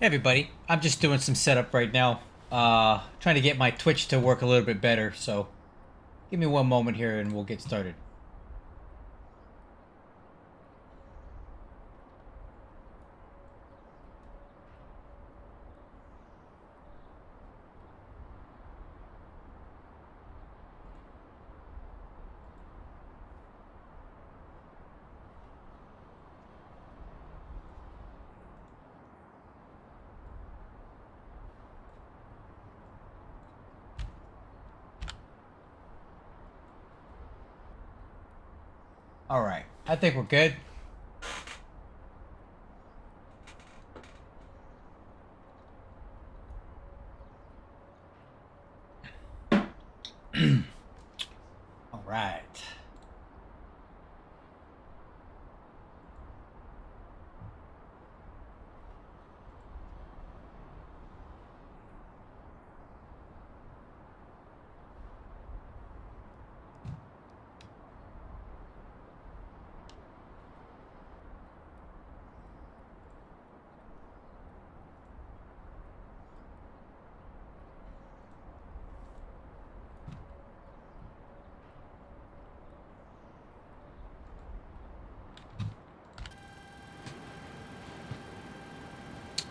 Hey everybody, I'm just doing some setup right now. Trying to get my Twitch to work a little bit better, so give me one moment here and we'll get started. Alright, I think we're good. Alright.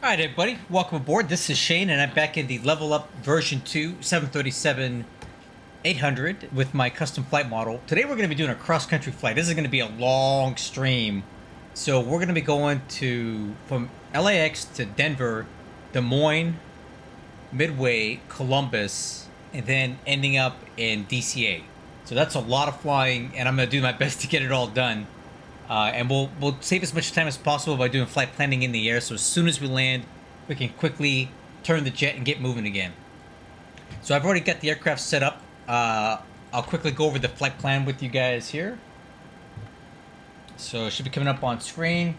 Alright everybody, welcome aboard. This is Shane and I'm back in the Level Up version 2 737 800 with my custom flight model. Today we're going to be doing a cross-country flight. This is going to be a long stream. So we're going to be going from LAX to Denver, Des Moines, Midway, Columbus, and then ending up in DCA. So that's a lot of flying, and I'm going to do my best to get it all done. And we'll save as much time as possible by doing flight planning in the air, so as soon as we land, we can quickly turn the jet and get moving again. So I've already got the aircraft set up. I'll quickly go over the flight plan with you guys here. So it should be coming up on screen.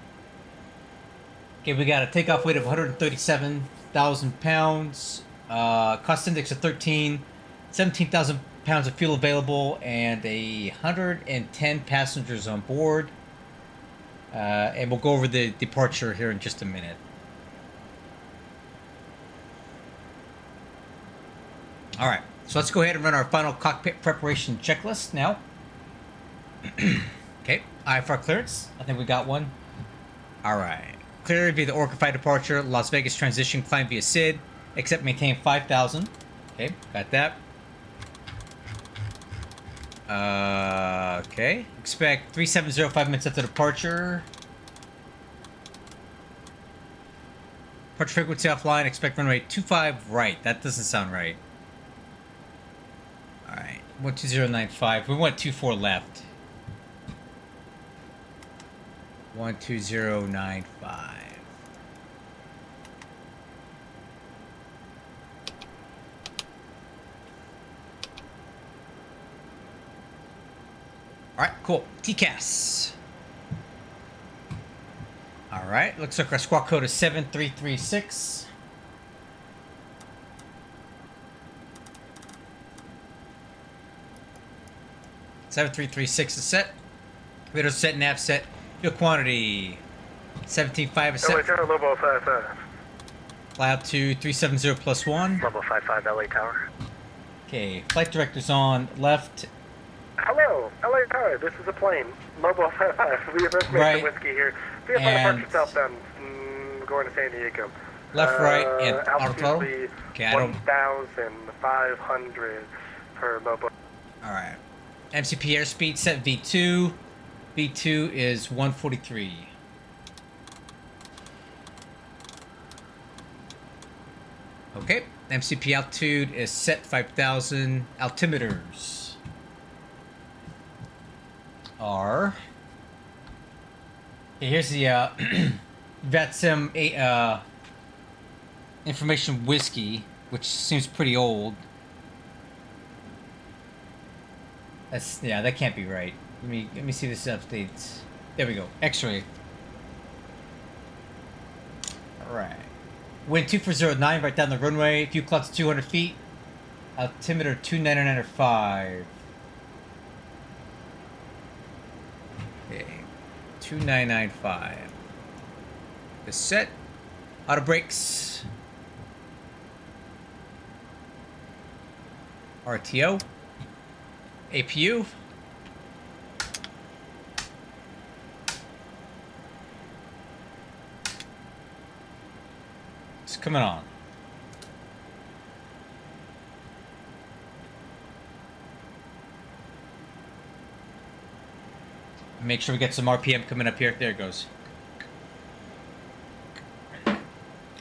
Okay, we got a takeoff weight of 137,000 pounds, cost index of 13, 17,000 pounds of fuel available, and 110 passengers on board. And we'll go over the departure here in just a minute. All right, so let's go ahead and run our final cockpit preparation checklist now. Okay, IFR clearance. I think we got one. All right. Clear via the Orca 5 departure, Las Vegas transition, climb via SID, except maintain 5,000. Okay, got that. Okay. Expect 3705 minutes after departure. Departure frequency offline. Expect runway 25 right. That doesn't sound right. Alright. 12095. We went 24 left. 12095. Alright, cool. TCAS. Alright, looks like our squawk code is 7336. is set. Radar set, nav set. Fuel quantity 17.5 is set. Level 55. Fly out to 370 plus 1. Level 55 LA Tower. Okay, flight director's on left. Hello, LA Tower, this is a plane. Level 55. We have information whiskey here. We have departure southbound going to San Diego. Left, right, and auto throttle. Okay, I don't. 1,500 per mobile. Alright. MCP airspeed set V2. V2 is 143. Okay. MCP altitude is set 5,000. Altimeters are. Okay, here's the VATSIM information whiskey, which seems pretty old. Yeah, that can't be right. Let me see this updates. There we go. X-ray. All right. Wind 2409 right down the runway. Fuel clouds 200 feet. Altimeter 299.5. Okay. 2995. The set. Auto brakes. RTO. APU. It's coming on. Make sure we get some RPM coming up here. There it goes.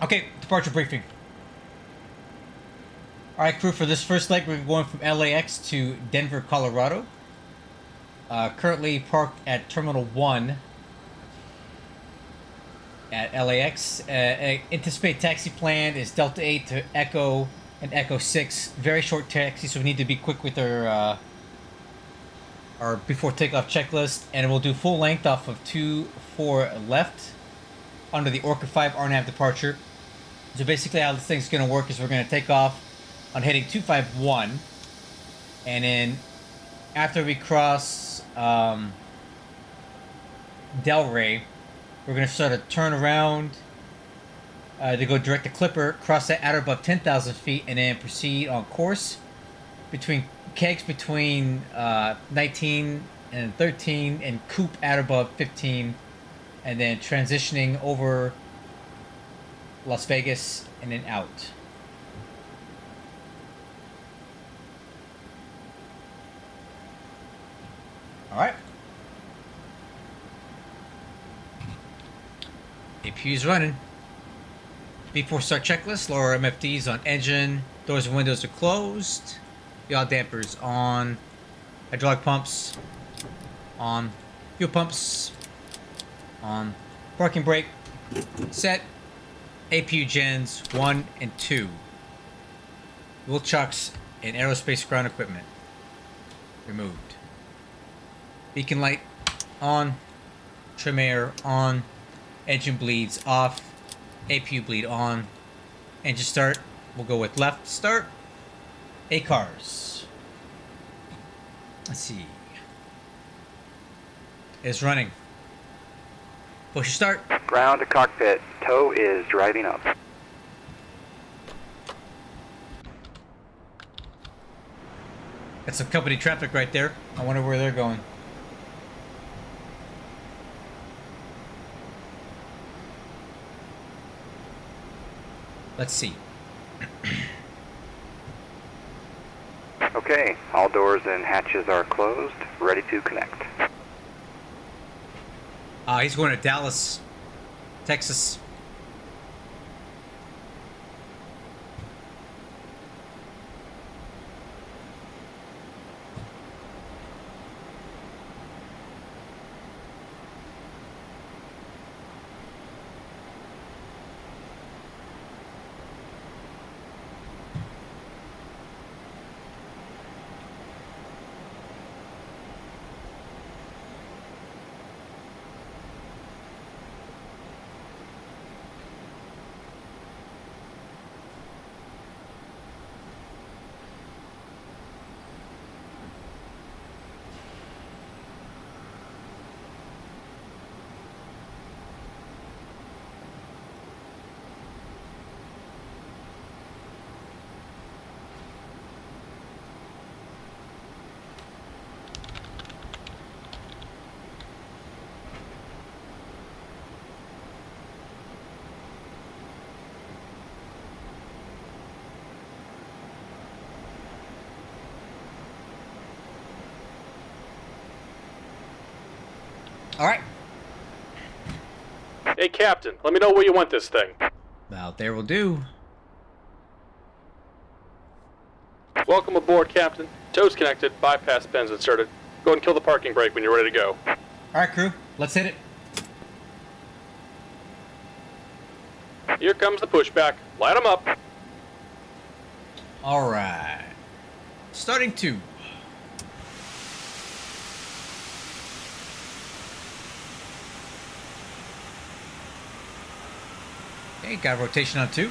Okay, departure briefing. All right, crew, for this first leg, we're going from LAX to Denver, Colorado. Currently parked at Terminal 1 at LAX. Anticipated taxi plan is Delta 8 to Echo and Echo 6. Very short taxi, so we need to be quick with our before takeoff checklist. And we'll do full length off of 2-4 left under the Orca 5 RNAV departure. So basically how this thing's going to work is we're going to take off on heading 251, and then after we cross Delray, we're going to start a turn around to go direct to Clipper, cross that at or above 10,000 feet, and then proceed on course between kegs between 19 and 13, and coupe at or above 15, and then transitioning over Las Vegas and then out. All right. APU's running. Before start checklist, lower MFDs on engine. Doors and windows are closed. Yaw dampers on. Hydraulic pumps on. Fuel pumps on. Parking brake set. APU gens 1 and 2. Wheel chocks and aerospace ground equipment removed. Beacon light on. Trim air on. Engine bleeds off. APU bleed on. Engine start. We'll go with left start. ACARS. Let's see. It's running. Push start. Ground to cockpit. Tow is driving up. That's some company traffic right there. I wonder where they're going. Let's see. Okay, all doors and hatches are closed. Ready to connect. He's going to Dallas, Texas. All right. Hey, Captain, let me know where you want this thing. Out there will do. Welcome aboard, Captain. Tow's connected, bypass pins inserted. Go ahead and kill the parking brake when you're ready to go. All right, crew. Let's hit it. Here comes the pushback. Light them up. All right. Starting 2. Okay, got a rotation on 2.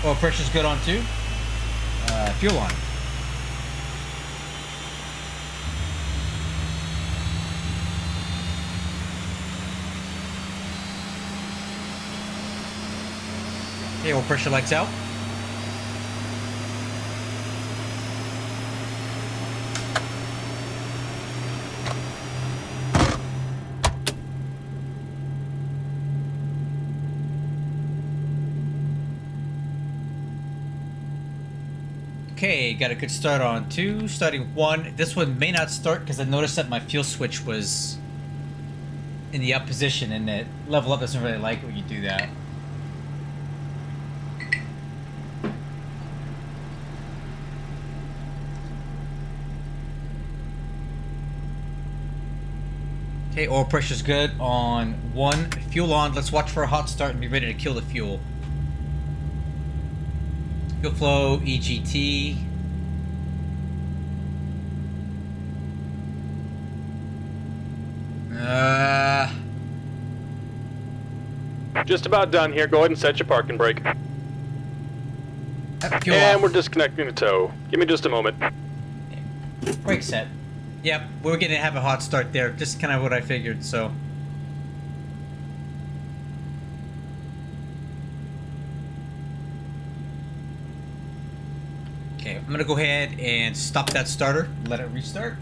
Oil pressure's good on 2. Fuel on. Okay, oil pressure lights out. Okay, got a good start on 2, starting 1. This one may not start because I noticed that my fuel switch was in the up position, and that level up doesn't really like it when you do that. Okay, oil pressure's good on 1. Fuel on. Let's watch for a hot start and be ready to kill the fuel. Fuel flow, EGT. Just about done here. Go ahead and set your parking brake. Fuel and off. we're disconnecting the tow. Give me just a moment. Brake set. Yep, we're gonna have a hot start there. Just kind of what I figured, so. Okay, I'm gonna go ahead and stop that starter. Let it restart.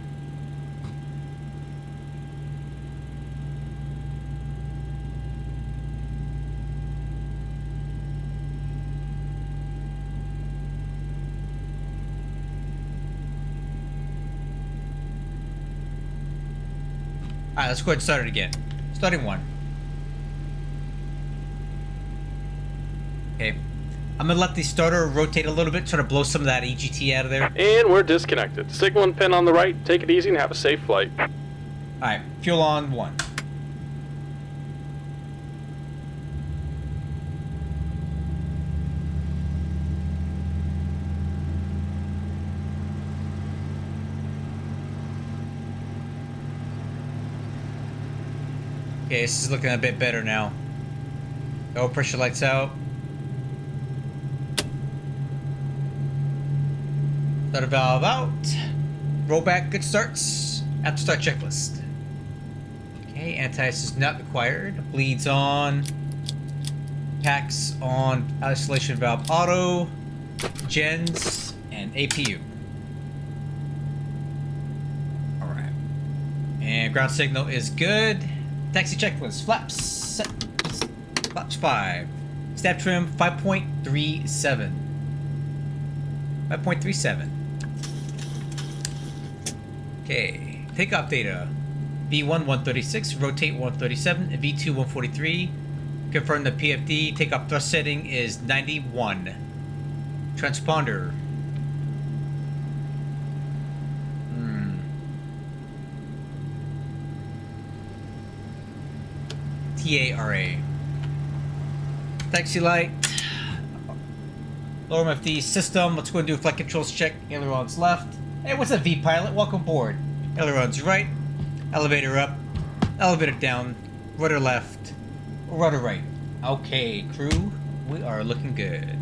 Alright, let's go ahead and start it again. Starting 1. Okay. I'm gonna let the starter rotate a little bit, try to blow some of that EGT out of there. And we're disconnected. Signal and pin on the right. Take it easy and have a safe flight. Alright, fuel on 1. Okay, this is looking a bit better now. Oil pressure lights out. Starter valve out. Rollback, good starts. After start checklist. Okay, anti-ice is not required. Bleeds on. Packs on. Isolation valve auto. Gens and APU. Alright. And ground signal is good. Taxi checklist. Flaps set. Flaps 5. Stab trim 5.37. 5.37. Okay. Takeoff data. V1 136. Rotate 137. V2 143. Confirm the PFD. Takeoff thrust setting is 91. Transponder. TARA. Taxi light. Lower MFD system. Let's go and do a flight controls check. Ailerons left. Hey, what's up, V pilot? Welcome aboard. Ailerons right. Elevator up. Elevator down. Rudder left. Rudder right. Okay, crew. We are looking good.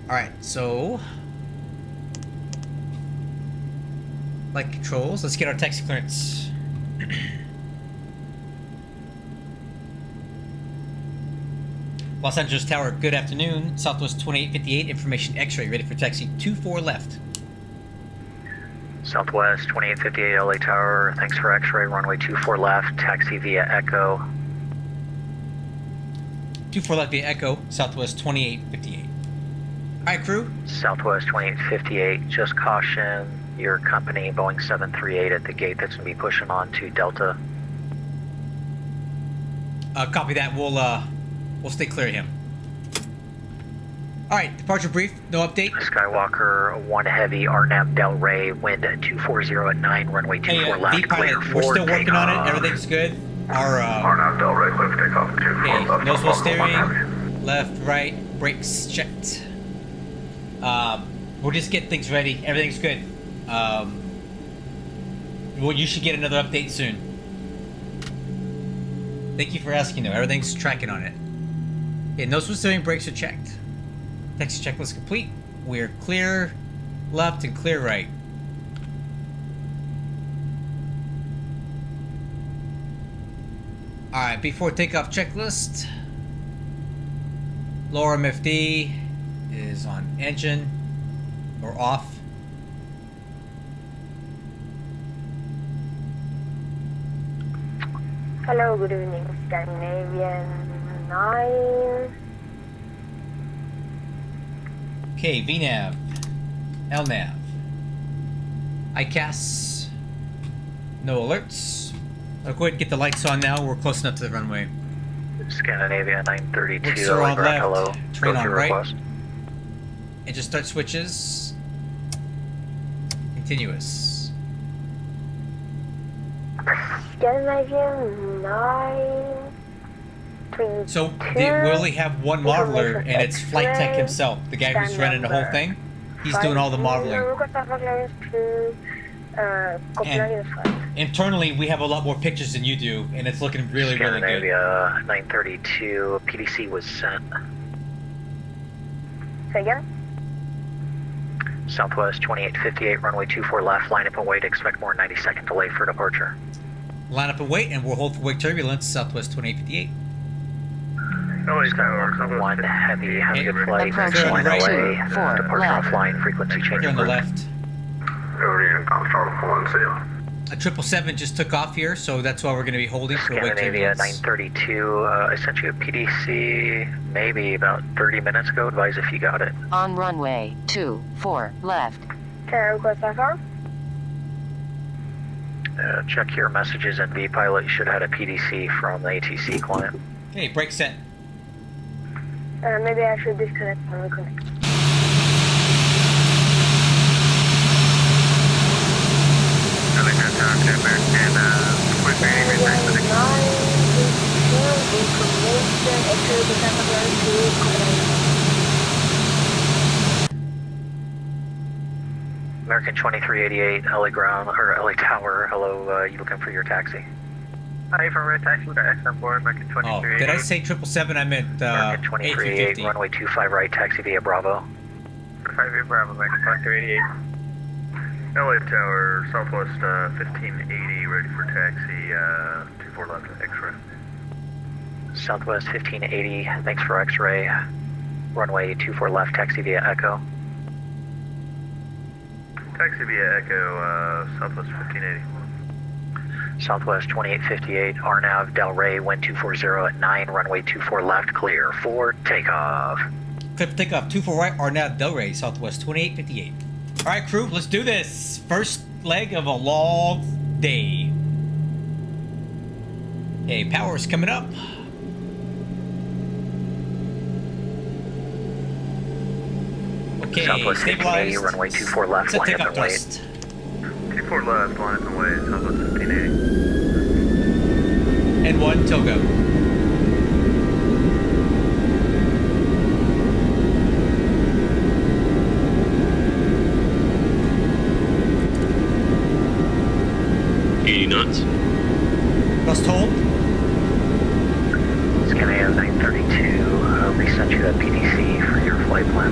Alright, so. Flight controls. Let's get our taxi clearance. Los Angeles Tower, good afternoon. Southwest 2858, information X-ray, ready for taxi 24 left. Southwest 2858 LA Tower, thanks for X-ray, runway 24 left, taxi via Echo. 24 left via Echo, Southwest 2858. Alright, crew. Southwest 2858, just caution your company, Boeing 738 at the gate that's going to be pushing on to Delta. Copy that. We'll stay clear of him. Alright, departure brief, no update. Skywalker 1 heavy, RNAV Del Rey, wind at 240 at 9, runway 24 left, clear we're for still working on it, takeoff. Everything's good. Our, RNAV Del Rey, clear for takeoff, 24 okay, left. nose wheel steering, left, right, brakes checked. We'll just get things ready. Everything's good. Well, you should get another update soon. Thank you for asking, though. Everything's tracking on it. Okay, nose wheel steering, brakes are checked. Taxi checklist complete. We're clear left and clear right. Alright, before takeoff checklist. Lower MFD is on engine or off. Hello, good evening, Scandinavian 9. Okay, VNAV, LNAV, ICAS, no alerts. I'll go ahead and get the lights on now. We're close enough to the runway. Scandinavia 932, Looks are on ground, left, hello. train Go on through right. request. Engine start switches. Continuous. Scandinavian 9. So we only have one modeler, and it's Flight Tech himself, the guy who's running the whole thing. He's doing all the modeling. And internally, we have a lot more pictures than you do, and it's looking really, really good. Scandinavia 932, PDC was sent. Say again? Southwest 2858, runway 24 left, line up and wait, expect more 90-second delay for departure. Line up and wait, and we'll hold for wake turbulence, Southwest 2858. LA Tower, Southwest 1 heavy, have a good flight, Approaching line right. away, 4 departure left. offline, frequency change. Here on the approved. left. Over I'll start a 1, see ya. A 777 just took off here, so that's why we're going to be holding for wake Scandinavia turbulence. 932, I sent you a PDC maybe about 30 minutes ago, advise if you got it. On runway 24 left. Request FR. Check your messages and vPilot, you should have had a PDC from the ATC client. Okay, brake set. Maybe I should disconnect and reconnect. LA Tower, Denver, and quick meeting back to the American 2388, LA ground, or LA Tower, hello, you looking for your taxi? Hi, from Red Taxi to XM4, American Oh, 2388. did I say 777? I meant American 2388, A350. runway 25 right, taxi via Bravo. 5 Bravo, American 2388. LA Tower, Southwest 1580, ready for taxi, 24 left, X-ray. Southwest 1580, thanks for X-ray. Runway 24 left, taxi via Echo. Taxi via Echo, Southwest 1580. Southwest 2858, RNAV Del Rey, wind 240 at 9, runway 24 left, clear for takeoff. Clear for takeoff, 24 right, Arnav Delray, Southwest 2858. Alright, crew, let's do this. First leg of a long day. Okay, power's coming up. Okay, Southwest 1580, stabilized. runway 24 left, Set line up takeoff and wait. thrust. 24 left, line up and wait, Southwest 1580. And one, till go. Knots. Thrust hold. Scandinavia 932, we sent you that PDC for your flight plan.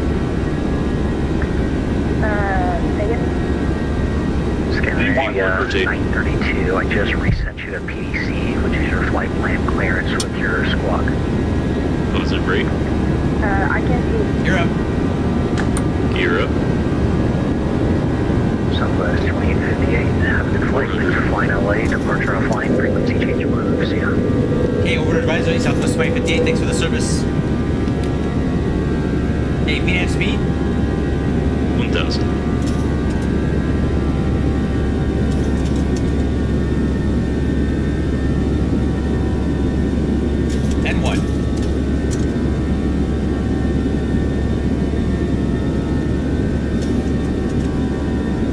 Say again? Scandinavia rotate. 932, I just resent you a PDC, which is your flight plan clearance with your squawk. Oh, is it break? I can't see. You're up. Gear up. Southwest 2858, have a good flight, thanks for flying LA, departure offline, frequency change approved, see ya. Okay, over advisory, Southwest 2058, thanks for the service. Okay, VNAV speed. 1000. And one.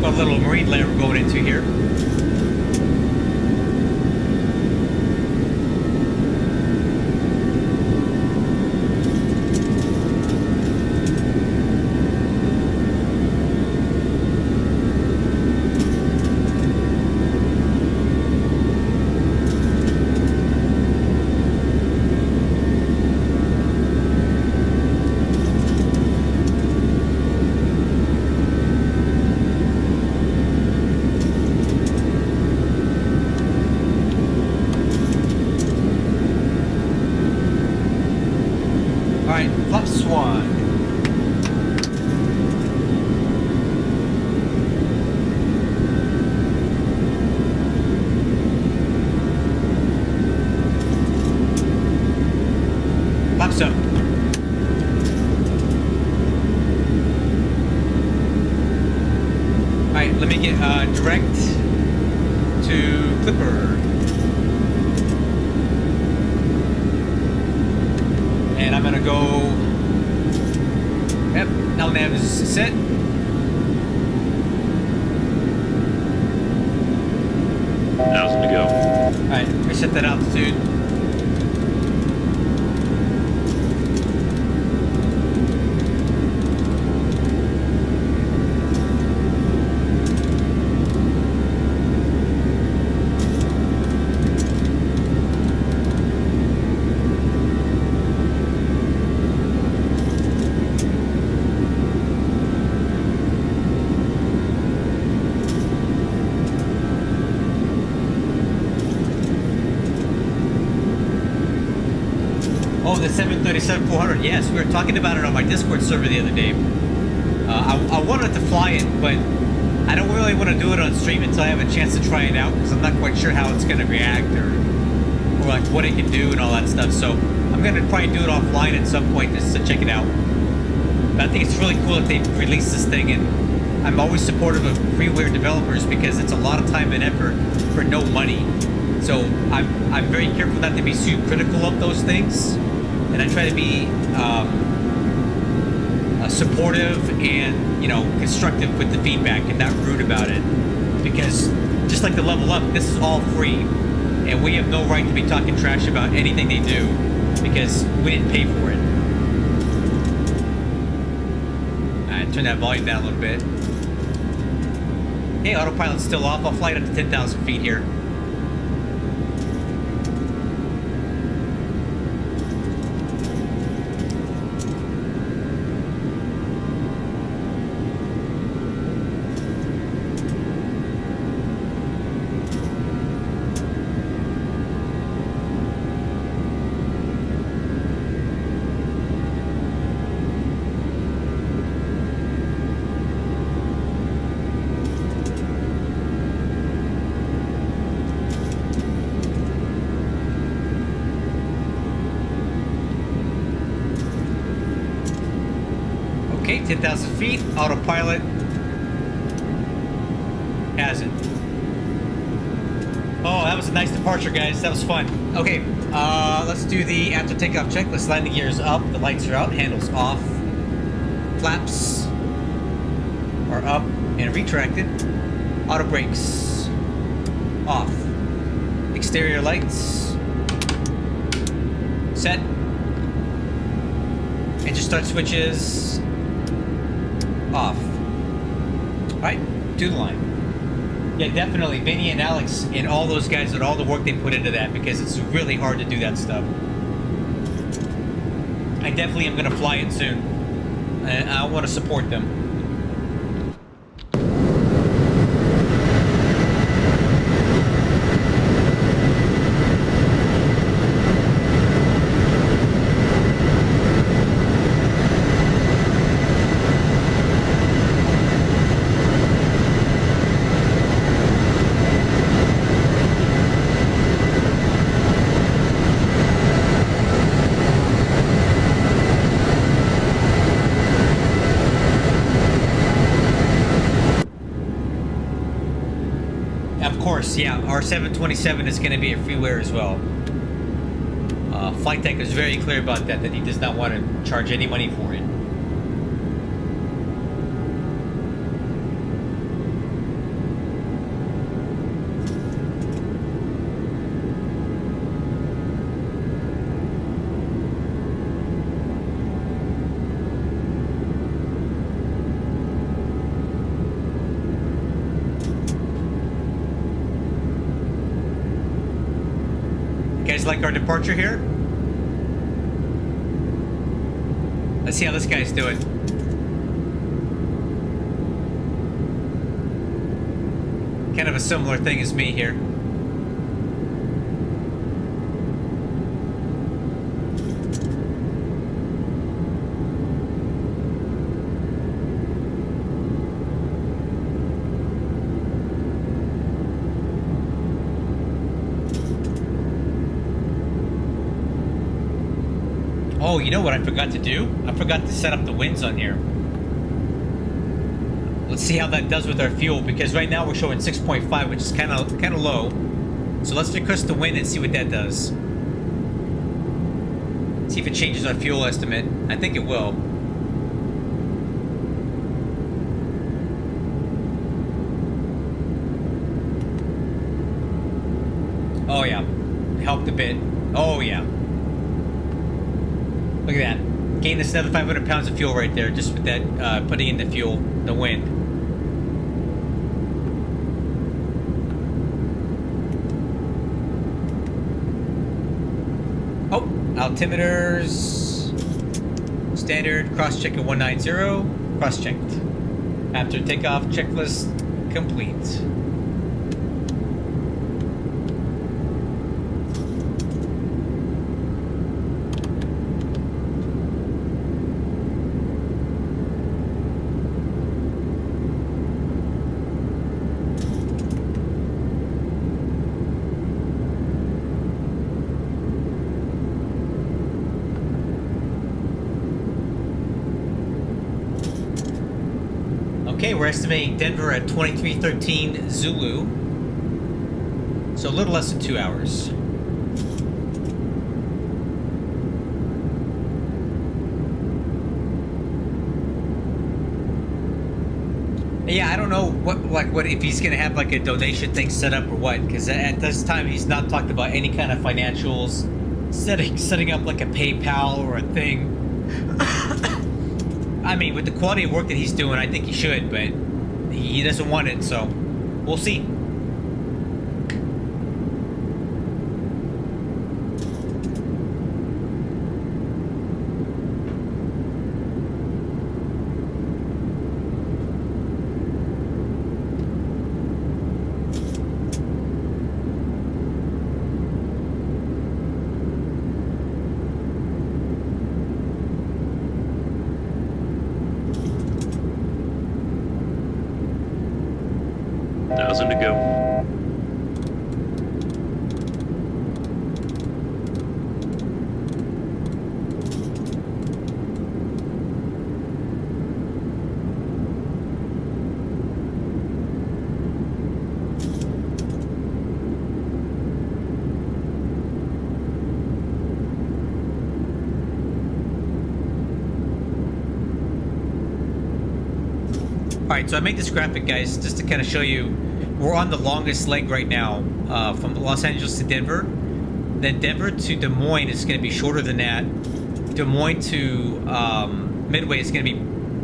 Got a little marine layer we're going into here. flap swan. Flaps up. Alright, let me get direct to Clipper. And I'm gonna go. Yep, LNAV is set. Now's to go. Alright, reset that altitude. Oh, the 737-400. Yes, we were talking about it on my Discord server the other day. I wanted to fly it, but I don't really want to do it on stream until I have a chance to try it out, because I'm not quite sure how it's going to react or like what it can do and all that stuff. So I'm going to probably do it offline at some point just to check it out. But I think it's really cool that they released this thing, and I'm always supportive of freeware developers because it's a lot of time and effort for no money. So I'm very careful not to be too critical of those things, and I try to be supportive and, you know, constructive with the feedback and not rude about it, because just like the level up, this is all free, and we have no right to be talking trash about anything they do because we didn't pay for it. Alright, turn that volume down a little bit. Hey, autopilot's still off. I'll fly it up to 10,000 feet here. Okay, 10,000 feet, autopilot has it. Oh, that was a nice departure, guys. That was fun. Okay, let's do the after takeoff checklist. Landing gear is up, the lights are out, handles off, flaps are up and retracted, auto brakes off, exterior lights set, engine start switches off. Alright, to the line. Yeah, definitely. Vinny and Alex and all those guys and all the work they put into that, because it's really hard to do that stuff. I definitely am going to fly it soon. And I want to support them. Yeah, our 727 is going to be a freeware as well. Flight Deck is very clear about that he does not want to charge any money for it. Like our departure here. Let's see how this guy's doing. Kind of a similar thing as me here. Oh, you know what I forgot to do? I forgot to set up the winds on here. Let's see how that does with our fuel, because right now we're showing 6.5, which is kind of low. So let's request the wind and see what that does. See if it changes our fuel estimate. I think it will. Oh yeah, helped a bit. Oh yeah. Look at that. Gained us another 500 pounds of fuel right there, just with that, putting in the fuel, the wind. Oh, altimeters. Standard, cross-check at 190. Cross-checked. After takeoff, checklist complete. Okay, we're estimating Denver at 2313 Zulu. So a little less than 2 hours. Yeah, I don't know what if he's gonna have like a donation thing set up or what, because at this time he's not talked about any kind of financials, setting up like a PayPal or a thing. I mean, with the quality of work that he's doing, I think he should, but he doesn't want it, so we'll see. Thousand to go. Alright, so I made this graphic, guys, just to kind of show you. We're on the longest leg right now, from Los Angeles to Denver. Then Denver to Des Moines is going to be shorter than that. Des Moines to Midway is going to be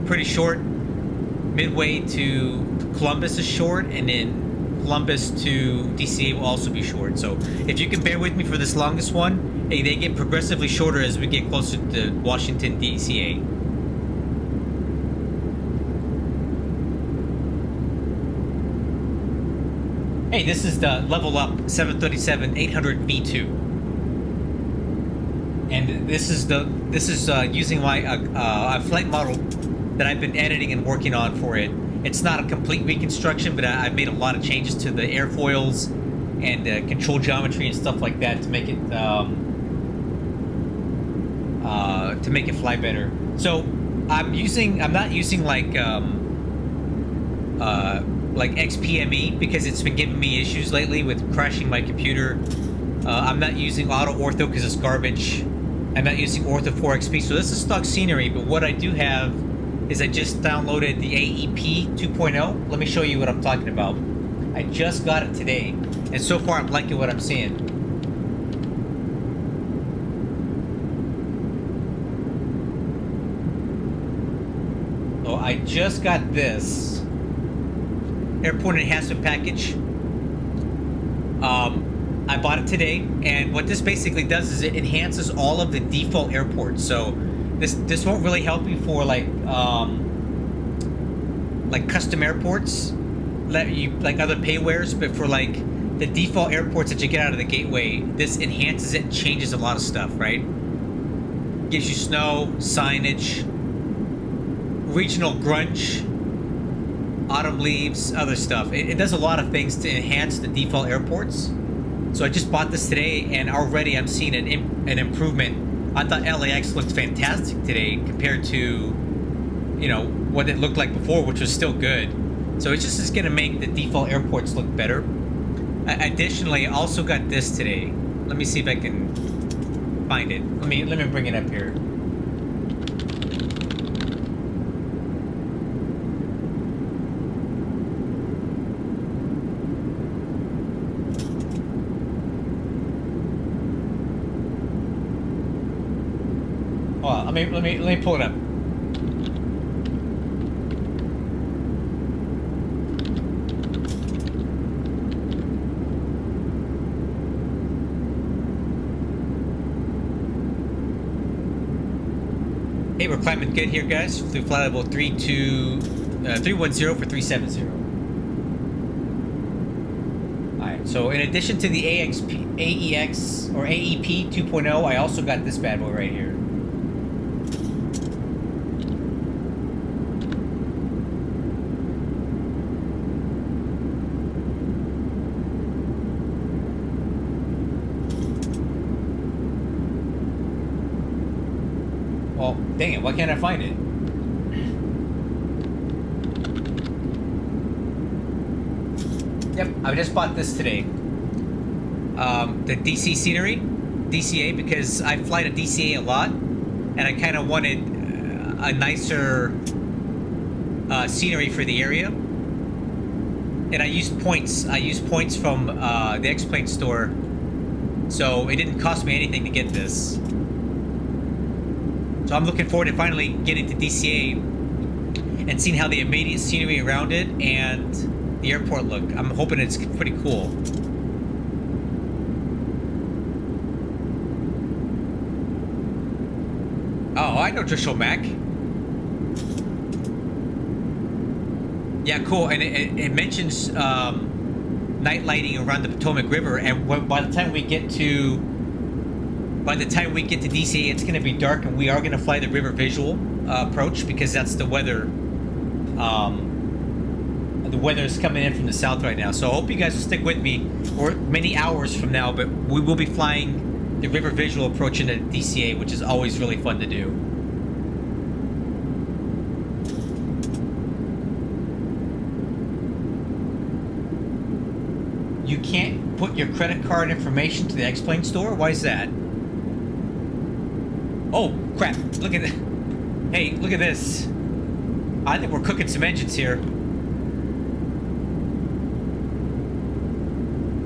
pretty short. Midway to Columbus is short, and then Columbus to DCA will also be short. So if you can bear with me for this longest one, they get progressively shorter as we get closer to Washington, DCA. Hey, this is the Level Up 737-800 V2, and this is using my flight model that I've been editing and working on for it. It's not a complete reconstruction, but I've made a lot of changes to the airfoils and control geometry and stuff like that to make it fly better. So I'm not using like XPME because it's been giving me issues lately with crashing my computer. I'm not using Auto Ortho because it's garbage. I'm not using Ortho 4XP, so this is stock scenery, but what I do have is I just downloaded the AEP 2.0. Let me show you what I'm talking about. I just got it today, and so far I'm liking what I'm seeing. So I just got this airport enhancement package. I bought it today, and what this basically does is it enhances all of the default airports. So this won't really help you for like custom airports, like other paywares, but for like the default airports that you get out of the gateway, this enhances it and changes a lot of stuff, right? Gives you snow, signage, regional grunge, autumn leaves, other stuff. It does a lot of things to enhance the default airports. So I just bought this today, and already I'm seeing an improvement I thought LAX looked fantastic today compared to, you know, what it looked like before, which was still good. So it's just going to make the default airports look better. Additionally, I also got this today. Let me see if I can find it. Let me bring it up here. Hold on, let me pull it up. Hey, we're climbing good here, guys. Through flight level 310 for 370. Alright, so in addition to the AEX or AEP 2.0, I also got this bad boy right here. Well, dang it, why can't I find it? Yep, I just bought this today. The DC Scenery, DCA, because I fly to DCA a lot, and I kind of wanted a nicer scenery for the area. And I used points. I used points from the X-Plane store, so it didn't cost me anything to get this. So I'm looking forward to finally getting to DCA and seeing how the immediate scenery around it and the airport look. I'm hoping it's pretty cool. Oh, I know Driscoll Mac. Yeah, cool. And it mentions night lighting around the Potomac River, and by the time we get to DCA, it's going to be dark, and we are going to fly the river visual approach, because that's the weather. The weather is coming in from the south right now, so I hope you guys will stick with me, or many hours from now. But we will be flying the river visual approach into DCA, which is always really fun to do. You can't put your credit card information to the X-Plane store? Why is that? Oh, crap. Look at that. Hey, look at this. I think we're cooking some engines here.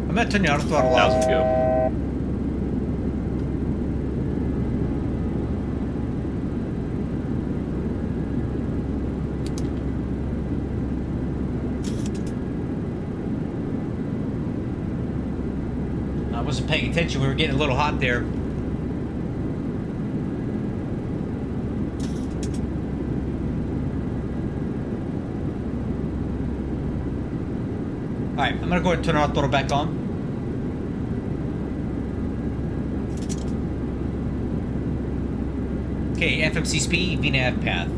I'm going to turn the auto throttle off. 1,000 go. I wasn't paying attention. We were getting a little hot there. Alright, I'm gonna go ahead and turn our throttle back on. Okay, FMC speed, VNAV path.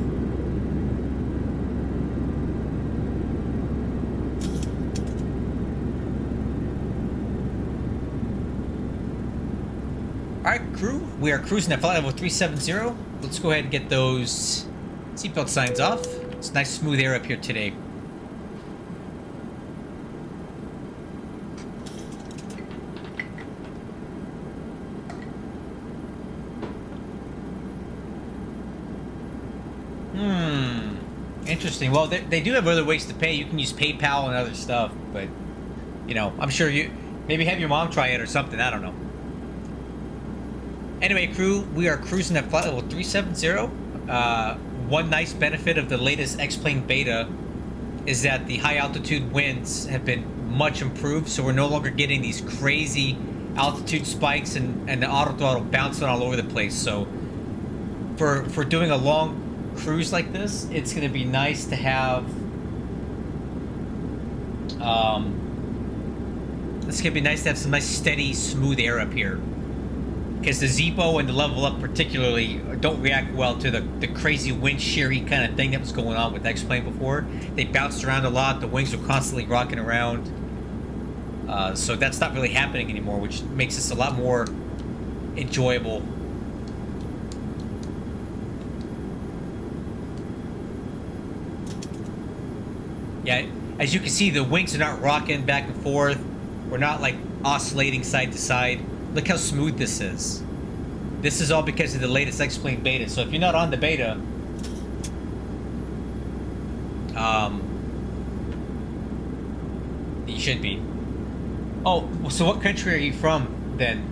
Alright, crew, we are cruising at flight level 370. Let's go ahead and get those seatbelt signs off. It's nice smooth air up here today. Interesting. Well, they do have other ways to pay. You can use PayPal and other stuff, but, you know, I'm sure you maybe have your mom try it or something. I don't know. Anyway, crew, we are cruising at flight level 370. One nice benefit of the latest X-Plane beta is that the high altitude winds have been much improved, so we're no longer getting these crazy altitude spikes and the auto throttle bouncing all over the place. So for doing a long cruise like this, it's going to be nice to have it's going to be nice to have some nice steady smooth air up here, because the Zebo and the Level Up particularly don't react well to the crazy wind sheary kind of thing that was going on with X-Plane before. They bounced around a lot, the wings were constantly rocking around, so that's not really happening anymore, which makes this a lot more enjoyable Yeah, as you can see, the wings are not rocking back and forth. We're not like oscillating side to side. Look how smooth this is. This is all because of the latest X-Plane beta. So if you're not on the beta, you should be. Oh, so what country are you from then?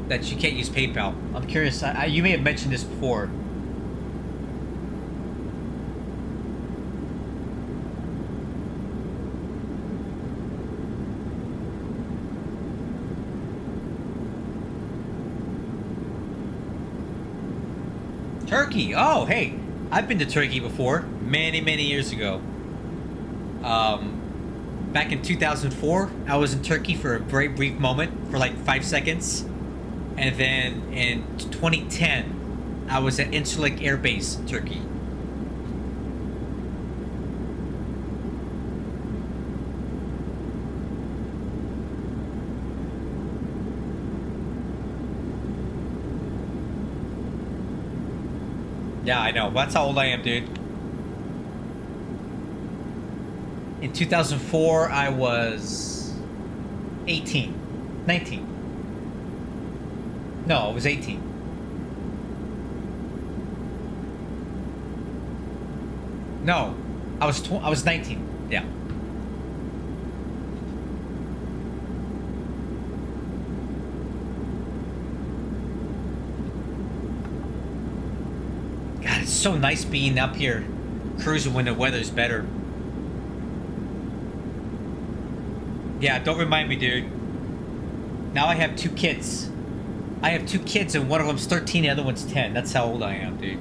That you can't use PayPal? I'm curious. You may have mentioned this before. Turkey. Oh, hey, I've been to Turkey before, many years ago. Back in 2004, I was in Turkey for a very brief moment, for like 5 seconds. And then in 2010, I was at Incirlik Air Base, Turkey. Yeah, I know. That's how old I am, dude. In 2004, I was 18. 19. No, I was 18. No, I was 19. Yeah. God, it's so nice being up here cruising when the weather's better. Yeah, don't remind me, dude. Now I have 2 kids. I have 2 kids and one of them's 13, the other one's 10. That's how old I am, dude.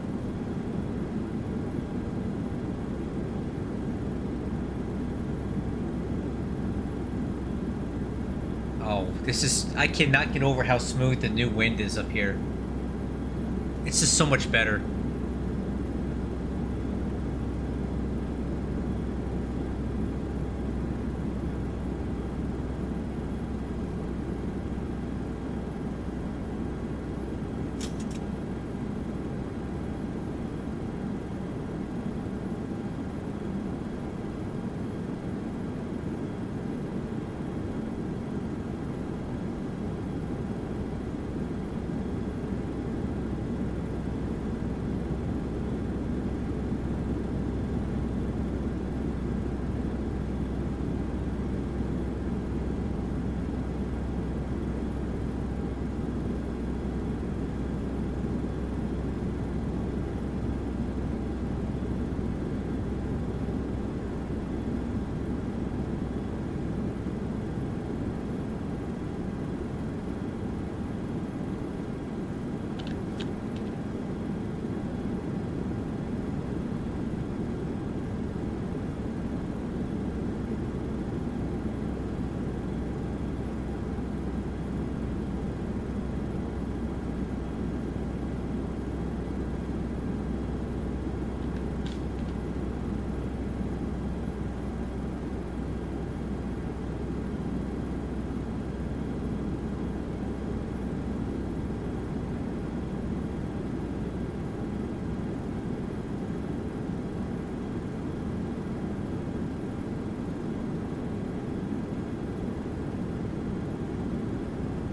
Oh, this is... I cannot get over how smooth the new wind is up here. It's just so much better.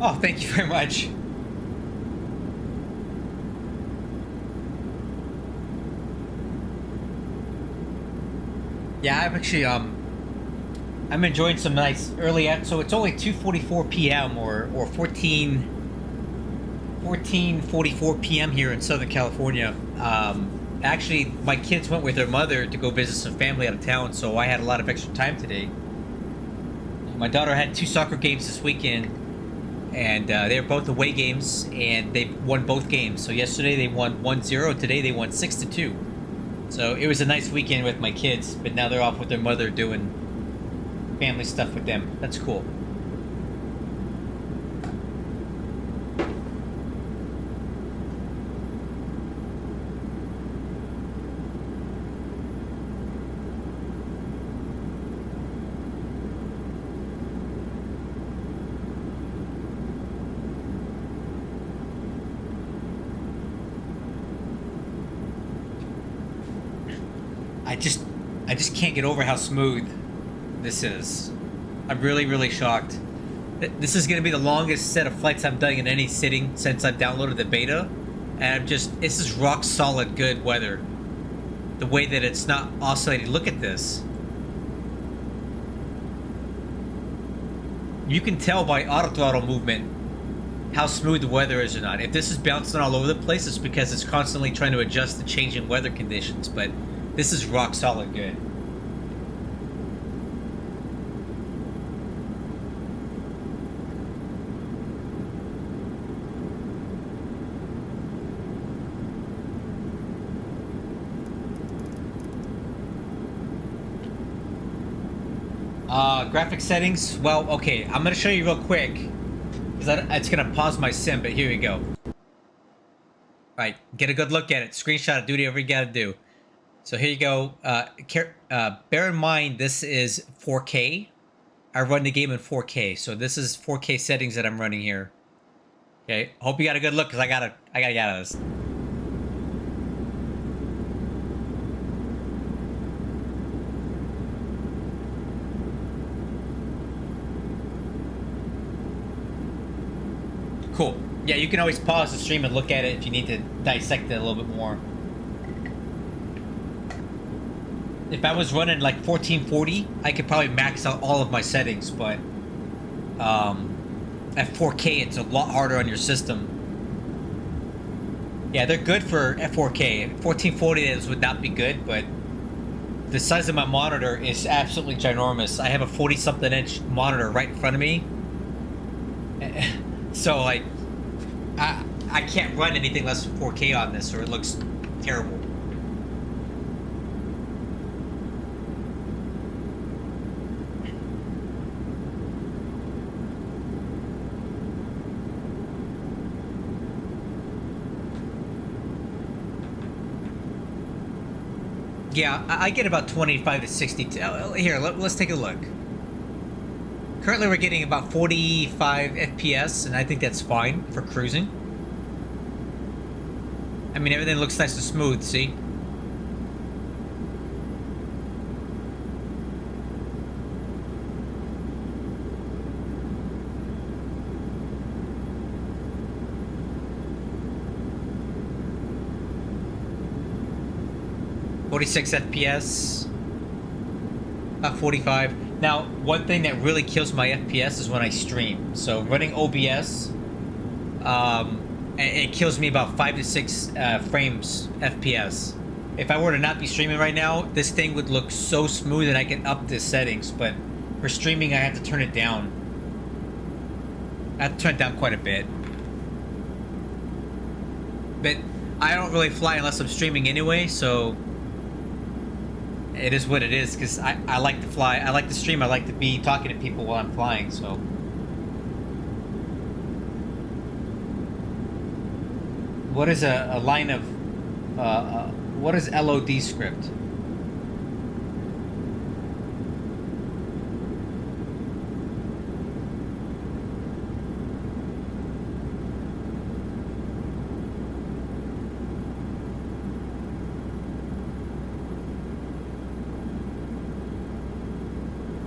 Oh, thank you very much. Yeah, I'm actually I'm enjoying some nice early. So it's only 2:44 p.m. or 14:44 p.m. here in Southern California. Actually, my kids went with their mother to go visit some family out of town, so I had a lot of extra time today. My daughter had 2 soccer games this weekend, and they were both away games, and they won both games. So yesterday they won 1-0. Today they won 6-2. So it was a nice weekend with my kids, but now they're off with their mother doing family stuff with them. That's cool. I just can't get over how smooth this is. I'm really, really shocked. This is going to be the longest set of flights I've done in any sitting since I've downloaded the beta. And this is rock solid good weather. The way that it's not oscillating. Look at this. You can tell by auto throttle movement how smooth the weather is or not. If this is bouncing all over the place, it's because it's constantly trying to adjust to changing weather conditions. But this is rock solid good. Graphic settings. Well, okay, I'm gonna show you real quick because it's gonna pause my sim. But here we go. All right, get a good look at it. Screenshot it. Do whatever you gotta do. So here you go. Bear in mind this is 4K. I run the game in 4K, so this is 4K settings that I'm running here. Okay, hope you got a good look because I gotta get out of this. Cool. Yeah, you can always pause the stream and look at it if you need to dissect it a little bit more. If I was running like 1440, I could probably max out all of my settings, but at 4K, it's a lot harder on your system. Yeah, they're good for F4K. 1440 would not be good, but the size of my monitor is absolutely ginormous. I have a 40-something inch monitor right in front of me. So, like, I can't run anything less than 4K on this, or it looks terrible. Yeah, I get about 25 to 60. Here, let's take a look. Currently, we're getting about 45 FPS, and I think that's fine for cruising. I mean, everything looks nice and smooth, see? .46 FPS, about 45. Now, one thing that really kills my FPS is when I stream. So running OBS, it kills me about 5 to 6 frames FPS. If I were to not be streaming right now, this thing would look so smooth and I can up the settings, but for streaming I have to turn it down. I have to turn it down quite a bit. But I don't really fly unless I'm streaming anyway, so it is what it is, because I like to fly, I like to stream, I like to be talking to people while I'm flying, so. What is a line of, what is LOD script?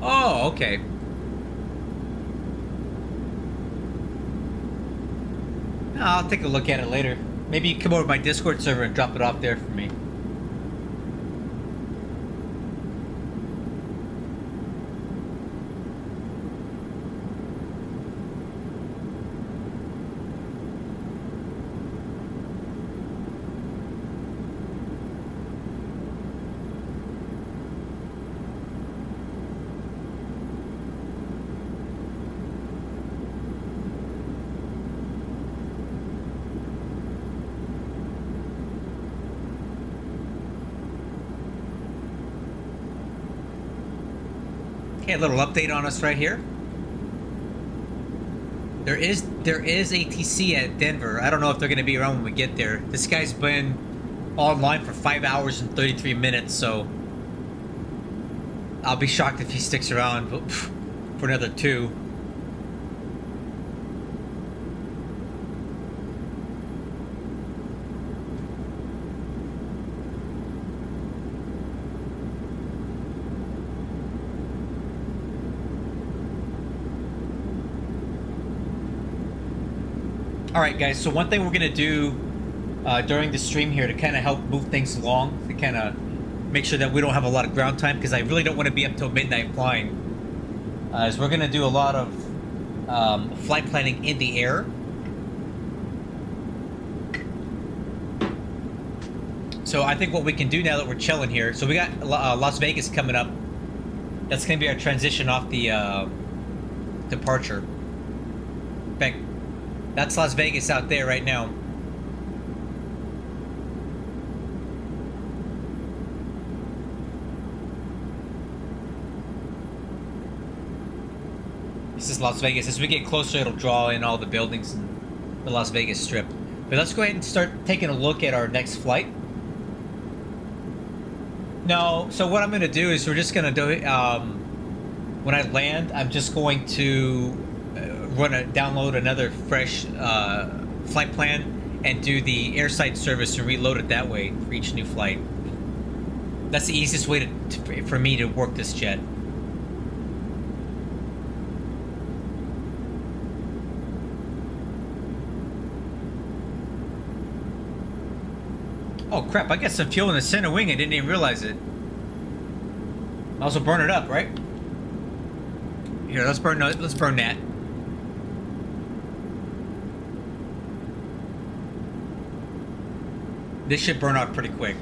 Oh, okay. I'll take a look at it later. Maybe you come over to my Discord server and drop it off there for me. Okay, a little update on us right here. There is ATC at Denver. I don't know if they're going to be around when we get there. This guy's been online for 5 hours and 33 minutes, so I'll be shocked if he sticks around for another 2. All right, guys. So one thing we're gonna do during the stream here to kind of help move things along, to kind of make sure that we don't have a lot of ground time, because I really don't want to be up till midnight flying, is we're gonna do a lot of flight planning in the air. So I think what we can do now that we're chilling here, so we got Las Vegas coming up. That's gonna be our transition off the departure. In fact, that's Las Vegas out there right now. This is Las Vegas. As we get closer, it'll draw in all the buildings in the Las Vegas Strip. But let's go ahead and start taking a look at our next flight. No, so what I'm going to do is we're just going to do it, when I land, I'm just going to download another fresh flight plan and do the airside service and reload it that way for each new flight. That's the easiest way for me to work this jet. Oh crap, I got some fuel in the center wing, I didn't even realize it. I'll also burn it up, right? Here, let's burn that. This should burn out pretty quick.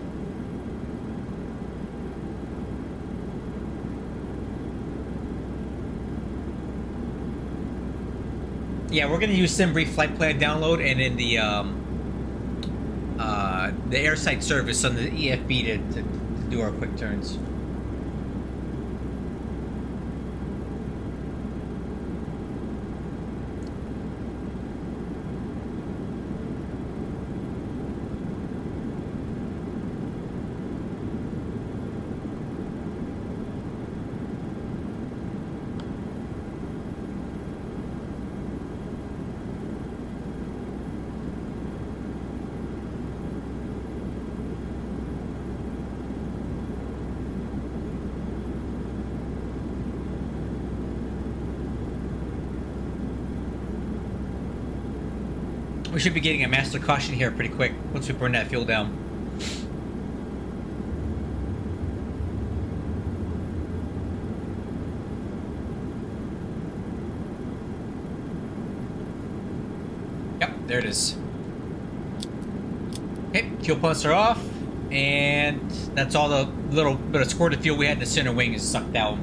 Yeah, we're gonna use SimBrief flight plan download and in the airside service on the EFB to do our quick turns. We should be getting a master caution here pretty quick once we burn that fuel down. Yep, there it is. Okay, fuel pumps are off, and that's all the little bit of squirted fuel we had in the center wing is sucked out.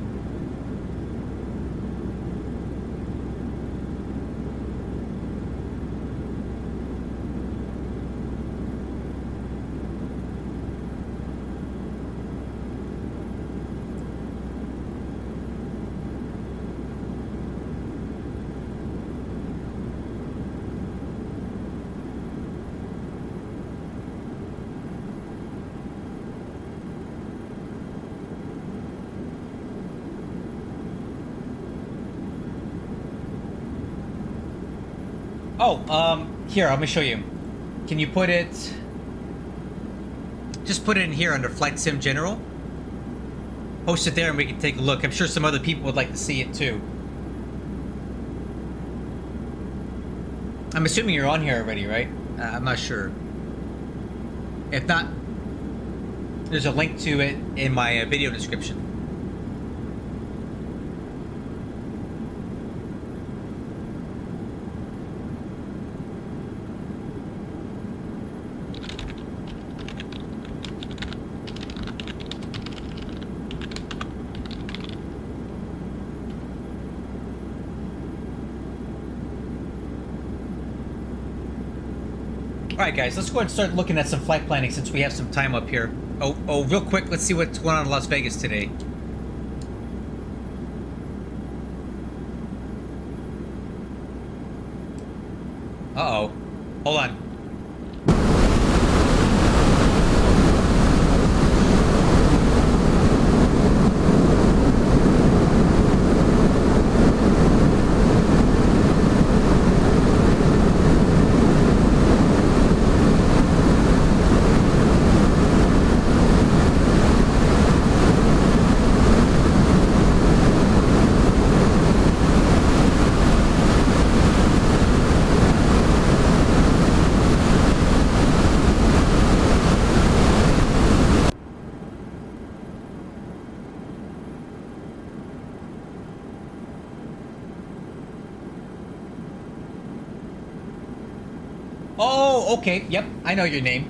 Oh, here, let me show you. Can you put it... Just put it in here under Flight Sim General. Post it there and we can take a look. I'm sure some other people would like to see it too. I'm assuming you're on here already, right? I'm not sure. If not, there's a link to it in my video description. Alright guys, let's go ahead and start looking at some flight planning since we have some time up here. Oh, real quick, let's see what's going on in Las Vegas today. Uh-oh. Hold on. Oh, okay. Yep, I know your name.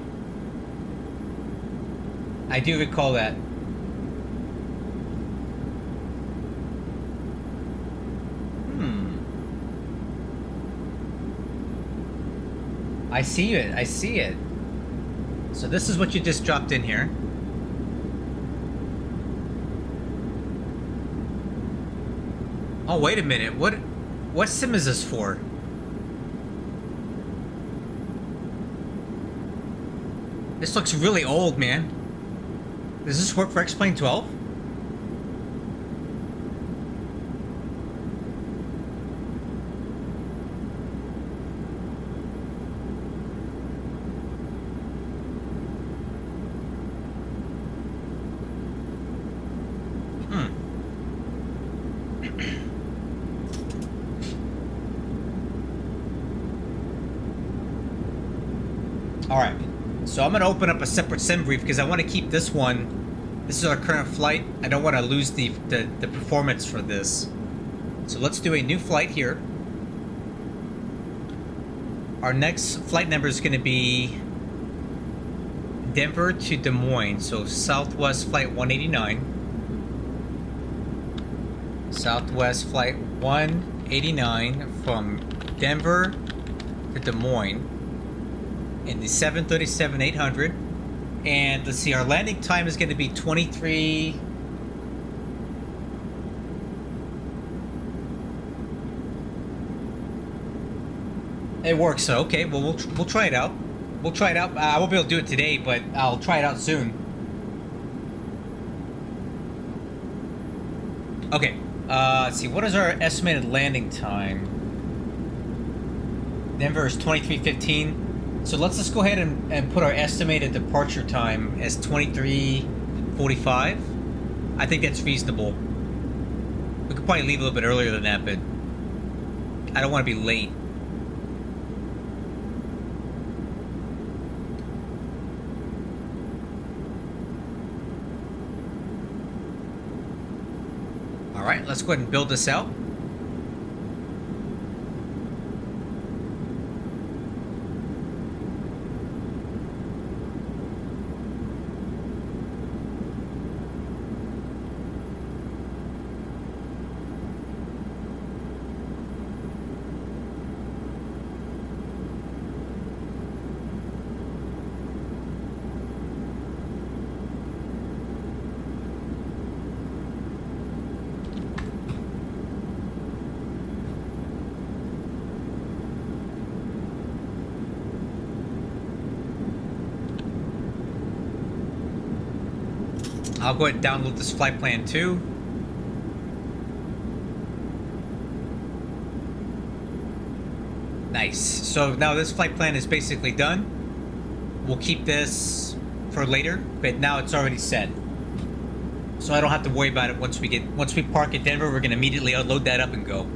I do recall that. I see it. I see it. So this is what you just dropped in here. Oh, wait a minute. What sim is this for? This looks really old, man. Does this work for X-Plane 12? Alright, so I'm going to open up a separate sim brief because I want to keep this one. This is our current flight. I don't want to lose the performance for this. So let's do a new flight here. Our next flight number is going to be Denver to Des Moines. So Southwest Flight 189. Southwest Flight 189 from Denver to Des Moines in the 737-800. And let's see, our landing time is going to be 23... It works, so okay, well, we'll try it out. We'll try it out. I won't be able to do it today, but I'll try it out soon. Okay, let's see, what is our estimated landing time? Denver is 23:15. So let's just go ahead and put our estimated departure time as 23:45. I think that's reasonable. We could probably leave a little bit earlier than that, but I don't want to be late. Alright, let's go ahead and build this out. I'll go ahead and download this flight plan too. Nice. So now this flight plan is basically done. We'll keep this for later, but now it's already set. So I don't have to worry about it once we park at Denver. We're gonna immediately unload that up and go.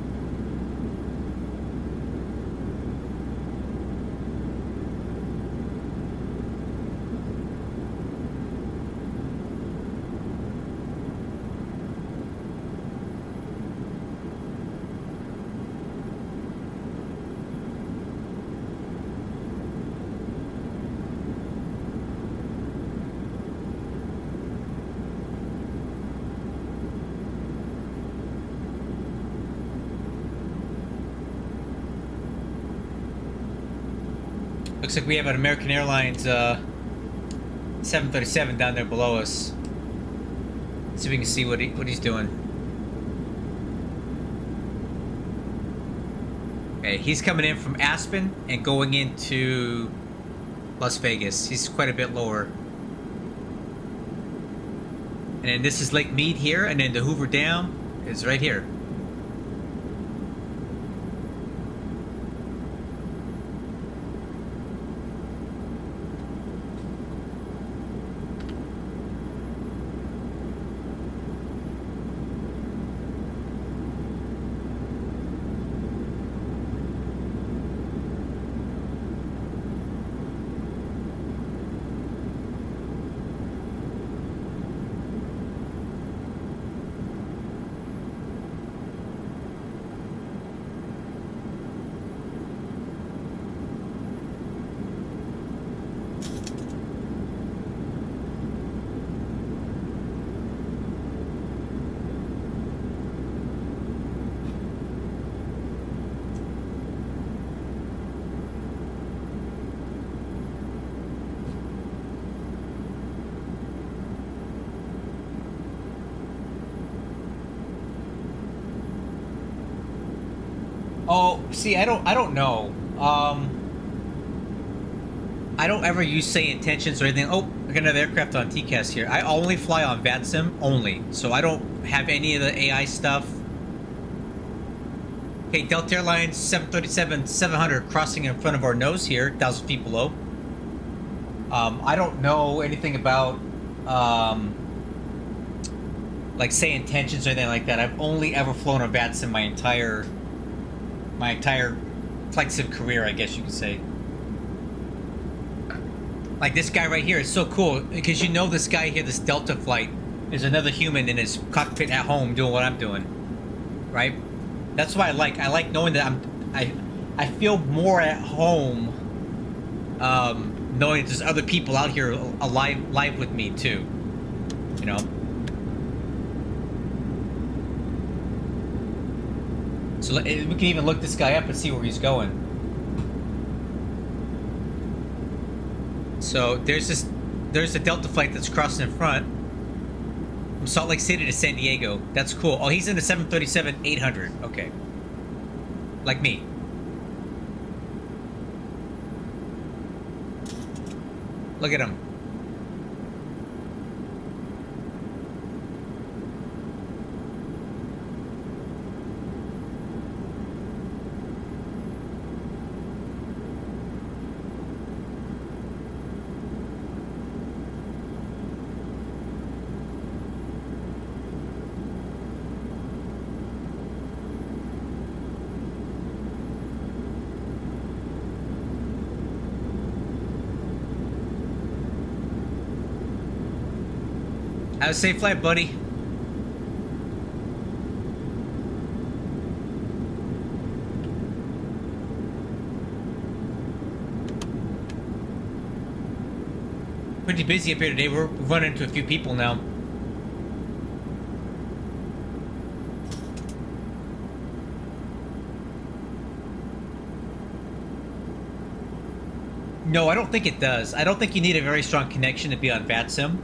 Looks like we have an American Airlines 737 down there below us. Let's see if we can see what he's doing. Okay, he's coming in from Aspen and going into Las Vegas. He's quite a bit lower. And then this is Lake Mead here, and then the Hoover Dam is right here. Oh, see, I don't know. I don't ever use say intentions or anything. Oh, I got another aircraft on TCAS here. I only fly on VATSIM only, so I don't have any of the AI stuff. Okay, Delta Airlines 737-700 crossing in front of our nose here, 1,000 feet below. I don't know anything about like say intentions or anything like that. I've only ever flown on VATSIM my entire flight sim career, I guess you could say. Like this guy right here is so cool because you know this guy here, this Delta flight, is another human in his cockpit at home doing what I'm doing, right? That's why I like knowing that I feel more at home, knowing there's other people out here live with me too, you know. So we can even look this guy up and see where he's going. So there's a Delta flight that's crossing in front from Salt Lake City to San Diego. That's cool. Oh, he's in the 737-800. Okay. Like me. Look at him. Have a safe flight, buddy. Pretty busy up here today. We're running into a few people now. No, I don't think it does. I don't think you need a very strong connection to be on VATSIM.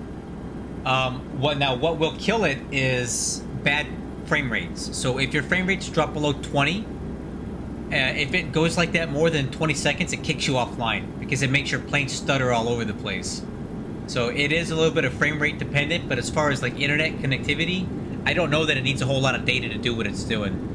What will kill it is bad frame rates. So if your frame rates drop below 20, if it goes like that more than 20 seconds, it kicks you offline because it makes your plane stutter all over the place. So it is a little bit of frame rate dependent, but as far as like internet connectivity, I don't know that it needs a whole lot of data to do what it's doing.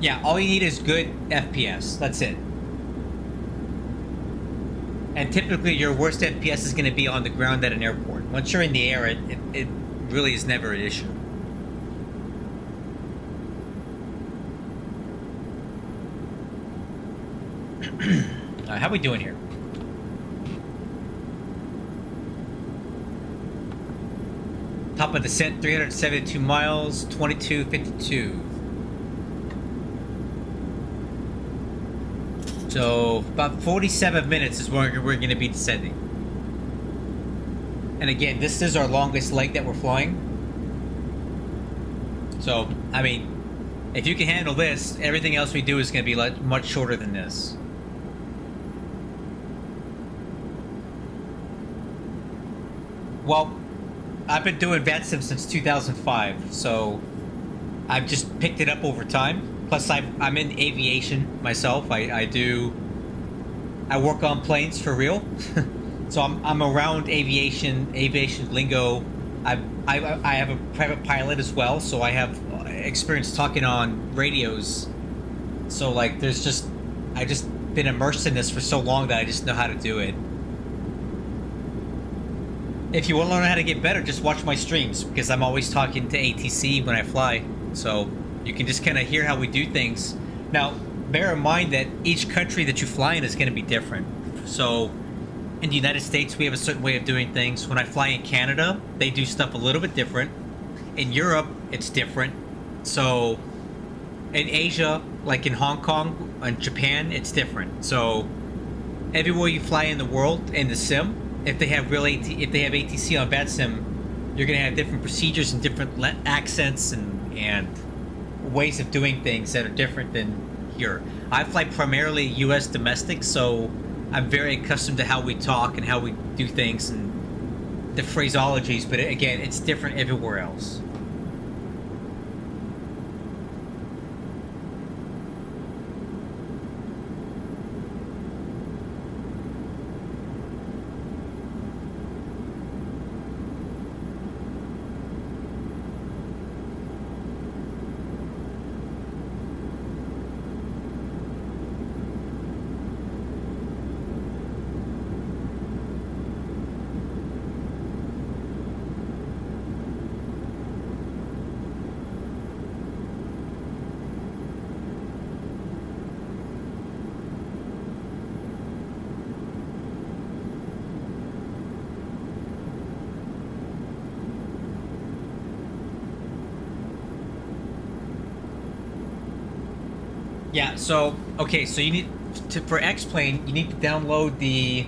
Yeah, all you need is good FPS. That's it. And typically your worst FPS is going to be on the ground at an airport. Once you're in the air, it really is never an issue. How we doing here? Top of descent, 372 miles, 2252. So about 47 minutes is where we're going to be descending. And again, this is our longest leg that we're flying. So, I mean, if you can handle this, everything else we do is going to be much shorter than this. Well, I've been doing VATSIM since 2005, so I've just picked it up over time. Plus, I'm in aviation myself. I work on planes for real, so I'm around aviation lingo. I have a private pilot as well, so I have experience talking on radios. So like, I just been immersed in this for so long that I just know how to do it. If you want to learn how to get better, just watch my streams, because I'm always talking to ATC when I fly. So you can just kind of hear how we do things. Now, bear in mind that each country that you fly in is going to be different. So in the United States, we have a certain way of doing things. When I fly in Canada, they do stuff a little bit different. In Europe, it's different. So in Asia, like in Hong Kong and Japan, it's different. So everywhere you fly in the world in the sim, if they have ATC on VATSIM, you're gonna have different procedures and different accents and ways of doing things that are different than here. I fly primarily U.S. domestic, so I'm very accustomed to how we talk and how we do things and the phraseologies. But again, it's different everywhere else. Yeah, so, okay, so you need to, for X-Plane, you need to download the,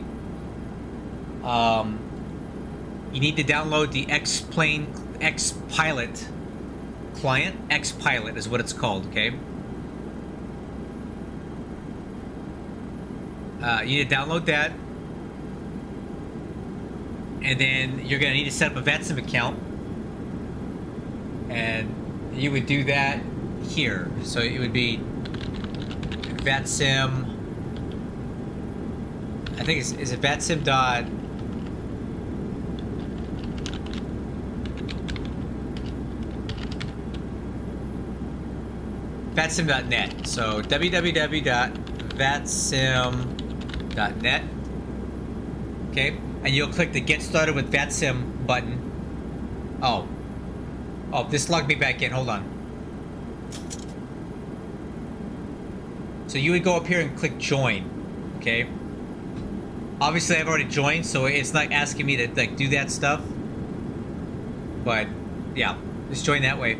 X-Plane, X-Pilot client. X-Pilot is what it's called, okay? You need to download that. And then you're gonna need to set up a VATSIM account. And you would do that here. So it would be VATSIM, I think is it VATSIM dot VATSIM.net. So www.vatsim.net. Okay, and you'll click the Get Started with VATSIM button. Oh, this logged me back in. Hold on. So you would go up here and click join, okay? Obviously I've already joined, so it's not asking me to like do that stuff. But yeah, just join that way.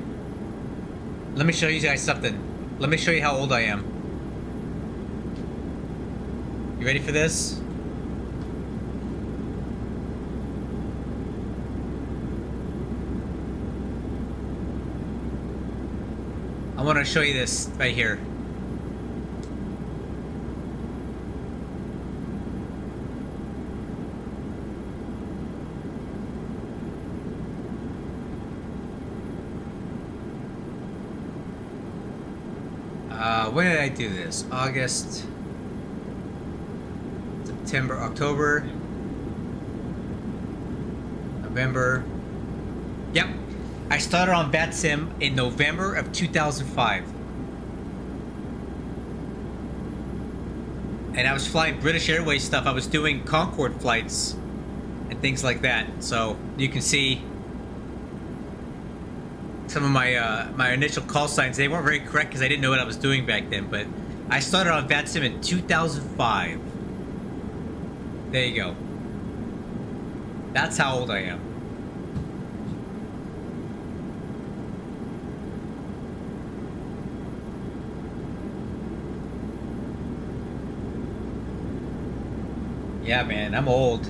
Let me show you guys something. Let me show you how old I am. You ready for this? I want to show you this right here. When did I do this? August, September, October, November. Yep. I started on VATSIM in November of 2005. And I was flying British Airways stuff. I was doing Concorde flights and things like that. So you can see some of my my initial call signs. They weren't very correct because I didn't know what I was doing back then. But I started on VATSIM in 2005. There you go. That's how old I am. Yeah, man, I'm old.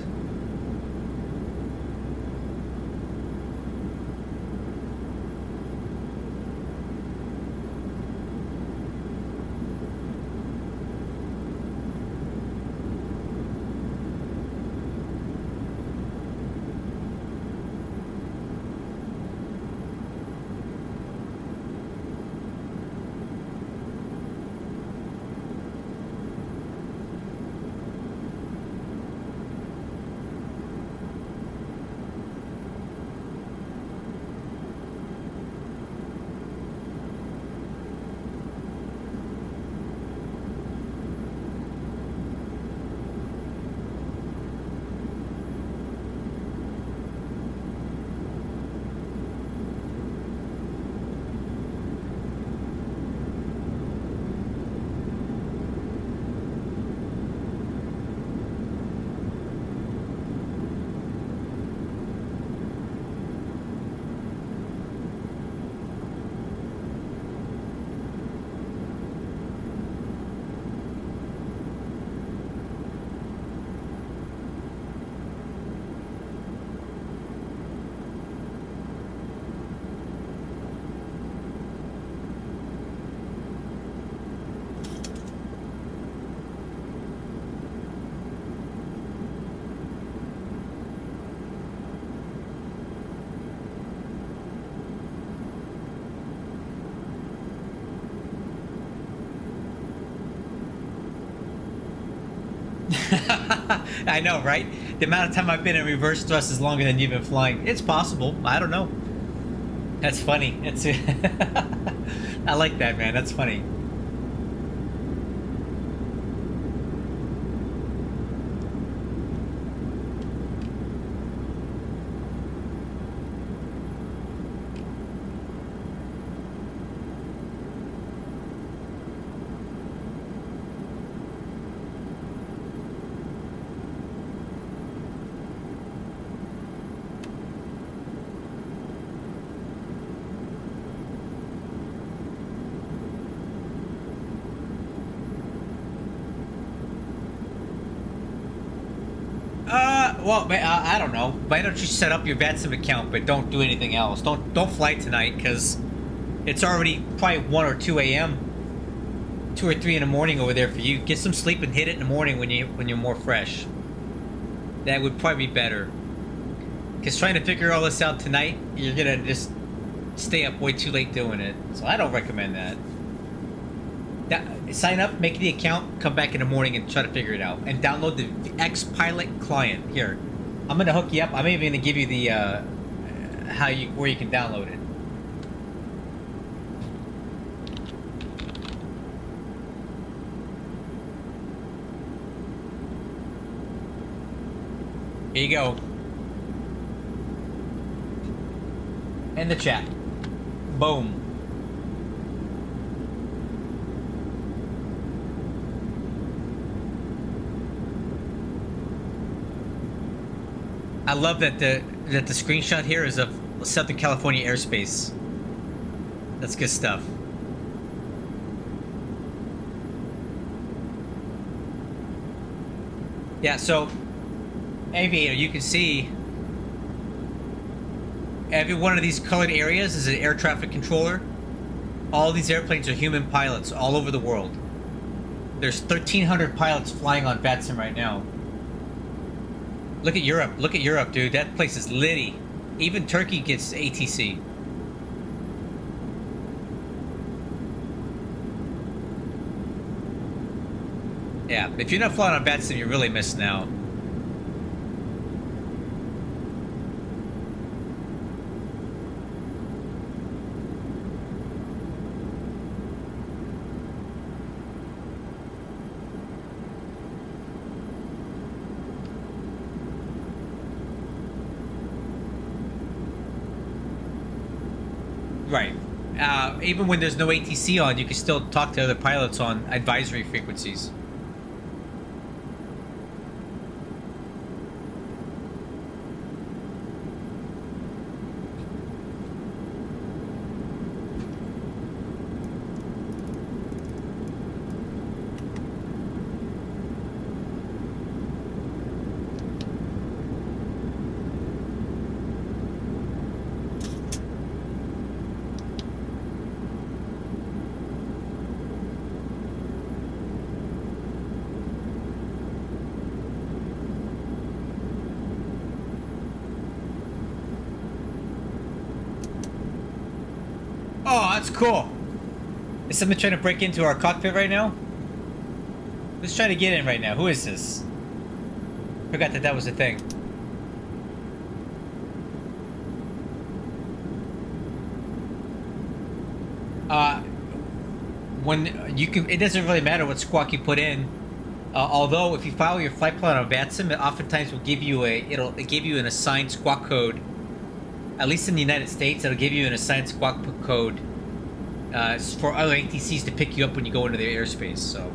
I know, right? The amount of time I've been in reverse thrust is longer than you've been flying. It's possible. I don't know. That's funny. It's I like that, man. That's funny. Well, I don't know. Why don't you set up your VATSIM account, but don't do anything else? Don't fly tonight, because it's already probably 1 or 2 a.m. 2 or 3 in the morning over there for you. Get some sleep and hit it in the morning when you're more fresh. That would probably be better. Because trying to figure all this out tonight, you're gonna just stay up way too late doing it. So I don't recommend that. Sign up, make the account, come back in the morning and try to figure it out. And download the X-Pilot client. Here, I'm gonna hook you up. I'm even gonna give you the where you can download it. Here you go. In the chat. Boom. I love that the screenshot here is of Southern California airspace. That's good stuff. Yeah, so Aviator, you can see every one of these colored areas is an air traffic controller. All these airplanes are human pilots all over the world. There's 1,300 pilots flying on VATSIM right now. Look at Europe. Look at Europe, dude. That place is litty. Even Turkey gets ATC. Yeah, if you're not flying on VATSIM, you're really missing out. Right. Even when there's no ATC on, you can still talk to other pilots on advisory frequencies. Oh, that's cool. Is someone trying to break into our cockpit right now? Who's trying to get in right now? Who is this? Forgot that was a thing. When you can, it doesn't really matter what squawk you put in. Although if you file your flight plan on VATSIM, it oftentimes will give you it'll give you an assigned squawk code. At least in the United States, it'll give you an assigned squawk code for other ATCs to pick you up when you go into their airspace. So.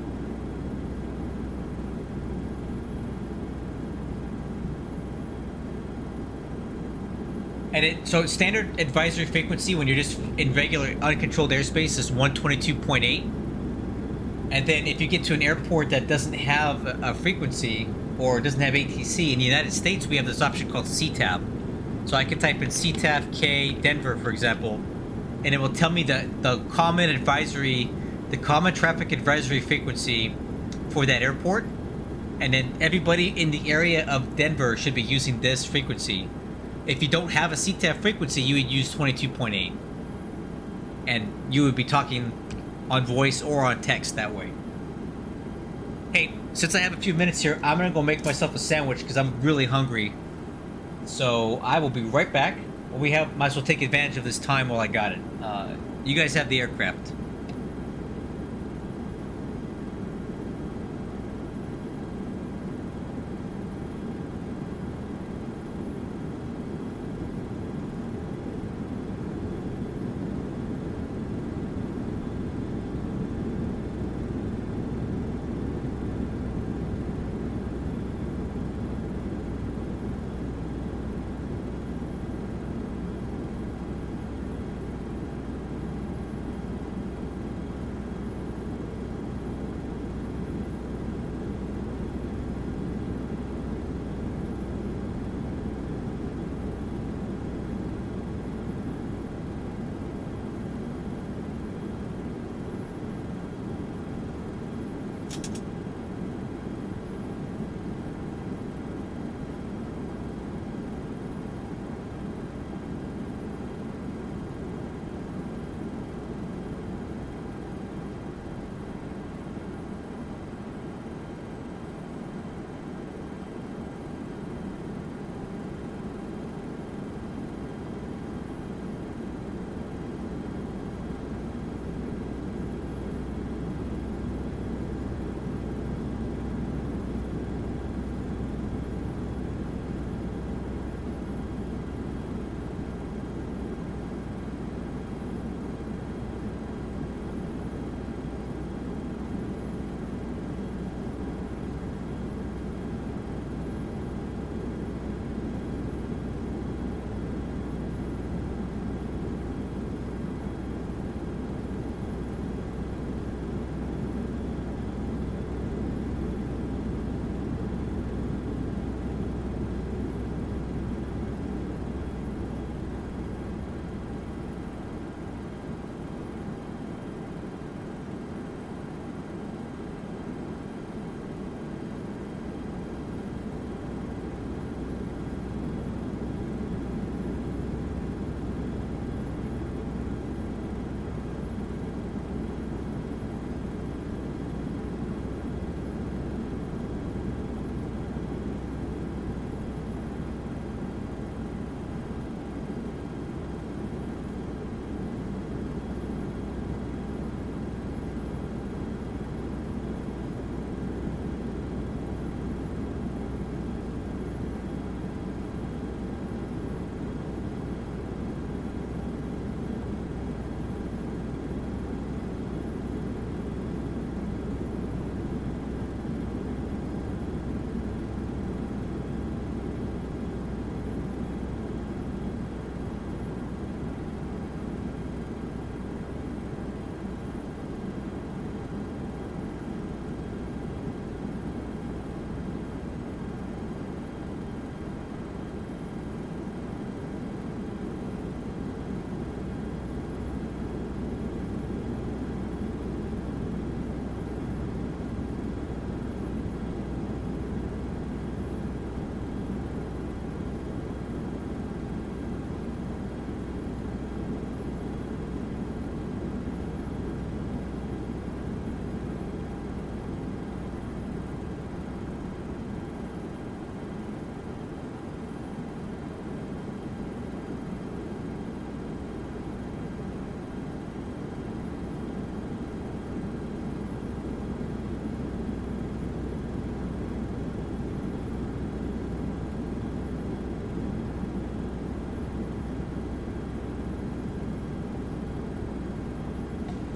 And so standard advisory frequency when you're just in regular uncontrolled airspace is 122.8. And then if you get to an airport that doesn't have a frequency or doesn't have ATC, in the United States we have this option called CTAF. So I can type in CTAF K Denver, for example, and it will tell me the common traffic advisory frequency for that airport. And then everybody in the area of Denver should be using this frequency. If you don't have a CTAF frequency, you would use 22.8. And you would be talking on voice or on text that way. Hey, since I have a few minutes here, I'm gonna go make myself a sandwich because I'm really hungry. So I will be right back. Might as well take advantage of this time while I got it. You guys have the aircraft.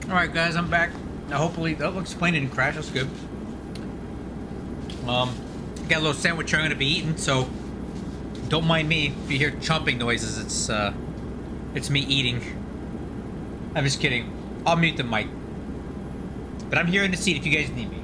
Alright guys, I'm back. Now hopefully, looks plane didn't crash, that's good. Got a little sandwich I'm gonna be eating, so don't mind me if you hear chomping noises, it's me eating. I'm just kidding. I'll mute the mic. But I'm here in the seat if you guys need me.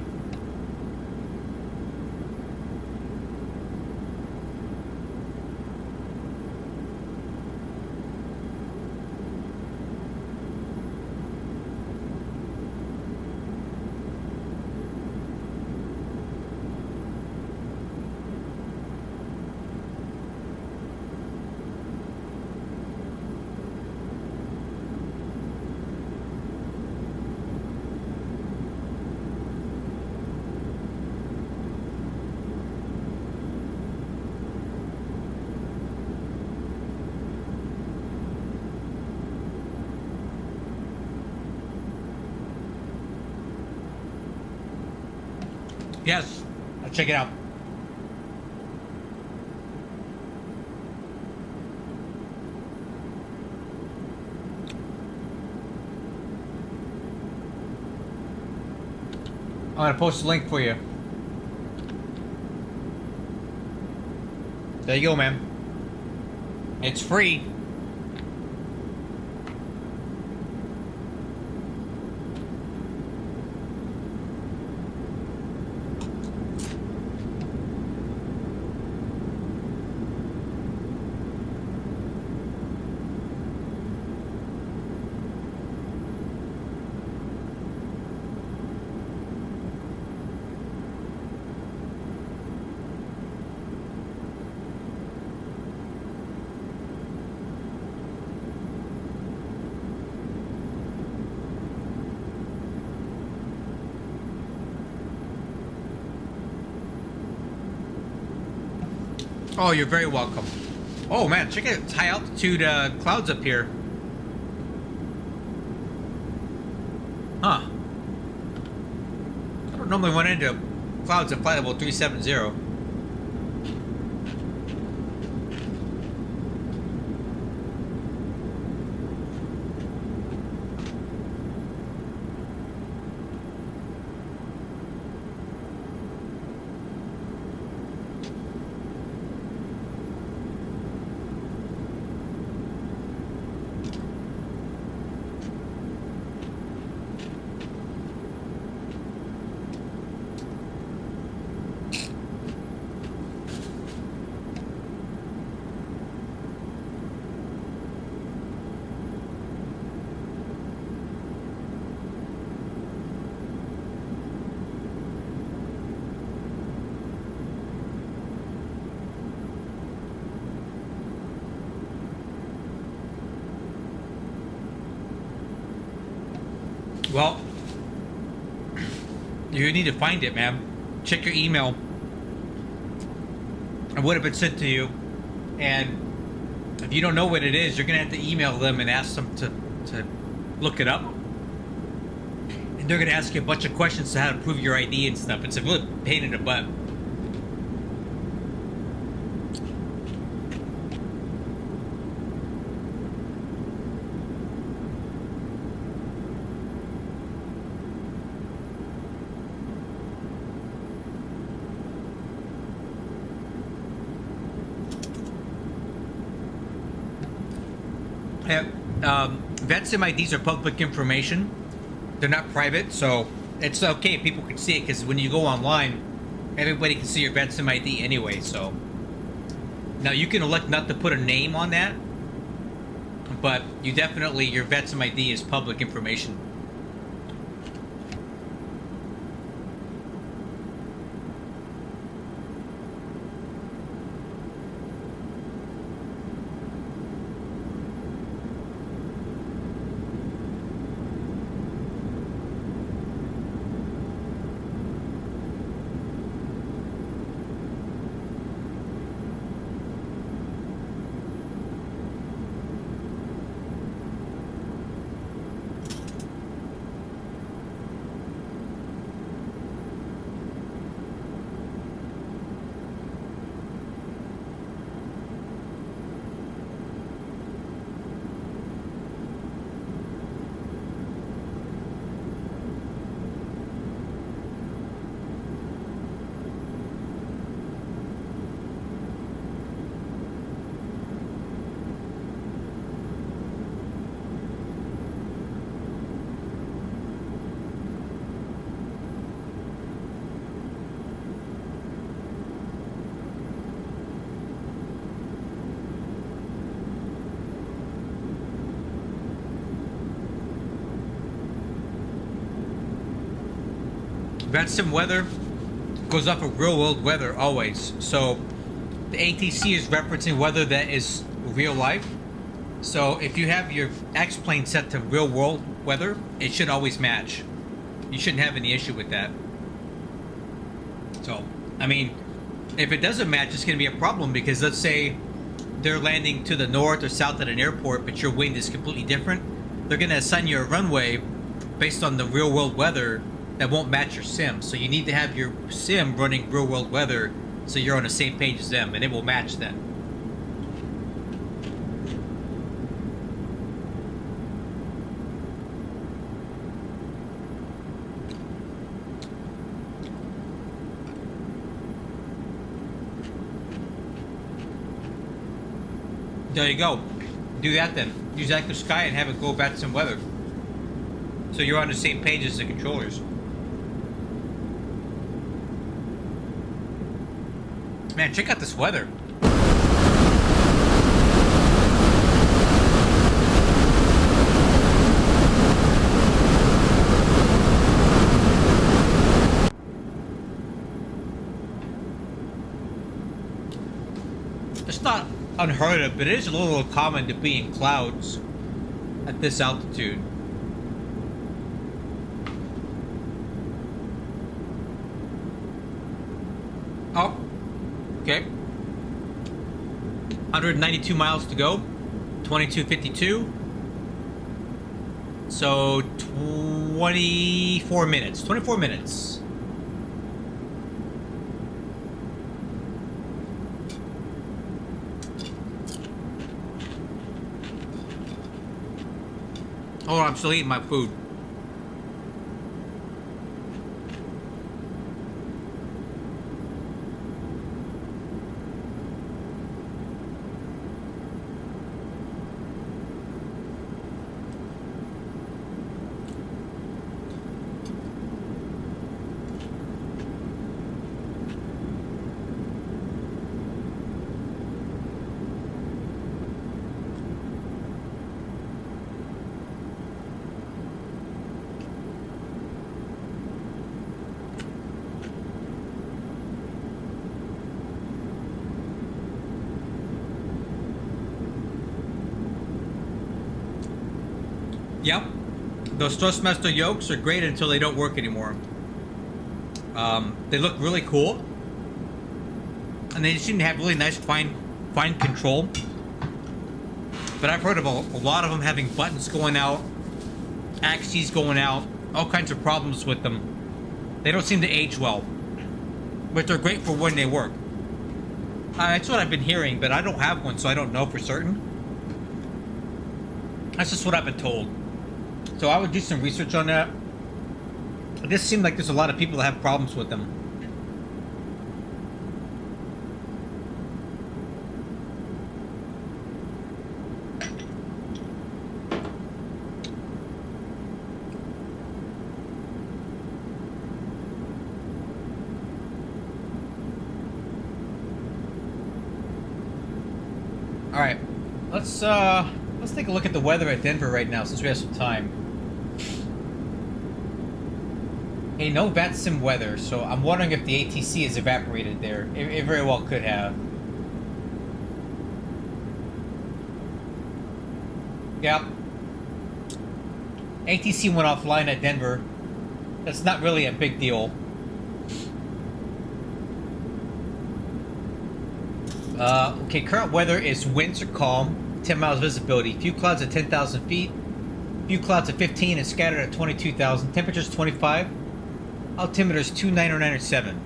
Yes, I'll check it out. I'm gonna post a link for you. There you go, man. It's free. Oh, you're very welcome. Oh man, check out high altitude clouds up here. Huh. I don't normally run into clouds at flight level 370. Well, you need to find it, man. Check your email. It would have been sent to you. And if you don't know what it is, you're going to have to email them and ask them to look it up. And they're going to ask you a bunch of questions to how to prove your ID and stuff. It's a real pain in the butt. VetSim IDs are public information. They're not private, so it's okay if people can see it, because when you go online, everybody can see your VetSim ID anyway. So now you can elect not to put a name on that, but you definitely, your VetSim ID is public information. VetSim weather goes off of real world weather always. So the ATC is referencing weather that is real life. So if you have your X-plane set to real world weather, it should always match. You shouldn't have any issue with that. So, I mean, if it doesn't match, it's going to be a problem, because let's say they're landing to the north or south at an airport, but your wind is completely different. They're going to assign you a runway based on the real world weather that won't match your sim. So you need to have your sim running real world weather so you're on the same page as them, and it will match then. There you go. Do that then. Use Active Sky and have it go back to some weather. So you're on the same page as the controllers. Man, check out this weather. It's not unheard of, but it is a little common to be in clouds at this altitude. Oh, okay. 192 miles to go. 22:52. So 24 minutes. 24 minutes. Hold on, I'm still eating my food. Yep. Those Thrustmaster yokes are great until they don't work anymore. They look really cool. And they seem to have really nice fine control. But I've heard of a lot of them having buttons going out, axes going out, all kinds of problems with them. They don't seem to age well. But they're great for when they work. That's what I've been hearing, but I don't have one, so I don't know for certain. That's just what I've been told. So I would do some research on that. It just seemed like there's a lot of people that have problems with them. All right, let's take a look at the weather at Denver right now since we have some time. Hey, no VATSIM weather, so I'm wondering if the ATC is evaporated there. It very well could have. Yep. ATC went offline at Denver. That's not really a big deal. Okay, current weather is winds are calm, 10 miles visibility, few clouds at 10,000 feet, few clouds at 15 and scattered at 22,000, temperatures 25, altimeters 2997.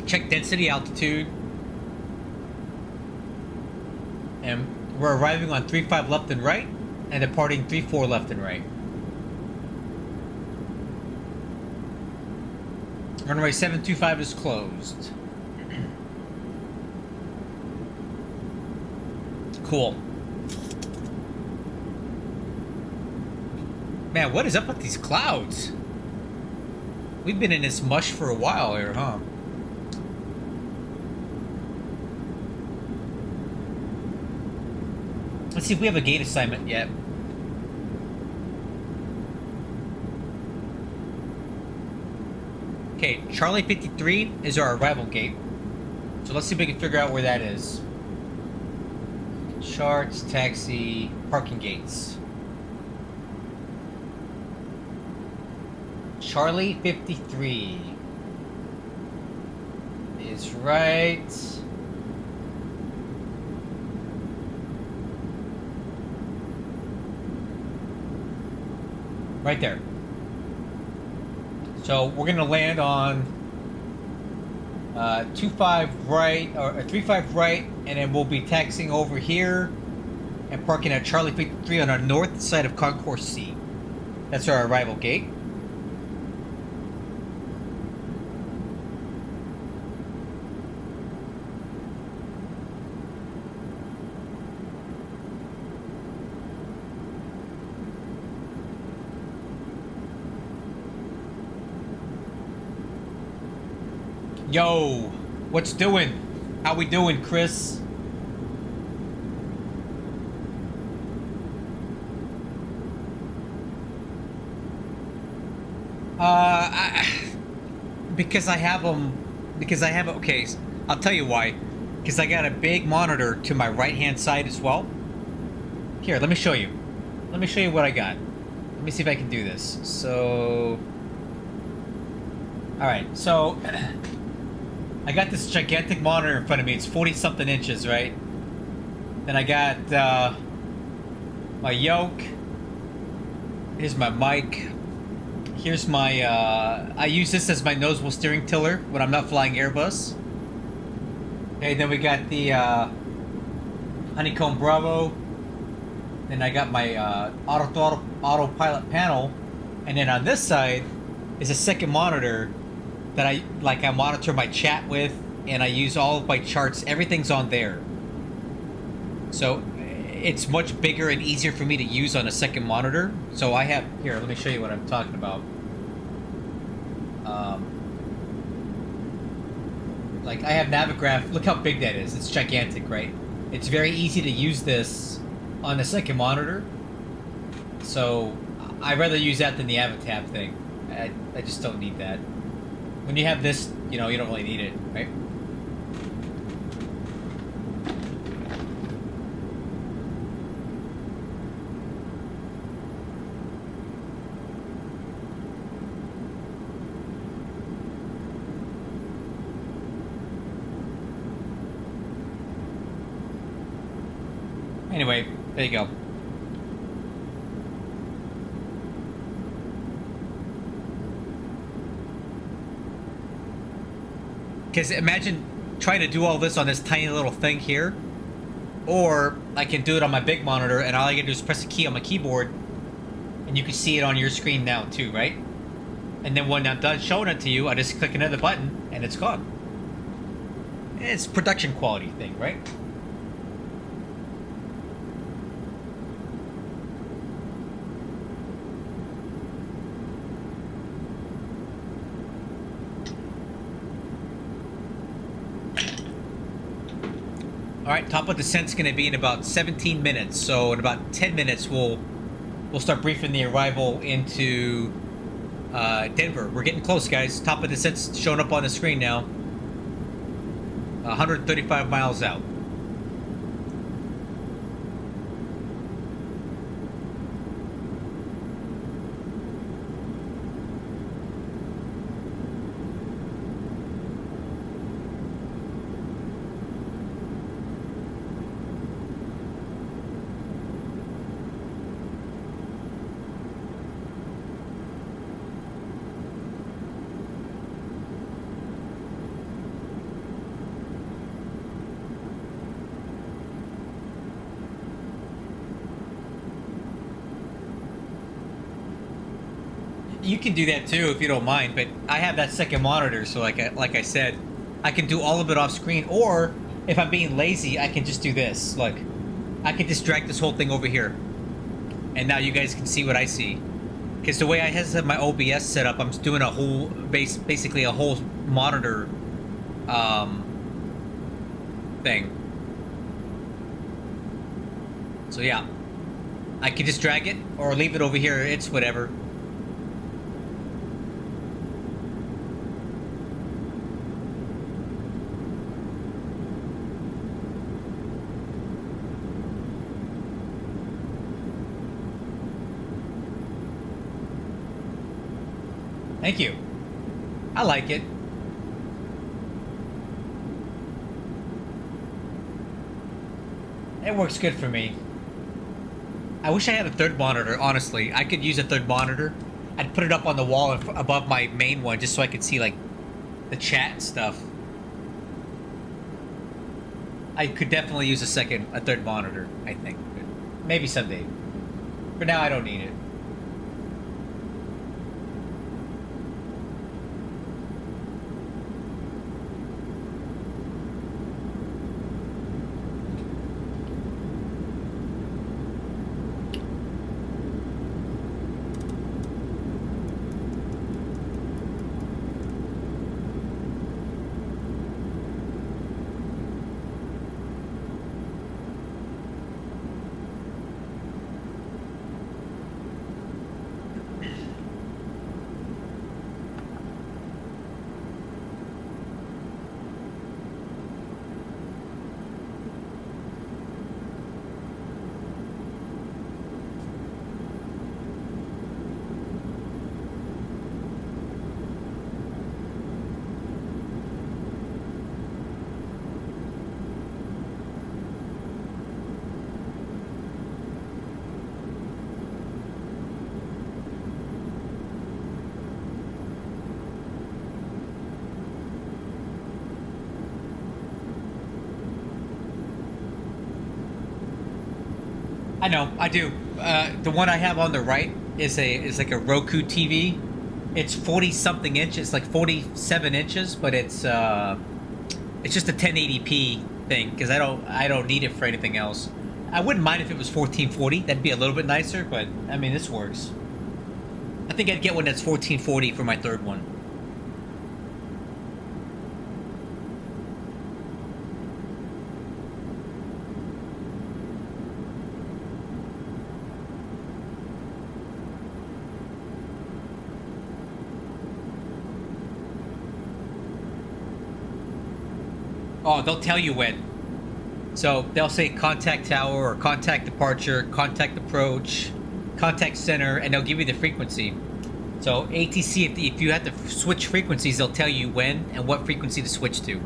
Check density, altitude, and we're arriving on 35 left and right, and departing 34 left and right. Runway 725 is closed. Cool. Man, what is up with these clouds? We've been in this mush for a while here, huh? Let's see if we have a gate assignment yet. Okay, Charlie 53 is our arrival gate. So let's see if we can figure out where that is. Charts, taxi, parking gates. Charlie 53 is right. Right there. So we're gonna land on 25 right or 35 right, and then we'll be taxiing over here and parking at Charlie 53 on our north side of Concourse C. That's our arrival gate. Yo, what's doing? How we doing, Chris? Because I have them. Because I have. Okay, I'll tell you why. Because I got a big monitor to my right-hand side as well. Here, let me show you. Let me show you what I got. Let me see if I can do this. So, all right. So. I got this gigantic monitor in front of me. It's 40-something inches, right? Then I got my yoke. Here's my mic. Here's my... I use this as my nosewheel steering tiller when I'm not flying Airbus. Okay, then we got the Honeycomb Bravo. Then I got my autopilot panel. And then on this side is a second monitor that I monitor my chat with, and I use all of my charts. Everything's on there. So it's much bigger and easier for me to use on a second monitor. So I have, here, let me show you what I'm talking about. Like I have Navigraph. Look how big that is. It's gigantic, right? It's very easy to use this on a second monitor. So I'd rather use that than the Avatab thing. I just don't need that. When you have this, you know, you don't really need it, right? Anyway, there you go. Because imagine trying to do all this on this tiny little thing here. Or I can do it on my big monitor, and all I can do is press a key on my keyboard, and you can see it on your screen now too, right? And then when I'm done showing it to you, I just click another button, and it's gone. It's a production quality thing, right? Alright, top of descent's going to be in about 17 minutes, so in about 10 minutes we'll start briefing the arrival into Denver. We're getting close, guys. Top of descent's showing up on the screen now. 135 miles out. You can do that too if you don't mind, but I have that second monitor, so like I said, I can do all of it off screen, or if I'm being lazy, I can just do this. Look, I can just drag this whole thing over here, and now you guys can see what I see. Because the way I have my OBS set up, I'm doing a whole basically a whole monitor thing. So yeah, I can just drag it or leave it over here. It's whatever. Thank you. I like it. It works good for me. I wish I had a third monitor, honestly. I could use a third monitor. I'd put it up on the wall above my main one just so I could see, like, the chat and stuff. I could definitely use a third monitor, I think. Maybe someday. For now, I don't need it. I know, I do. The one I have on the right is like a Roku TV. It's 40 something inches, like 47 inches, but it's just a 1080p thing because I don't need it for anything else. I wouldn't mind if it was 1440. That'd be a little bit nicer, but I mean this works. I think I'd get one that's 1440 for my third one. Oh, they'll tell you when. So they'll say contact tower or contact departure, contact approach, contact center, and they'll give you the frequency. So ATC, if you have to switch frequencies, they'll tell you when and what frequency to switch to.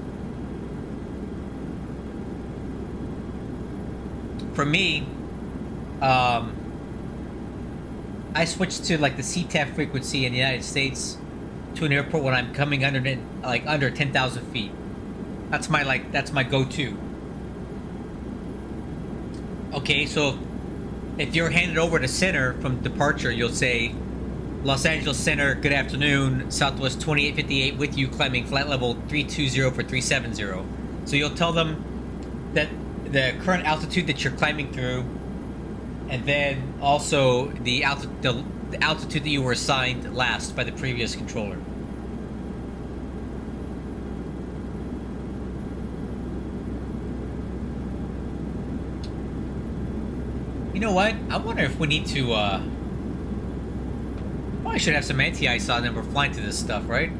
For me, I switched to like the CTAF frequency in the United States to an airport when I'm coming under 10,000 feet. That's my go-to. Okay, so if you're handed over to center from departure, you'll say, Los Angeles Center, good afternoon, Southwest 2858 with you, climbing flight level 320 for 370. So you'll tell them that the current altitude that you're climbing through, and then also the altitude that you were assigned last by the previous controller. You know what? I wonder if we need to, probably should have some anti-ice on them. We're flying to this stuff, right?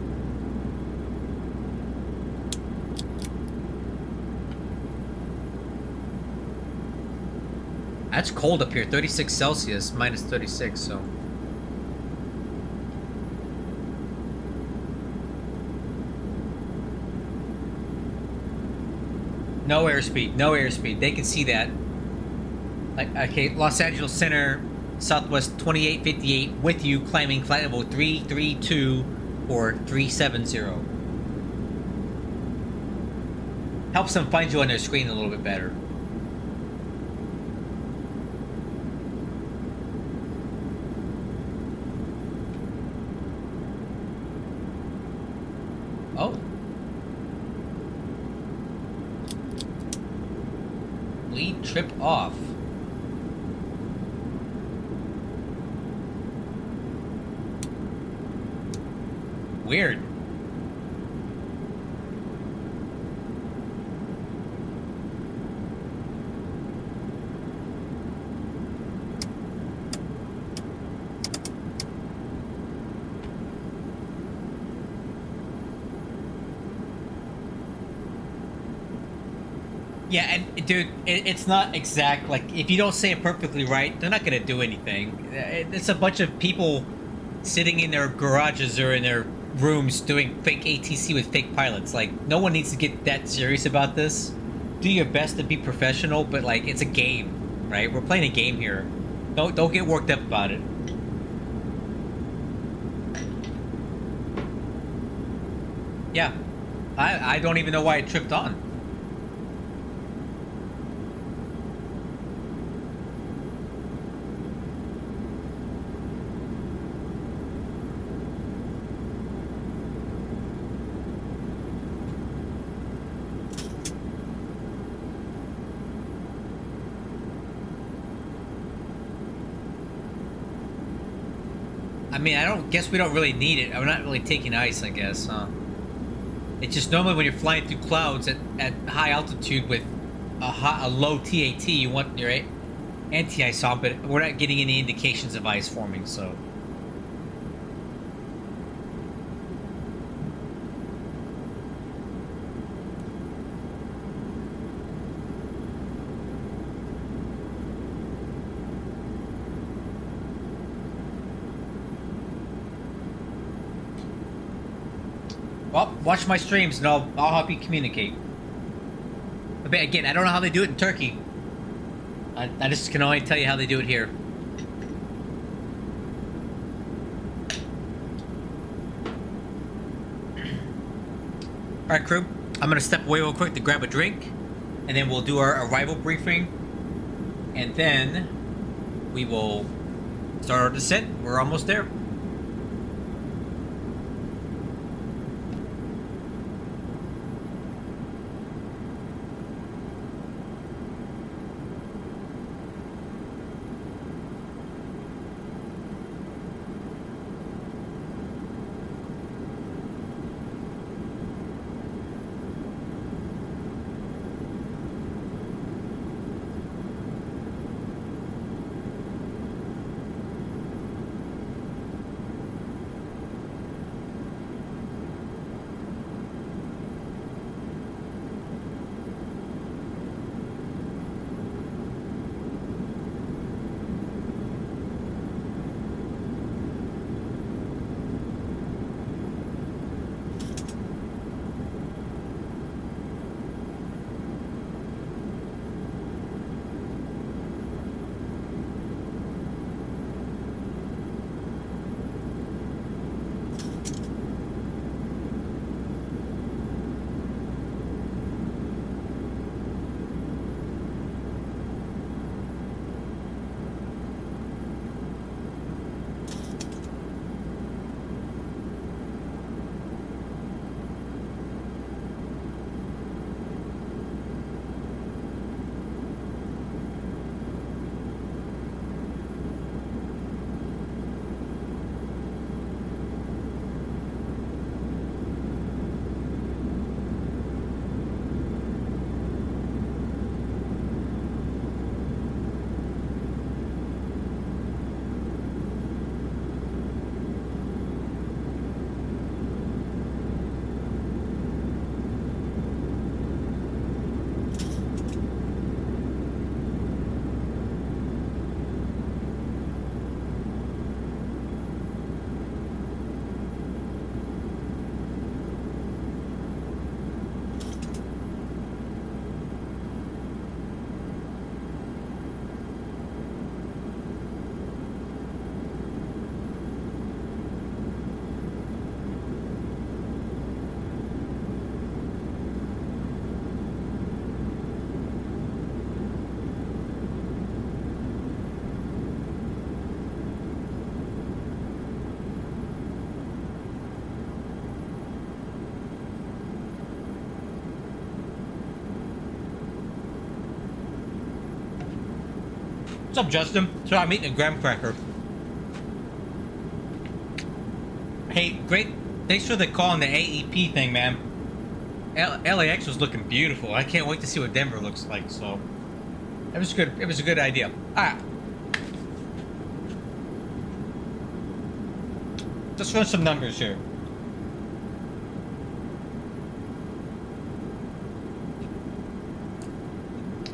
That's cold up here, 36 Celsius, minus 36, so. No airspeed, no airspeed. They can see that. Okay, Los Angeles Center, Southwest 2858 with you, climbing flight level 332 or 370. Helps them find you on their screen a little bit better. Oh. Lead trip off. Weird. Yeah, and dude, it's not exact. Like, if you don't say it perfectly right, they're not gonna do anything. It's a bunch of people sitting in their garages or in their rooms doing fake ATC with fake pilots. Like, no one needs to get that serious about this. Do your best to be professional, but like, it's a game, right? We're playing a game here. Don't get worked up about it. Yeah, I don't even know why it tripped on. I mean, we don't really need it. I'm not really taking ice, I guess, huh? It's just normally when you're flying through clouds at high altitude with a low TAT, you want your anti-ice on, but we're not getting any indications of ice forming, so. Well, watch my streams and I'll help you communicate. But again, I don't know how they do it in Turkey. I just can only tell you how they do it here. Alright, crew. I'm going to step away real quick to grab a drink. And then we'll do our arrival briefing. And then we will start our descent. We're almost there. What's up, Justin? So I'm eating a graham cracker. Hey, great. Thanks for the call on the AEP thing, man. LAX was looking beautiful. I can't wait to see what Denver looks like. So it was good. It was a good idea. All right. Let's run some numbers here.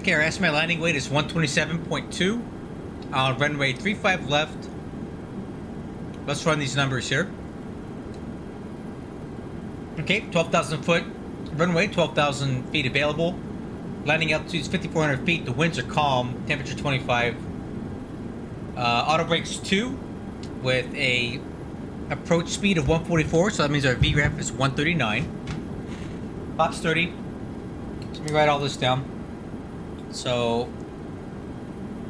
Okay, our estimated landing weight is 127.2 on runway 35 left. Let's run these numbers here. Okay, 12,000 foot runway, 12,000 feet available. Landing altitude is 5,400 feet. The winds are calm. Temperature 25. Auto brakes 2 with a approach speed of 144, so that means our VREF is 139. Flaps 30. So let me write all this down. So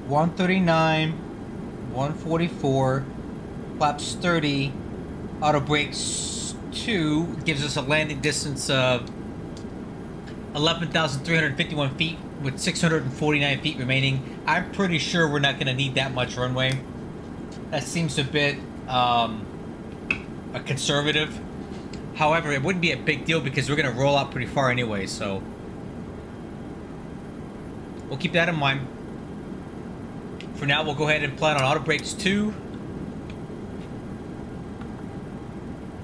139, 144, flaps 30, auto brakes 2 gives us a landing distance of 11,351 feet with 649 feet remaining. I'm pretty sure we're not going to need that much runway. That seems a bit a conservative. However, it wouldn't be a big deal because we're going to roll out pretty far anyway, so we'll keep that in mind. For now, we'll go ahead and plan on auto brakes 2.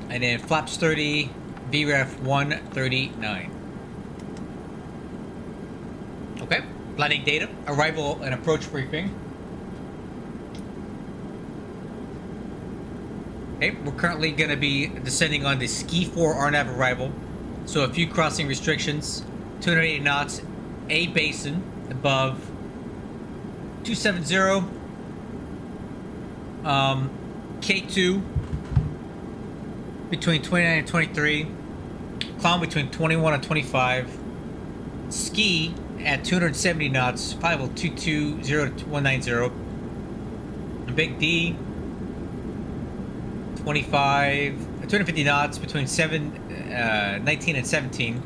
And then flaps 30, VREF 139. Okay, planning data, arrival and approach briefing. Okay, we're currently going to be descending on the Ski 4 RNAV arrival. So a few crossing restrictions, 280 knots, A basin above 270, K2 between 29 and 23, climb between 21 and 25, ski at 270 knots, 220 to 190, big D 250 knots between 19 and 17.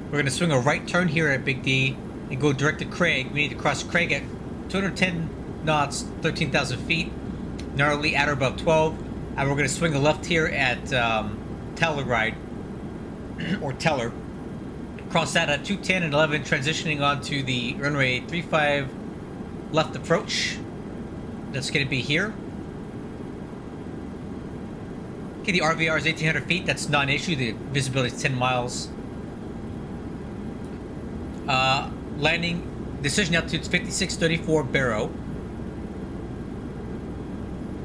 We're going to swing a right turn here at Big D and go direct to Craig. We need to cross Craig at 210 knots, 13,000 feet, narrowly at or above 12. And we're going to swing a left here at Telluride, or Teller. Cross that at 210 and 11, transitioning onto the runway 35 left approach. That's going to be here. Okay, the RVR is 1,800 feet. That's not an issue. The visibility is 10 miles. Landing decision altitude is 5634 Barrow.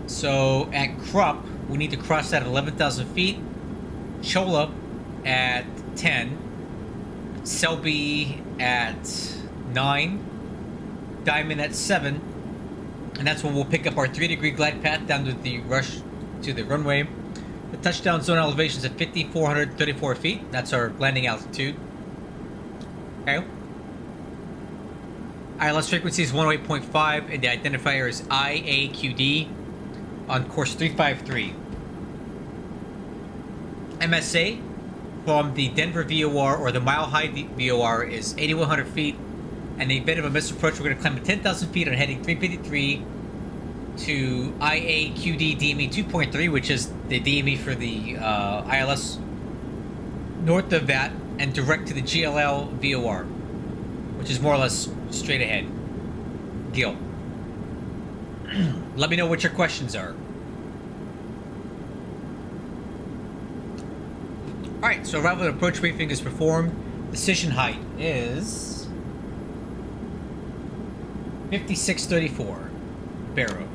So at Krupp, we need to cross that at 11,000 feet. Chola at 10. Selby at 9. Diamond at 7. And that's when we'll pick up our 3-degree glide path down to the rush to the runway. The touchdown zone elevation is at 5,434 feet. That's our landing altitude. Okay. ILS frequency is 108.5, and the identifier is IAQD on course 353. MSA from the Denver VOR or the Mile High VOR is 8,100 feet. And in the event of a missed approach, we're going to climb to 10,000 feet on heading 353 to IAQD DME 2.3, which is the DME for the ILS. North of that, and direct to the GLL VOR, which is more or less straight ahead. Gil. Let me know what your questions are. Alright, so arrival and approach briefing is performed. Decision height is 5634 Barrow.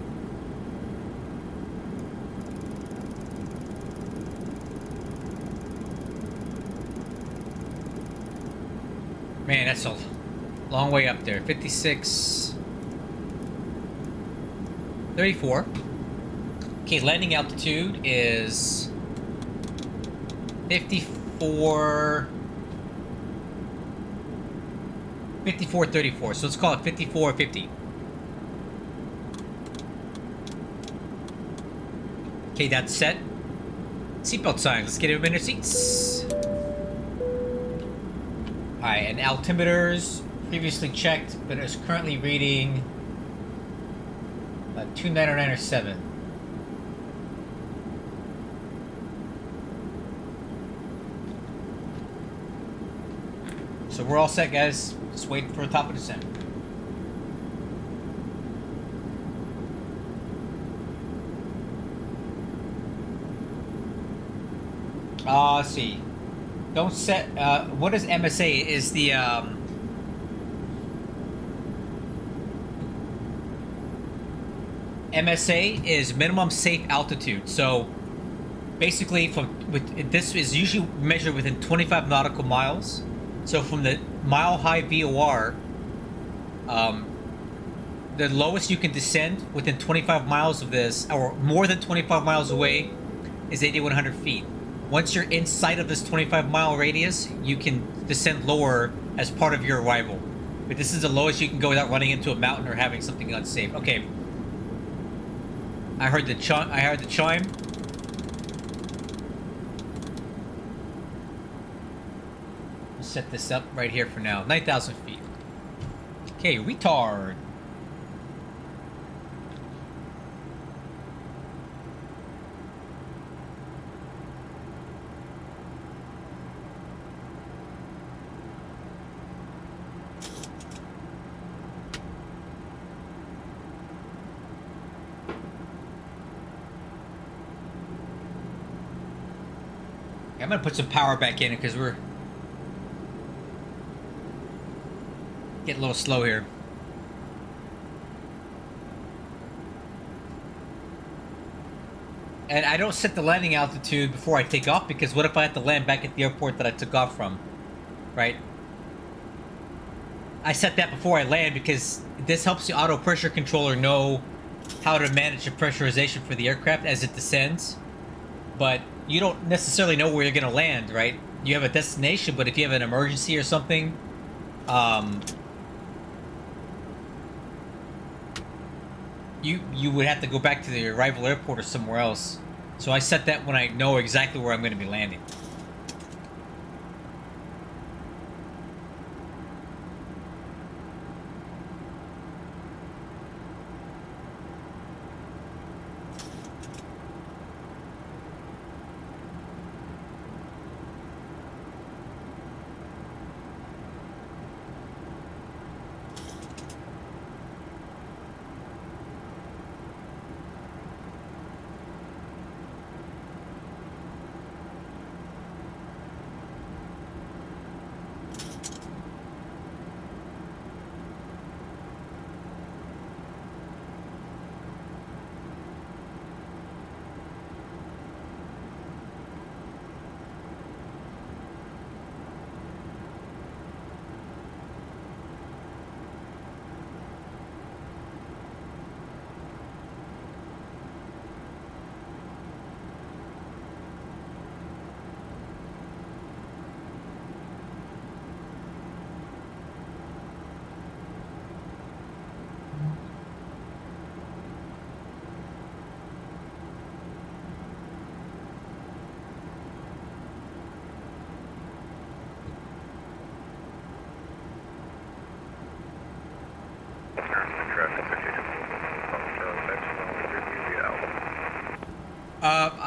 Man, that's a long way up there. 5634. Okay, landing altitude is 5434. So let's call it 5450. Okay, that's set. Seatbelt signs. Let's get everybody in their seats. Alright, and altimeters previously checked, but it's currently reading 2997. So we're all set, guys. Just waiting for a top of descent. Let's see. Don't set. What is MSA? Is the MSA is minimum safe altitude. So basically, this is usually measured within 25 nautical miles. So from the Mile High VOR, the lowest you can descend within 25 miles of this, or more than 25 miles away, is 8,100 feet. Once you're inside of this 25-mile radius, you can descend lower as part of your arrival. But this is the lowest you can go without running into a mountain or having something unsafe. Okay. I heard the chime. We'll set this up right here for now. 9,000 feet. Okay, retard. I'm gonna put some power back in it because we're getting a little slow here. And I don't set the landing altitude before I take off, because what if I have to land back at the airport that I took off from, right? I set that before I land because this helps the auto pressure controller know how to manage the pressurization for the aircraft as it descends. But you don't necessarily know where you're going to land, right? You have a destination, but if you have an emergency or something, you would have to go back to the arrival airport or somewhere else. So I set that when I know exactly where I'm going to be landing.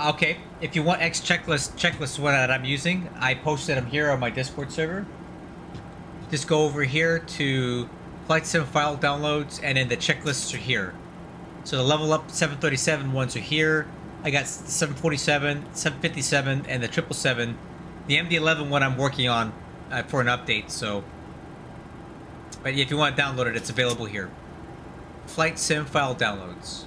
Okay, if you want X checklist one that I'm using, I posted them here on my Discord server. Just go over here to Flight Sim file downloads, and then the checklists are here. So the level up 737 ones are here. I got 747, 757, and the 777. The MD11 one I'm working on for an update, so... But if you want to download it, it's available here. Flight Sim file downloads.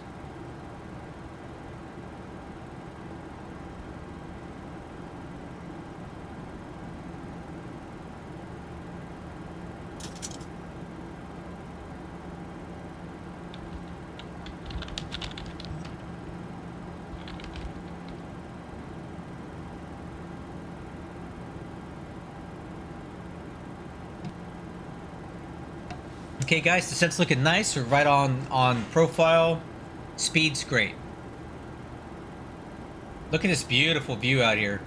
Okay guys, descent's looking nice. We're right on profile. Speed's great. Look at this beautiful view out here.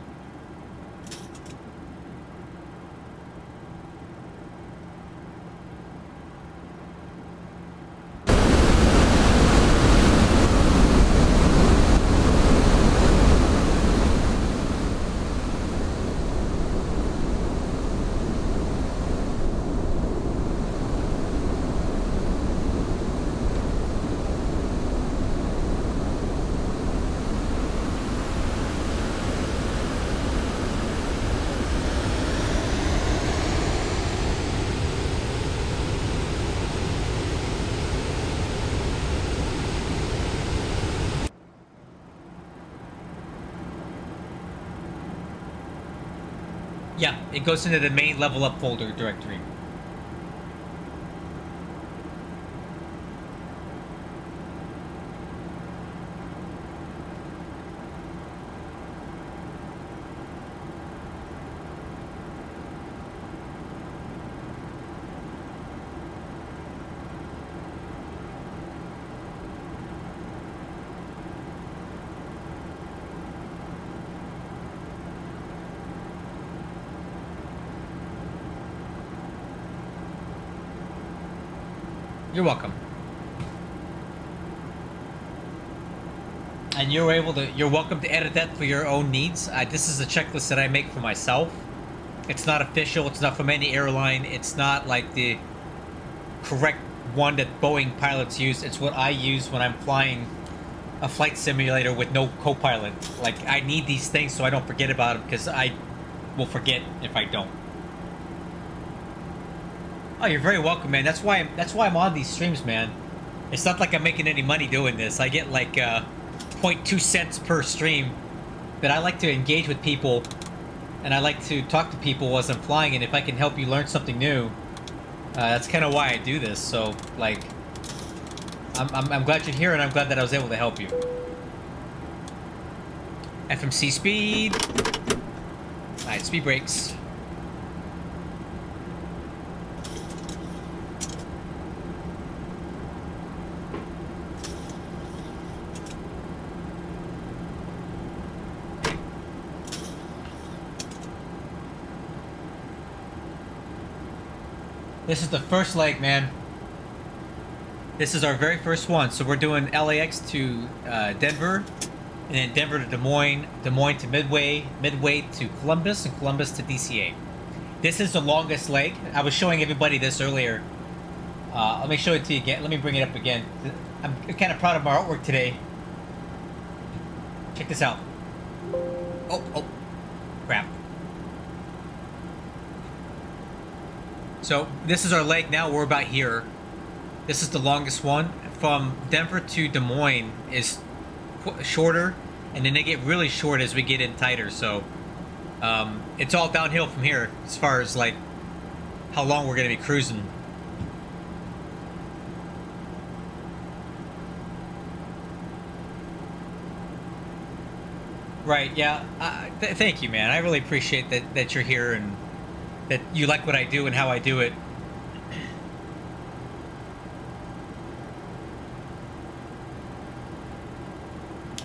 Yeah, it goes into the main level up folder directory. You're welcome. And you're welcome to edit that for your own needs. This is a checklist that I make for myself. It's not official. It's not from any airline. It's not like the correct one that Boeing pilots use. It's what I use when I'm flying a flight simulator with no co-pilot. Like, I need these things so I don't forget about them, because I will forget if I don't. Oh, you're very welcome, man. That's why I'm on these streams, man. It's not like I'm making any money doing this. I get like 0.2 cents per stream, but I like to engage with people, and I like to talk to people as I'm flying, and if I can help you learn something new, that's kind of why I do this. So, like, I'm glad you're here, and I'm glad that I was able to help you. FMC speed. Alright, speed brakes. This is the first leg, man. This is our very first one. So we're doing LAX to Denver, and then Denver to Des Moines, Des Moines to Midway, Midway to Columbus, and Columbus to DCA. This is the longest leg. I was showing everybody this earlier. Let me show it to you again. Let me bring it up again. I'm kind of proud of my artwork today. Check this out. Oh, crap. So this is our leg now. We're about here. This is the longest one. From Denver to Des Moines is shorter, and then they get really short as we get in tighter. So it's all downhill from here as far as like how long we're going to be cruising. Right, yeah. Thank you, man. I really appreciate that you're here and that you like what I do and how I do it.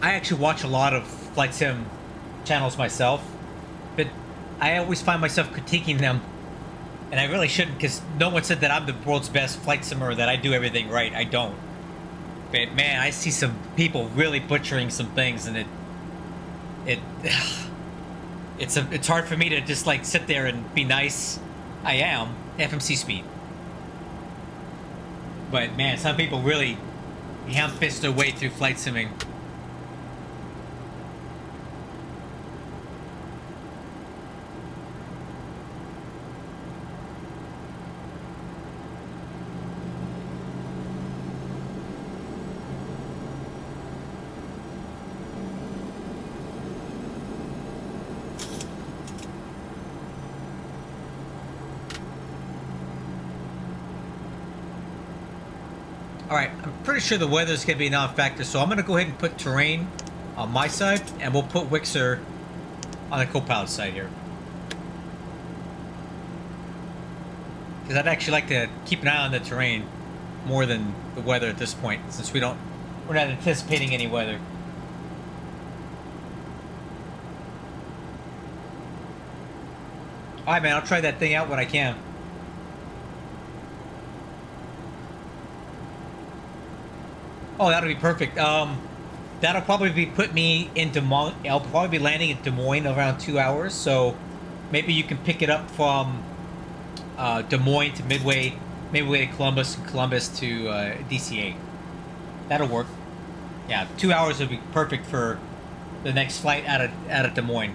I actually watch a lot of flight sim channels myself, but I always find myself critiquing them, and I really shouldn't, because no one said that I'm the world's best flight simmer, that I do everything right. I don't. But man, I see some people really butchering some things, and it's hard for me to just like sit there and be nice. I am FMC speed, but man, some people really ham-fist their way through flight simming. Alright, I'm pretty sure the weather's going to be a non-factor, so I'm going to go ahead and put terrain on my side, and we'll put Wixer on the co-pilot side here. Because I'd actually like to keep an eye on the terrain more than the weather at this point, since we're not anticipating any weather. Alright, man, I'll try that thing out when I can. Oh, that'll be perfect. That'll probably put me in Des Moines. I'll probably be landing in Des Moines around 2 hours, so maybe you can pick it up from Des Moines to Midway to Columbus, and Columbus to DCA. That'll work. Yeah, 2 hours would be perfect for the next flight out of Des Moines.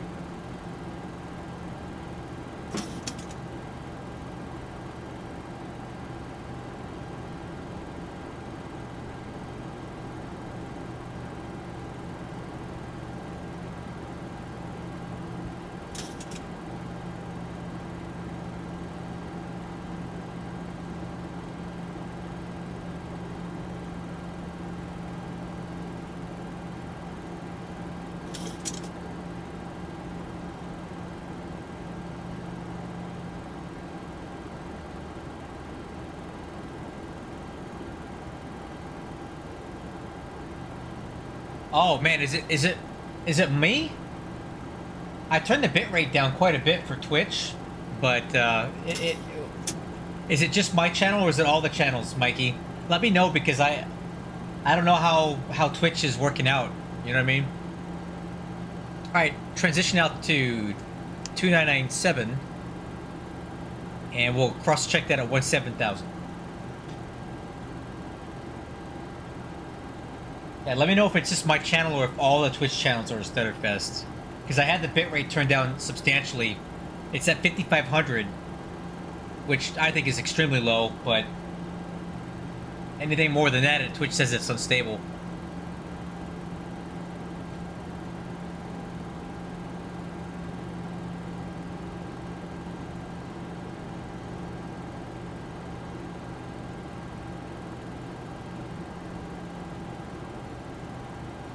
Oh man, is it me? I turned the bitrate down quite a bit for Twitch, but is it just my channel or is it all the channels, Mikey? let me know, because I don't know how Twitch is working out. You know what I mean? All right, transition out to 2997, and we'll cross-check that at 17,000. Yeah, let me know if it's just my channel or if all the Twitch channels are stutterfest. Because I had the bitrate turned down substantially. It's at 5,500, which I think is extremely low, but anything more than that, and Twitch says it's unstable.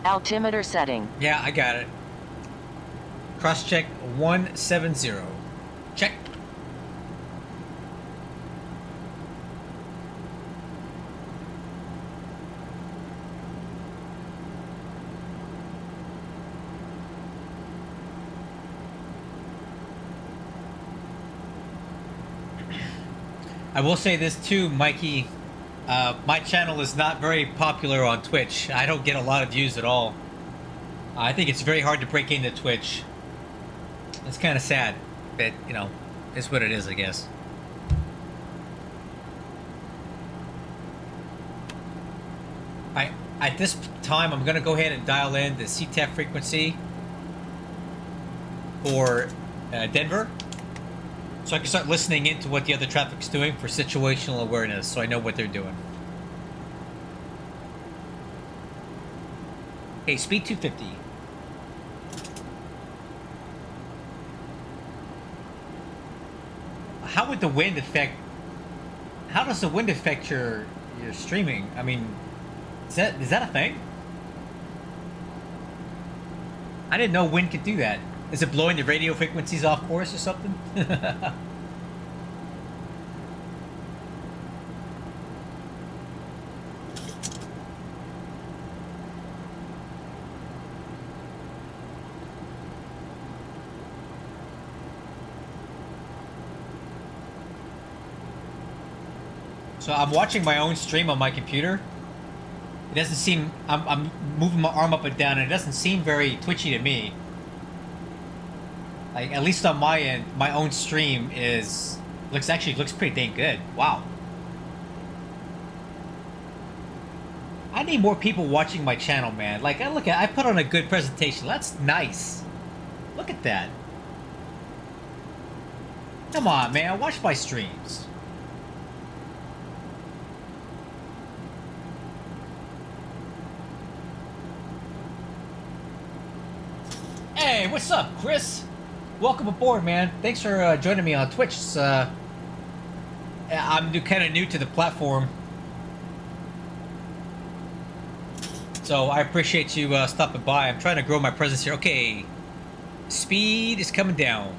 Altimeter setting. Yeah, I got it. Cross-check 170. Check. I will say this too, Mikey. My channel is not very popular on Twitch. I don't get a lot of views at all. I think it's very hard to break into Twitch. It's kind of sad, but, you know, it's what it is, I guess. At this time, I'm going to go ahead and dial in the CTAF frequency for Denver, so I can start listening into what the other traffic's doing for situational awareness, so I know what they're doing. Okay, speed 250. How would the wind affect... How does the wind affect your streaming? I mean, is that a thing? I didn't know wind could do that. Is it blowing the radio frequencies off course or something? So I'm watching my own stream on my computer. It doesn't seem... I'm moving my arm up and down, and it doesn't seem very twitchy to me. Like, at least on my end, my own stream looks pretty dang good. Wow. I need more people watching my channel, man. Like, I put on a good presentation. That's nice. Look at that. Come on, man. Watch my streams. Hey, what's up, Chris? Welcome aboard, man. Thanks for joining me on Twitch. I'm kind of new to the platform, so I appreciate you stopping by. I'm trying to grow my presence here. Okay, speed is coming down.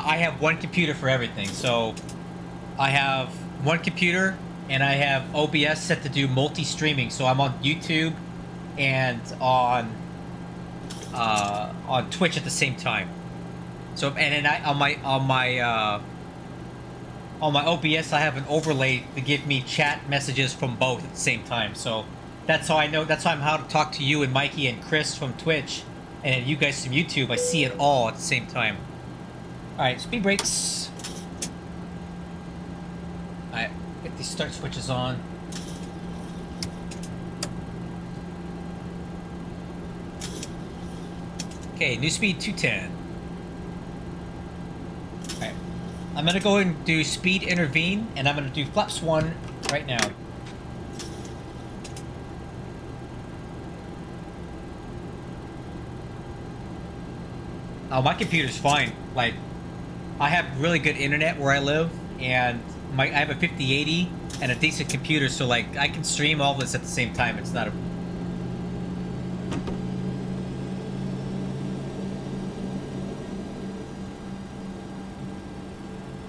I have one computer for everything. So I have one computer, and I have OBS set to do multi-streaming. So I'm on YouTube and on Twitch at the same time. So and then on my OBS I have an overlay to give me chat messages from both at the same time. So that's how I know. That's how to talk to you and Mikey and Chris from Twitch, and then you guys from YouTube. I see it all at the same time. Alright, speed brakes. Alright, get these start switches on. Okay, new speed 210. Alright, I'm gonna go and do speed intervene, and I'm gonna do flaps 1 right now. Oh, my computer's fine. Like, I have really good internet where I live, and I have a 5080 and a decent computer, so like I can stream all this at the same time. It's not a...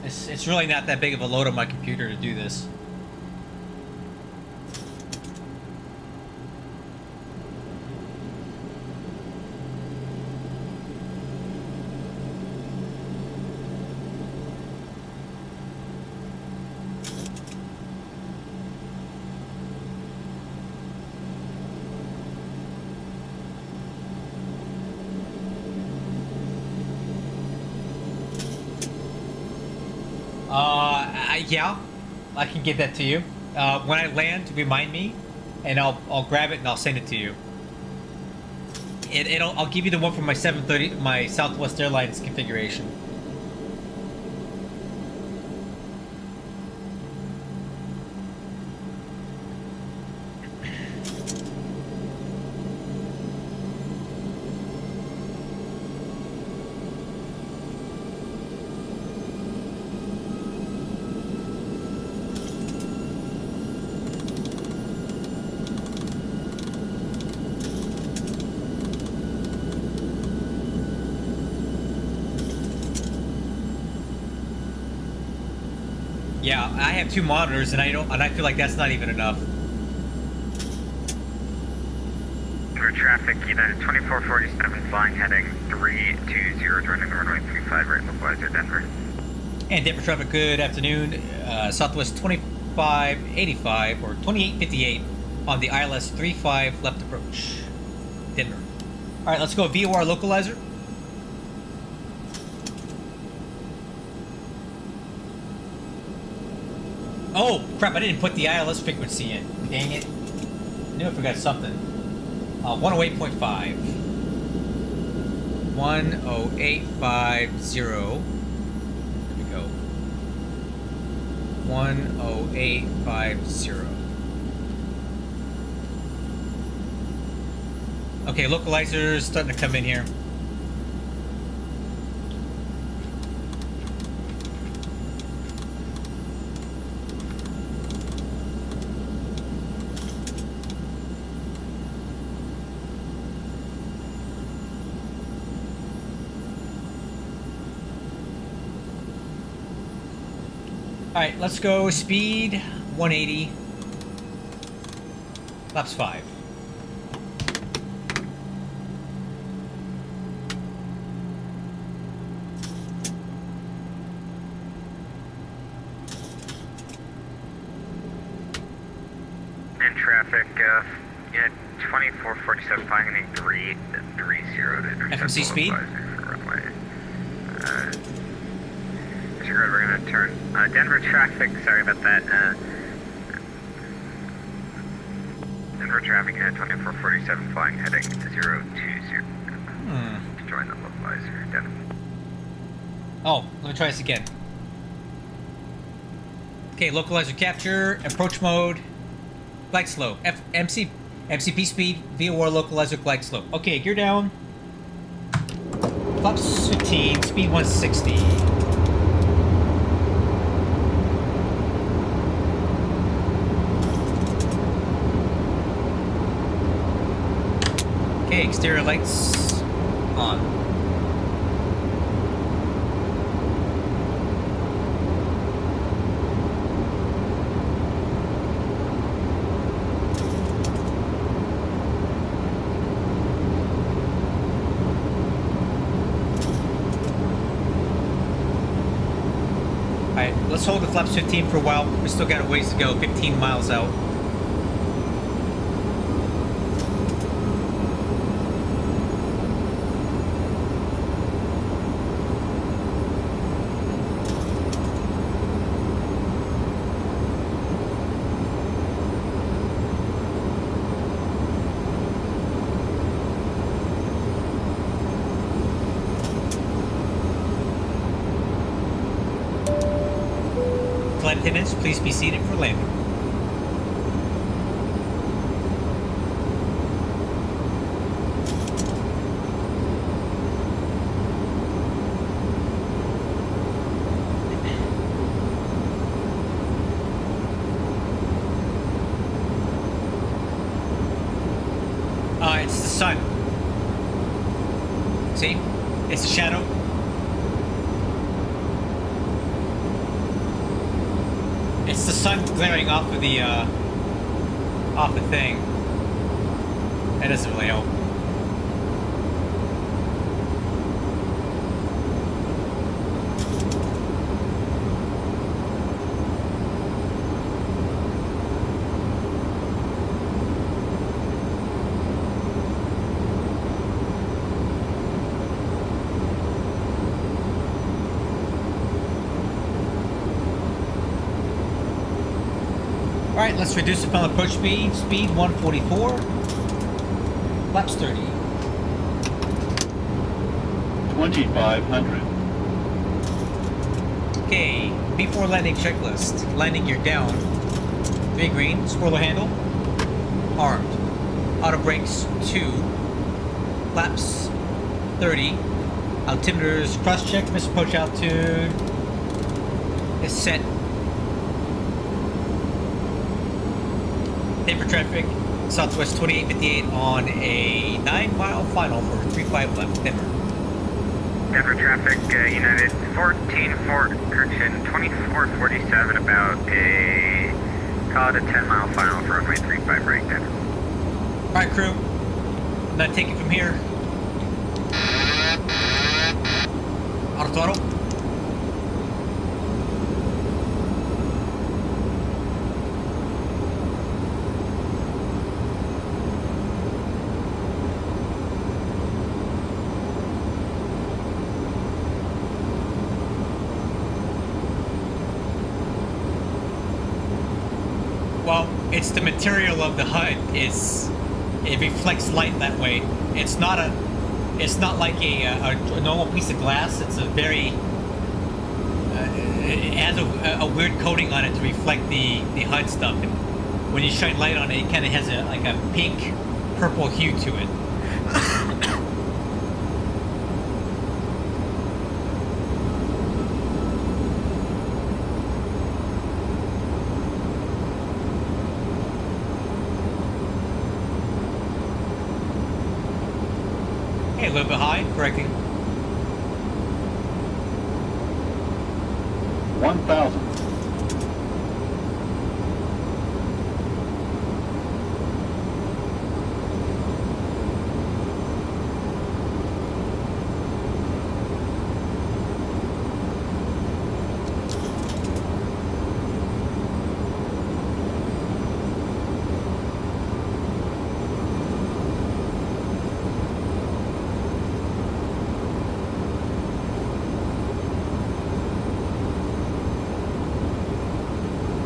It's really not that big of a load on my computer to do this. Yeah, I can get that to you. When I land, remind me, and I'll grab it and I'll send it to you. I'll give you the one from my 730, my Southwest Airlines configuration. Yeah, I have 2 monitors, and I feel like that's not even enough. For traffic, United 2447 flying heading 320, joining the runway 35 right localizer Denver. And Denver traffic, good afternoon. Southwest 2585 or 2858 on the ILS 35 left approach, Denver. All right, let's go VOR localizer. Oh, crap, I didn't put the ILS frequency in. Dang it. I knew I forgot something. 108.5. 10850. There we go. 10850. Okay, localizer's starting to come in here. Alright, let's go speed 180. Laps 5. In traffic, yeah, 2447 flying heading 330 to intercept FMC speed? for runway. Disregard, we're gonna turn, Denver traffic, sorry about that, Denver traffic at 2447 flying heading 020. To join the localizer, Denver. Oh, let me try this again. Okay, localizer capture, approach mode, glide slope, MCP speed, VOR localizer, glide slope. Okay, gear down. Flaps 15, speed 160. Okay, exterior lights on. Alright, let's hold the flaps 15 for a while. We still got a ways to go, 15 miles out. Flight attendants, please be seated for landing. It's the sun. See? It's a shadow. It's the sun glaring off of the thing. That doesn't really help. All right, let's reduce the final approach speed. Speed 144. Flaps 30. 2,500. Okay, before landing checklist. Landing gear down. 3 green. Spoiler handle. Armed. Auto brakes 2. Flaps 30. Altimeters cross check. Missed approach altitude is set. Paper traffic. Southwest 2858 on a 9-mile final for 35 left. Denver. Denver traffic, United 14 Fort correction 2447, about a, call it a 10-mile final for runway 35 right, Denver. Alright, crew. Now take it from here. Auto throttle. Well, it's the material of the HUD. It reflects light that way. It's not like a normal piece of glass. It's a very it has a weird coating on it to reflect the HUD stuff. And when you shine light on it, it kind of has like a pink, purple hue to it. A little bit high, correcting. 1,000.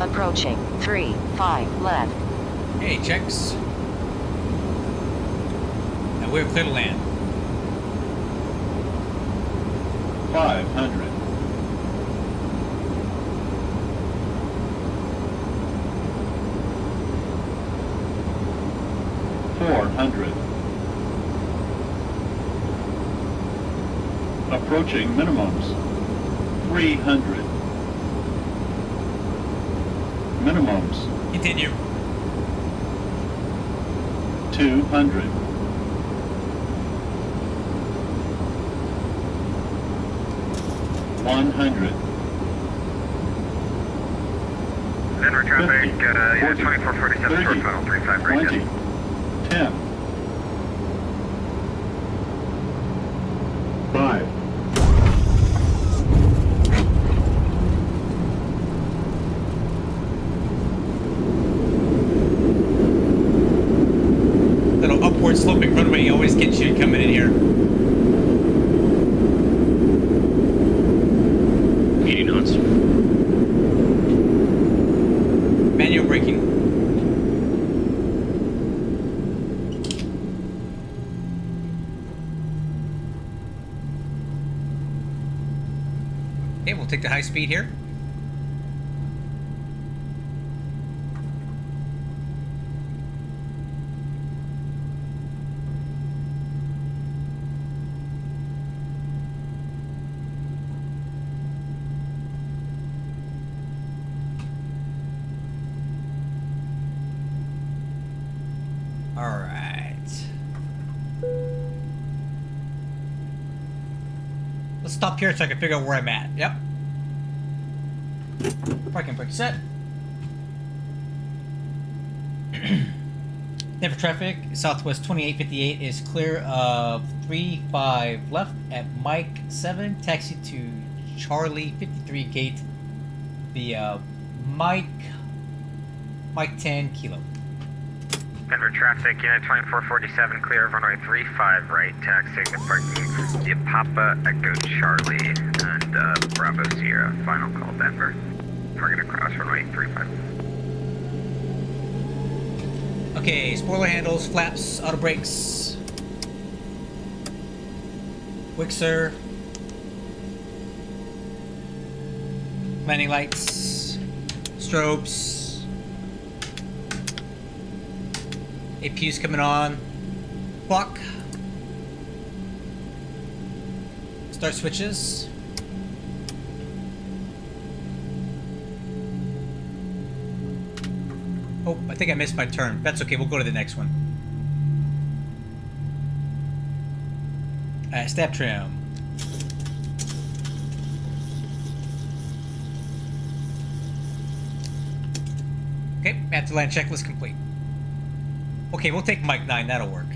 Approaching 3-5 left. Hey, checks. Now we're clear to land. 500. 400. Approaching minimums. 300. Minimums. Continue. 200. 100. Denver traffic, 50, Unit 40, 2447 short 30, final 35 right, 20. 10. 5. Little upward sloping runway always gets you coming in here. 80 knots. Manual braking. Okay, we'll take the high speed here. All right. Let's stop here so I can figure out where I'm at. Yep. Parking brake set. Denver traffic, Southwest 2858 is clear of 35 left at Mike 7. Taxi to Charlie 53 gate. The Mike 10 kilo. Denver traffic, Unit 2447 clear of runway 35 right, taxiing the parking via Papa Echo Charlie and Bravo Sierra. Final call Denver. Target across runway 35. Okay, spoiler handles, flaps, auto brakes, Wixer, landing lights, strobes, APU's coming on, clock, start switches. Oh, I think I missed my turn. That's okay, we'll go to the next one. Stab trim. Okay, after land checklist complete. Okay, we'll take Mike 9, that'll work.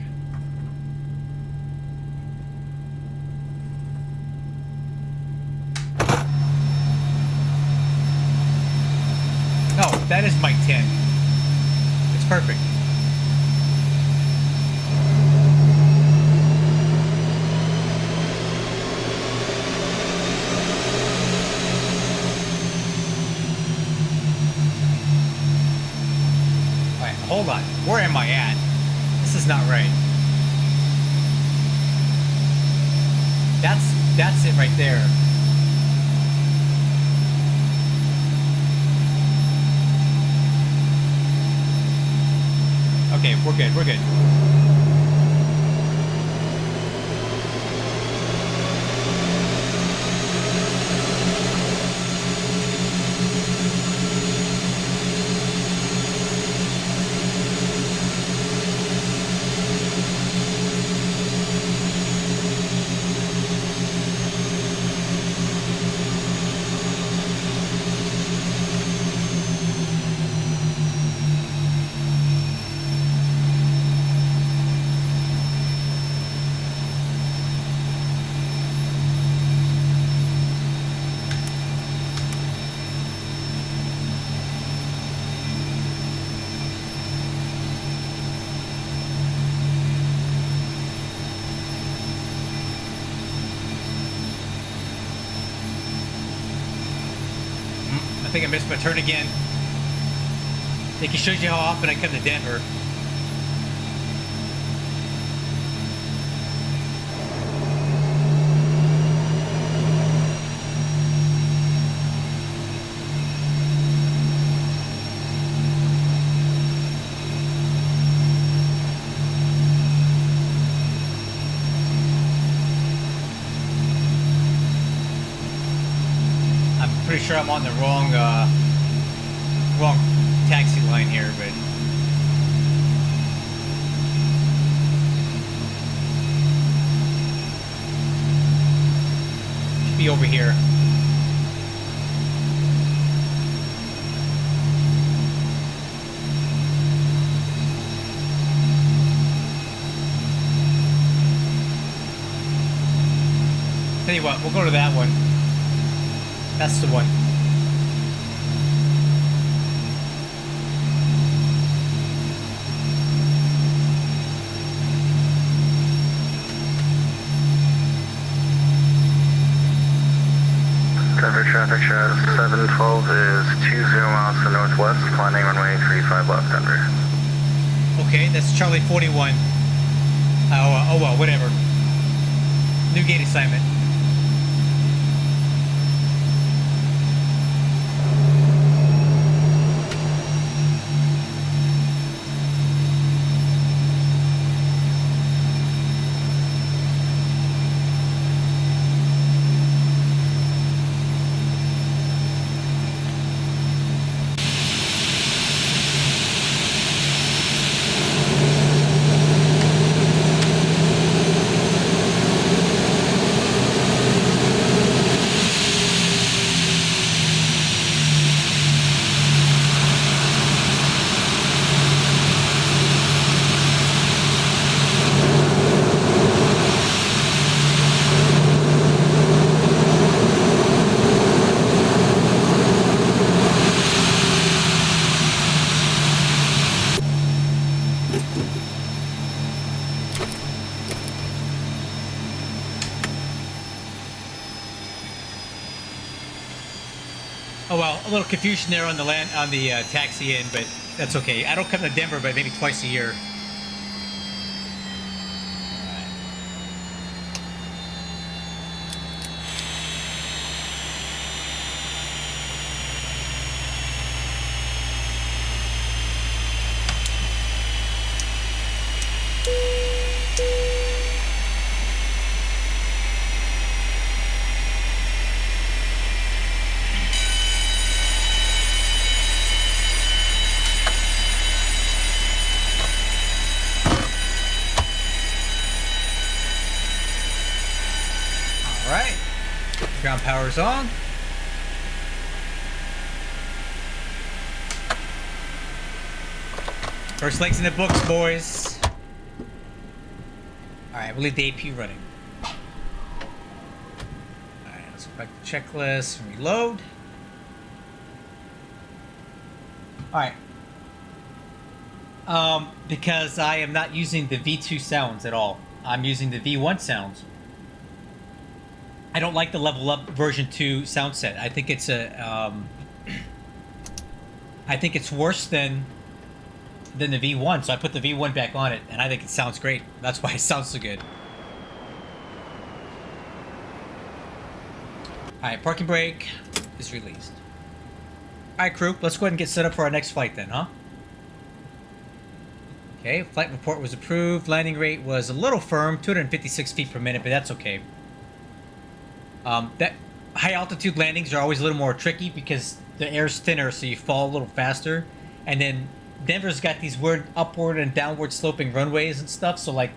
Oh, that is Mike 10. It's perfect. Alright, hold on. Where am I at? This is not right. That's it right there. Okay, we're good, we're good. I think I missed my turn again. I think it shows you how often I come to Denver. Pretty sure I'm on the wrong taxi line here, but should be over here. Tell you what, we'll go to that one. That's the one. Denver traffic shows 712 is 20 miles to the northwest, landing runway 35 left, Denver. Okay, that's Charlie 41. Oh well, whatever. New gate assignment. Oh well, a little confusion there on the taxi in, but That's okay. I don't come to Denver, but maybe twice a year. Ground power's on. First legs in the books, boys. Alright, we'll leave the AP running. Alright, let's go back to checklist and reload. Alright. Because I am not using the V2 sounds at all. I'm using the V1 sounds. I don't like the level up version 2 sound set. I think it's a I think it's worse than the V1, so I put the V1 back on it and I think it sounds great. That's why it sounds so good. Alright, parking brake is released. Alright crew, let's go ahead and get set up for our next flight then, huh? Okay, flight report was approved. Landing rate was a little firm, 256 feet per minute, but that's okay. That high altitude landings are always a little more tricky because the air's thinner, so you fall a little faster. And then Denver's got these weird upward and downward sloping runways and stuff. So like,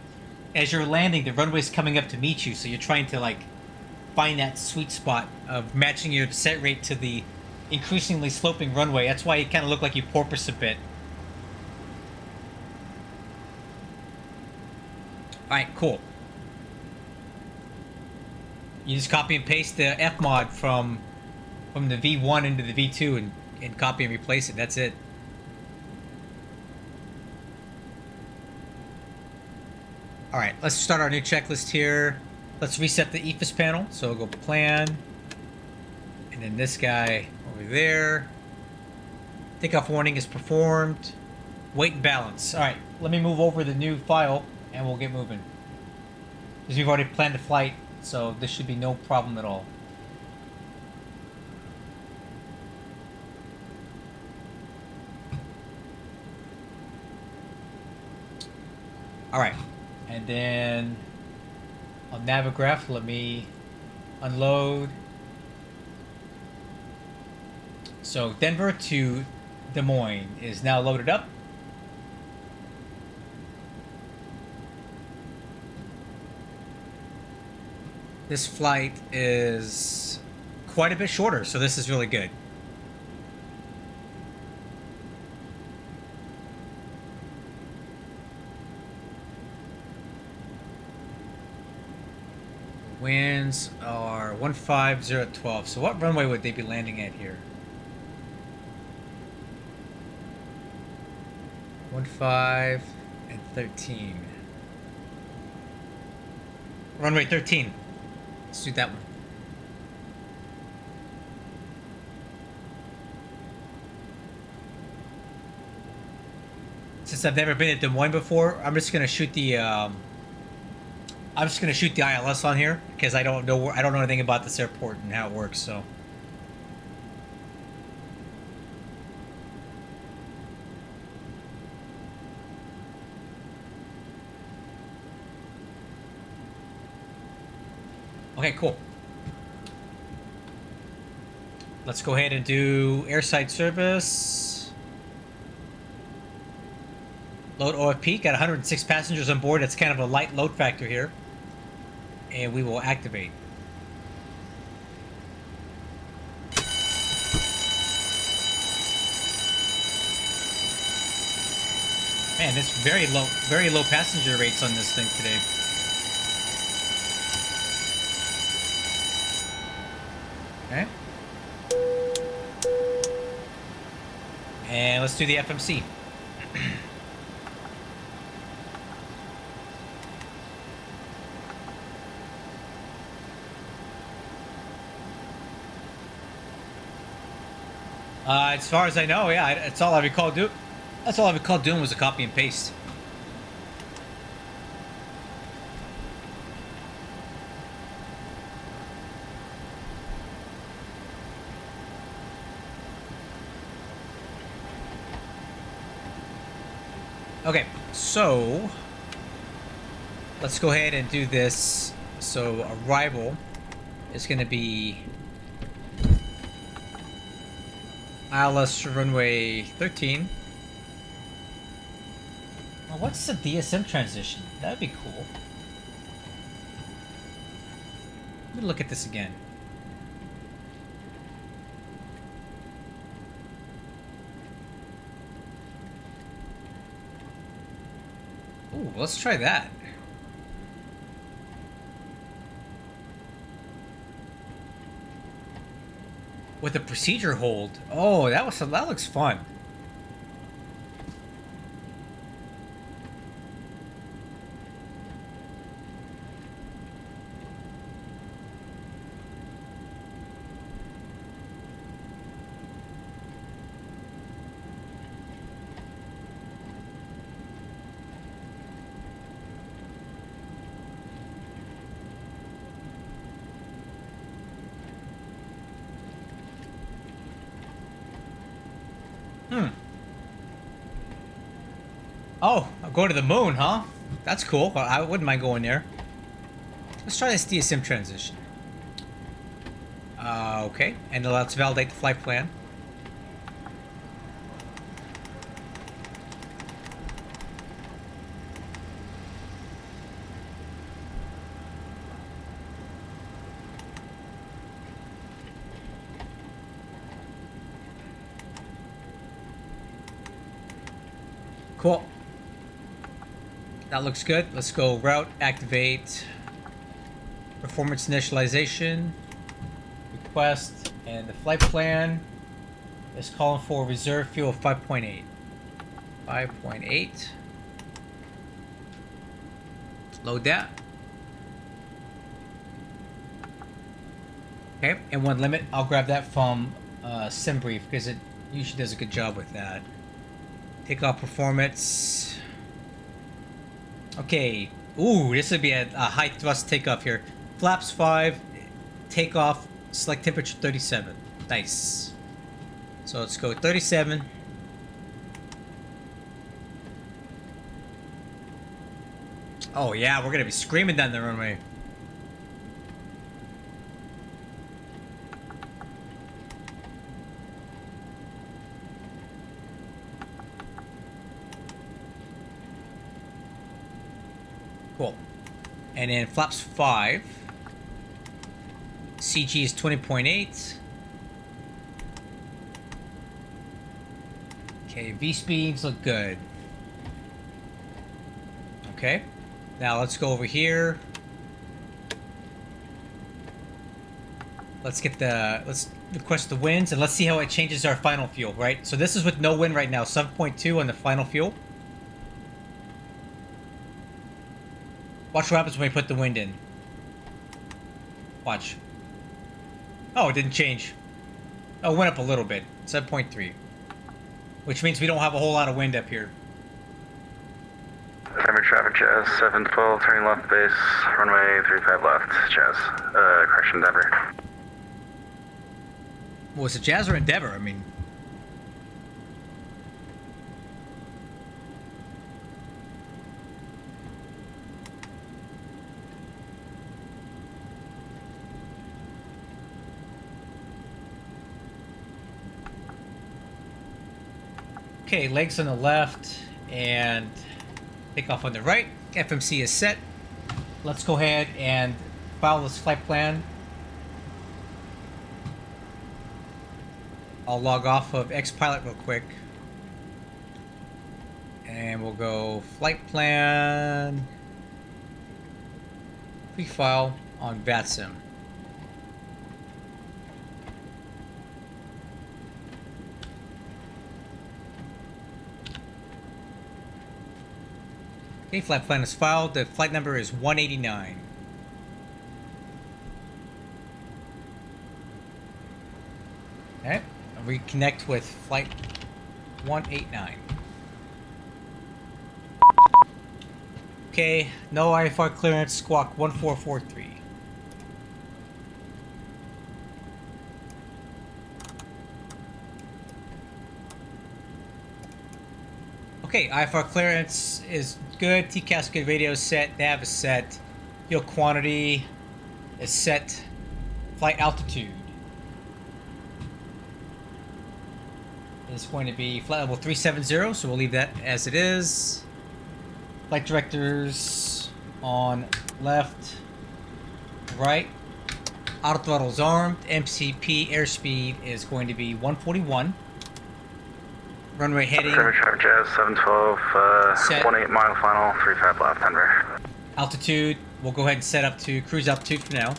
as you're landing, the runway's coming up to meet you. So you're trying to like find that sweet spot of matching your descent rate to the increasingly sloping runway. That's why you kind of look like you porpoise a bit. All right, cool. You just copy and paste the Fmod from the V1 into the V2 and copy and replace it. That's it. All right, let's start our new checklist here. Let's reset the EFIS panel. So we'll go plan, and then this guy over there. Takeoff warning is performed. Weight and balance. All right, let me move over the new file, and we'll get moving. Because we've already planned the flight. So this should be no problem at all. All right, and then on Navigraph, let me unload. So Denver to Des Moines is now loaded up. This flight is quite a bit shorter, so this is really good. Winds are 150 at 12. So what runway would they be landing at here? 15 and 13. Runway 13. Let's do that one. Since I've never been at Des Moines before, I'm just gonna shoot the ILS on here because I don't know anything about this airport and how it works. So. Okay, cool. Let's go ahead and do airside service. Load OFP. Got 106 passengers on board. That's kind of a light load factor here. And we will activate. Man, there's very low passenger rates on this thing today. Okay. And let's do the FMC. As far as I know, yeah, it's all I recall do. That's all I recall doing was a copy and paste. Okay, so let's go ahead and do this. So arrival is going to be ILS runway 13. Well, what's the DSM transition? That'd be cool. Let me look at this again. Ooh, let's try that. With a procedure hold. Oh, that looks fun. Oh, I'll go to the moon, huh? That's cool. I wouldn't mind going there. Let's try this DSM transition. Okay, and let's validate the flight plan. Cool. That looks good. Let's go route, activate, performance initialization, request, and the flight plan is calling for reserve fuel of 5.8. 5.8. Load that. Okay, and one limit. I'll grab that from SimBrief because it usually does a good job with that. Takeoff performance. Okay. Ooh, this would be a high thrust takeoff here. Flaps 5, takeoff, select temperature 37. Nice. So let's go 37. Oh yeah, we're gonna be screaming down the runway. Cool. And then flaps 5. CG is 20.8. Okay, V speeds look good. Okay. Now let's go over here. Let's request the winds and let's see how it changes our final fuel, right? So this is with no wind right now, 7.2 on the final fuel. Watch what happens when we put the wind in. Watch. Oh, it didn't change. Oh, it went up a little bit. 7.3. Which means we don't have a whole lot of wind up here. Denver traffic, Jazz 712, turning left base, runway 35 left, Jazz. Correction, Denver. Was it Jazz or Endeavor? I mean... Okay, legs on the left and takeoff on the right. FMC is set. Let's go ahead and file this flight plan. I'll log off of Xpilot real quick. And we'll go flight plan. Pre-file on VATSIM. Okay, flight plan is filed. The flight number is 189. Okay, reconnect with flight 189. Okay, no IFR clearance, squawk 1443. Okay, IFR clearance is good. TCAS good, radio is set, nav is set, fuel quantity is set, flight altitude is going to be flight level 370, so we'll leave that as it is. Flight directors on left, right. Auto throttle is armed. MCP airspeed is going to be 141. Runway heading. Traffic Jazz 712, Set. 18 mile final, 35 left, Denver. Altitude, we'll go ahead and set up to cruise altitude for now.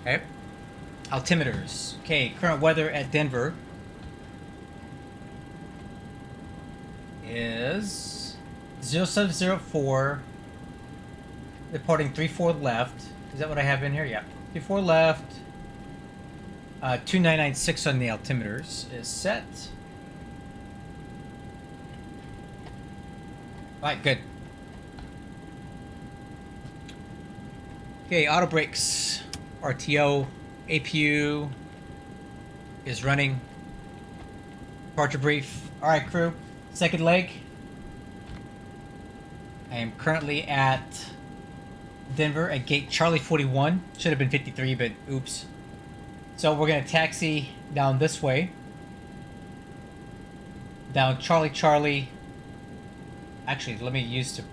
Okay. Altimeters. Okay, current weather at Denver is 0704, departing 34 left. Is that what I have in here? Yeah. 34 left. 2996 on the altimeters is set. Alright, good. Okay, auto brakes, RTO, APU is running. Departure brief. Alright, crew. Second leg. I am currently at Denver at gate Charlie 41. Should have been 53, but oops. So we're going to taxi down this way. Down Charlie Charlie. Actually, let me use to...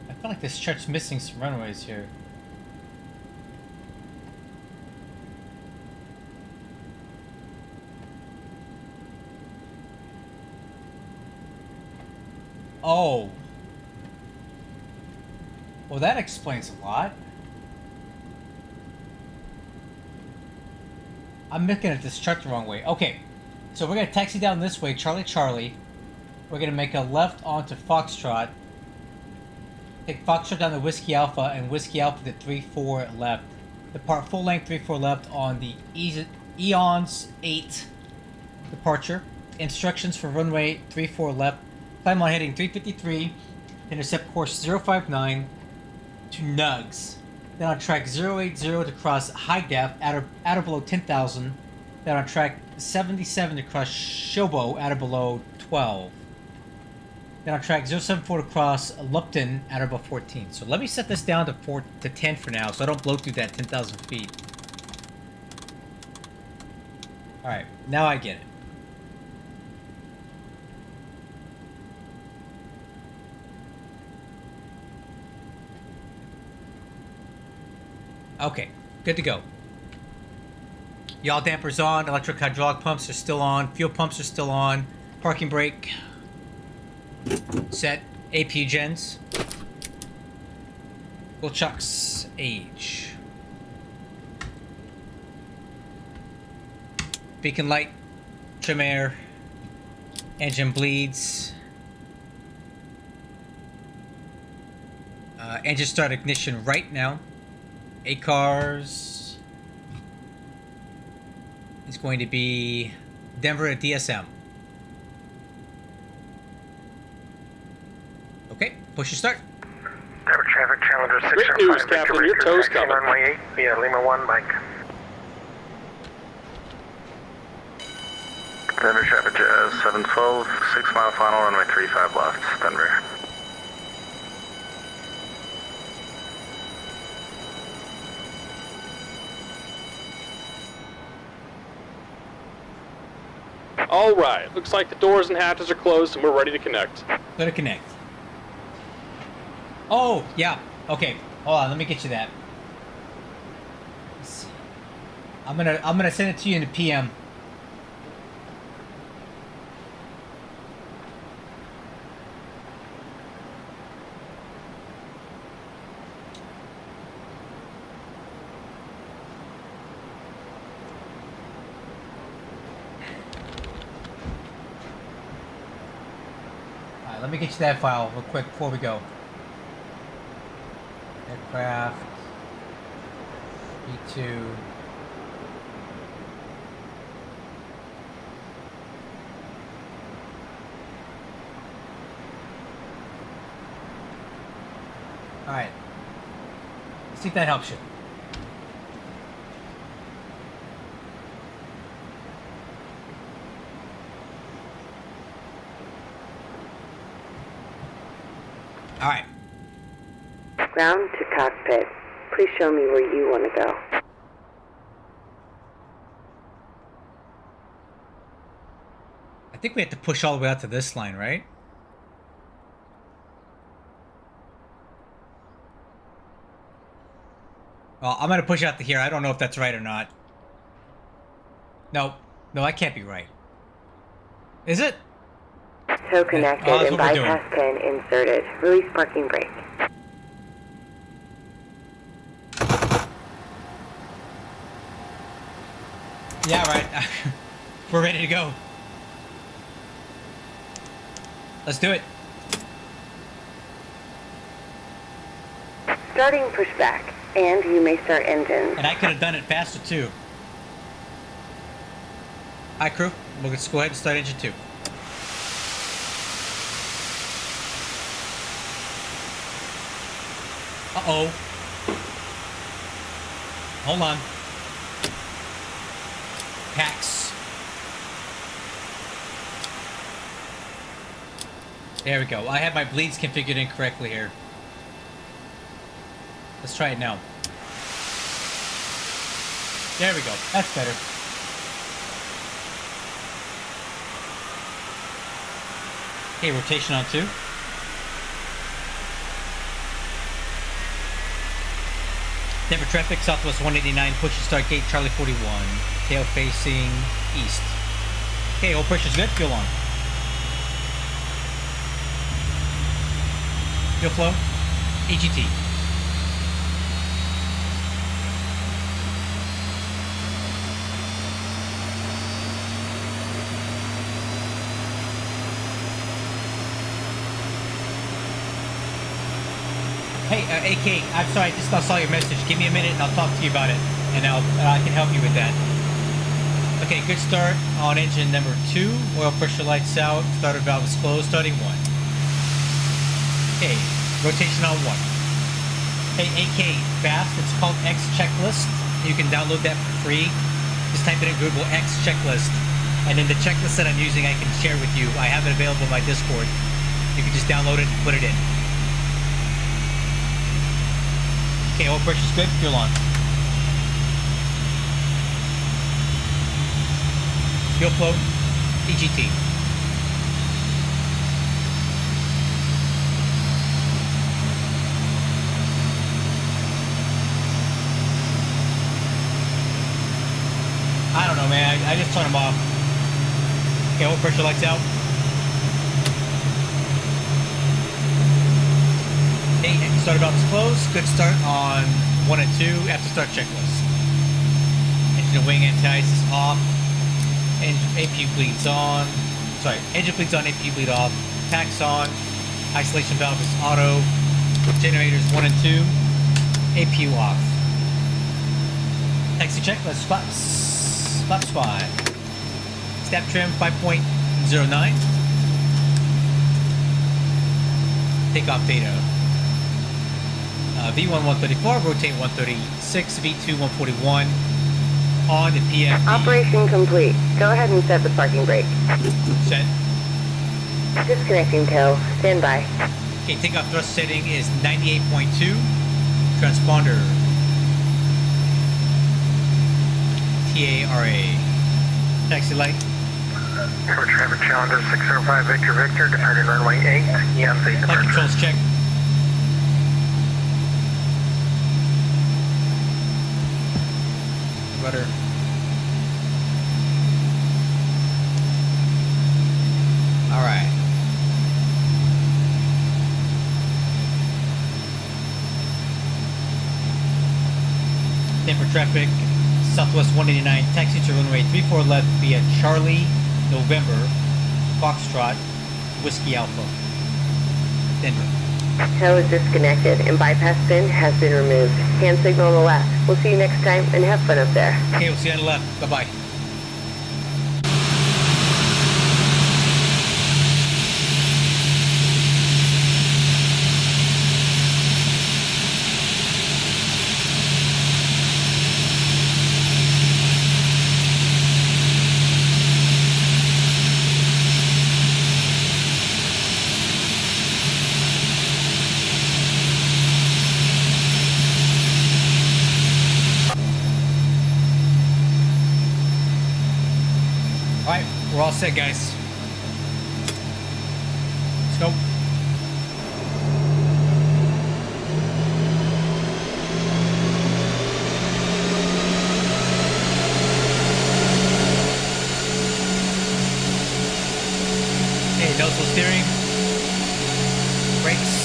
I feel like this chart's missing some runways here. Oh. Well, that explains a lot. I'm looking at this chart the wrong way. Okay, so we're going to taxi down this way, Charlie Charlie. We're going to make a left onto Foxtrot. Take Foxtrot down to Whiskey Alpha, and Whiskey Alpha to 3-4 left. Depart full length 3-4 left on the Eons 8 departure. Instructions for runway 34 left. Climb on heading 353. Intercept course 059 to Nugs. Then on track 080 to cross high def at or below 10,000. Then on track 77 to cross Shobo at or below 12. Then on track 074 to cross Lupton at or above 14. So let me set this down to 10 for now, so I don't blow through that 10,000 feet. Alright, now I get it. Okay, good to go. Yaw dampers on, electric hydraulic pumps are still on, fuel pumps are still on, parking brake set, APU gens. Wilchuck's age. Beacon light, trim air, engine bleeds. Engine start ignition right now. ACARS is going to be Denver at DSM. Okay, push your start. Denver traffic, Challenger 605. Great news, Captain. Your tow's coming. Runway 8 via Lima 1, Mike. Denver traffic Jazz 712, 6 mile final, runway 35 left, Denver. All right. Looks like the doors and hatches are closed and we're ready to connect. Let it connect. Oh, yeah. Okay. Hold on. Let me get you that. Let's see. I'm gonna send it to you in the PM. Let me get you that file real quick before we go. Aircraft. E2. Alright. See if that helps you. Alright. Ground to cockpit. Please show me where you want to go. I think we have to push all the way out to this line, right? Well, I'm gonna push out to here. I don't know if that's right or not. No, that can't be right. Is it? Tow connected that's and what we're bypass pin inserted. Release parking brake. Yeah, right. We're ready to go. Let's do it. Starting pushback, and you may start engines. And I could have done it faster too. Hi crew, let's go ahead and start engine 2. Uh-oh. Hold on. Packs. There we go. I have my bleeds configured incorrectly here. Let's try it now. There we go. That's better. Okay, rotation on 2. Denver traffic, Southwest 189, push to start gate, Charlie 41. Tail facing east. Okay, oil pressure's good, fuel on. Fuel flow, EGT. Hey, AK, I'm sorry, I just now saw your message. Give me a minute and I'll talk to you about it, and I can help you with that. Okay, good start on engine number 2. Oil pressure lights out. Starter valve is closed. Starting 1. Okay, rotation on 1. Hey, AK, fast. It's called X Checklist. You can download that for free. Just type it in Google, X Checklist. And then the checklist that I'm using, I can share with you. I have it available in my Discord. You can just download it and put it in. Okay, oil pressure's good. Fuel on. Fuel flow, EGT. I don't know, man. I just turned them off. Okay, oil pressure lights out. Okay, starter valve is closed. Good start on 1 and 2 after start checklist. Engine and wing anti-ice is off. APU bleeds on. Sorry, engine bleeds on, APU bleed off. Tax on. Isolation valve is auto. Generators 1 and 2. APU off. Taxi checklist flaps. Flaps 5. Step trim 5.09. Takeoff data. V1 134, rotate 136, V2 141. On the PFD. Operation complete. Go ahead and set the parking brake. Set. Disconnecting tow. Stand by. Okay, takeoff thrust setting is 98.2. Transponder. TARA. Taxi light. Air traffic Challenger 605 Victor Victor, departing runway 8. EMC Flight departure. controls check. Rudder. Alright. Denver traffic, Southwest 189, taxi to runway 34 left via Charlie, November, Foxtrot, Whiskey Alpha. Denver. Tow is disconnected and bypass pin has been removed. Hand signal on the left. We'll see you next time and have fun up there. Okay, we'll see you on the left. Bye-bye. Alright, we're all set, guys. Let's go. Okay, noticeable steering. Brakes.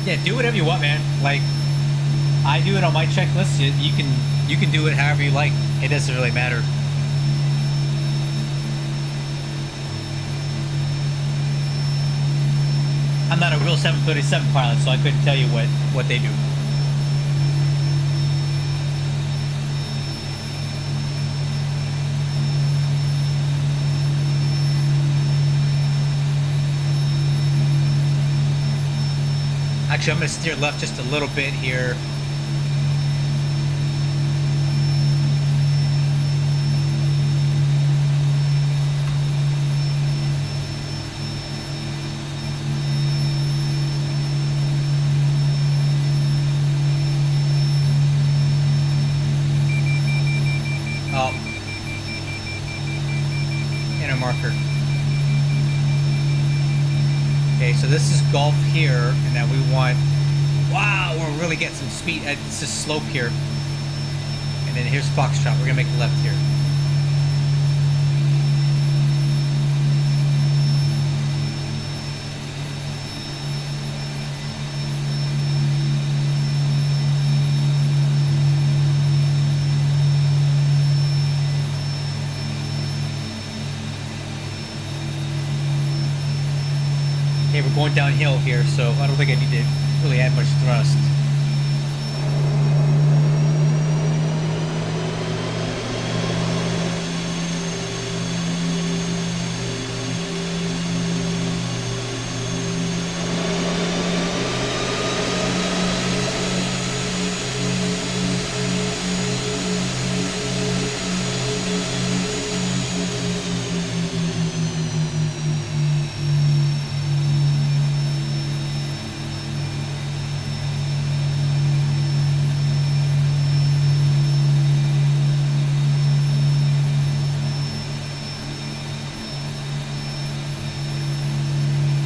Yeah, do whatever you want, man. Like, I do it on my checklist. You can do it however you like. It doesn't really matter. I'm not a real 737 pilot, so I couldn't tell you what they do. Actually, I'm going to steer left just a little bit here. Oh. Inner marker. Okay, so this is Gulf here, and then we want, wow, we're really getting some speed. It's a slope here. And then here's Foxtrot. We're gonna make a left here. Okay, we're going downhill here, so I don't think I need to really add much thrust.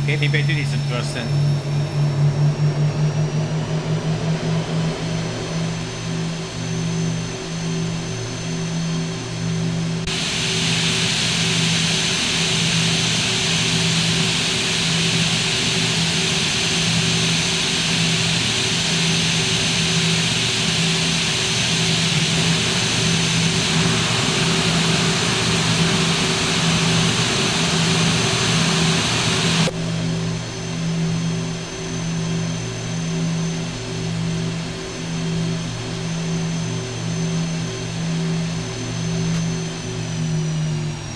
Okay, maybe I do need some thrust then.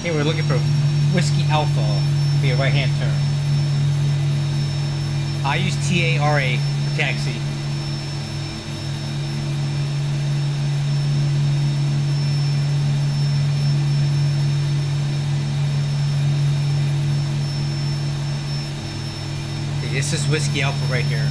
Okay, we're looking for Whiskey Alpha. Be a right-hand turn. I use TARA for taxi. Okay, this is Whiskey Alpha right here.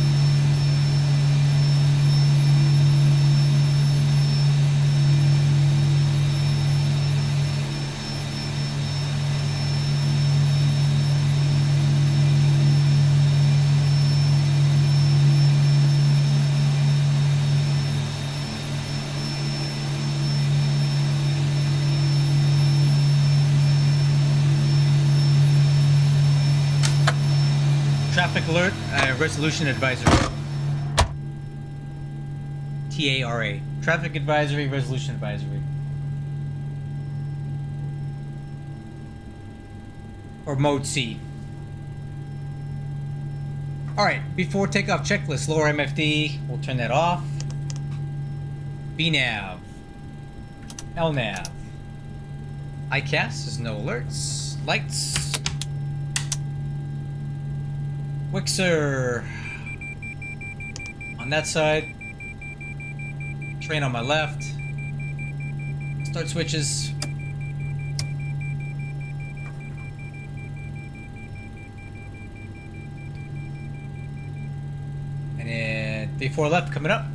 Traffic alert, resolution advisory. TARA. Traffic advisory, resolution advisory. Or mode C. Alright, before takeoff checklist, lower MFD, we'll turn that off. VNAV. LNAV. ICAS, there's no alerts. Lights. Wixer on that side, train on my left, start switches. V4 left coming up.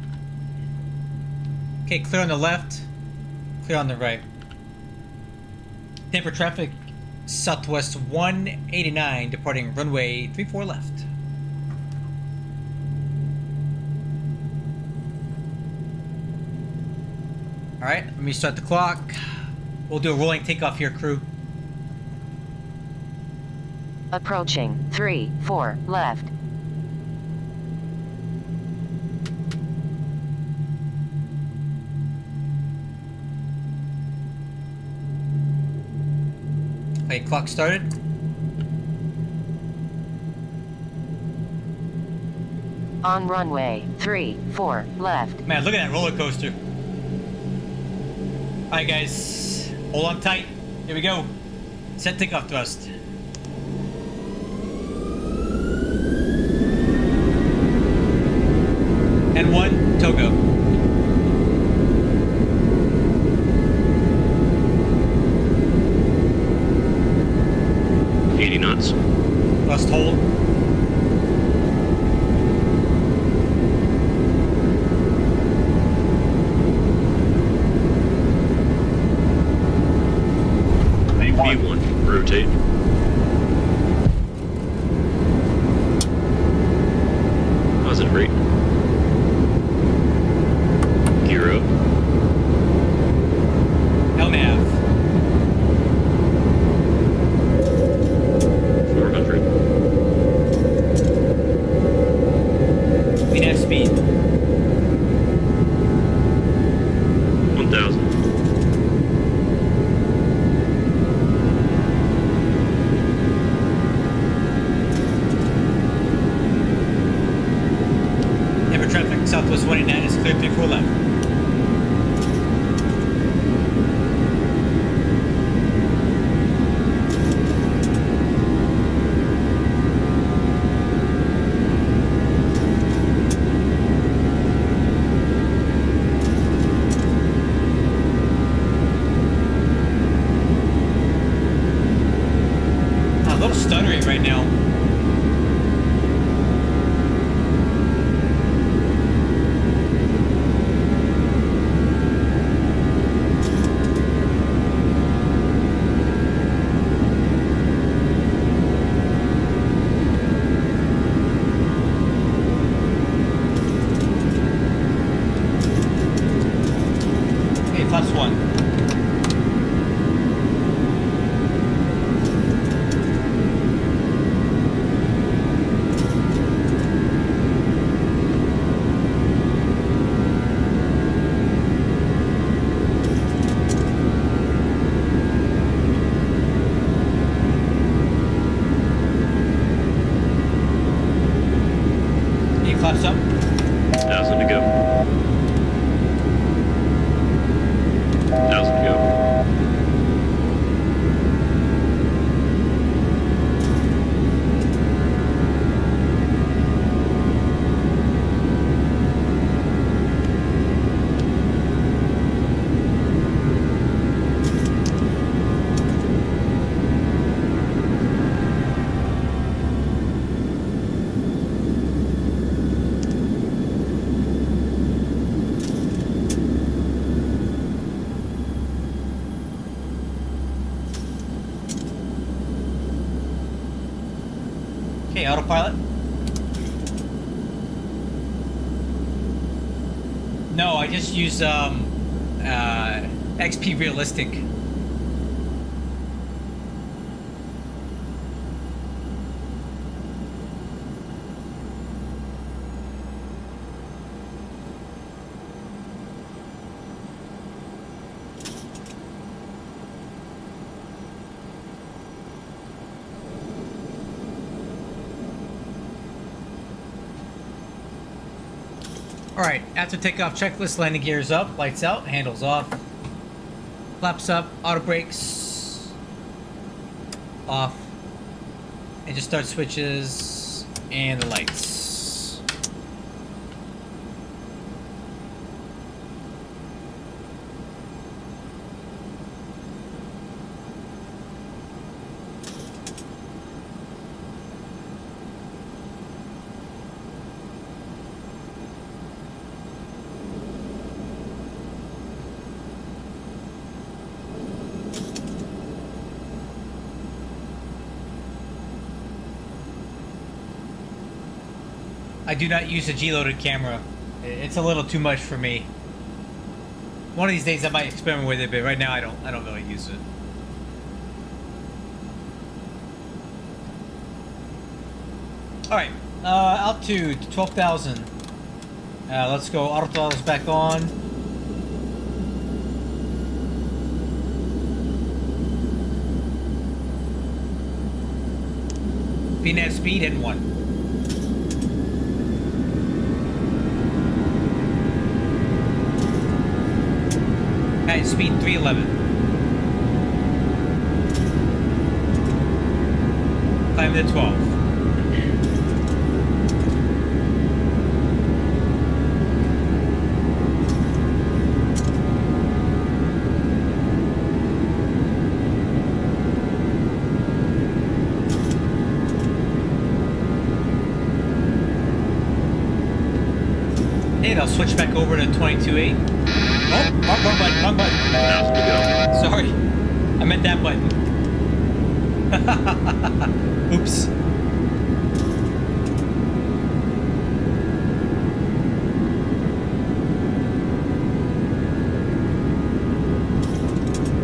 Okay, clear on the left, clear on the right. Tampa traffic, Southwest 189, departing runway 34 left. Alright, let me start the clock. We'll do a rolling takeoff here, crew. Approaching 3-4 left. Okay, clock started. On runway 3-4 left. Man, look at that roller coaster. Alright guys, hold on tight. Here we go. Set takeoff thrust. And one, Togo. Knots. Thrust hold. V1, rotate. Positive rate. Gear up. LNAV. 400. VNAV speed. 1000. Tampa traffic, Southwest 189 is clear 34 left. A little stuttery right now. Okay, flaps one. Okay, flaps up. 1000 to go. 1000 to go. Okay, autopilot. No, I just use XP Realistic. Alright, after takeoff checklist, landing gears up, lights out, handles off, flaps up, auto brakes off, and just start switches and the lights. I do not use a G-loaded camera. It's a little too much for me. One of these days I might experiment with it, but right now I don't really use it. Alright, altitude 12,000. Let's go, auto throttle's back on. VNAV speed and 1. At speed 311. Climb to 12. And I'll switch back over to 22.8. Oh, wrong button, wrong button. Now's the go. Sorry, I meant that button. Oops.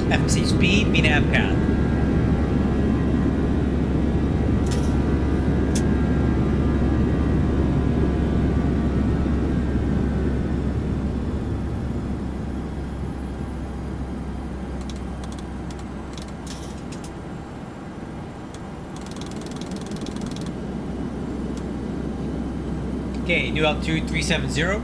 FMC speed, VNAV path. Okay, new altitude 370.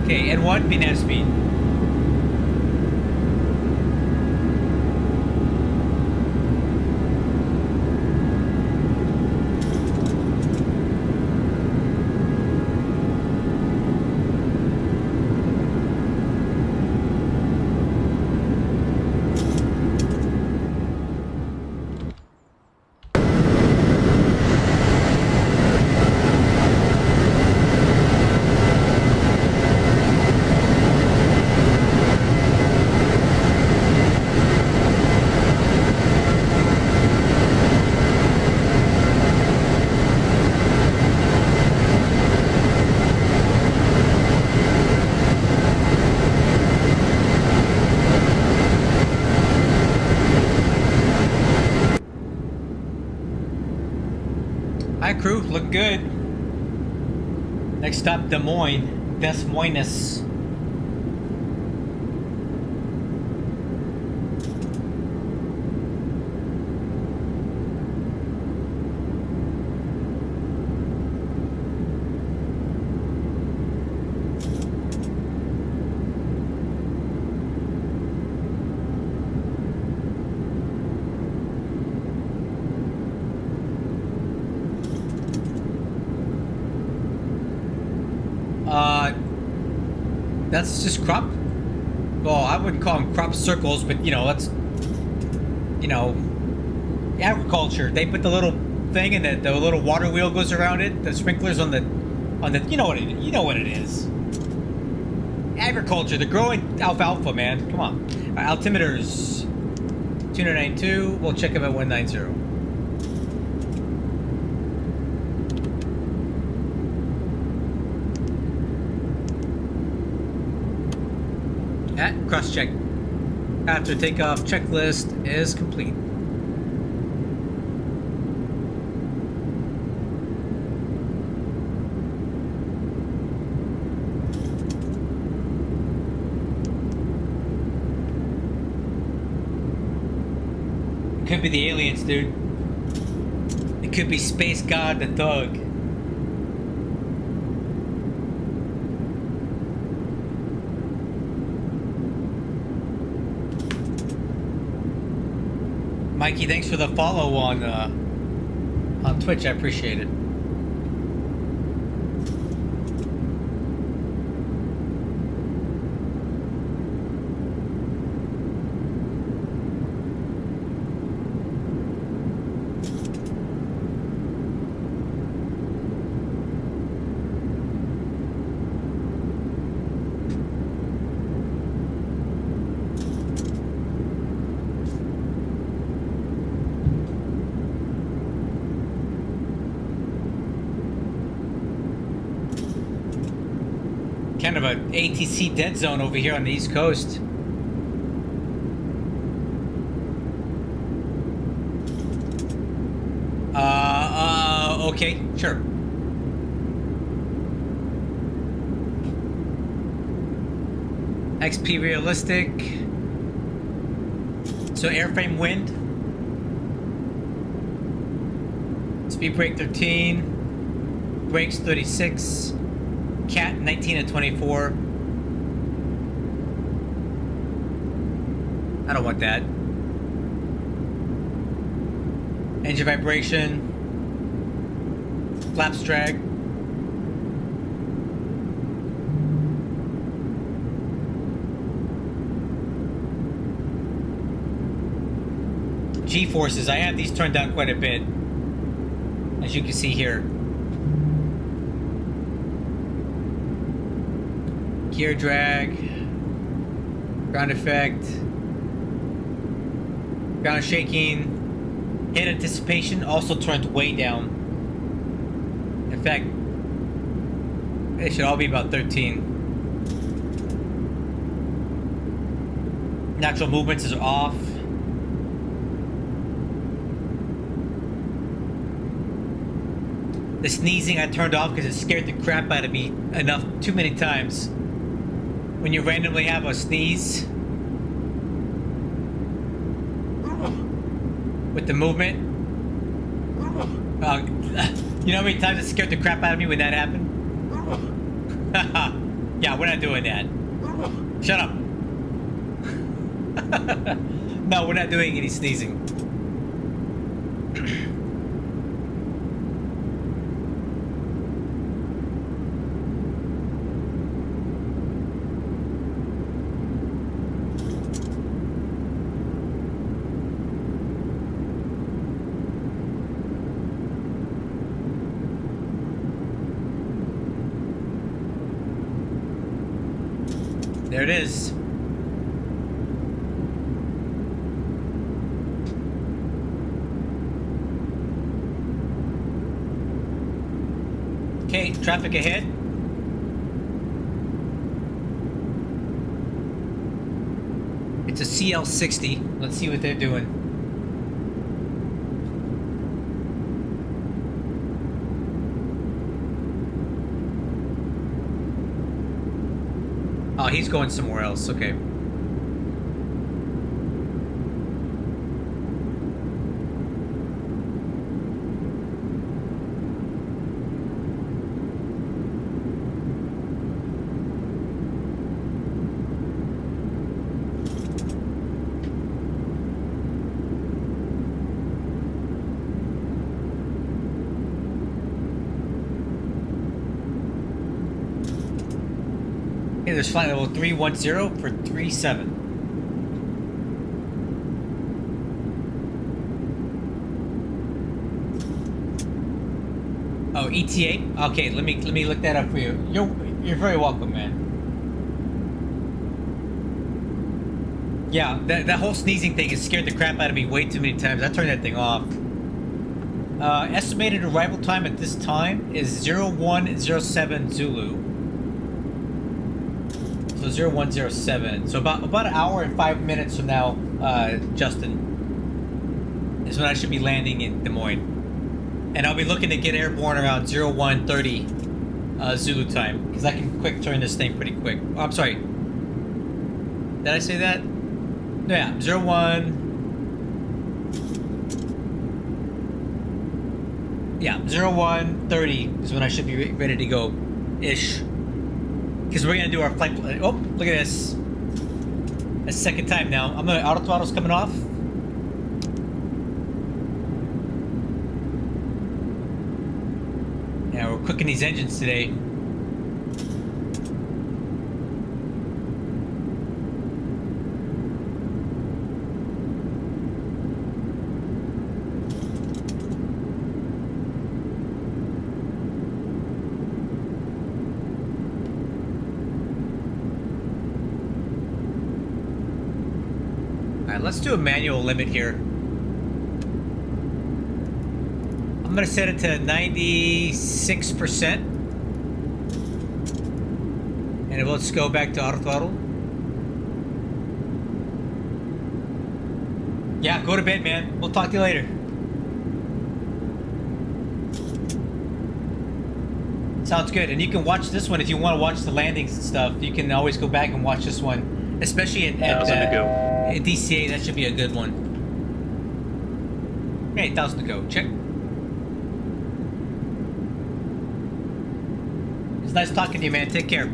Okay, N1, VNAV speed. Hi crew, look good. Next stop, Des Moines. Des Moines. That's just crop. Well, I wouldn't call them crop circles, but you know, that's, you know, agriculture. They put the little thing and the little water wheel goes around it. The sprinklers on the, you know what it is. Agriculture. They're growing alfalfa, man. Come on. Altimeters 292. We'll check them at 190. At cross-check. After takeoff, checklist is complete. It could be the aliens, dude. It could be Space God the Thug. Mikey, thanks for the follow on Twitch. I appreciate it. Kind of a ATC dead zone over here on the East Coast. Okay, sure. XP realistic. So airframe wind. Speed brake 13. Brakes 36. Cat 19 and 24. I don't want that. Engine vibration. Flaps drag. G-forces, I have these turned down quite a bit, as you can see here. Gear drag, ground effect, ground shaking, head anticipation also turned way down. In fact, it should all be about 13. Natural movements is off. The sneezing I turned off because it scared the crap out of me too many times. When you randomly have a sneeze with the movement. You know how many times it scared the crap out of me when that happened? Yeah, we're not doing that. Shut up. No, we're not doing any sneezing. There it is. Okay, traffic ahead. It's a CL60. Let's see what they're doing. Oh, he's going somewhere else. Okay. Okay, there's flight level 310 for 37. Oh, ETA? Okay, let me look that up for you. You're very welcome, man. Yeah, that whole sneezing thing has scared the crap out of me way too many times. I turned that thing off. Estimated arrival time at this time is 0107 Zulu. So 0107. So about an hour and 5 minutes from now, Justin, is when I should be landing in Des Moines. And I'll be looking to get airborne around 0130 Zulu time, because I can quick turn this thing pretty quick. Oh, I'm sorry. Did I say that? No, yeah, 0130 is when I should be ready to go, ish. Because we're gonna do our flight. Oh, look at this. That's the second time now. I'm gonna auto throttle's coming off. Yeah, we're cooking these engines today. Let's do a manual limit here. I'm gonna set it to 96%. And let's go back to auto throttle. Yeah, go to bed, man. We'll talk to you later. Sounds good. And you can watch this one if you want to watch the landings and stuff. You can always go back and watch this one, especially at DCA. That should be a good one. Hey, 1,000 to go. Check. It's nice talking to you, man. Take care.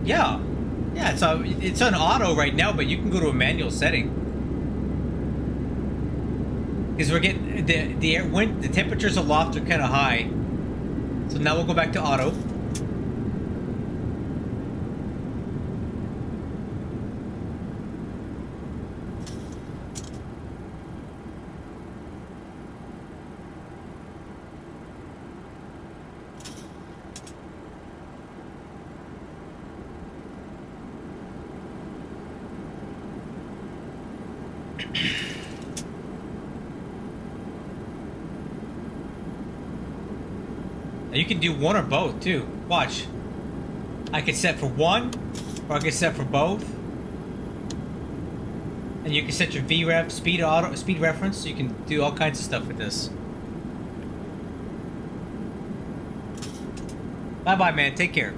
Yeah, it's on auto right now, but you can go to a manual setting. Because we're getting the temperatures aloft are kind of high, so now we'll go back to auto. You can do one or both too. Watch. I can set for one, or I can set for both. And you can set your VREF speed reference. So you can do all kinds of stuff with this. Bye bye, man. Take care.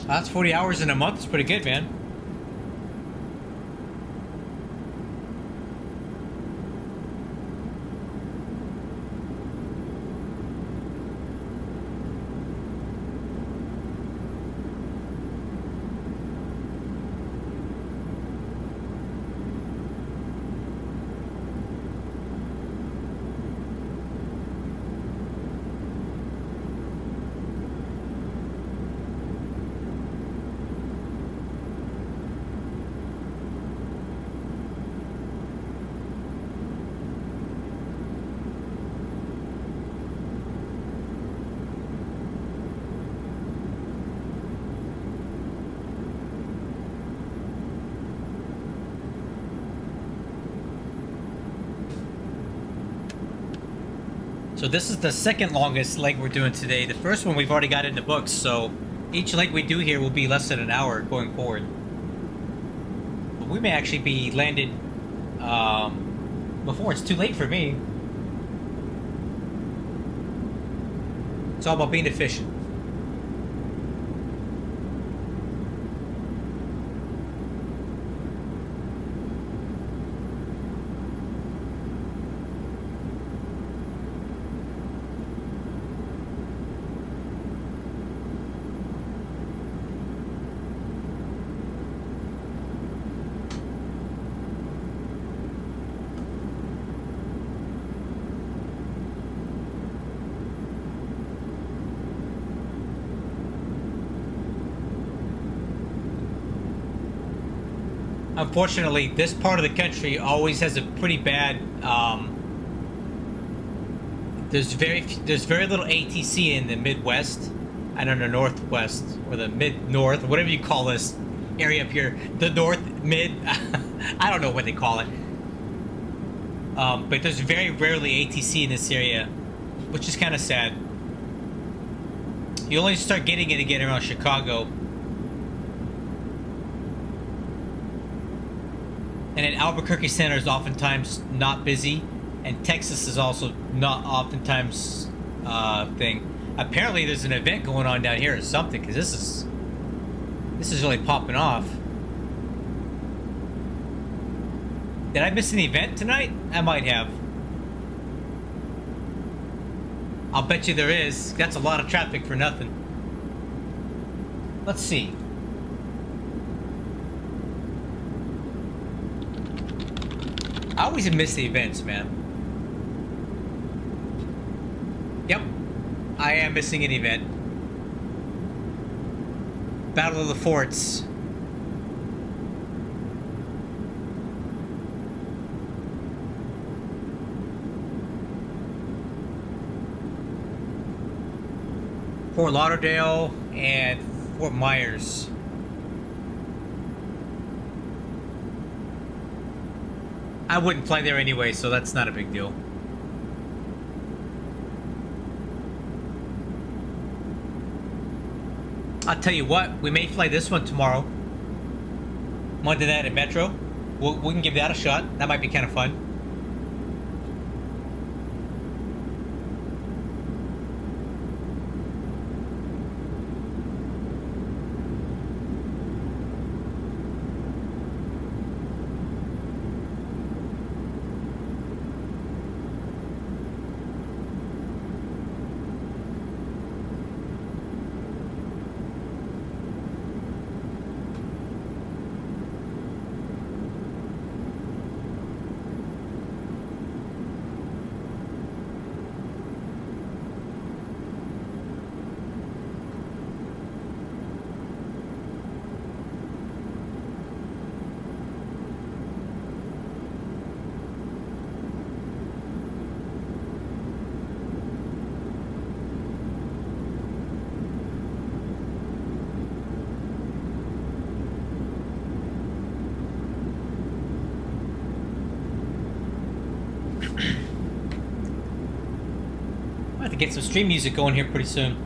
That's 40 hours in a month. It's pretty good, man. So this is the second longest leg we're doing today. The first one we've already got in the books, so each leg we do here will be less than an hour going forward. But we may actually be landed before it's too late for me. It's all about being efficient. unfortunately, this part of the country always has a pretty bad. There's very little ATC in the Midwest, and in the Northwest, or the Mid-North, or whatever you call this area up here. The North Mid, I don't know what they call it. But there's very rarely ATC in this area, which is kind of sad. You only start getting it again around Chicago. And then Albuquerque Center is oftentimes not busy, and Texas is also not oftentimes thing. Apparently, there's an event going on down here or something, because this is really popping off. Did I miss an event tonight? I might have. I'll bet you there is. That's a lot of traffic for nothing. Let's see. I always miss the events, man. Yep. I am missing an event. Battle of the Forts. Fort Lauderdale and Fort Myers. I wouldn't fly there anyway, so that's not a big deal. I'll tell you what, we may fly this one tomorrow. Monday night at Metro. We can give that a shot. That might be kind of fun. I have to get some stream music going here pretty soon.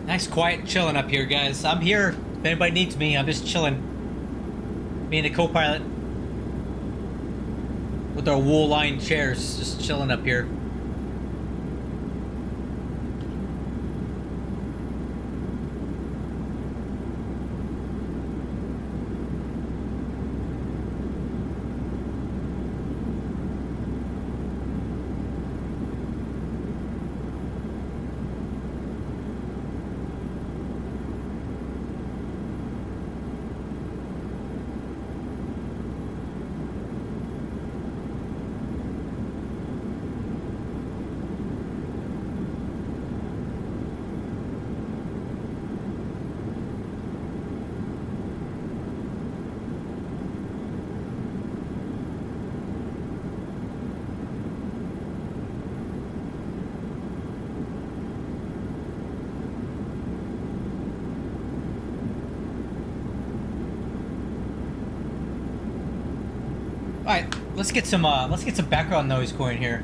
Nice quiet chilling up here, guys. I'm here if anybody needs me. I'm just chilling. Me and the co-pilot with our wool-lined chairs, just chilling up here. right, let's get some background noise going here.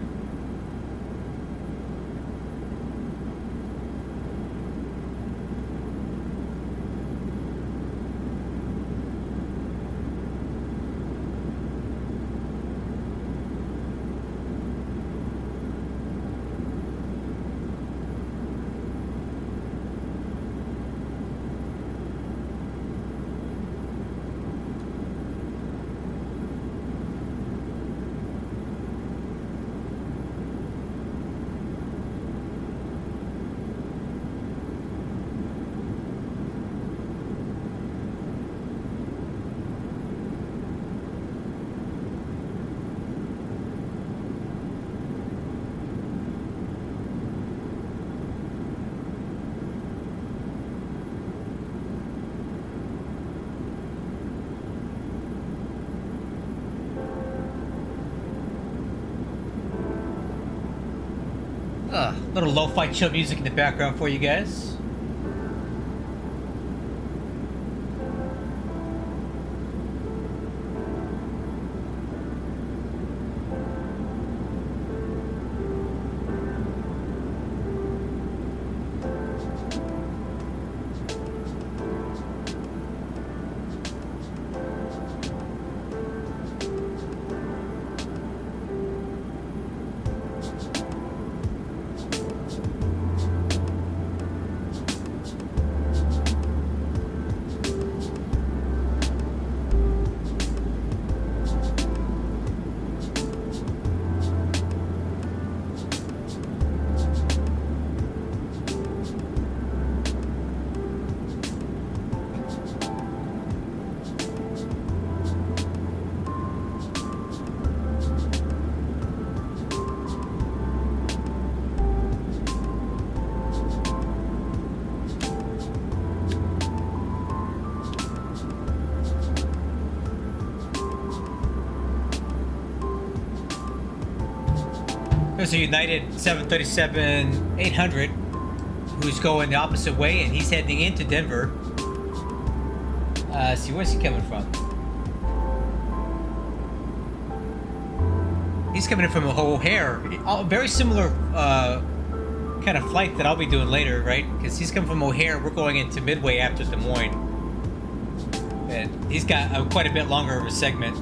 Little lo-fi chill music in the background for you guys. There's a United 737-800 who's going the opposite way, and he's heading into Denver. See, where's he coming from? He's coming in from O'Hare. Very similar kind of flight that I'll be doing later, right? Because he's coming from O'Hare. We're going into Midway after Des Moines. And he's got quite a bit longer of a segment.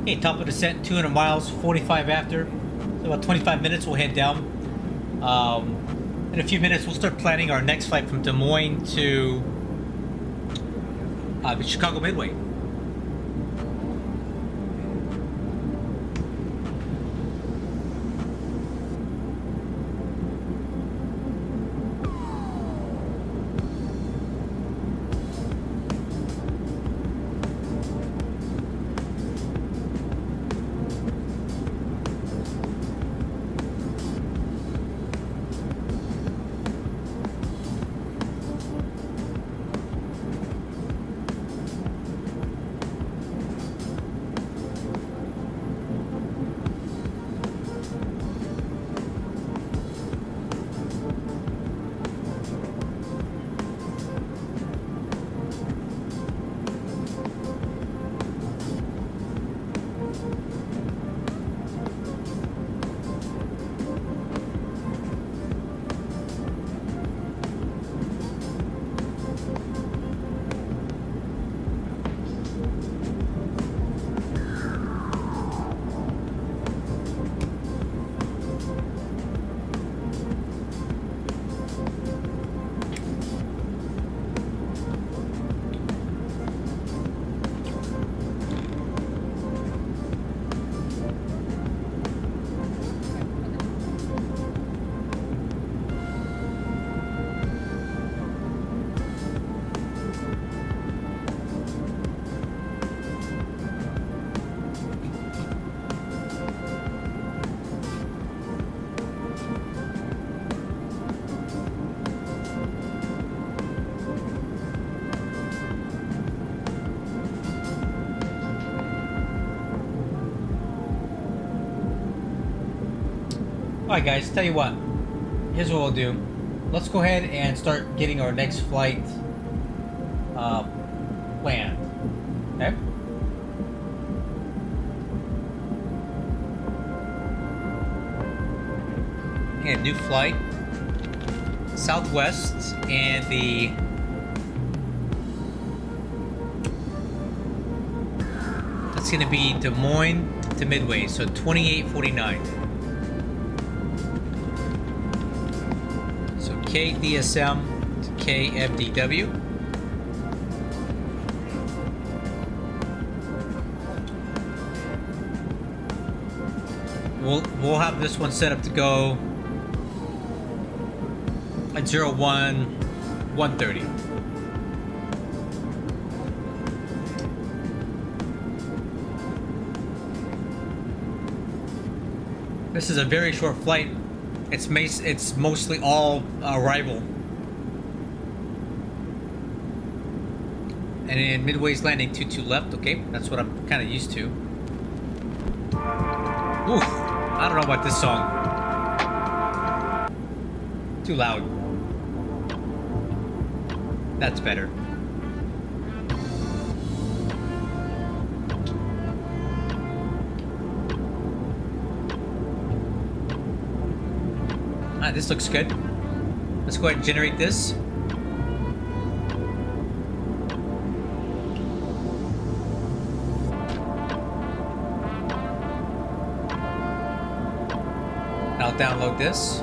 Okay, top of descent, 200 miles, 45 after. So about 25 minutes, we'll head down. In a few minutes, we'll start planning our next flight from Des Moines to the Chicago Midway. Alright guys, tell you what, here's what we'll do. Let's go ahead and start getting our next flight planned. Okay? And new flight, Southwest, and that's gonna be Des Moines to Midway, so 2849. DSM to MDW. We'll have this one set up to go at 130. This is a very short flight. It's mostly all arrival. And in Midway's landing 22 left, okay? That's what I'm kind of used to. Oof, I don't know about this song. Too loud. That's better. This looks good. Let's go ahead and generate this. I'll download this.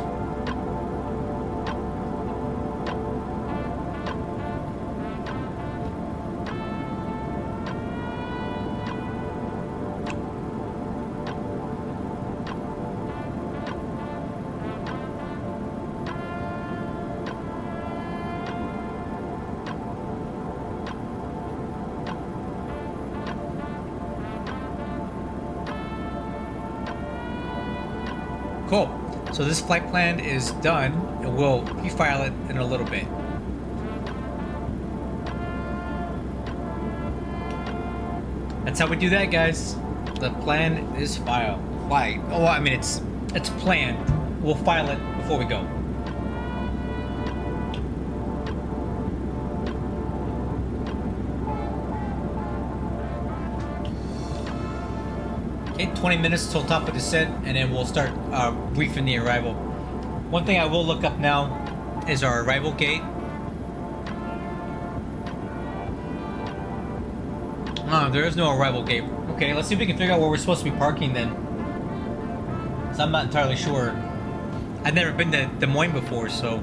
Cool. So this flight plan is done, and we'll refile it in a little bit. That's how we do that, guys. The plan is file. Why? Oh, I mean it's planned. We'll file it before we go. Okay, 20 minutes till top of descent, and then we'll start briefing the arrival. One thing I will look up now is our arrival gate. Oh, there is no arrival gate. Okay, let's see if we can figure out where we're supposed to be parking then. So I'm not entirely sure. I've never been to Des Moines before, so...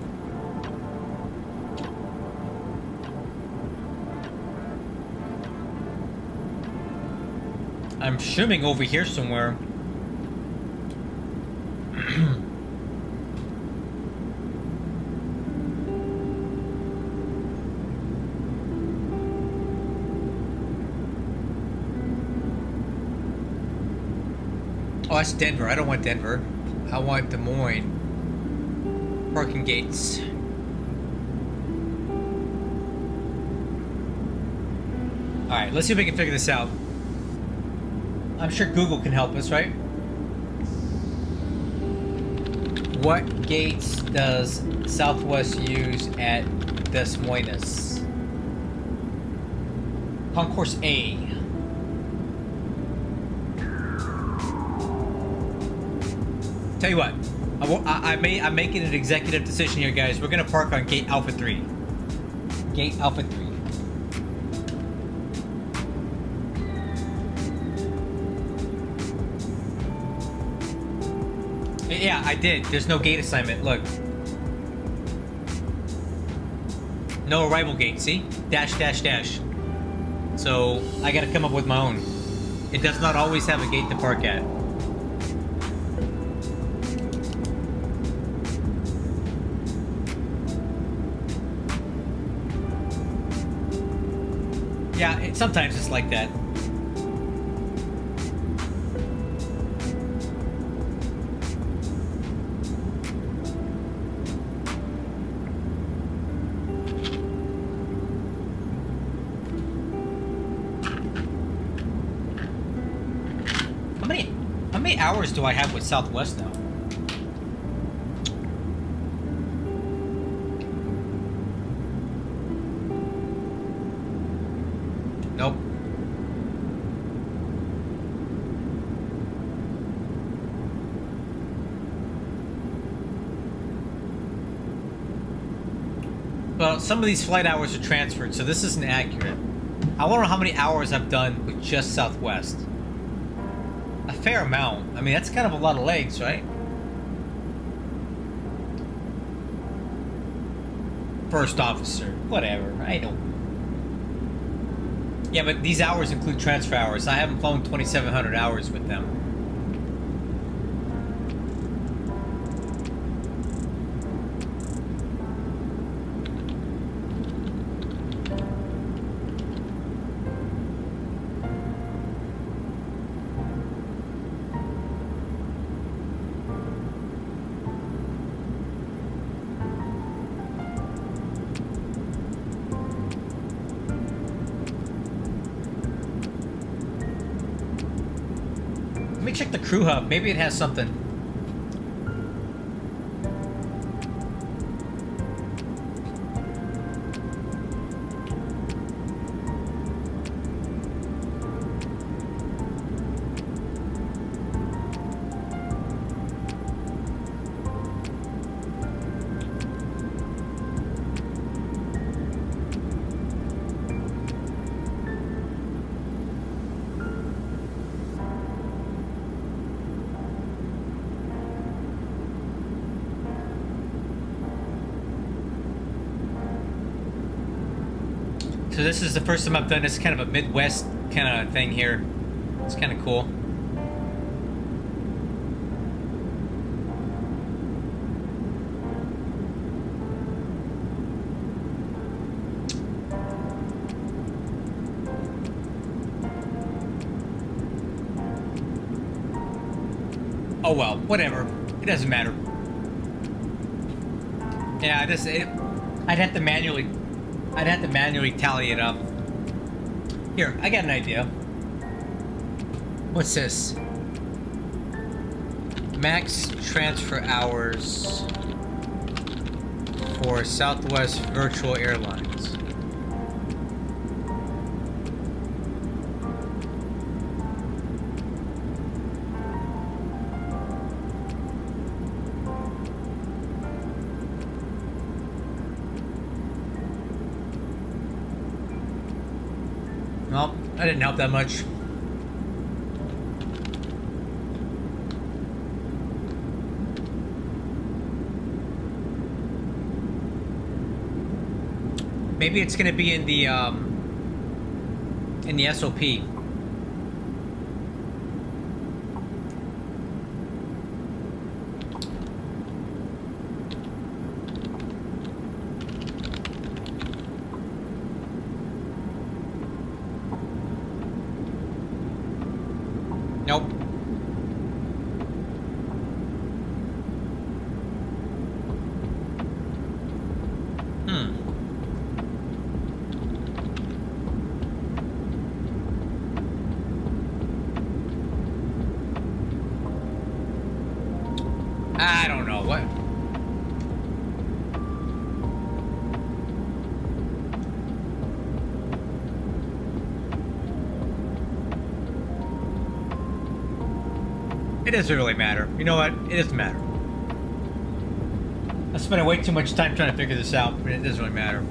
I'm assuming over here somewhere. Oh, that's Denver. I don't want Denver. I want Des Moines. Parking gates. Alright, let's see if we can figure this out. I'm sure Google can help us, right? What gates does Southwest use at Des Moines? Concourse A. Tell you what, I'm making an executive decision here, guys. We're gonna park on gate Alpha 3. Gate Alpha 3. Yeah, I did. There's no gate assignment. Look. No arrival gate. See? Dash, dash, dash. So I gotta come up with my own. It does not always have a gate to park at. Yeah, sometimes it's like that. How many hours do I have with Southwest now? Nope. Well, some of these flight hours are transferred, so this isn't accurate. I wonder how many hours I've done with just Southwest. A fair amount. I mean, that's kind of a lot of legs, right? First officer. Whatever. I don't... Yeah, but these hours include transfer hours. I haven't flown 2,700 hours with them. Let me check the crew hub. Maybe it has something. So this is the first time I've done this kind of a Midwest kind of thing here. It's kind of cool. Oh well, whatever. It doesn't matter. Yeah, I'd have to manually tally it up. Here, I got an idea. What's this? Max transfer hours for Southwest Virtual Airlines. I didn't help that much. Maybe it's gonna be in the SOP. Nope. I don't know what. It doesn't really matter. You know what? It doesn't matter. I spent way too much time trying to figure this out, but it doesn't really matter.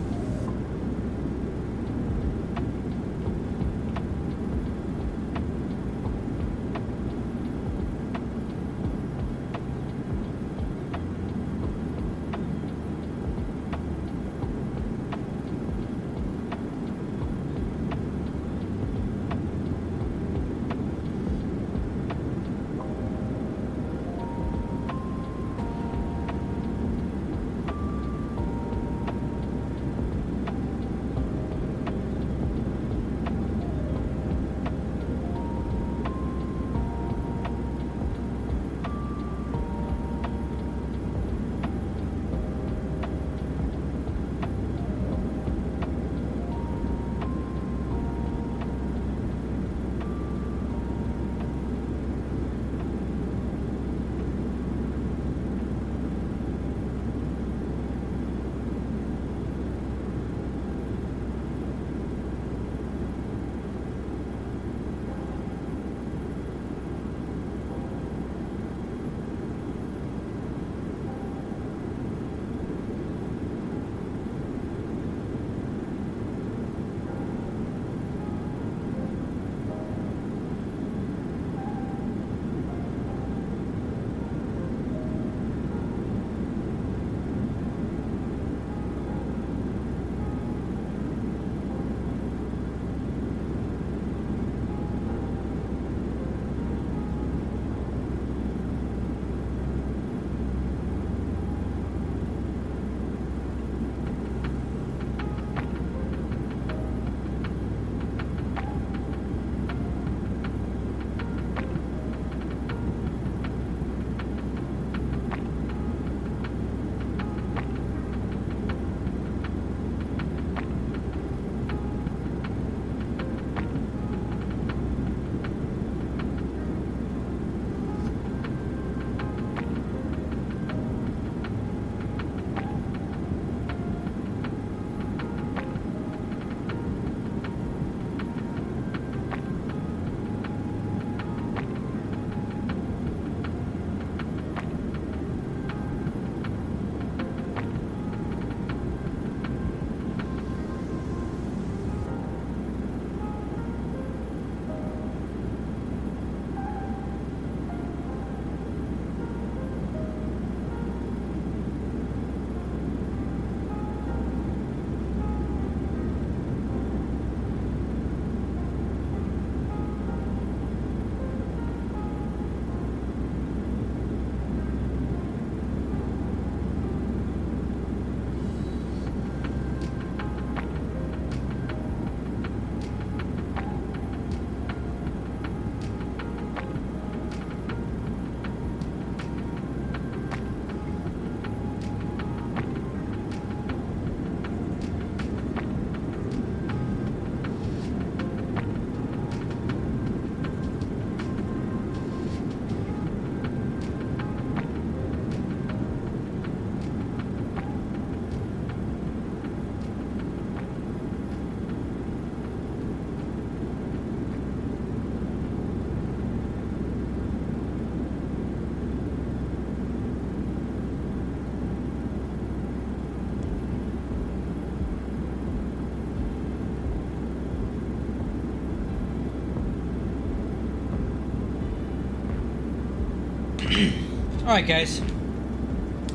Alright guys,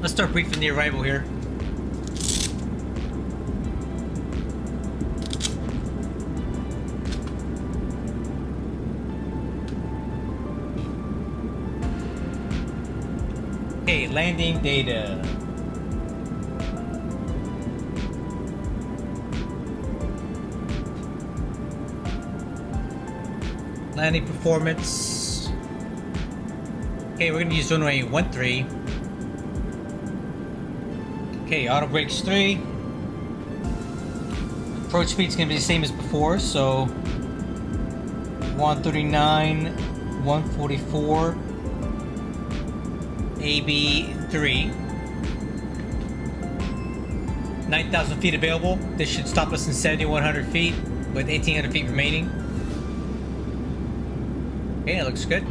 let's start briefing the arrival here. Okay, landing data. Landing performance. Okay, we're gonna use runway 13. Okay, auto brakes 3. Approach speed's gonna be the same as before, so 139, 144, AB 3. 9,000 feet available. This should stop us in 7,100 feet with 1,800 feet remaining. Okay, that looks good.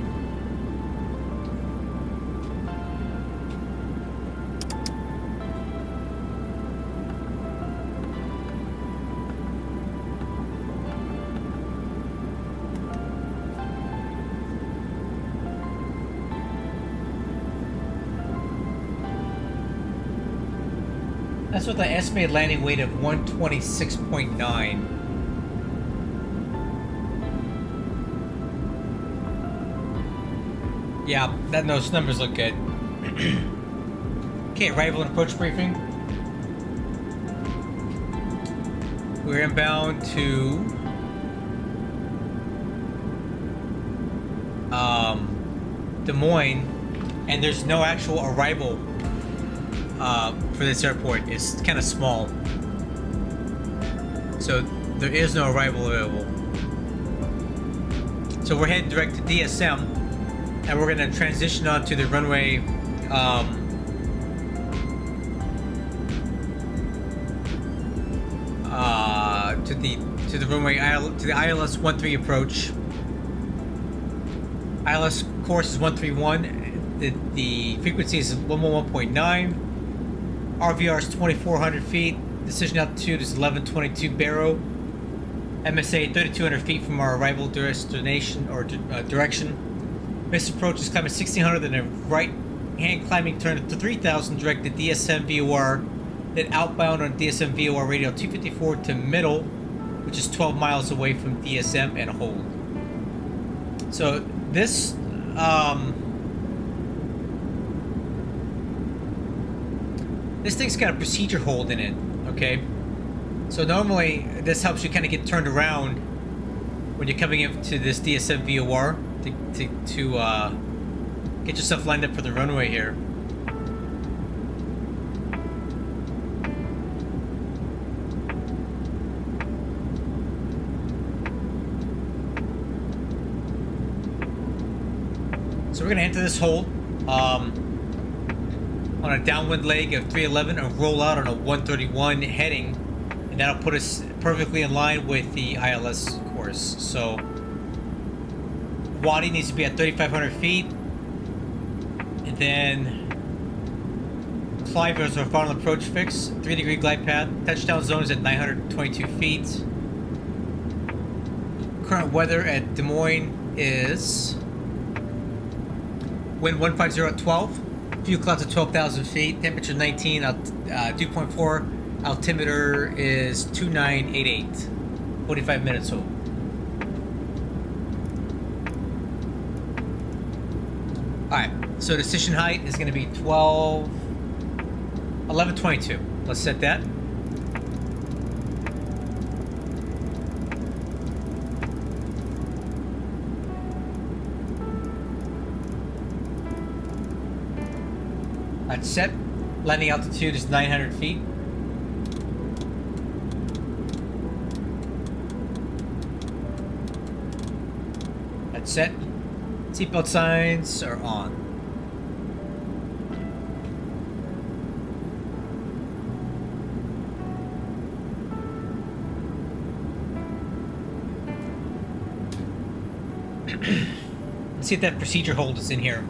That's with an estimated landing weight of 126.9. Yeah, those numbers look good. Okay, arrival and approach briefing. We're inbound to Des Moines, and there's no actual arrival for this airport. It's kind of small, so there is no arrival available. So we're heading direct to DSM, and we're going to transition on to the runway to the runway to the ILS 13 approach. ILS course is 131. The frequency is 111.9. RVR is 2,400 feet. Decision altitude is 1122 Barrow. MSA 3,200 feet from our arrival destination or direction. Missed approach is climbing 1,600, then a right-hand climbing turn to 3,000 direct to DSM VOR. Then outbound on DSM VOR radio 254 to middle, which is 12 miles away from DSM, and hold. So this this thing's got a procedure hold in it, okay? So normally this helps you kind of get turned around when you're coming into this DSM VOR to get yourself lined up for the runway here. So we're gonna enter this hold on a downwind leg of 311 and roll out on a 131 heading, and that'll put us perfectly in line with the ILS course. So Wadi needs to be at 3,500 feet, and then Clive is our final approach fix, 3-degree glide path. Touchdown zone is at 922 feet. Current weather at Des Moines is wind 150 at 12. Fuel clouds at 12,000 feet. Temperature 19. Dew point 4. Altimeter is 2988. 45 minutes hold. Alright, so decision height is going to be 1122. Let's set that. That's set. Landing altitude is 900 feet. That's set. Seatbelt signs are on. Let's see if that procedure hold is in here.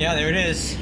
Yeah, there it is.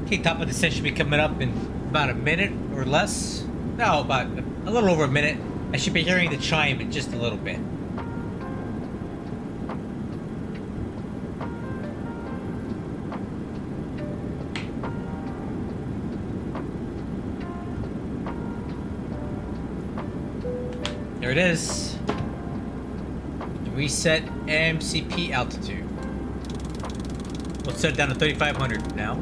Okay, top of the set should be coming up in about a minute or less. No, about a little over a minute. I should be hearing the chime in just a little bit. There it is. Reset MCP altitude. We'll set it down to 3,500 now.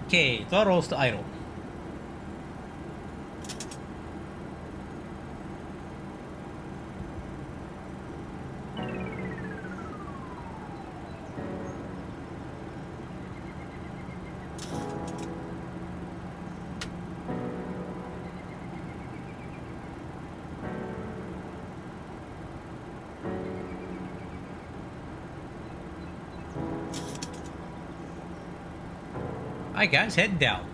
Okay, throttles to idle. Alright guys, heading down.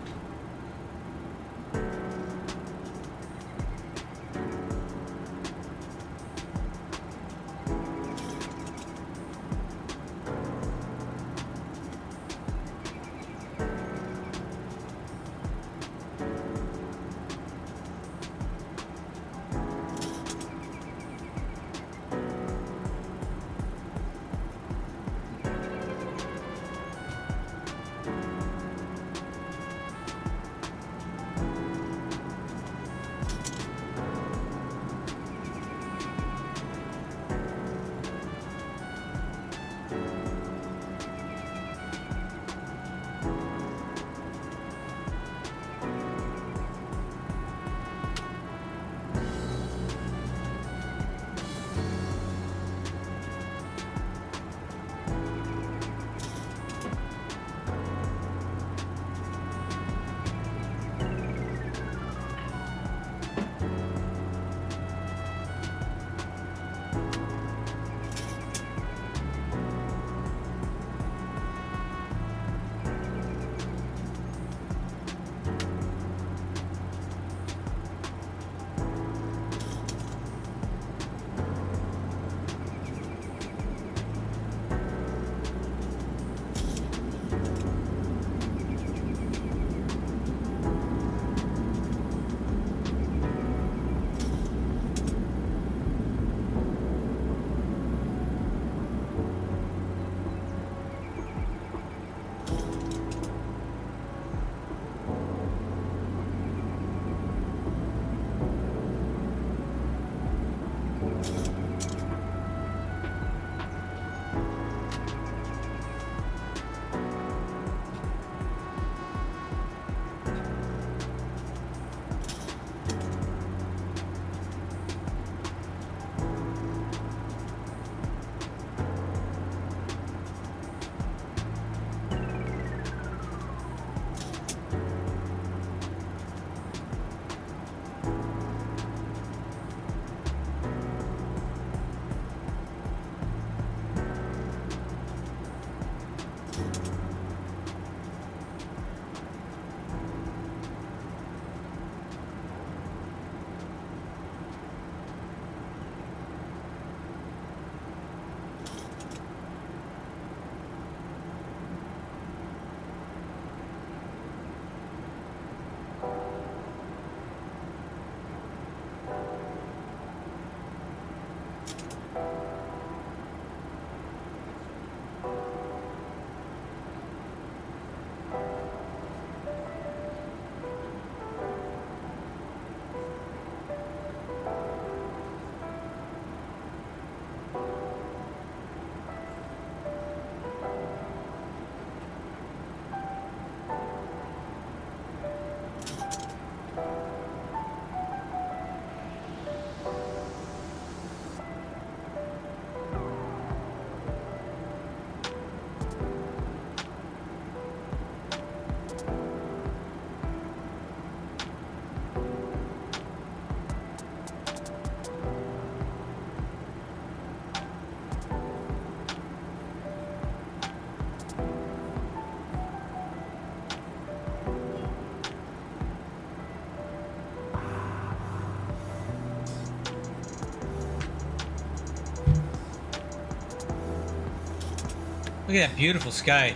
Look at that beautiful sky.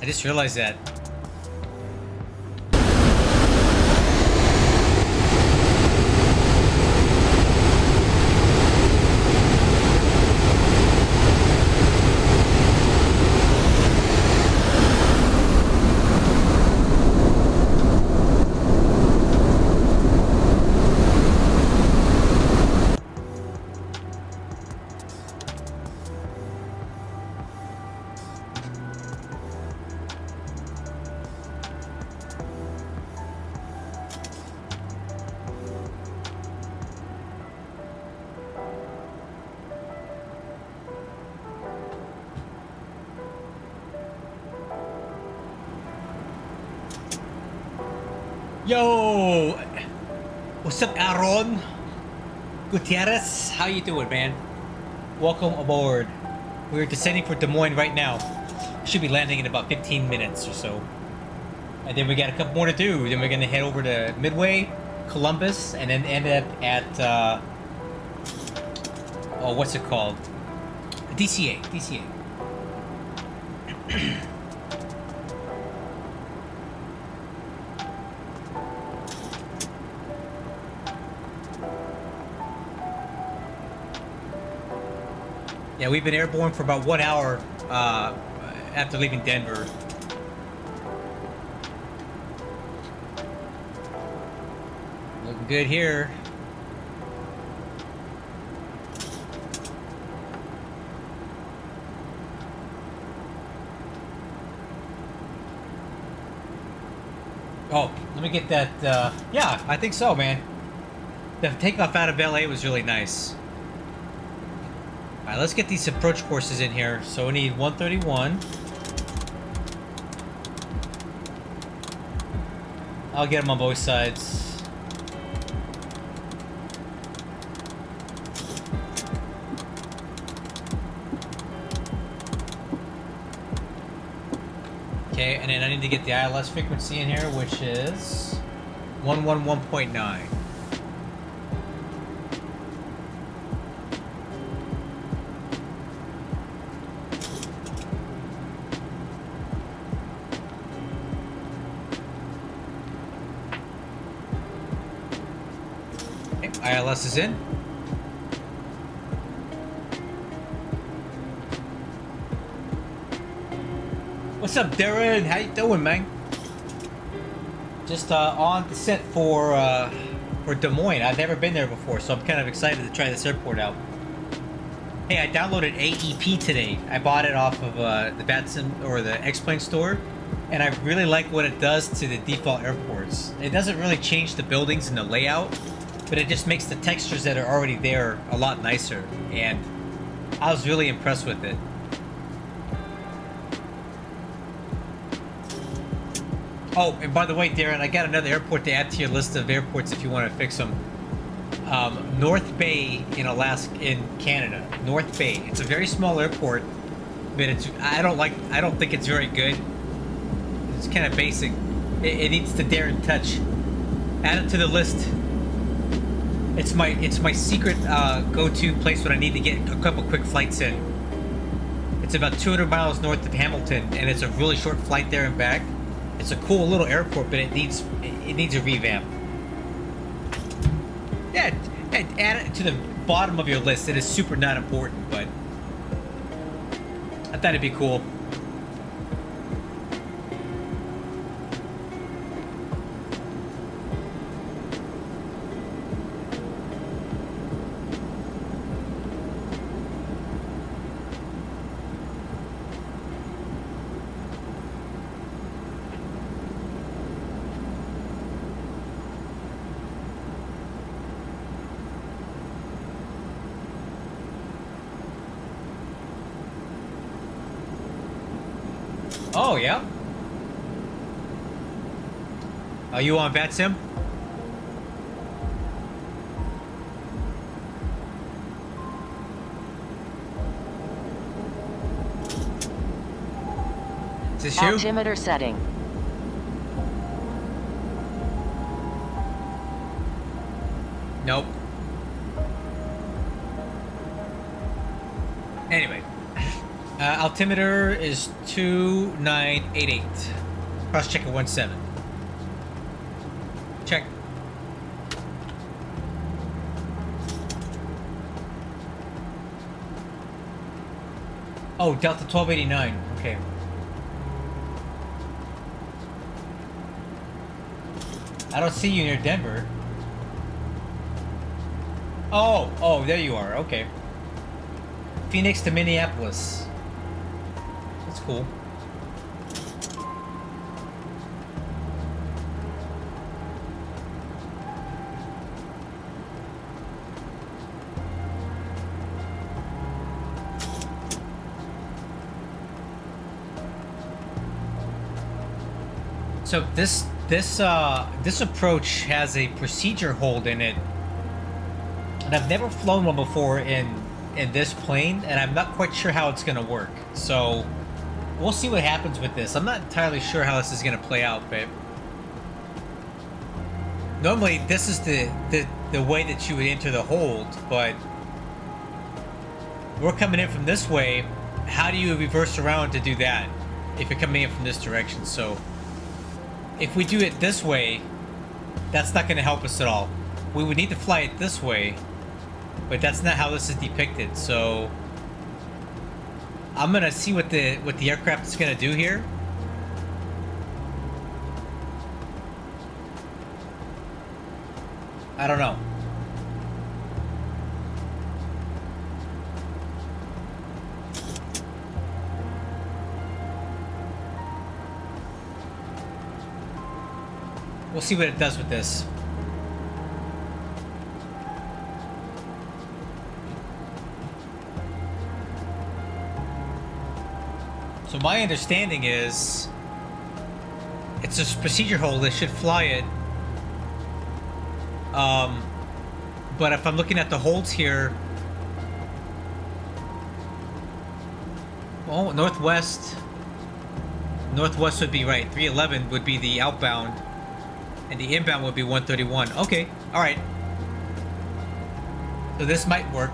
I just realized that. Yo, what's up, Aaron Gutierrez? How you doing, man? Welcome aboard. We're descending for Des Moines right now. Should be landing in about 15 minutes or so. And then we got a couple more to do. Then we're gonna head over to Midway, Columbus, and then end up at oh, what's it called? DCA. Yeah, we've been airborne for about 1 hour after leaving Denver. Looking good here. Oh, let me get that. Yeah, I think so, man. The takeoff out of LA was really nice. Alright, let's get these approach courses in here. So we need 131. I'll get them on both sides. Okay, and then I need to get the ILS frequency in here, which is 111.9. ILS is in. What's up, Darren? How you doing, man? Just on descent for for Des Moines. I've never been there before, so I'm kind of excited to try this airport out. Hey, I downloaded AEP today. I bought it off of the VATSIM or the X-Plane store, and I really like what it does to the default airports. It doesn't really change the buildings and the layout, but it just makes the textures that are already there a lot nicer, and I was really impressed with it. Oh, and by the way, Darren, I got another airport to add to your list of airports if you want to fix them. North Bay in Alaska, in Canada. North Bay. It's a very small airport, but I don't think it's very good. It's kind of basic. It needs the Darren touch. Add it to the list. It's my secret go-to place when I need to get a couple quick flights in. It's about 200 miles north of Hamilton, and it's a really short flight there and back. It's a cool little airport, but it needs a revamp. Yeah, add it to the bottom of your list. It is super not important, but I thought it'd be cool. Oh, yeah? Are you on VATSIM? Is this you? Altimeter setting. Nope. Anyway. Altimeter is 2988. Cross check at 17. Check. Oh, Delta 1289. Okay. I don't see you near Denver. Oh, there you are. Okay. Phoenix to Minneapolis. That's cool. So this approach has a procedure hold in it, and I've never flown one before in this plane, and I'm not quite sure how it's gonna work. So we'll see what happens with this. I'm not entirely sure how this is gonna play out, but normally this is the way that you would enter the hold, but we're coming in from this way. How do you reverse around to do that if you're coming in from this direction? So if we do it this way, that's not going to help us at all. We would need to fly it this way, but that's not how this is depicted. So I'm going to see what the aircraft is going to do here. I don't know. We'll see what it does with this. So my understanding is it's a procedure hold. They should fly it. But if I'm looking at the holds here, oh, northwest would be right. 311 would be the outbound. And the inbound would be 131. Okay, alright. So this might work.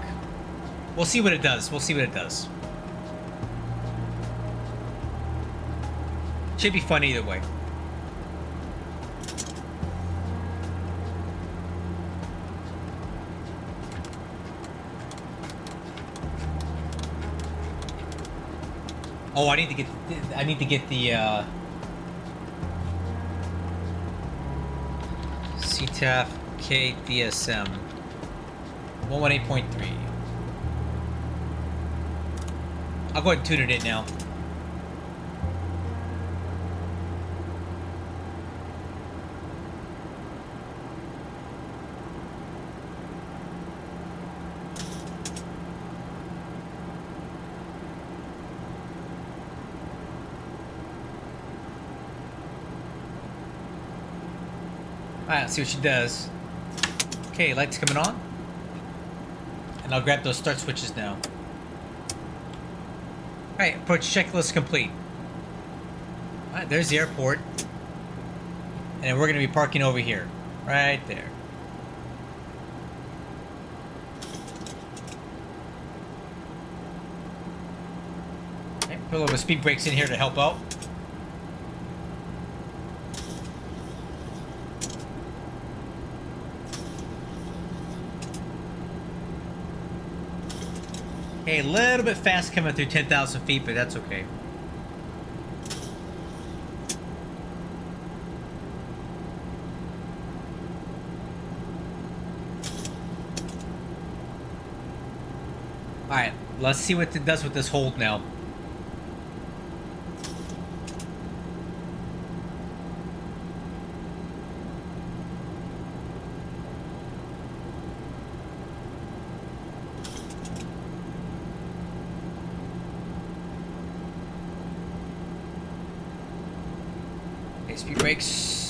We'll see what it does. We'll see what it does. Should be fun either way. Oh, I need to get the CTAF Okay, DSM. 118.3. I'll go ahead and tune it in now. Alright, let's see what she does. Okay, lights coming on. And I'll grab those start switches now. Alright, approach checklist complete. Alright, there's the airport. And we're going to be parking over here. Right there. Okay, put a little bit of speed brakes in here to help out. Okay, a little bit fast coming through 10,000 feet, but that's okay. Alright, let's see what it does with this hold now. Speed brakes.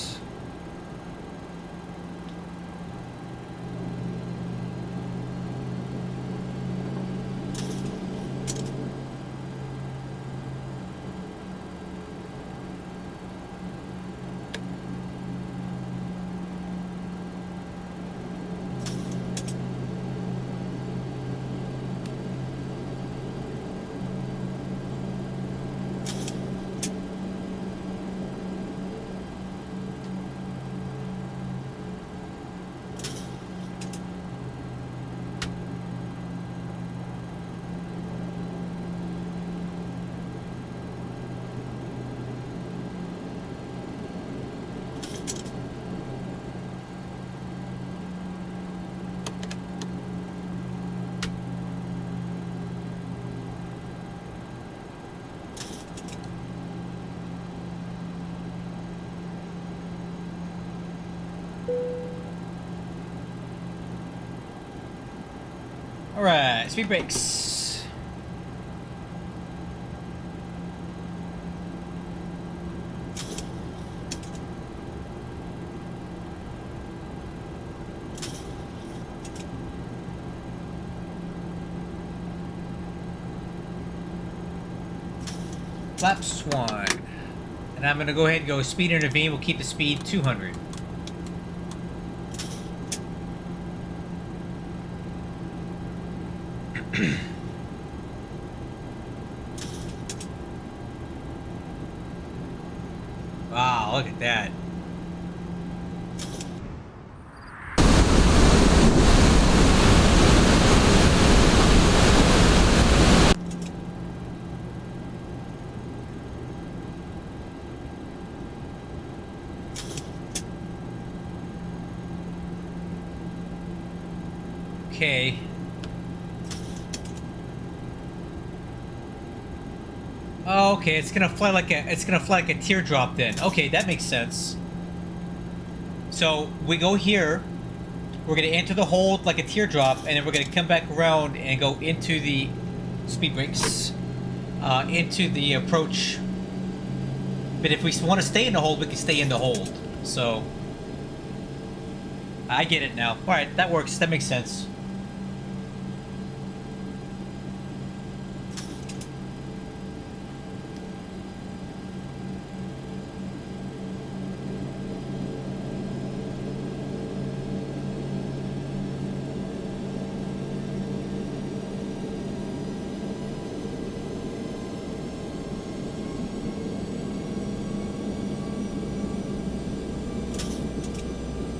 Alright, speed brakes. Flaps 1. And I'm going to go ahead and go speed intervene. We'll keep the speed 200. Wow, look at that. Okay. Oh, okay, it's gonna fly like a teardrop then. Okay, that makes sense. So we go here, we're gonna enter the hold like a teardrop, and then we're gonna come back around and go into the speed brakes, into the approach. But if we want to stay in the hold, we can stay in the hold. So I get it now. All right, that works. That makes sense.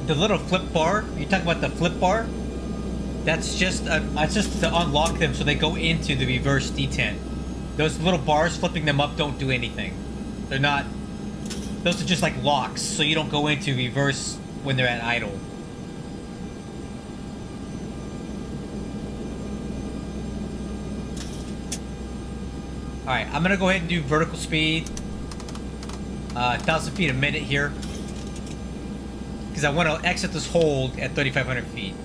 The little flip bar, you talk about the flip bar? That's just to unlock them so they go into the reverse detent. Those little bars, flipping them up don't do anything. They're not... Those are just like locks, so you don't go into reverse when they're at idle. Alright, I'm gonna go ahead and do vertical speed. 1,000 feet a minute here. Because I want to exit this hold at 3,500 feet.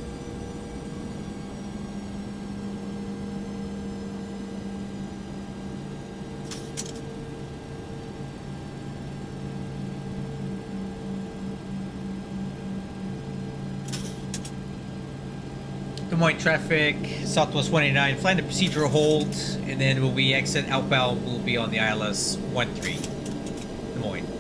Des Moines traffic, Southwest 189, flying the procedural hold, and then when we exit outbound, we'll be on the ILS 13, Des Moines.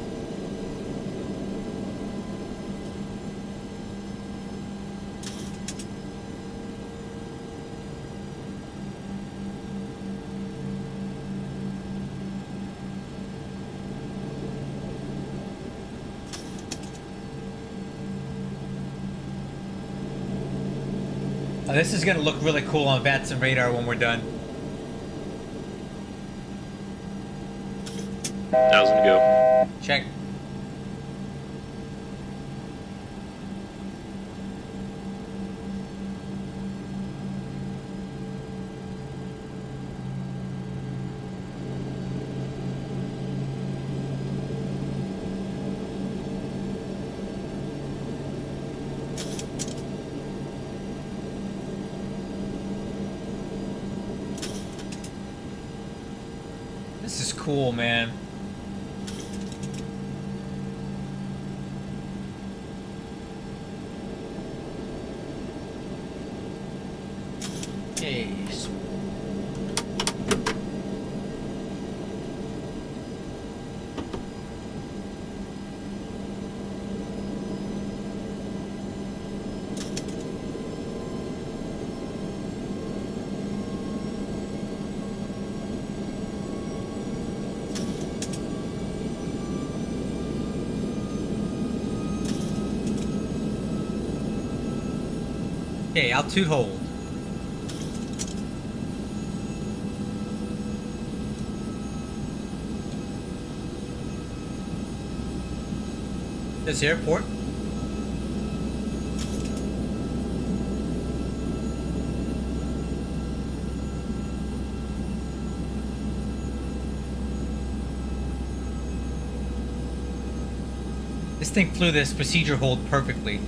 This is going to look really cool on VATS and radar when we're done. 1,000 to go. Check. This is cool, man. Okay. Okay, altitude hold. This airport. This thing flew this procedure hold perfectly.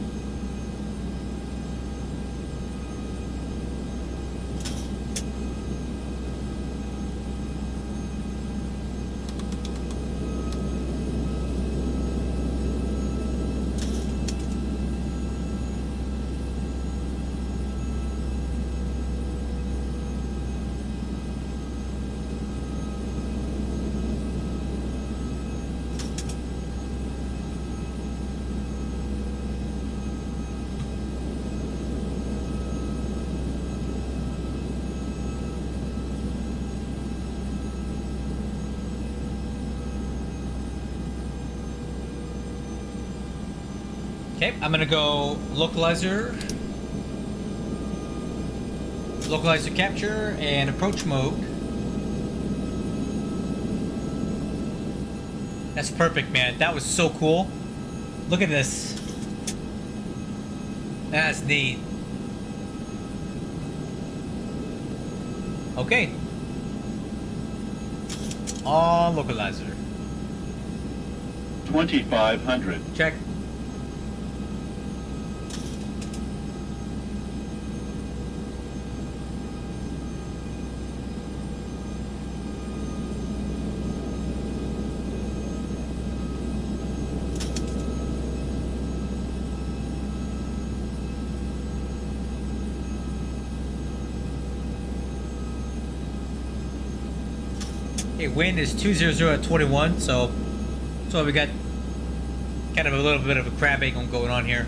Okay, I'm gonna go localizer capture and approach mode. That's perfect, man. That was so cool. Look at this. That's neat. Okay. On localizer. 2,500. Check. Okay, wind is 200 at 21, so we got kind of a little bit of a crab angle going on here.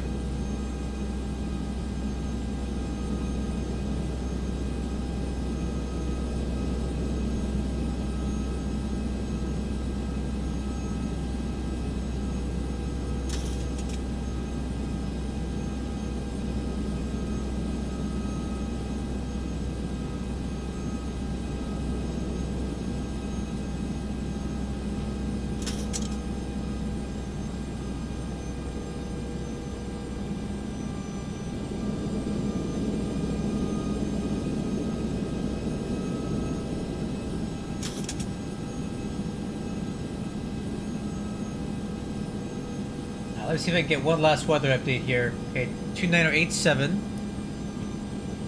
Let's see if I can get one last weather update here. Okay, 29087.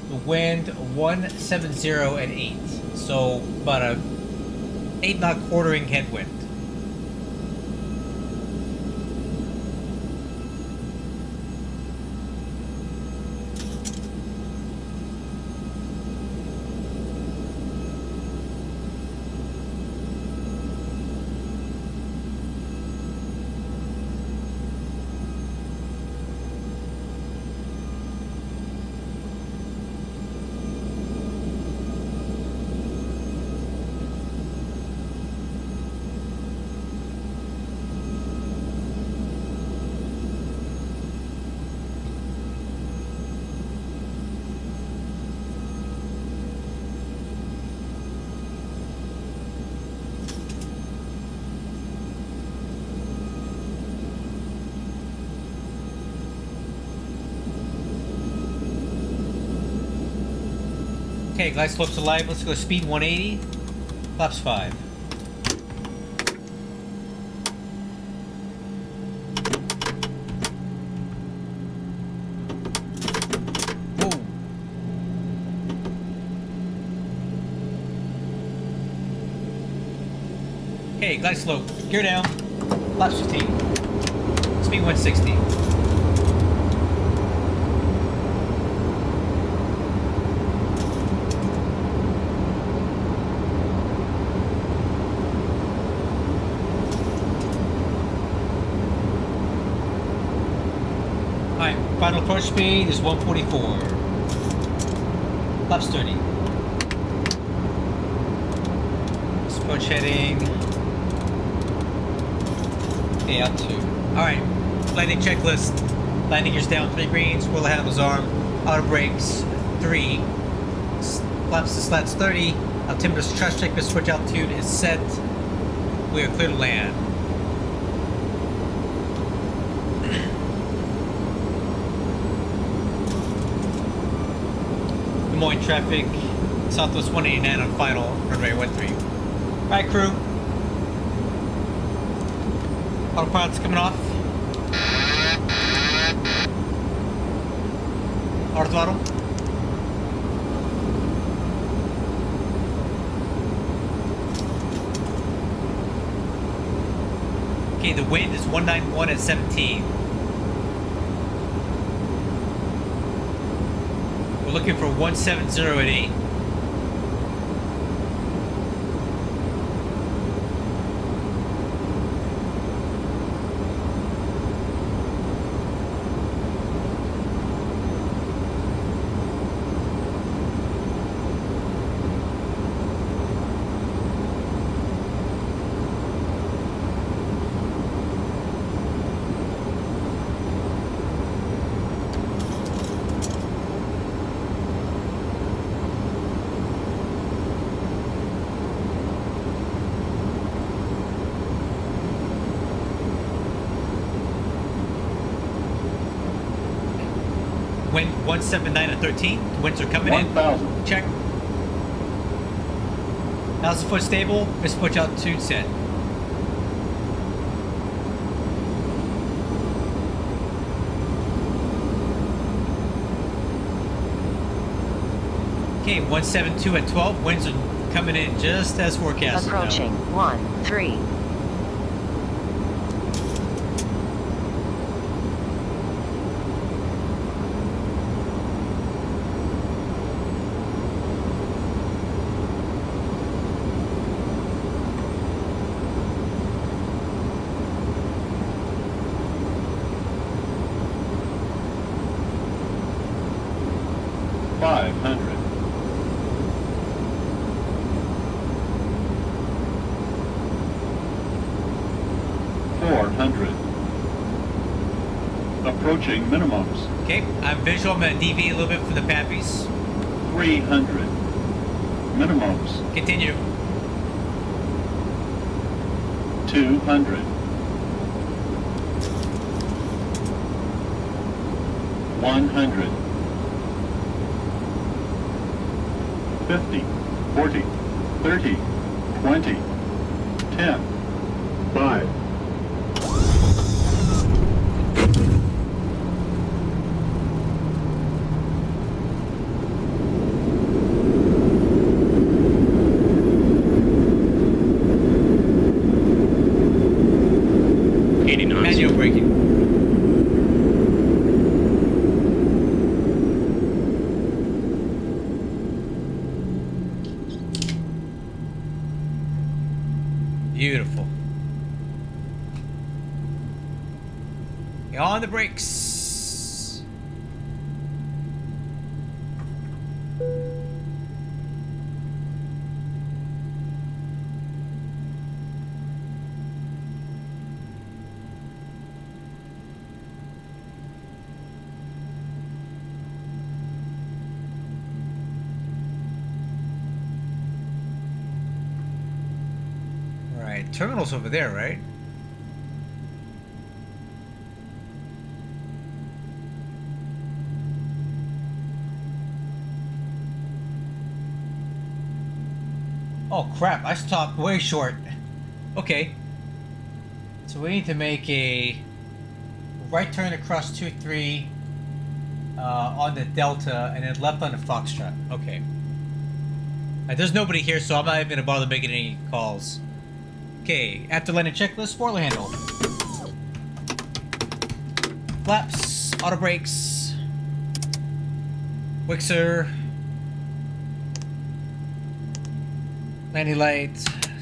The wind 170 at 8. So about a 8 knot quartering headwind. Okay, glide slopes alive. Let's go speed 180. Flaps 5. Whoa. Okay, glide slope. Gear down. Flaps 15. Speed 160. Final approach speed is 144. Flaps 30. Approach heading. Okay, out 2. Alright, landing checklist. Landing gears down, 3 greens, wheel handles arm, auto brakes, 3. Flaps to slats 30. Altimeter's trash checker switch altitude is set. We are clear to land. Des Moines traffic, Southwest 189 on final, runway 13. Alright, crew. Autopilot's coming off. Auto throttle. Okay, the wind is 191 at 17. We're looking for 170 at 8. Wind 179 at 13. The winds are coming 1,000. in. Check. Now's the foot stable. Miss push altitude set. Okay, 172 at 12. Winds are coming in just as forecasted. Approaching. 13. Approaching minimums. Okay, I'm visual. I'm going to deviate a little bit from the Pappies. 300. Minimums. Continue. 200. 100. 50. 40. 30. 20. 10. 5. Beautiful. On the brakes. All right, terminal's over there, right? Oh crap, I stopped way short. Okay. So we need to make a right turn across 2-3 on the Delta and then left on the Foxtrot. Okay. There's nobody here, so I'm not even going to bother making any calls. Okay, after landing checklist, spoiler handle. Flaps, auto brakes, Wixer. Landing light,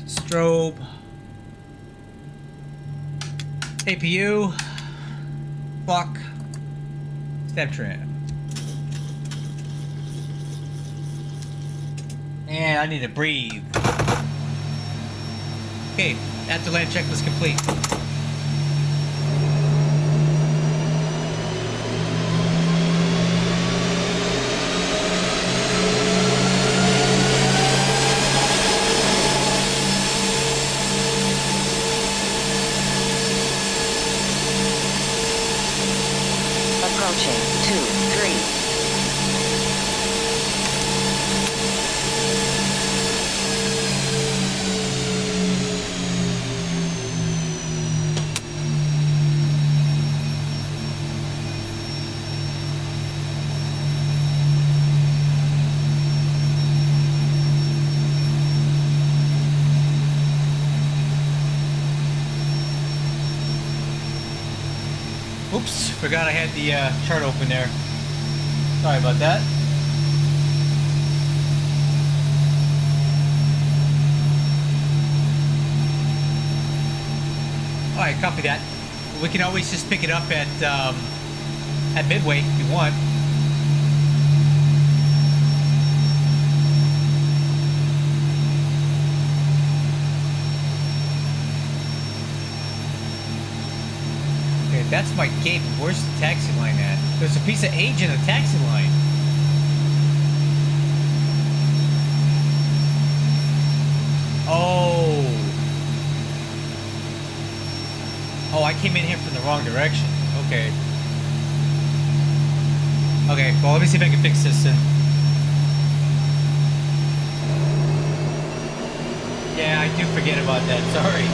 strobe, APU, clock, step trim. And I need to breathe. Okay, after land checklist complete. Approaching 2-3. Oops, forgot I had the chart open there. Sorry about that. Alright, copy that. We can always just pick it up at Midway if you want. That's my gate. Where's the taxi line at? There's a piece of age in the taxi line. Oh. Oh, I came in here from the wrong direction. Okay. Okay, well, let me see if I can fix this then. Yeah, I do forget about that. Sorry.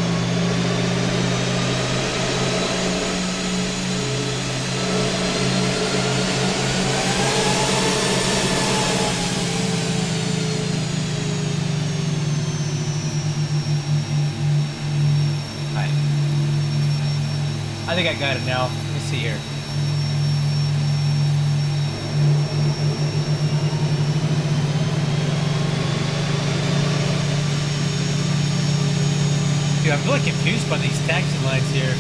I think I got it now. Let me see here. Dude, I'm really confused by these taxi lines here.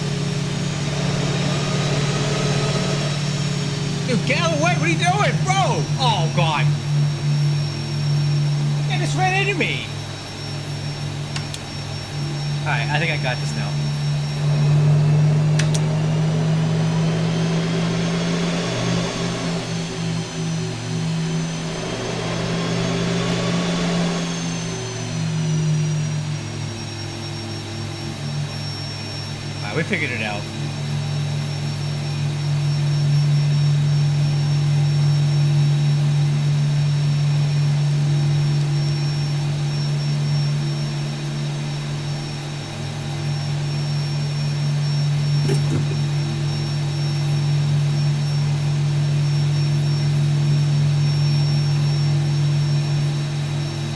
Dude, get out of the way! What are you doing, bro? Oh, God. Yeah, just ran into me. Alright, I think I got this now. We figured it out.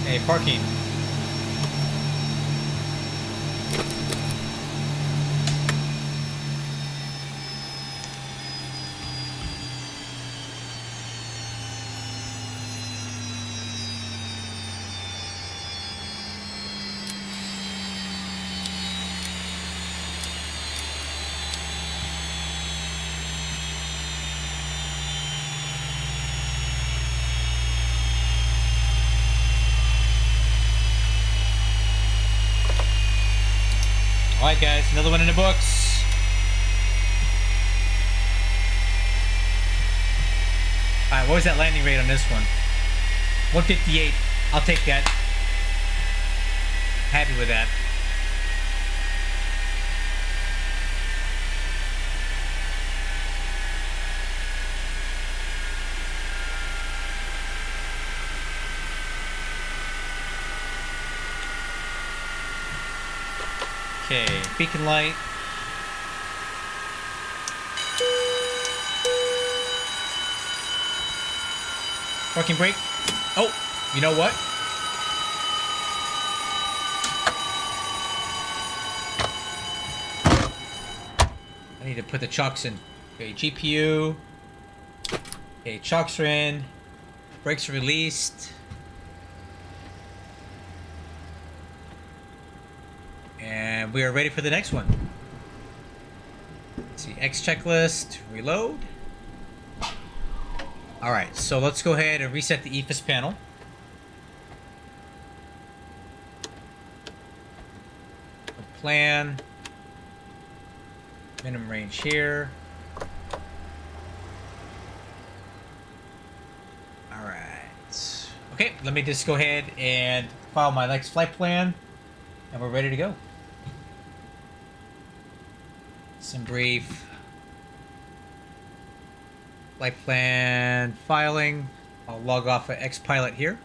Hey, parking. Alright guys, another one in the books. Alright, what was that landing rate on this one? 158. I'll take that. Happy with that. Okay, beacon light. Parking brake. Oh, you know what? I need to put the chocks in. Okay, GPU. Okay, chocks are in. Brakes are released. And we are ready for the next one. Let's see, X checklist, reload. Alright, so let's go ahead and reset the EFIS panel. Plan. Minimum range here. Alright. Okay, let me just go ahead and file my next flight plan. And we're ready to go. Some brief flight plan filing. I'll log off of Xpilot here.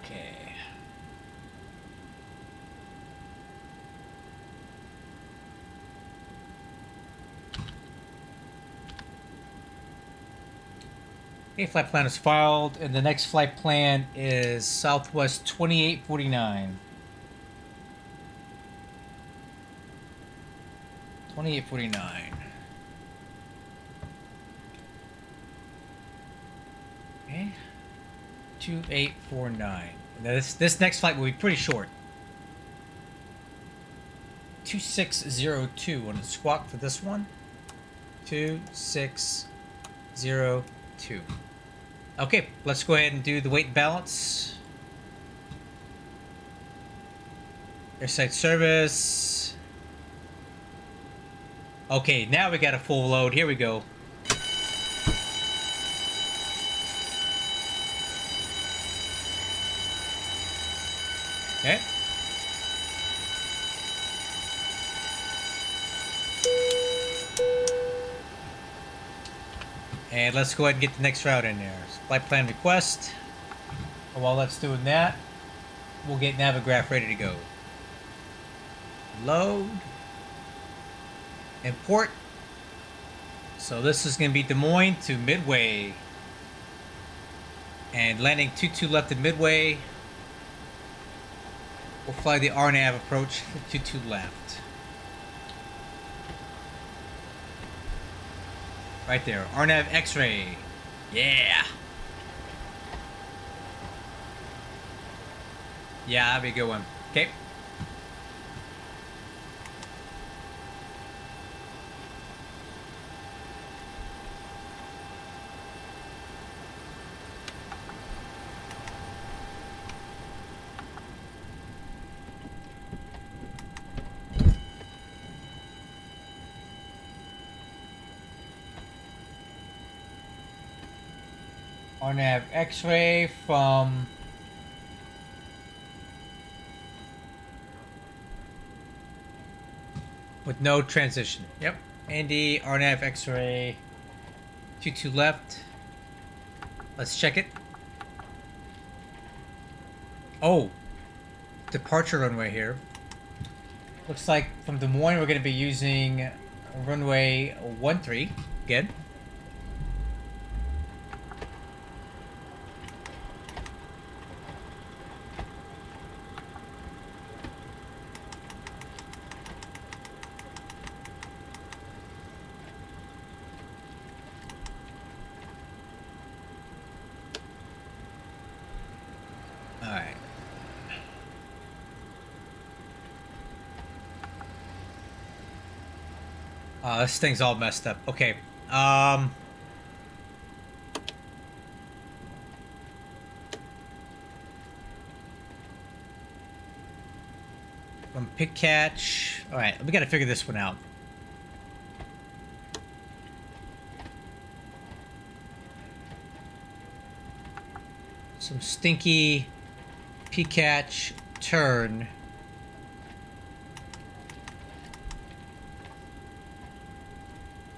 Okay. Okay, flight plan is filed, and the next flight plan is Southwest 2849. 2849. Okay. 2849. Now this next flight will be pretty short. 2602 on the squawk for this one. 2602. Okay, let's go ahead and do the weight and balance. Airside service. Okay, now we got a full load. Here we go. Okay. And let's go ahead and get the next route in there. Flight plan request. And while that's doing that, we'll get Navigraph ready to go. Load. Import. So this is going to be Des Moines to Midway. And landing 22 left at Midway. We'll fly the RNAV approach 22 left. Right there, RNAV X-ray. Yeah. Yeah, that'll be a good one. Okay. RNAV X-ray from with no transition. Yep. Andy, RNAV X-ray 22 left. Let's check it. Oh, departure runway here. Looks like from Des Moines we're going to be using runway 13 again. This thing's all messed up. Okay. From pick catch. All right, we got to figure this one out. Some stinky pick catch turn.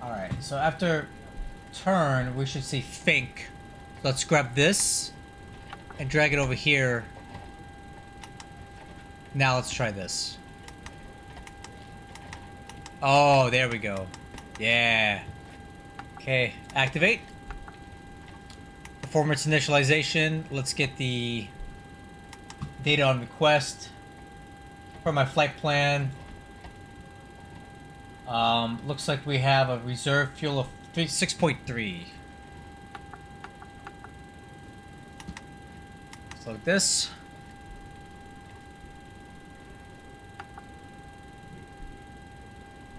All right, so after turn, we should see think. Let's grab this and drag it over here. Now let's try this. Oh, there we go. Yeah. Okay, activate. Performance initialization. Let's get the data on request for my flight plan. Looks like we have a reserve fuel of 6.3. Let's load this.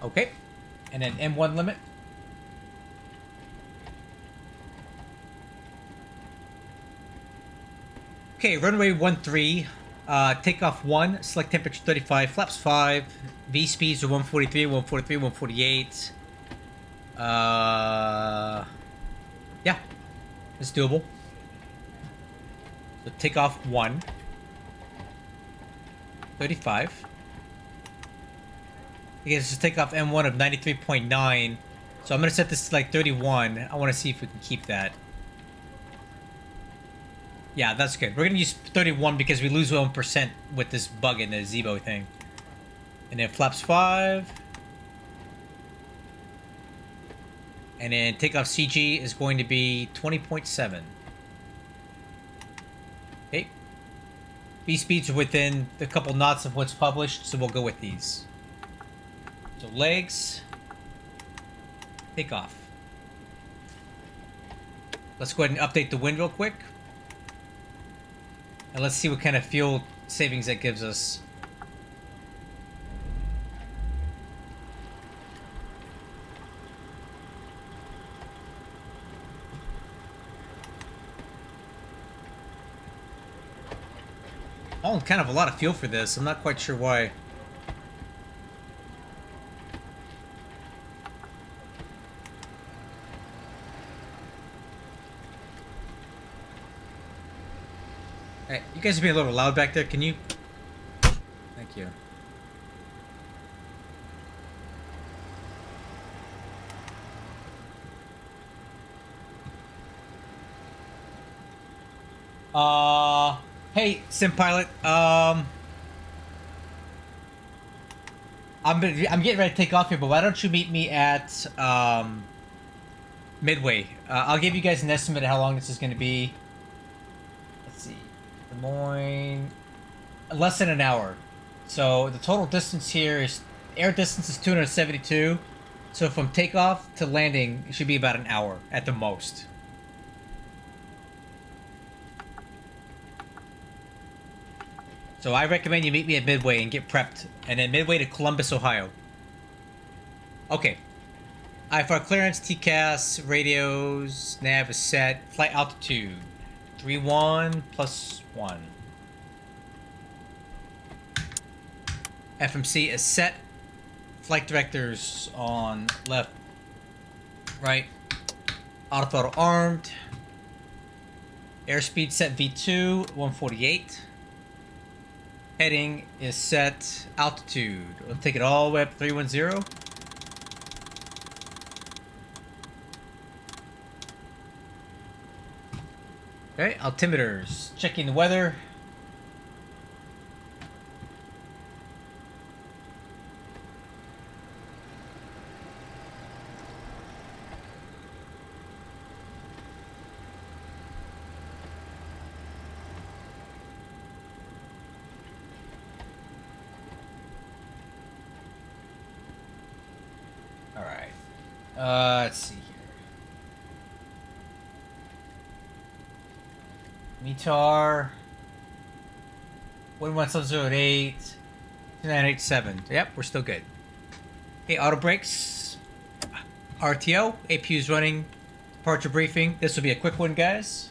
Okay, and then M1 limit. Okay, runway 13, takeoff 1, select temperature 35, flaps 5, V speeds are 143, 143, 148. Yeah, it's doable. So takeoff 1, 35. Okay, let's just take off M1 of 93.9. So I'm going to set this to like 31. I want to see if we can keep that. Yeah, that's good. We're going to use 31 because we lose 1% with this bug in the Zebo thing. And then flaps 5. And then takeoff CG is going to be 20.7. Okay. V speeds are within a couple knots of what's published, so we'll go with these. So legs, take off. Let's go ahead and update the wind real quick. And let's see what kind of fuel savings that gives us. Oh, kind of a lot of fuel for this. I'm not quite sure why. Hey, you guys are being a little loud back there. Can you? Thank you. Hey, Sim Pilot. I'm getting ready to take off here, but why don't you meet me at Midway? I'll give you guys an estimate of how long this is going to be. Let's see. Des Moines, less than an hour. So the total distance here is, air distance is 272. So from takeoff to landing, it should be about an hour at the most. So I recommend you meet me at Midway and get prepped. And then Midway to Columbus, Ohio. Okay. IFR clearance, TCAS, radios, nav is set. Flight altitude, 31 plus 1. FMC is set. Flight directors on left, right. Autothrottle armed. Airspeed set V2, 148. Heading is set. Altitude, we'll take it all the way up to 310. Okay, altimeters, checking the weather. Let's see here. METAR 11708 2987. Yep, we're still good. Okay, auto brakes. RTO, APU's running, departure briefing. This will be a quick one, guys.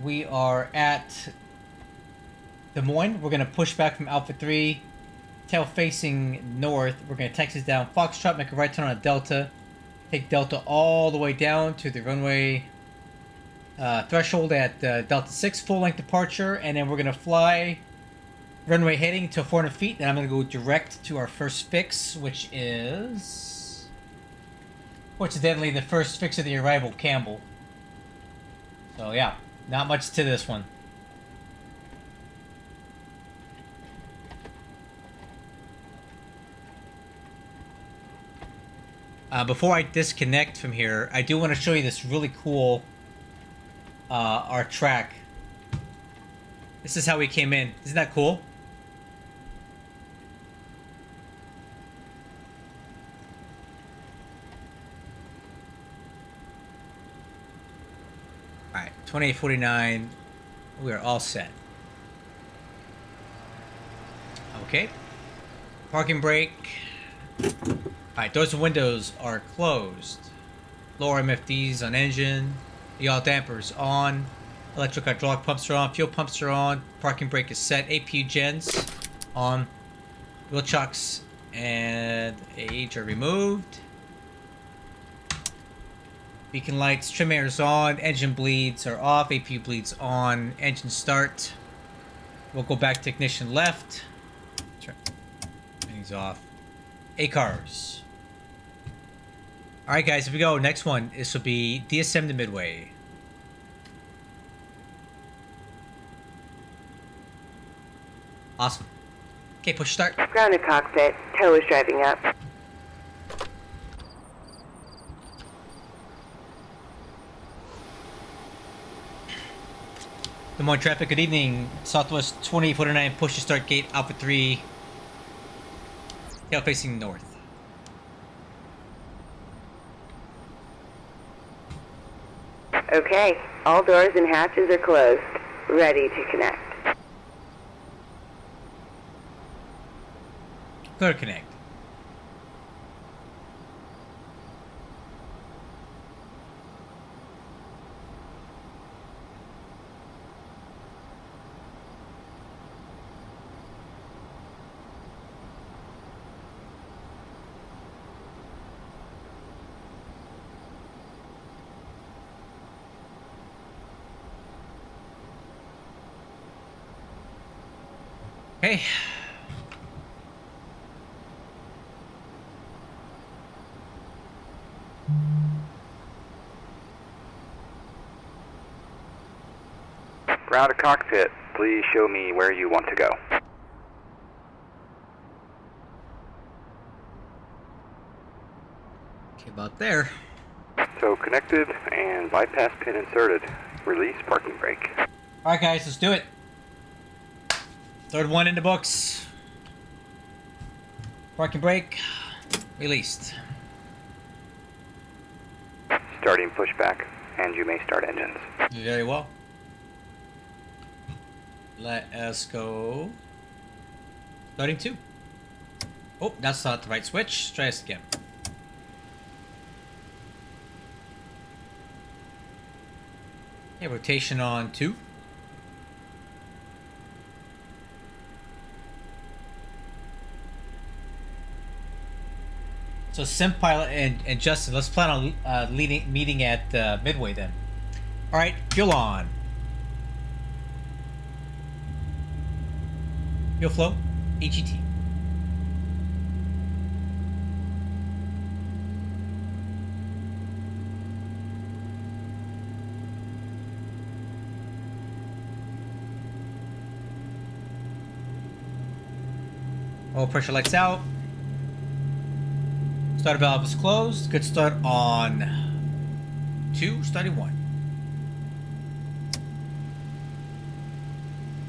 We are at Des Moines. We're going to push back from Alpha 3, tail facing north. We're going to Texas down Foxtrot, make a right turn on a Delta, take Delta all the way down to the runway threshold at Delta 6, full length departure, and then we're going to fly runway heading to 400 feet, and I'm going to go direct to our first fix, which is coincidentally the first fix of the arrival, Campbell. So yeah, not much to this one. Before I disconnect from here, I do want to show you this really cool our track. This is how we came in. Isn't that cool? Alright, 2849. We are all set. Okay. Parking brake. Alright, doors and windows are closed. Lower MFDs on engine. Yaw dampers on. Electric hydraulic pumps are on. Fuel pumps are on. Parking brake is set. APU gens on. Wheel chocks and age are removed. Beacon lights, trim air is on. Engine bleeds are off. APU bleeds on. Engine start. We'll go back to ignition left. Everything's off. ACARS. Alright guys, here we go. Next one. This will be DSM to Midway. Awesome. Okay, push start. Ground to cockpit. Tow is driving up. Des Moines traffic, good evening. Southwest 2849, push to start gate, Alpha 3. Tail facing north. Okay, all doors and hatches are closed. Ready to connect. Clear connect. Okay. Ground to cockpit, please show me where you want to go. Okay, about there. So connected and bypass pin inserted. Release parking brake. Alright guys, let's do it. Third one in the books. Parking brake. Released. Starting pushback, and you may start engines. Very well. Let us go. Starting 2. Oh, that's not the right switch. Try this again. Okay, rotation on 2. So Sim Pilot and Justin, let's plan on meeting at Midway then. All right, fuel on. Fuel flow, EGT. Oil pressure lights out. Starter valve is closed. Good start on 2, starting 1.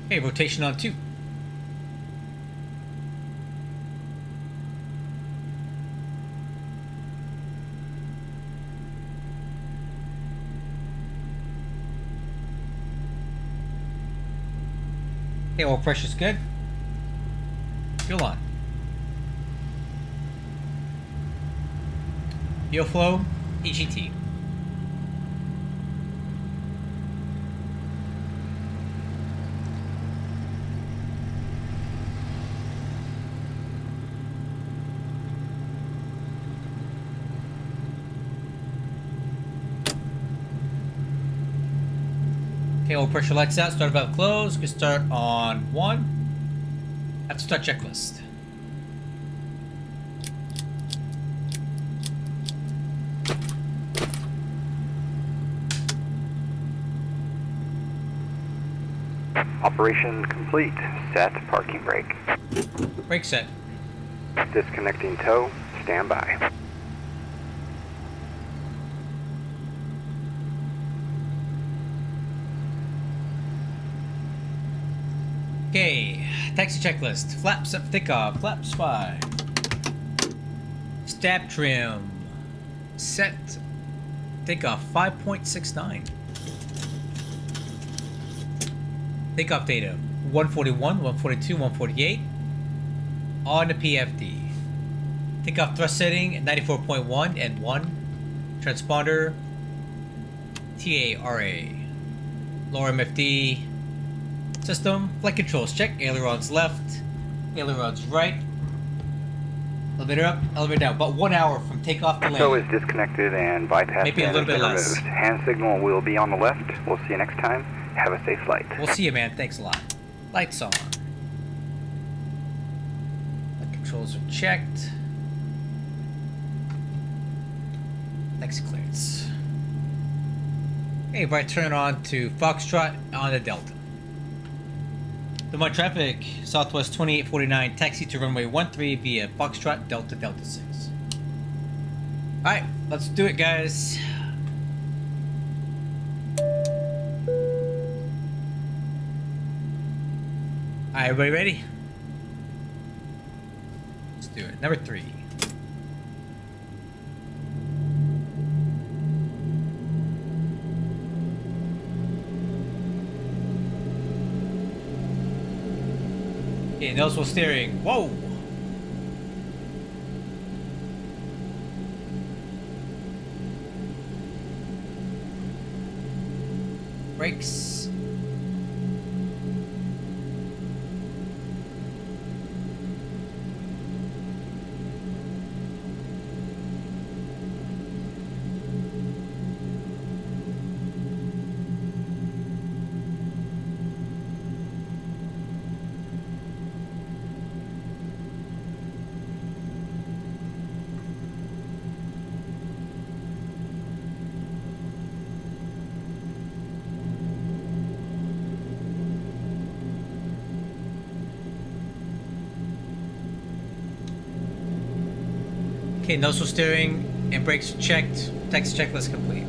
Okay, rotation on 2. Okay, oil pressure's good. Fuel on. Fuel flow, EGT. Okay, oil pressure lights out, start valve closed. We start on 1. Have to start checklist. Operation complete. Set parking brake. Brake set. Disconnecting tow. Stand by. Okay, taxi checklist. Flaps up, takeoff. Flaps 5. Stab trim. Set. Takeoff 5.69. Takeoff data 141, 142, 148. On the PFD. Takeoff thrust setting 94.1 and 1. Transponder TARA. Lower MFD. System. Flight controls check. Ailerons left. Ailerons right. Elevator up. Elevator down. About 1 hour from takeoff to Tow landing. is disconnected and bypass Maybe a pin little has bit been less. removed. Hand signal will be on the left. We'll see you next time. Have a safe flight. We'll see you, man. Thanks a lot. Lights on. Flight controls are checked. Taxi clearance. Okay, right turn on to Foxtrot on the Delta. Dumont traffic, Southwest 2849, taxi to runway 13 via Foxtrot Delta Delta 6. Alright, let's do it, guys. Alright, everybody ready? Let's do it. Number 3. Okay, noticeable steering. Whoa! Brakes. Okay, noticeable steering and brakes are checked. Taxi checklist complete.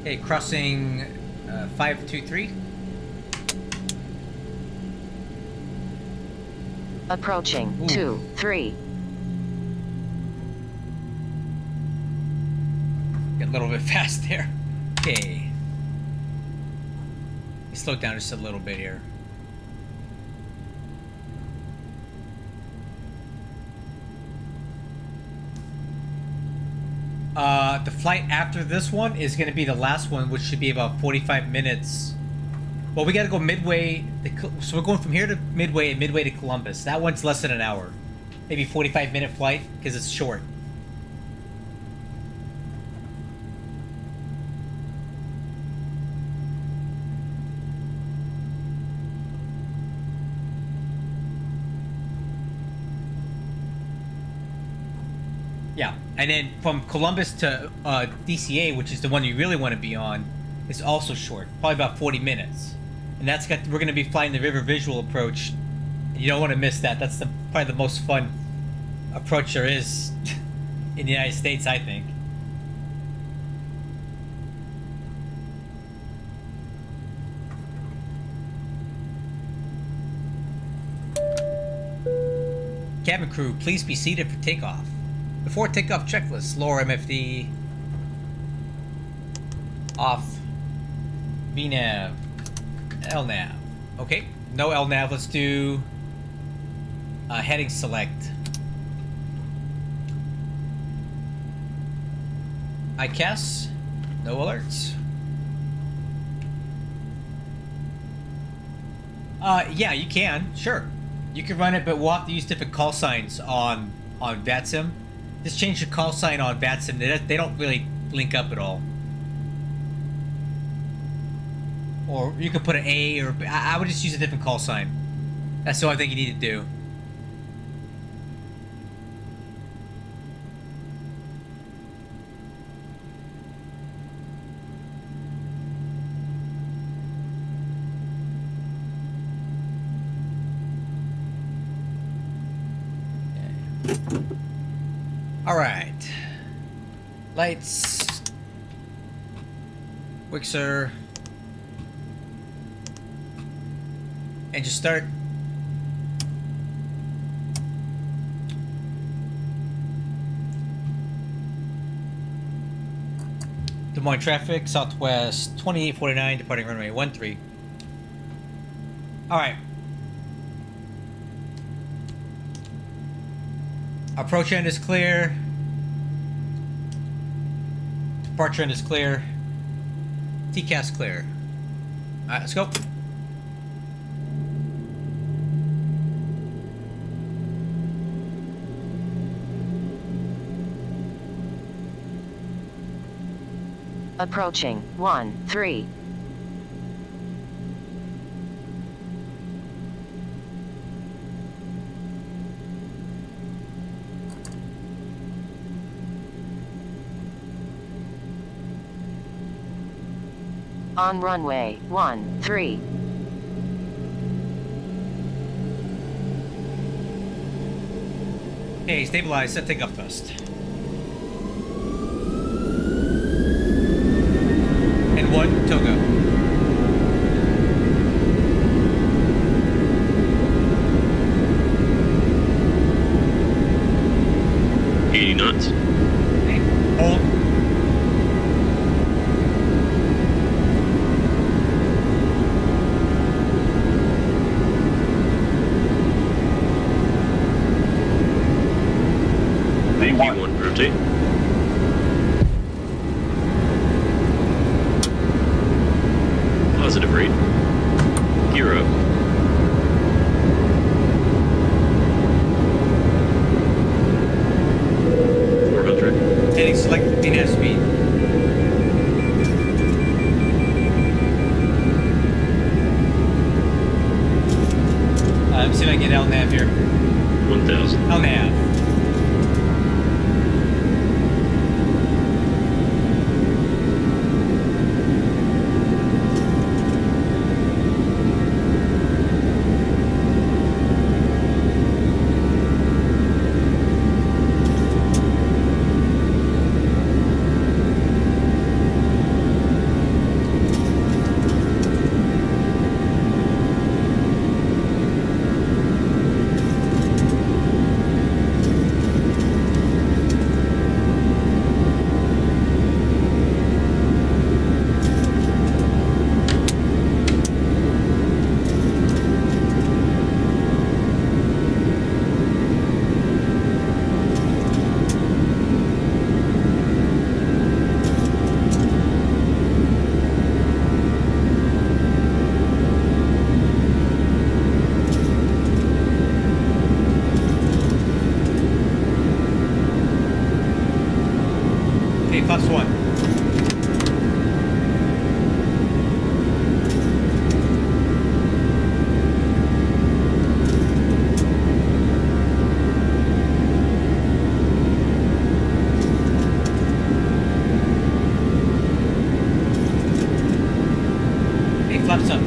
Okay, crossing 523. Approaching 2-3. Get a little bit fast there. Okay. Slow down just a little bit here. The flight after this one is going to be the last one, which should be about 45 minutes. Well, we got to go midway. So we're going from here to Midway and Midway to Columbus. That one's less than an hour. Maybe 45-minute flight because it's short. Yeah, and then from Columbus to DCA, which is the one you really want to be on, is also short, probably about 40 minutes. And that's got we're going to be flying the river visual approach. You don't want to miss that. That's probably the most fun approach there is in the United States, I think. Cabin crew, please be seated for takeoff. Before takeoff checklist, lower MFD. Off. VNav. LNav. Okay, no LNav. Let's do heading select. ICAS. No alerts. Yeah, you can. Sure. You can run it, but we'll have to use different call signs on VATSIM. Just change the call sign on VATSIM. They don't really link up at all. Or you could put an A, or I would just use a different call sign. That's the only thing you need to do. All right. Lights. Wixer. And just start. Des Moines traffic, Southwest 2849, departing runway 13. All right. Approach end is clear. Departure end is clear. TCAS clear. All right, let's go. Approaching 13. On runway 13. Okay, stabilize, set takeoff thrust. And 1, Togo. Knots. Okay, hold. V1, rotate. Positive rate. Gear up. Heading select VNav speed. Let me see if I can get LNav here. 1000. LNav. +1. Hey, flaps up.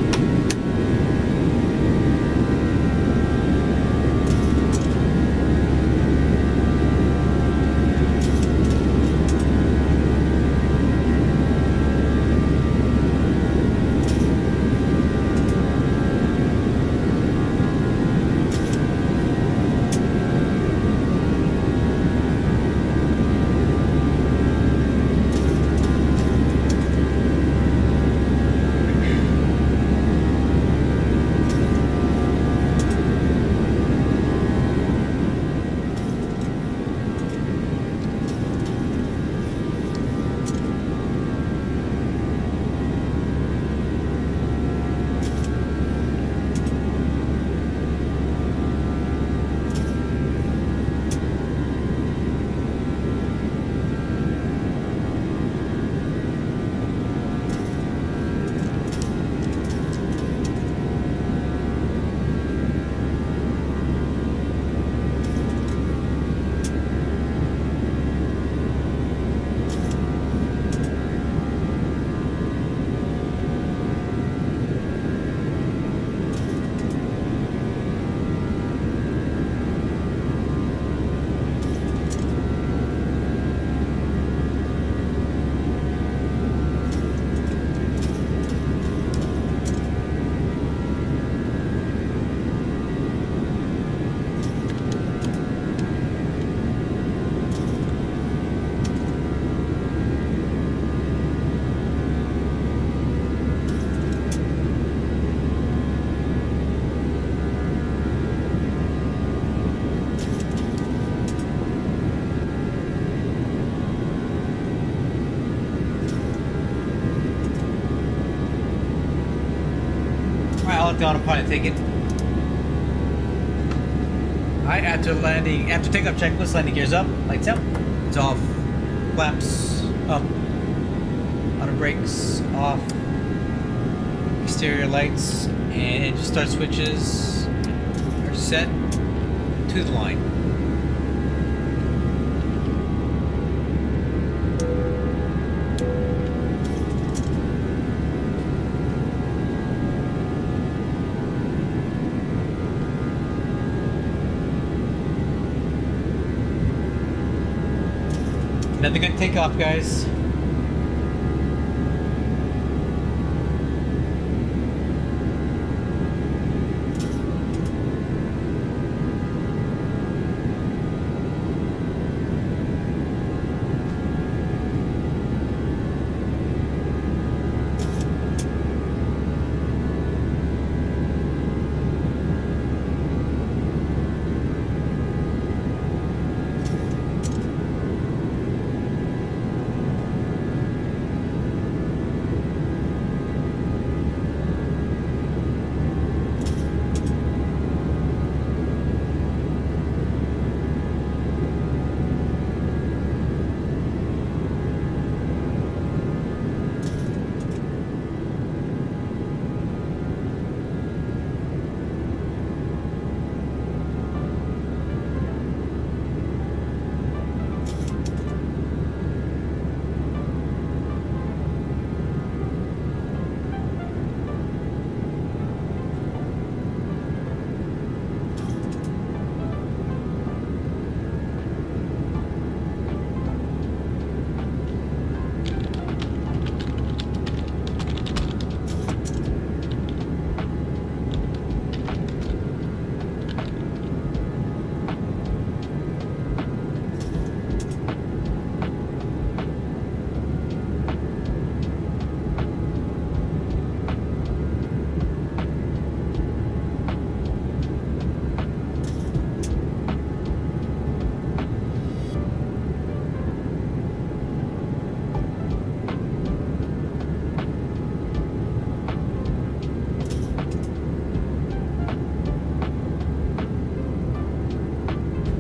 pilot the autopilot, take it. Alright, after takeoff checklist, landing gears up, lights out, it's off, flaps up, auto brakes off, exterior lights and engine start switches are set to the line. Another good takeoff, guys.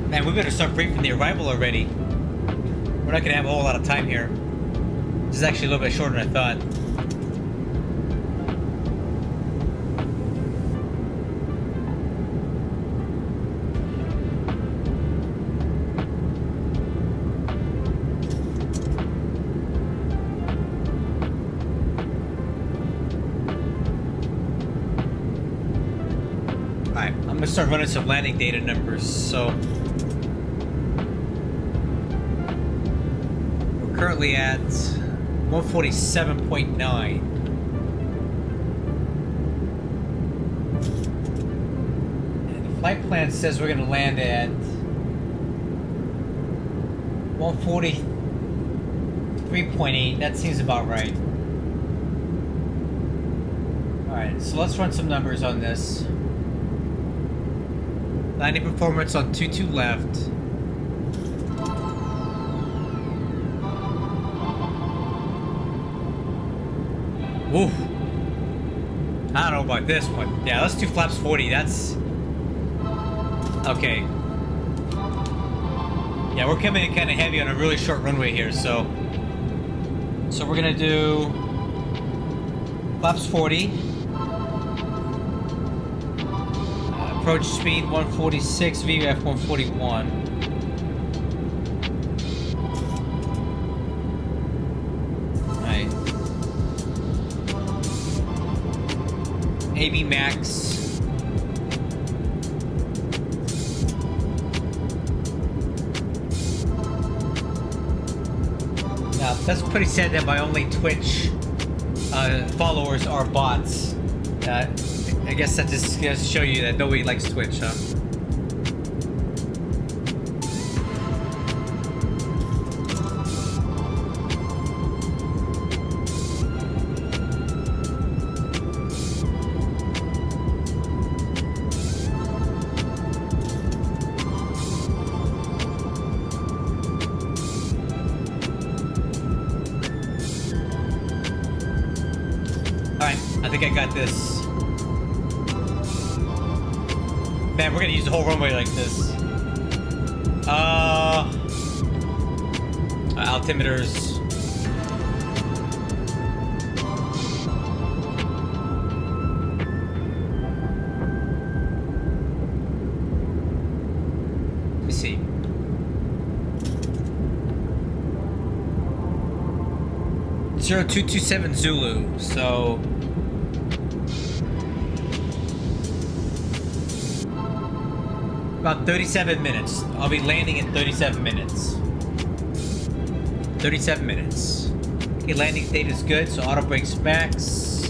Man, we better start briefing the arrival already. We're not gonna have a whole lot of time here. This is actually a little bit shorter than I thought. Alright, I'm gonna start running some landing data numbers, so currently at 147.9. And the flight plan says we're going to land at 143.8. That seems about right. Alright, so let's run some numbers on this. Landing performance on 22 left. Oof. I don't know about this one. Yeah, let's do flaps 40. That's okay. Yeah, we're coming in kind of heavy on a really short runway here, so we're gonna do flaps 40. Approach speed 146, VF 141. AB max. Now, that's pretty sad that my only Twitch followers are bots. I guess that just goes to show you that nobody likes Twitch, huh? I think I got this. Man, we're gonna use the whole runway like this. Altimeters. Let me see. (0227) Zulu. So. About 37 minutes. I'll be landing in 37 minutes. 37 minutes. Okay, landing state is good, so auto brakes max.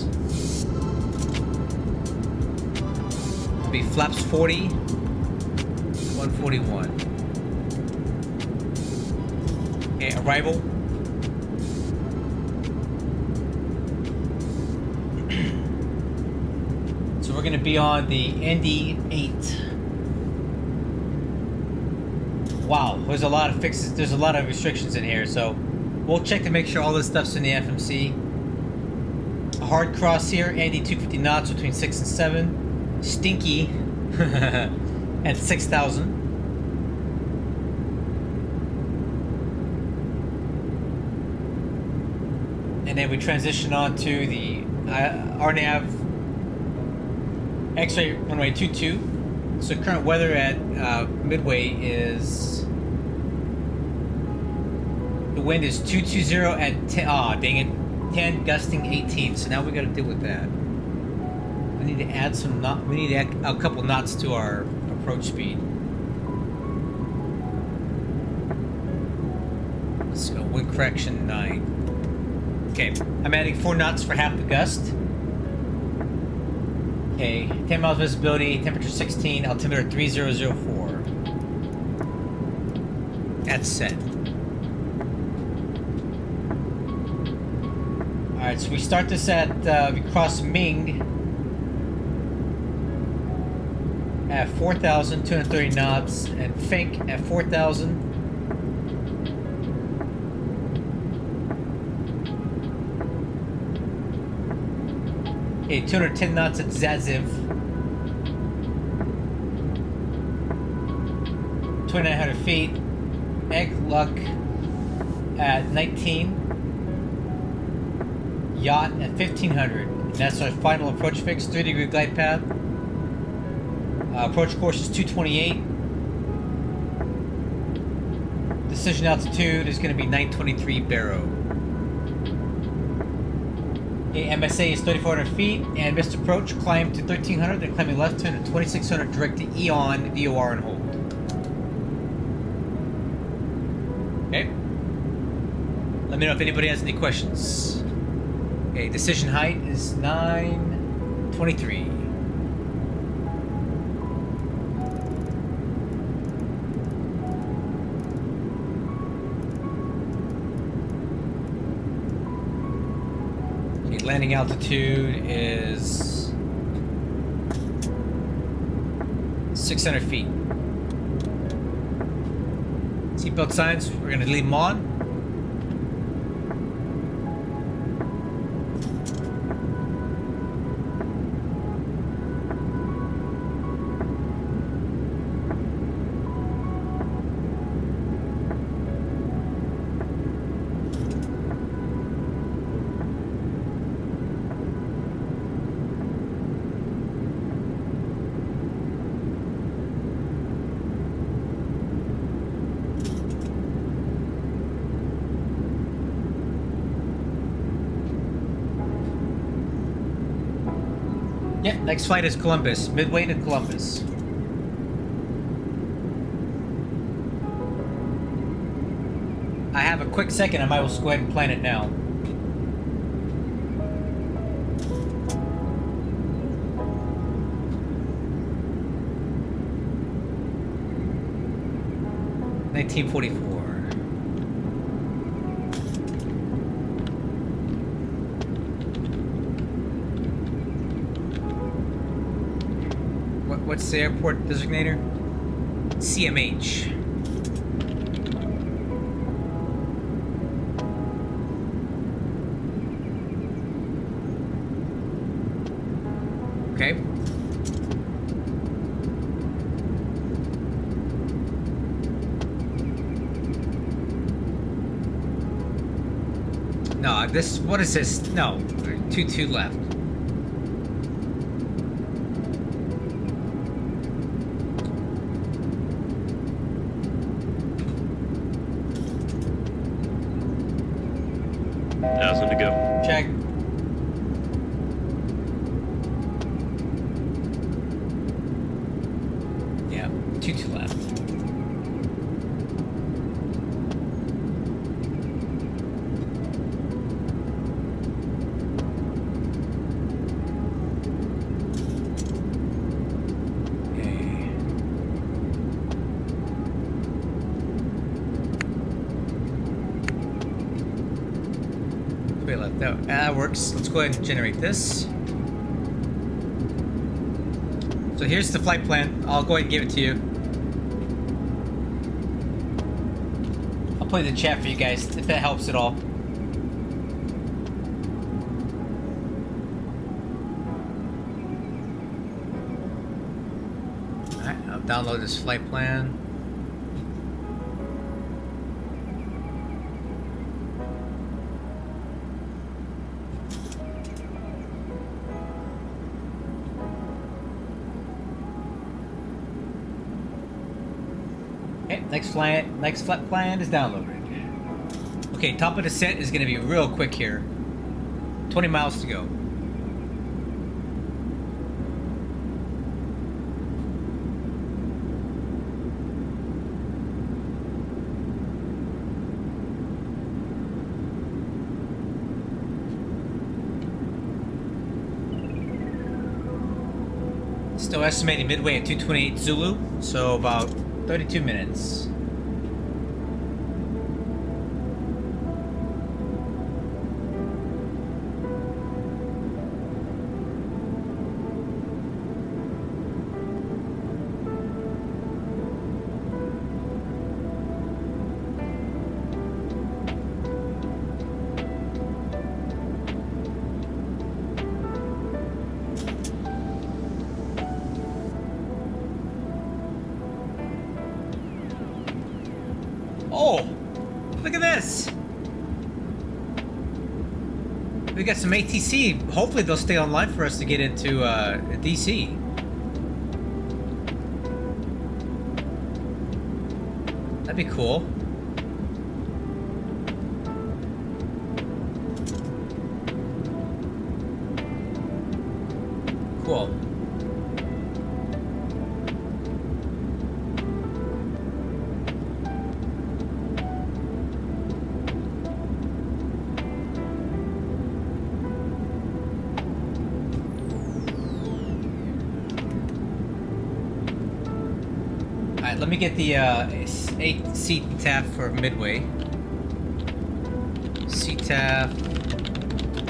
Be flaps 40. 141. Okay, arrival. So we're gonna be on the ND8. Wow, there's a lot of fixes, there's a lot of restrictions in here, so we'll check to make sure all this stuff's in the FMC. A hard cross here, Andy 250 knots between 6 and 7. Stinky at 6,000. And then we transition on to the RNAV X-ray runway 22. So current weather at Midway is, the wind is 220 at 10, dang it, 10 gusting 18. So now we got to deal with that. We need to add some we need to add a couple knots to our approach speed. Let's go, wind correction 9. Okay, I'm adding 4 knots for half the gust. Okay, 10 miles visibility, temperature 16, altimeter 3004. That's set. Alright, so we start this at, we cross Ming at 4,230 knots and Fink at 4,000. Okay, 210 knots at Zaziv. 2,900 feet. Egg Luck at 19. Yacht at 1,500. And that's our final approach fix. 3-degree glide path. Approach course is 228. Decision altitude is going to be 923 Barrow. Okay, MSA is 3,400 feet, and missed approach, climb to 1,300, then climbing left turn to 2,600 direct to Eon, VOR and hold. Okay. Let me know if anybody has any questions. Okay, decision height is 923. Landing altitude is 600 feet. Seatbelt signs, we're going to leave them on. Yep, next flight is Columbus. Midway to Columbus. I have a quick second. I might as well go ahead and plan it now. (1944). What's the airport designator? CMH. Okay. this, what is this? No, 22 left. Thousand to go. Check. Yeah, 22 left. That works. Let's go ahead and generate this. So here's the flight plan. I'll go ahead and give it to you. I'll play the chat for you guys if that helps at all. Alright, I'll download this flight plan. Next flight plan is downloaded. Okay, top of descent is going to be real quick here. 20 miles to go. Still estimating midway at 228 Zulu, so about 32 minutes. Oh, look at this. We got some ATC. Hopefully they'll stay online for us to get into DC. That'd be cool. Cool. Let me get the 8 seat TAF for midway. CTAF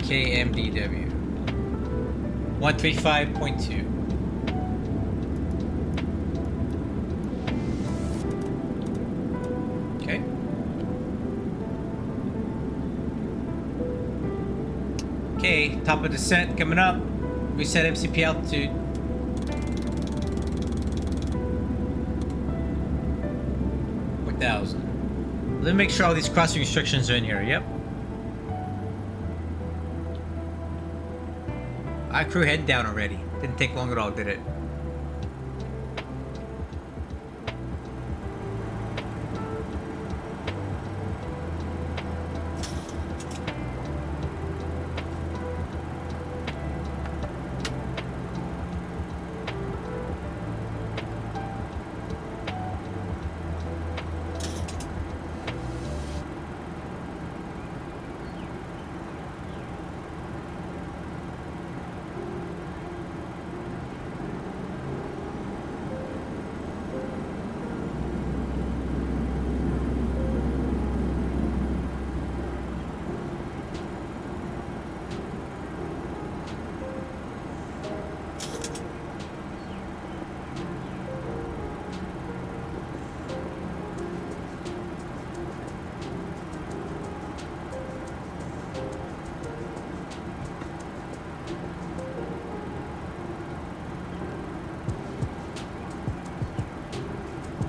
KMDW 135.2. Okay. Okay, top of descent coming up. Reset MCP altitude. Let me make sure all these crossing restrictions are in here. Yep. Our crew head down already. Didn't take long at all, did it?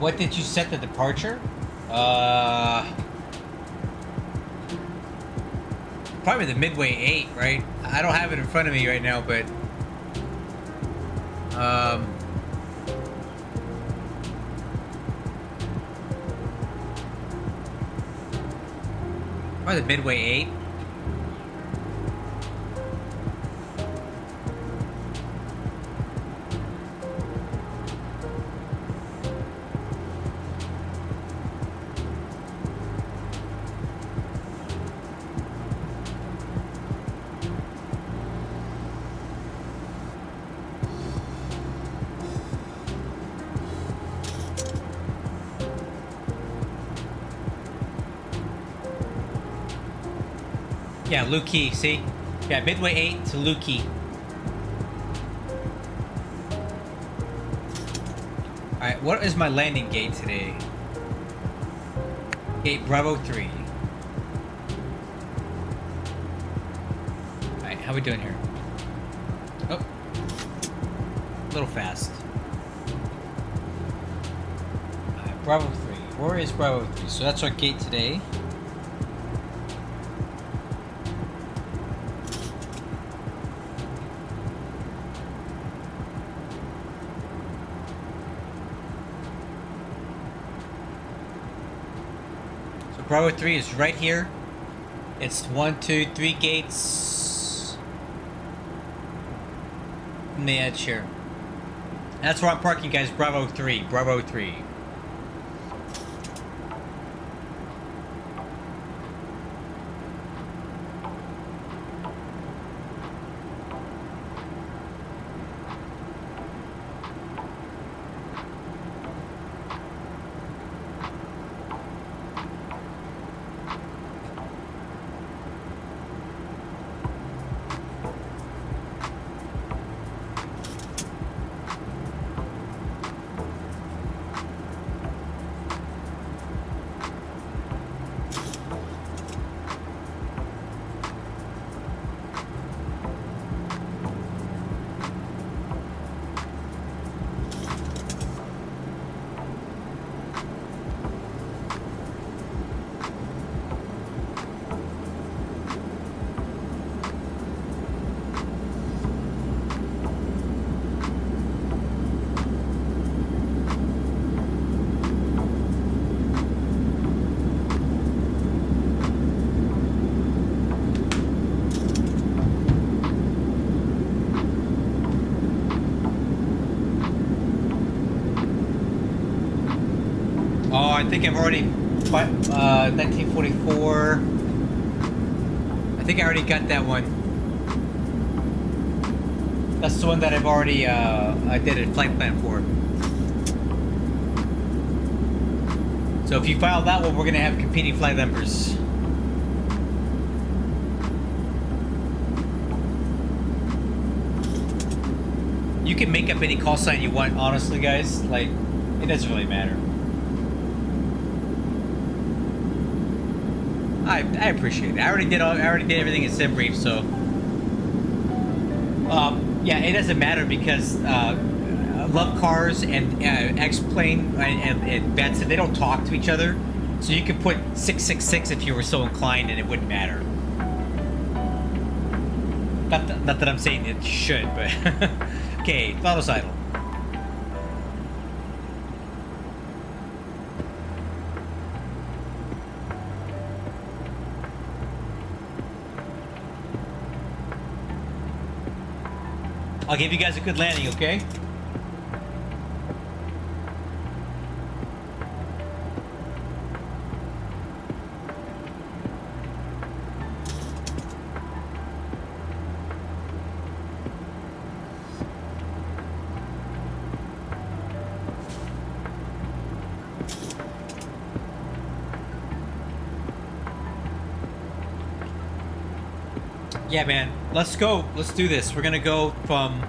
What did you set the departure? Probably the Midway 8, right? I don't have it in front of me right now, but probably the Midway 8. Yeah, Lukey, see? Yeah, Midway 8 to Lukey. Alright, what is my landing gate today? Gate Bravo 3. Alright, how we doing here? Oh. A little fast. Alright, Bravo 3. Where is Bravo 3? So that's our gate today. Bravo 3 is right here. It's 1, 2, 3 gates from the edge here. That's where I'm parking, guys. Bravo 3. Bravo 3. I think I've already 1944. I think I already got that one. That's the one that I've already I did a flight plan for. So if you file that one, we're gonna have competing flight numbers. You can make up any call sign you want, honestly, guys. Like, it doesn't really matter. I appreciate it. I already did everything in SimBrief, so yeah, it doesn't matter because Love Cars and X-Plane and Benson, they don't talk to each other, so you could put 666 if you were so inclined, and it wouldn't matter. Not that I'm saying it should, but okay, throttle's idle. I'll give you guys a good landing, okay? Yeah, man. Let's go. Let's do this. We're gonna go from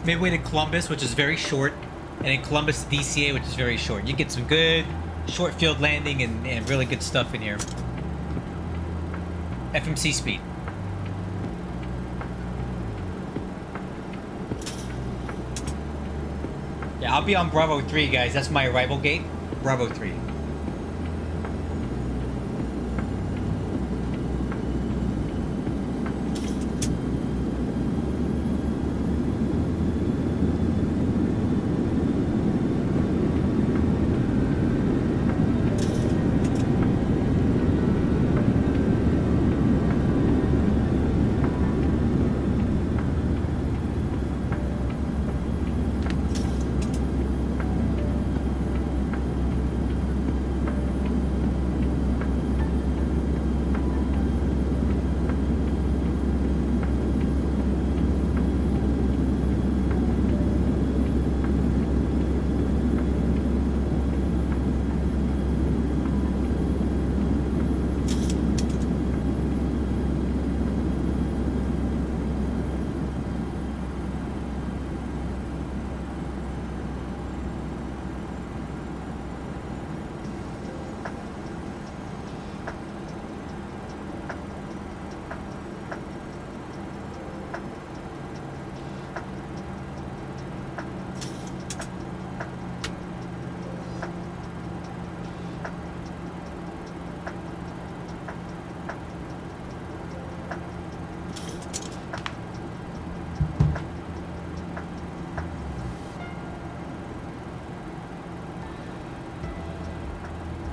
Midway to Columbus, which is very short, and then Columbus to DCA, which is very short. You get some good short field landing and really good stuff in here. FMC speed. Yeah, I'll be on Bravo 3, guys. That's my arrival gate. Bravo 3.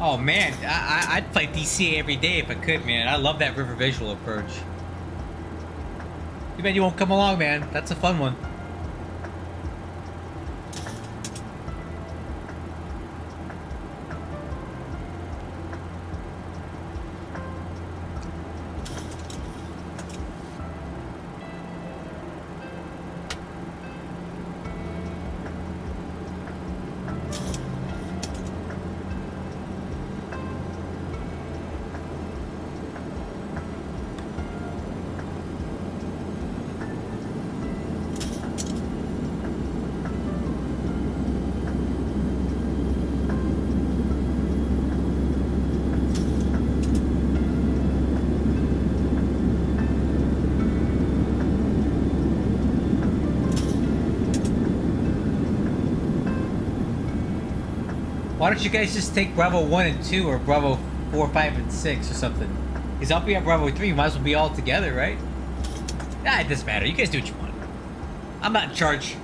Oh man, I'd play DCA every day if I could, man. I love that river visual approach. Too bad you won't come along, man. That's a fun one. Why don't you guys just take Bravo 1 and 2 or Bravo 4, 5, and 6 or something? Because I'll be at Bravo 3, you might as well be all together, right? Nah, it doesn't matter. You guys do what you want. I'm not in charge.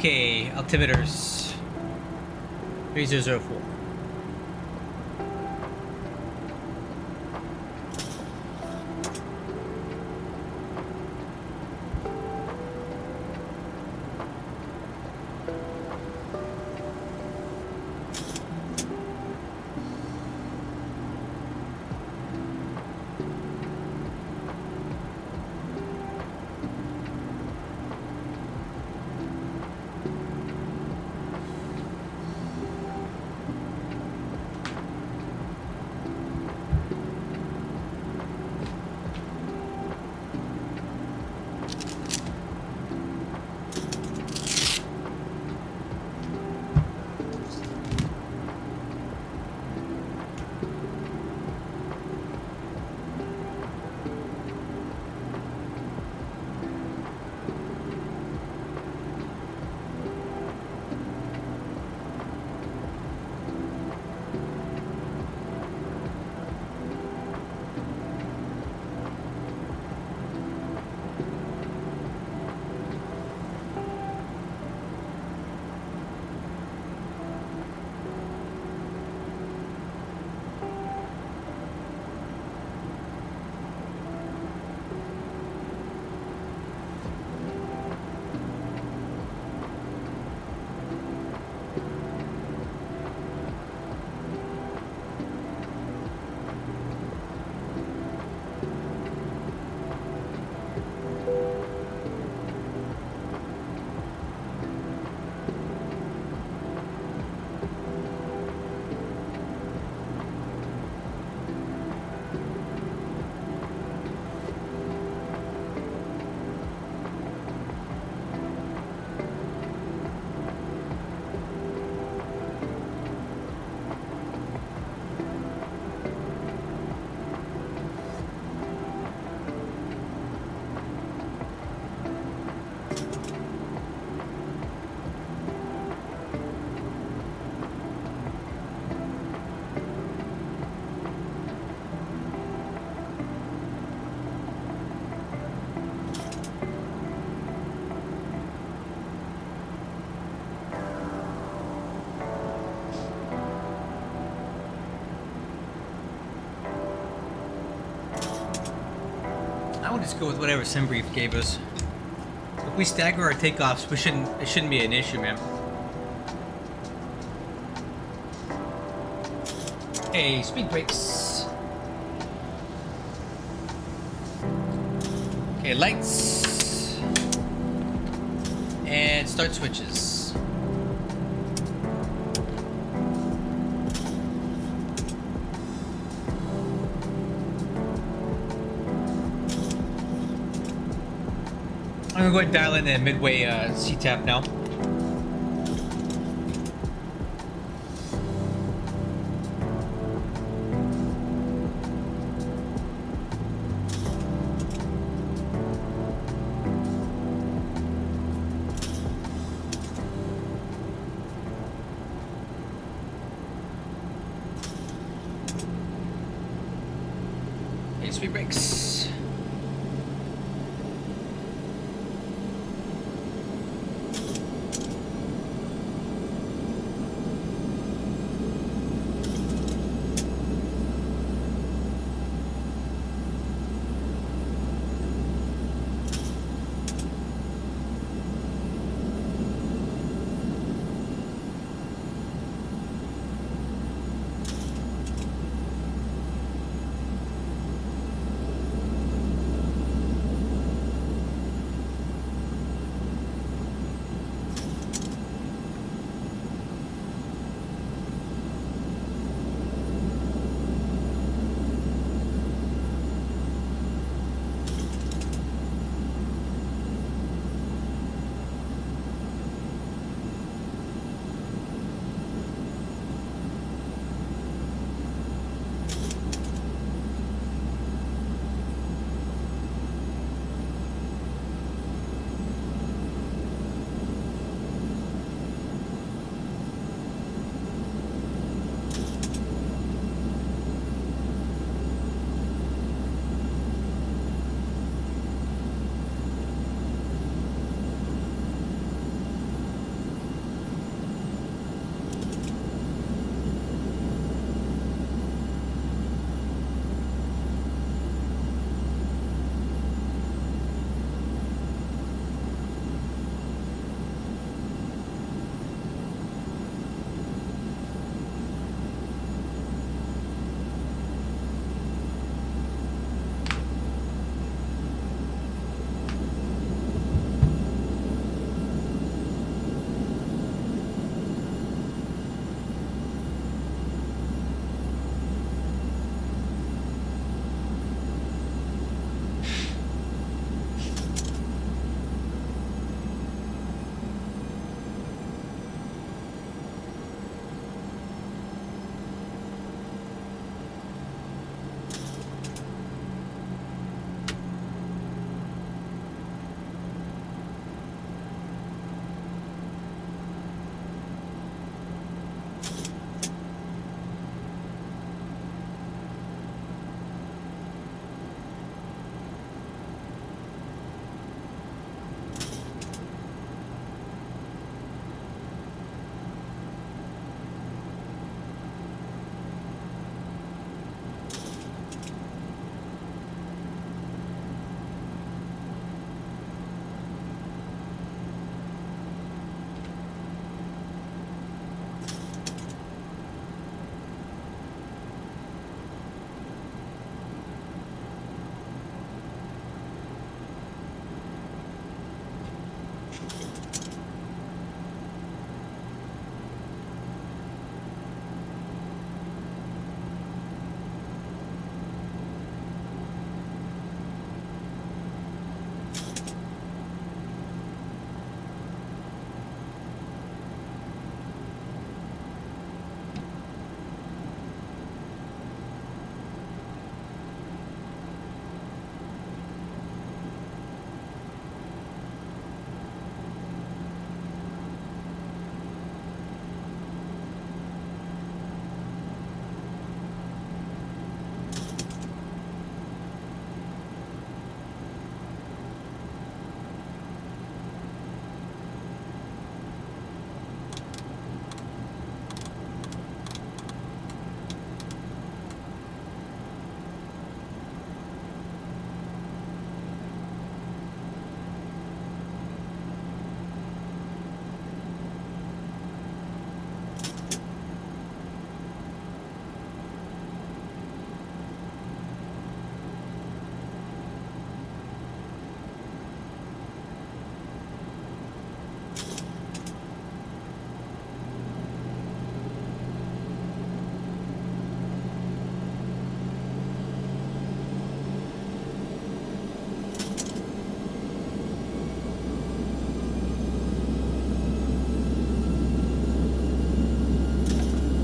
Okay, altimeters 3004. I would just go with whatever SimBrief gave us. If we stagger our takeoffs, it shouldn't be an issue, man. Okay, speed brakes. Okay, lights. And start switches. I'm gonna go ahead and dial in the midway CTAP now. Okay, speed brakes.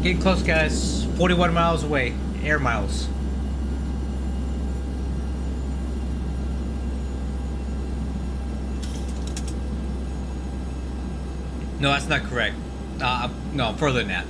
Getting close, guys. 41 miles away. Air miles. No, that's not correct. No, further than that.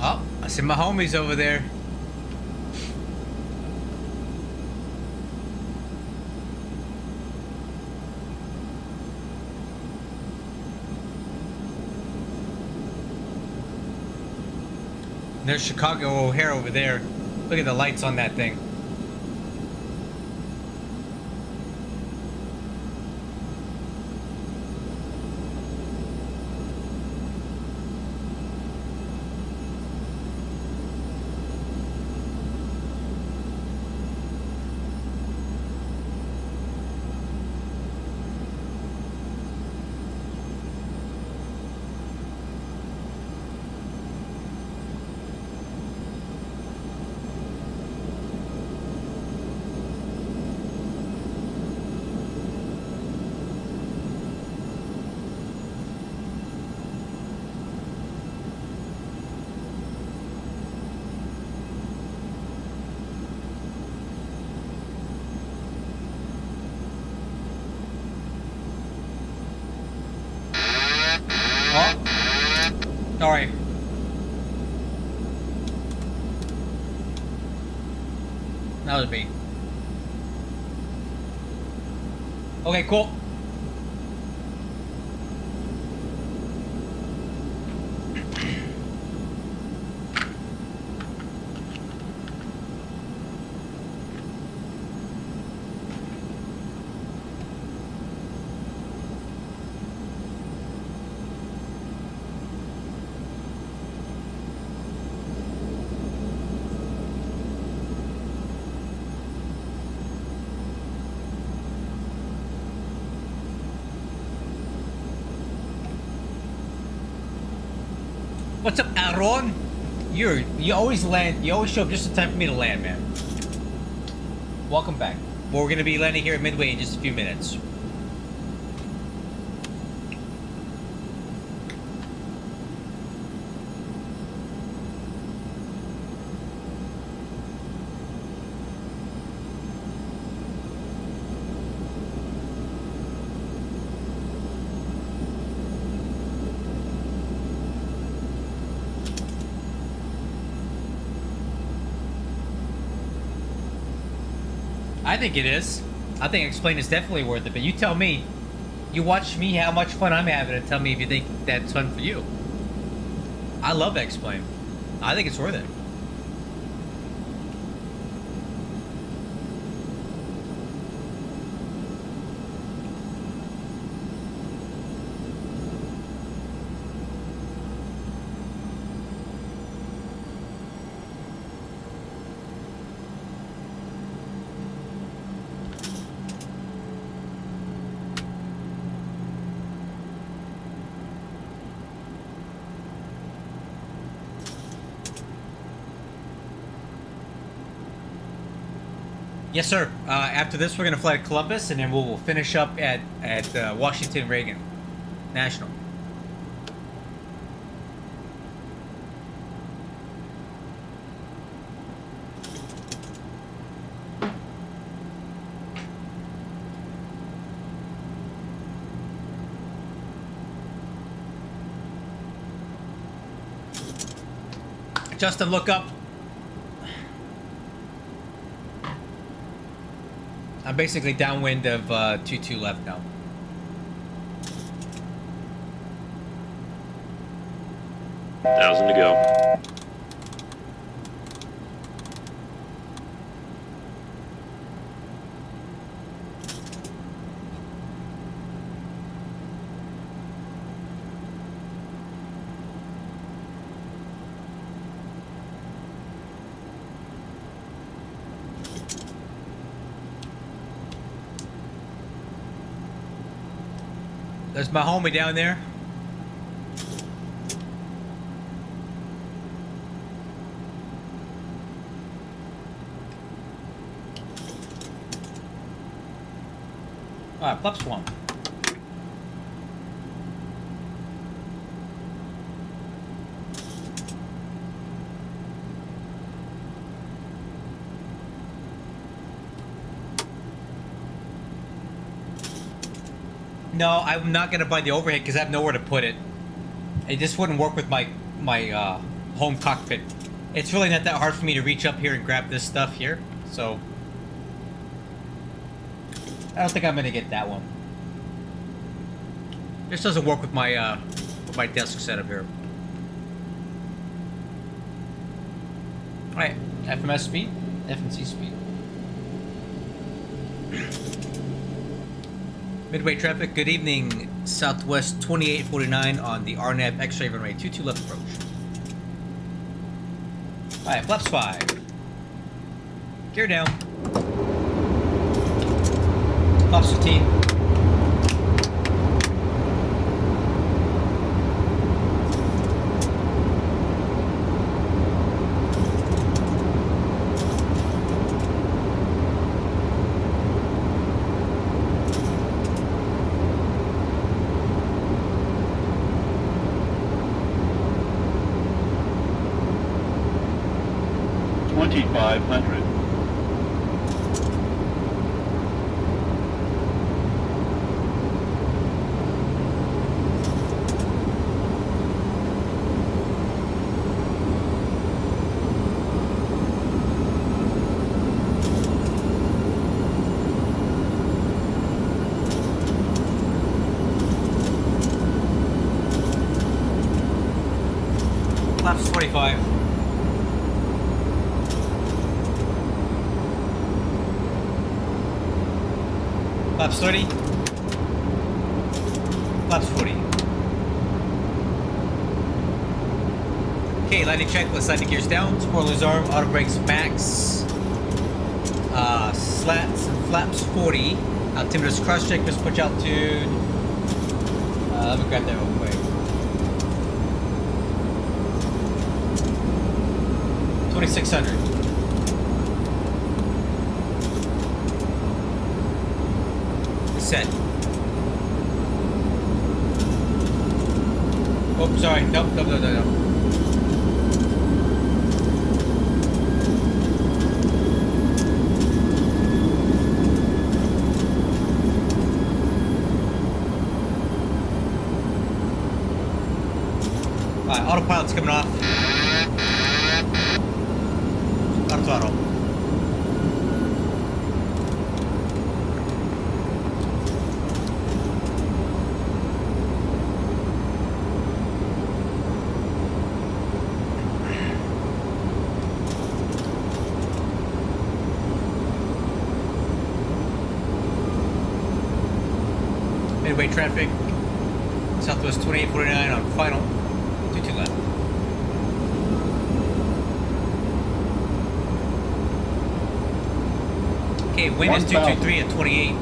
Oh, I see my homies over there. There's Chicago O'Hare over there. Look at the lights on that thing. Oh. Alright. That was me. Okay, cool. What's up, Aaron? You always land. You always show up just in time for me to land, man. Welcome back. Well, we're gonna be landing here at Midway in just a few minutes. I think it is. I think Explain is definitely worth it, but you tell me. You watch me how much fun I'm having and tell me if you think that's fun for you. I love Explain. I think it's worth it. Yes, sir. After this, we're going to fly to Columbus, and then we'll finish up at Washington Reagan National. Justin, look up. I'm basically downwind of 2-2 left now. $1,000 to go. There's my homie down there. Alright, flip swamp. No, I'm not gonna buy the overhead because I have nowhere to put it. It just wouldn't work with my home cockpit. It's really not that hard for me to reach up here and grab this stuff here, so I don't think I'm gonna get that one. This doesn't work with my desk setup here. All right, FMS speed, FNC speed. Midway traffic, good evening. Southwest 2849 on the RNAV X-ray runway 22 left approach. Alright, flaps 5. Gear down. Flaps 15. Flaps 25. Flaps 30. Flaps 40. Okay, landing check. Let's slide the gears down. Spoilers arm. Auto brakes max. Slats and flaps 40. Altimeter's cross check. Let's push altitude. Let me grab that real quick. 2600. Set. Oh, sorry. Nope. Alright, autopilot's coming off. Auto throttle. Midway traffic. Southwest 2849 on final. 22 left. Okay, wind is 223 at 28.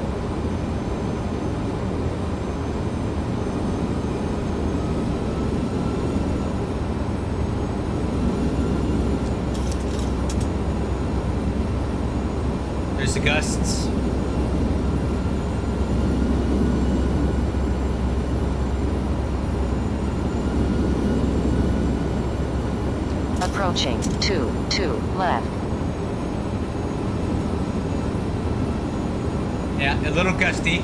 There's the gusts. Approaching 2 left. Yeah, a little gusty.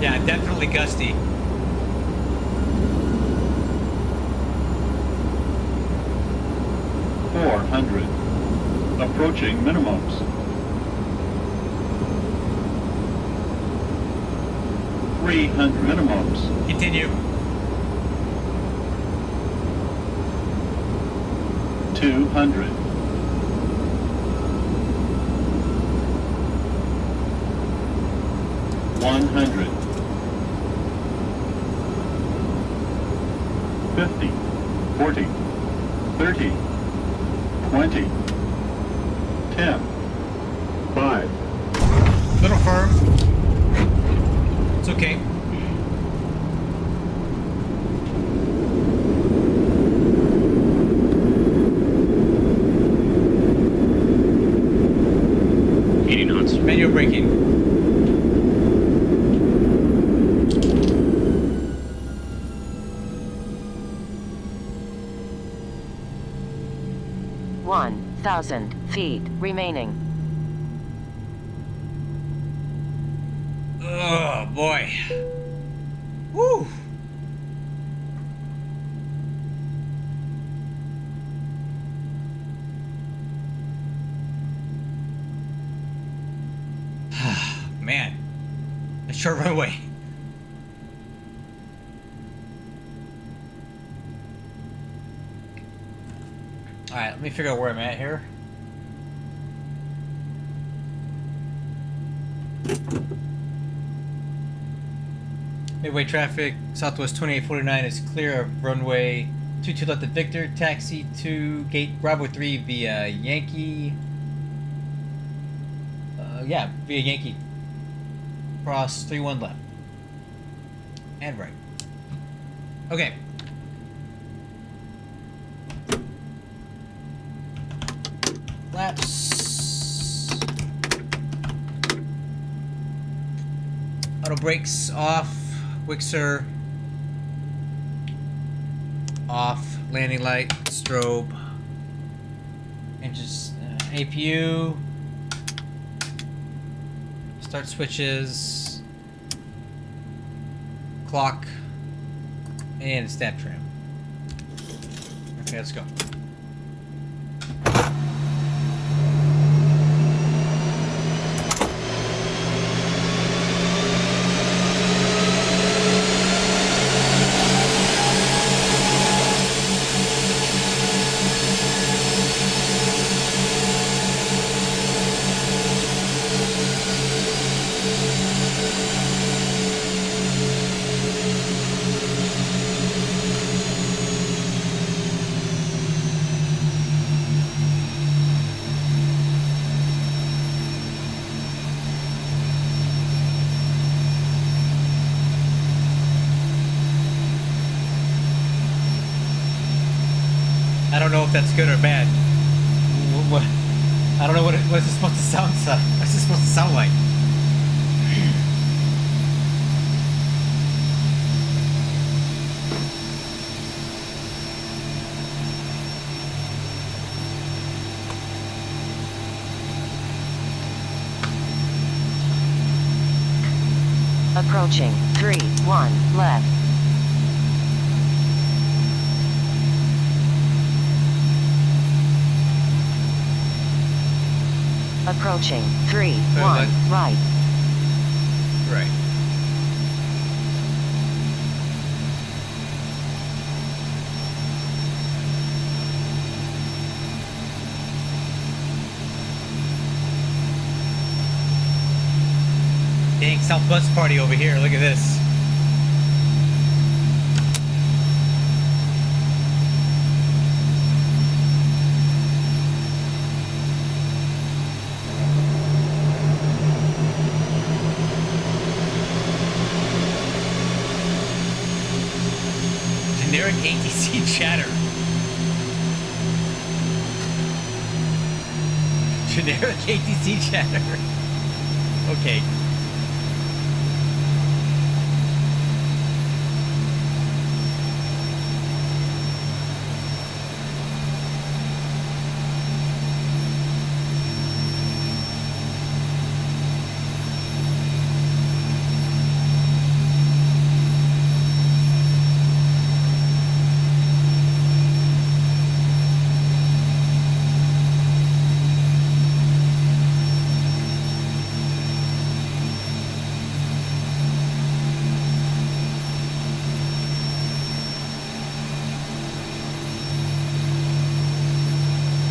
Yeah, definitely gusty. Approaching minimums. 300 minimums. Continue. 200. 100. 50. 40. 30. 20. 10. 5. Little firm. It's okay. Manual braking. $1,000 feet remaining. Oh boy. Woo. Man, a short runway. All right, let me figure out where I'm at here. Midway traffic, Southwest 2849 is clear of runway 22 left at Victor, taxi to gate Bravo 3 via Yankee. Yeah, via Yankee. Cross 31 left. And right. Okay. Flaps. Auto brakes off. Wixer. Off. Landing light. Strobe. Engines. APU. Start switches. Clock. And stab trim. Okay, let's go. if that's good or bad. What? I don't know what it's supposed to sound. What's it supposed to sound like? Approaching 3-1 left. Approaching 3-1 right. Right. Dang, South Bus Party over here. Look at this. Generic ATC chatter. Generic ATC chatter. Okay.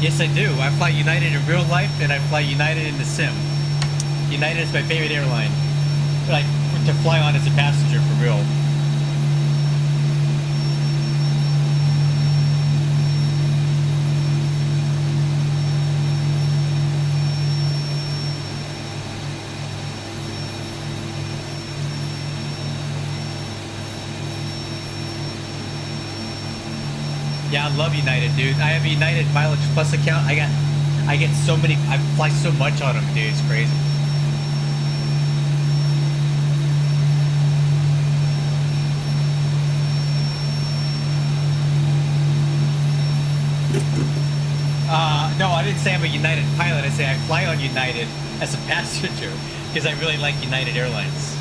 Yes, I do. I fly United in real life, and I fly United in the sim. United is my favorite airline. Like, to fly on as a passenger, for real. Yeah, I love United, dude. I have a United Mileage Plus account. I get so many. I fly so much on them, dude. It's crazy. No, I didn't say I'm a United pilot. I say I fly on United as a passenger because I really like United Airlines.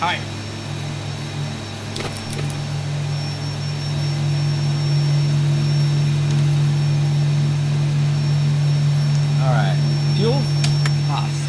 All right. Alright, fuel off.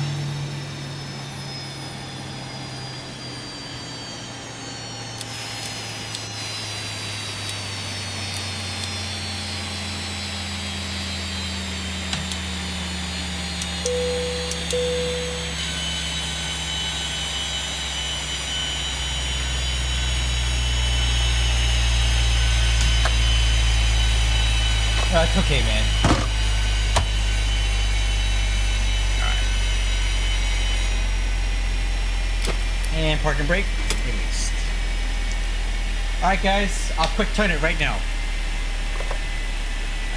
It's okay, man. And park and brake released. Alright guys, I'll quick turn it right now.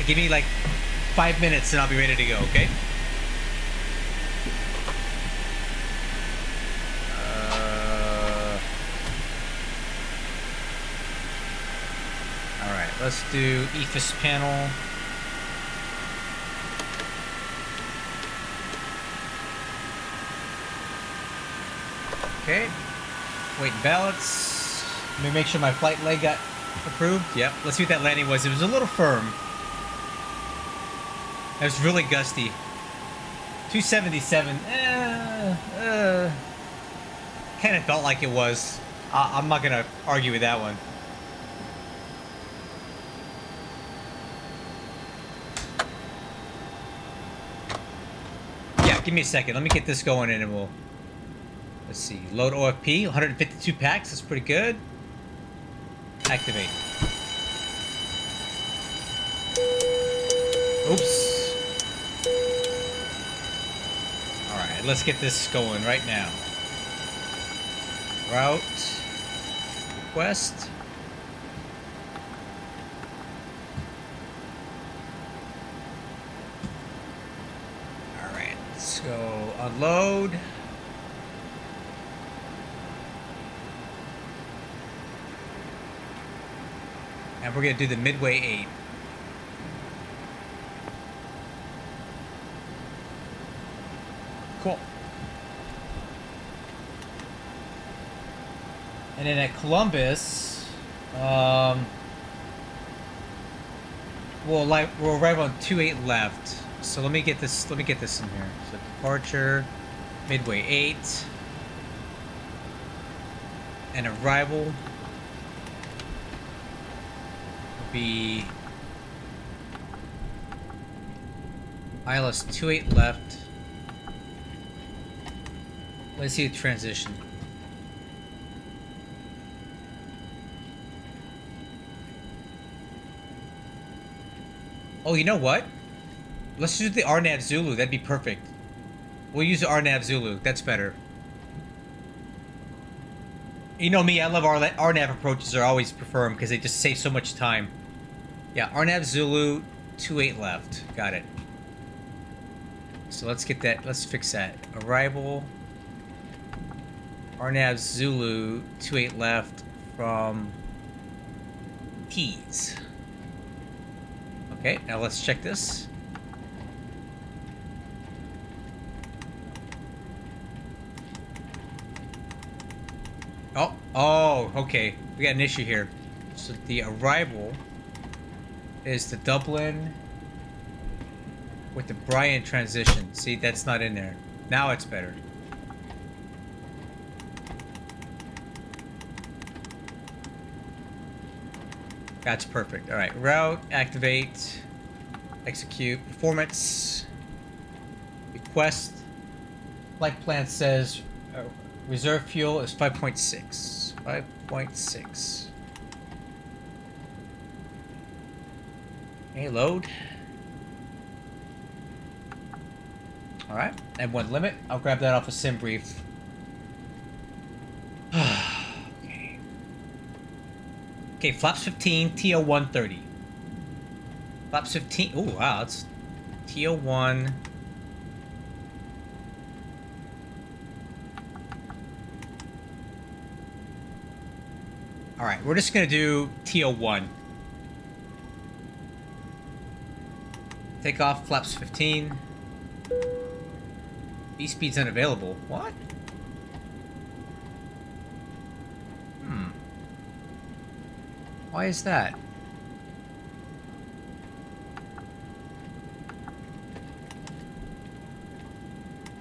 Give me like 5 minutes and I'll be ready to go, okay? Alright, let's do EFIS panel. Okay, waiting ballots. Let me make sure my flight leg got approved. Yep, let's see what that landing was. It was a little firm. It was really gusty. 277, kind of felt like it was. I'm not gonna argue with that one. Yeah, give me a second. Let me get this going and we'll... Let's see, load OFP, 152 packs, that's pretty good. Activate. Oops. Alright, let's get this going right now. Route. Request. Let's go unload. And we're gonna do the midway 8. Cool. And then at Columbus, we'll arrive on 28 left. So let me get this in here. So departure, midway 8, and arrival will be ILS 28 left. Let's see the transition. Oh, you know what? Let's use the RNAV Zulu. That'd be perfect. We'll use the RNAV Zulu. That's better. You know me, I love RNAV approaches. I always prefer them because they just save so much time. Yeah, RNAV Zulu, 28 left. Got it. So let's get that. Let's fix that. Arrival. RNAV Zulu, 28 left from T's. Okay, now let's check this. Oh, okay. We got an issue here. So the arrival is the Dublin with the Bryan transition. See, that's not in there. Now it's better. That's perfect. All right, route, activate, execute, performance, request. Flight plan says reserve fuel is 5.6. 5.6. Okay, load. All right, and one limit. I'll grab that off a sim brief. Okay, flaps 15, TO 130. Flaps 15. Oh, wow, it's TO 1. All right, we're just gonna do TO 1. Take off flaps 15. B speed's unavailable. What? Why is that?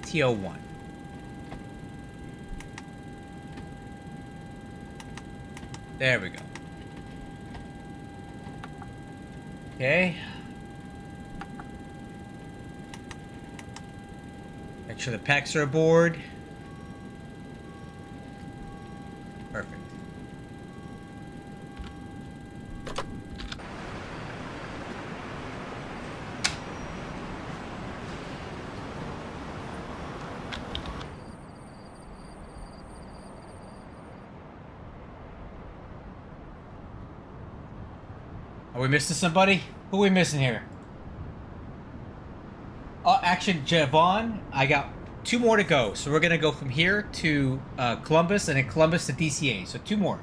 TO1. There we go. Okay. Make sure the packs are aboard. Perfect. Are we missing somebody? Who are we missing here? Oh, actually, Javon, I got 2 more to go. So we're going to go from here to Columbus and then Columbus to DCA. So 2 more.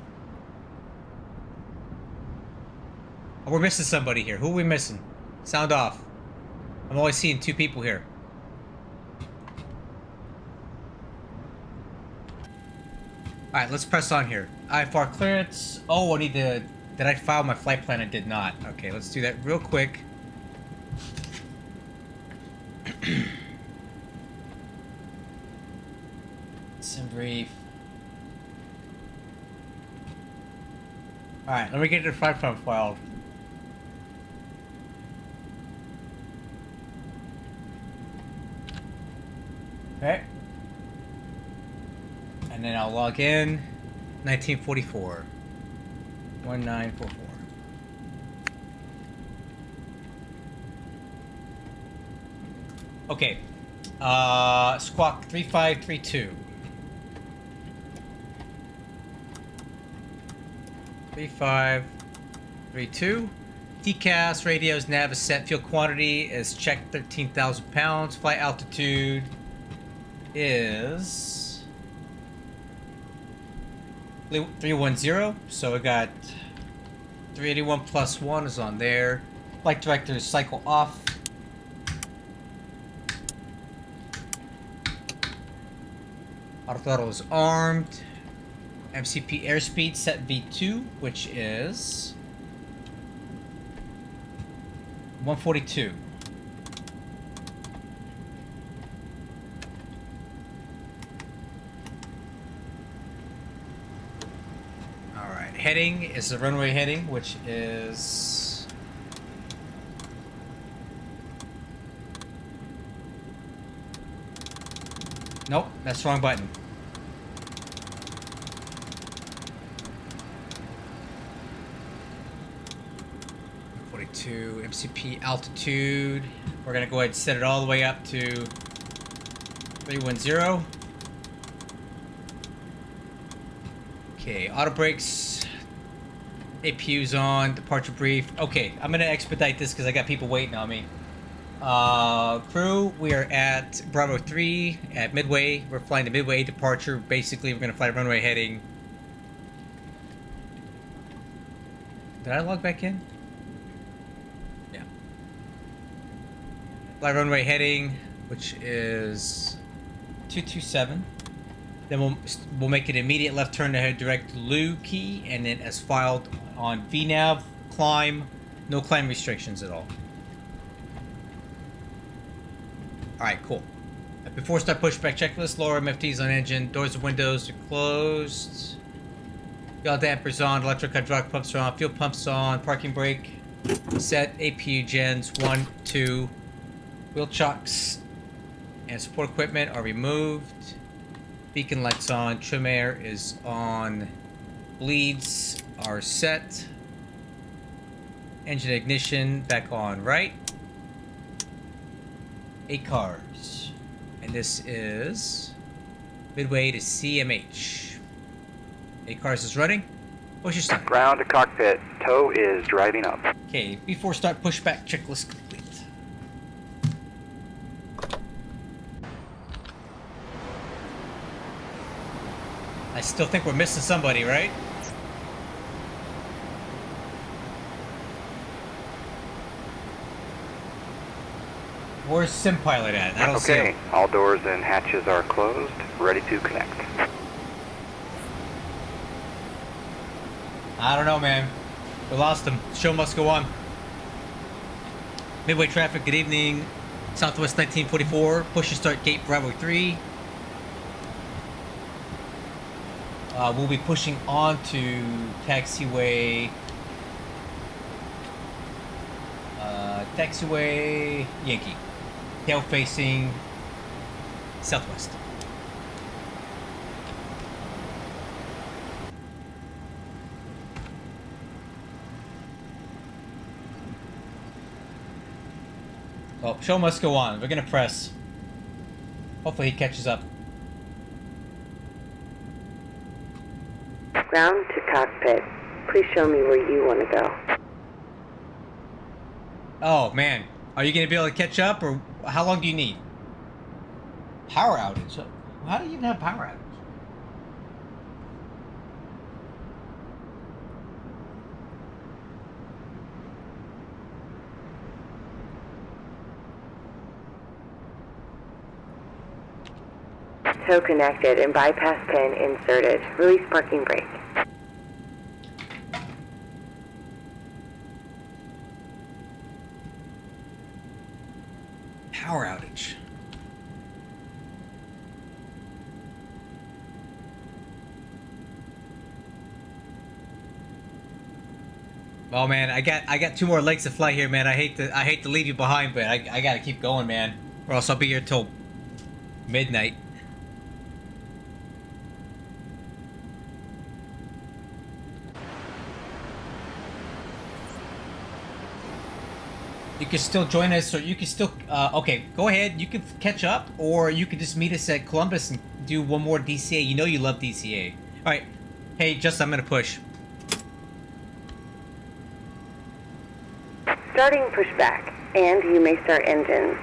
Oh, we're missing somebody here. Who are we missing? Sound off. I'm only seeing 2 people here. Alright, let's press on here. IFR clearance. Oh, I need to... Did I file my flight plan? I did not. Okay, let's do that real quick. Sim brief. Alright, let me get the flight plan filed. Okay. And then I'll log in. 1944. 1944. Okay. Squawk 3532. 3532. TCAS, radios, nav is set. Fuel quantity is checked, 13,000 pounds. Flight altitude is 310. So we got 381 plus 1 is on there. Flight director is cycle off. Autothrottle is armed. MCP airspeed set V2, which is 142. Alright, heading is the runway heading, which is nope, that's the wrong button. 42 MCP altitude. We're gonna go ahead and set it all the way up to 310. Okay, auto brakes, APU's on, departure brief. Okay, I'm gonna expedite this because I got people waiting on me. Crew, we are at Bravo 3 at Midway. We're flying to Midway departure. Basically, we're gonna fly runway heading. Did I log back in? Yeah. Fly runway heading, which is 227. Then we'll make an immediate left turn to head direct to Lu Key, and then as filed on VNAV, climb, no climb restrictions at all. Alright, cool. Before start pushback checklist, lower MFTs on engine, doors and windows are closed. Fuel dampers on, electric hydraulic pumps are on, fuel pumps on, parking brake set, APU gens 1, 2, wheel chocks and support equipment are removed. Beacon lights on, trim air is on, bleeds are set, engine ignition back on right. 8 cars, and this is Midway to CMH. 8 cars is running. Push your start. Ground to cockpit. Tow is driving up. Okay, before start pushback checklist complete. I still think we're missing somebody, right? Where's SimPilot at? I don't see him. Okay, all doors and hatches are closed. Ready to connect. I don't know, man. We lost him. Show must go on. Midway traffic, good evening. Southwest 1944. Push to start gate Bravo 3. We'll be pushing on to taxiway. Taxiway Yankee. Tail facing southwest. Well, show must go on. We're gonna press. Hopefully he catches up. Ground to cockpit. Please show me where you want to go. Oh man, are you gonna be able to catch up, or how long do you need? Power outage. How do you even have power outage? Tow connected and bypass pin inserted. Release parking brake. Power outage. Oh man, I got 2 more legs to fly here, man. I hate to leave you behind, but I gotta keep going, man. Or else I'll be here till midnight. You can still join us, or you can still, okay, go ahead, you can catch up, or you can just meet us at Columbus and do one more DCA. You know you love DCA. Alright, hey, Justin, I'm gonna push. Starting pushback, and you may start engines.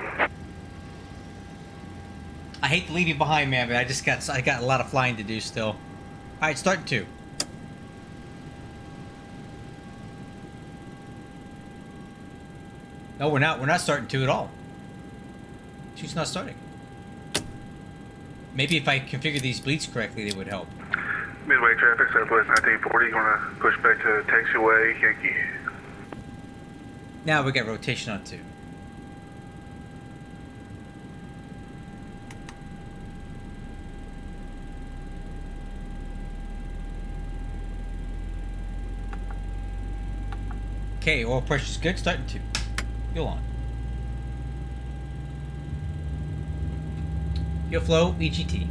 I hate to leave you behind, man, but I got a lot of flying to do still. All right, start 2. No, we're not. We're not starting 2 at all. She's not starting. Maybe if I configure these bleeds correctly, they would help. Midway traffic, Southwest 1940, gonna push back to taxiway, Yankee. Now we got rotation on 2. Okay, oil pressure's good, starting 2. Fuel on. Fuel flow, EGT.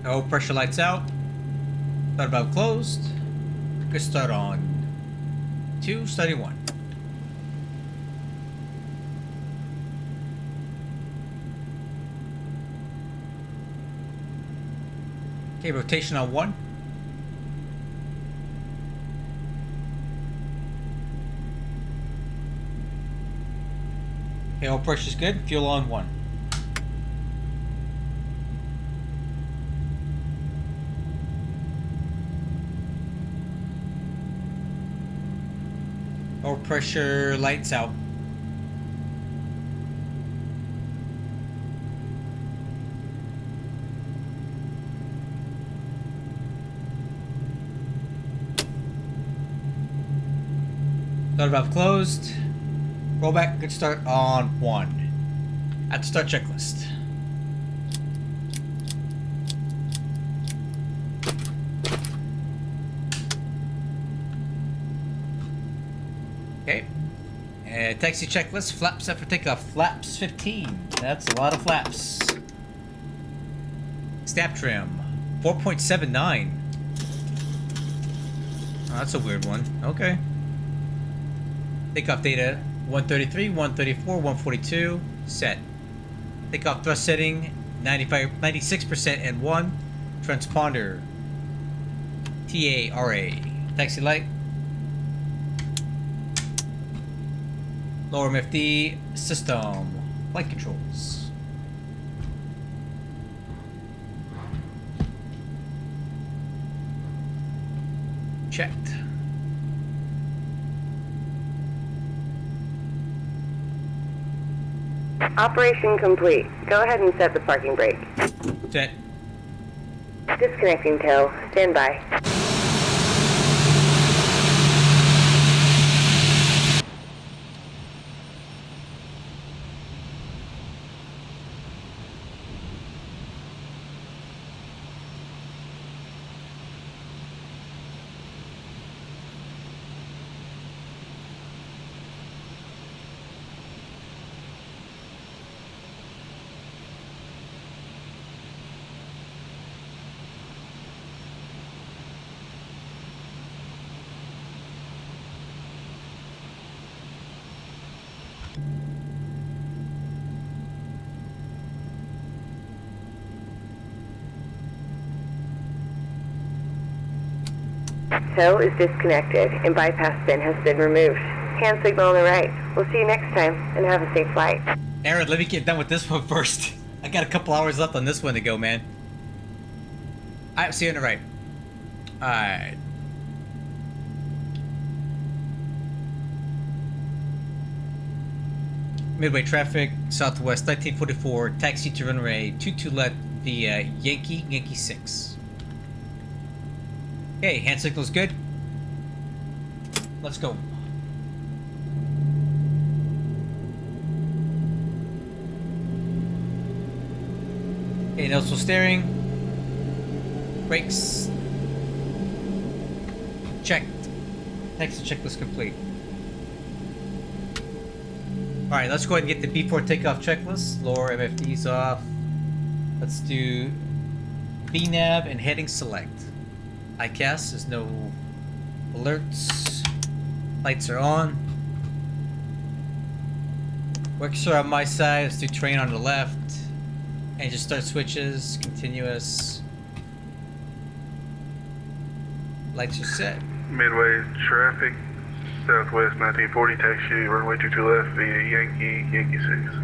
Oil pressure lights out. Start valve closed. Good start on 2, starting 1. Okay, rotation on 1. Okay, oil pressure's good. Fuel on 1. Oil pressure lights out. Start valve closed. Rollback, good start on 1. At the start checklist. Okay. Taxi checklist, flaps set for takeoff. Flaps 15. That's a lot of flaps. Snap trim, 4.79. Oh, that's a weird one. Okay. Takeoff data, 133, 134, 142. Set. Takeoff thrust setting, 96% and 1. Transponder, TARA. Taxi light. Lower MFD system. Flight controls. Checked. Operation complete. Go ahead and set the parking brake. Set. Disconnecting tow. Stand by. Tow is disconnected and bypass pin has been removed. Hand signal on the right. We'll see you next time and have a safe flight. Aaron, let me get done with this one first. I got a couple hours left on this one to go, man. Alright, see you on the right. Alright. Midway traffic, Southwest 1944, taxi to runway 22 left via Yankee 6. Okay, hand signal's good. Let's go. Okay, noticeable steering. Brakes. Checked. Taxi checklist complete. Alright, let's go ahead and get the B4 takeoff checklist. Lower MFDs off. Let's do VNAV and heading select. ICAS, there's no alerts. Lights are on. Wexer on my side. Let's do train on the left. And just start switches. Continuous. Lights are set. Midway traffic, Southwest 1940, taxi, runway 22 left via Yankee 6.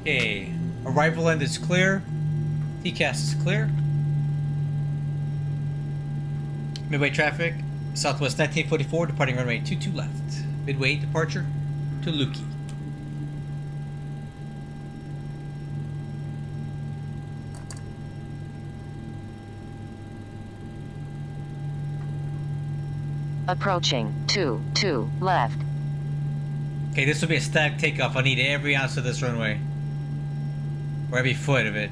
Okay, arrival end is clear. TCAS is clear. Midway traffic, Southwest 1944, departing runway 22 left. Midway departure to Lukey. Approaching 2 left. Okay, this will be a static takeoff. I need every ounce of this runway. Or every foot of it.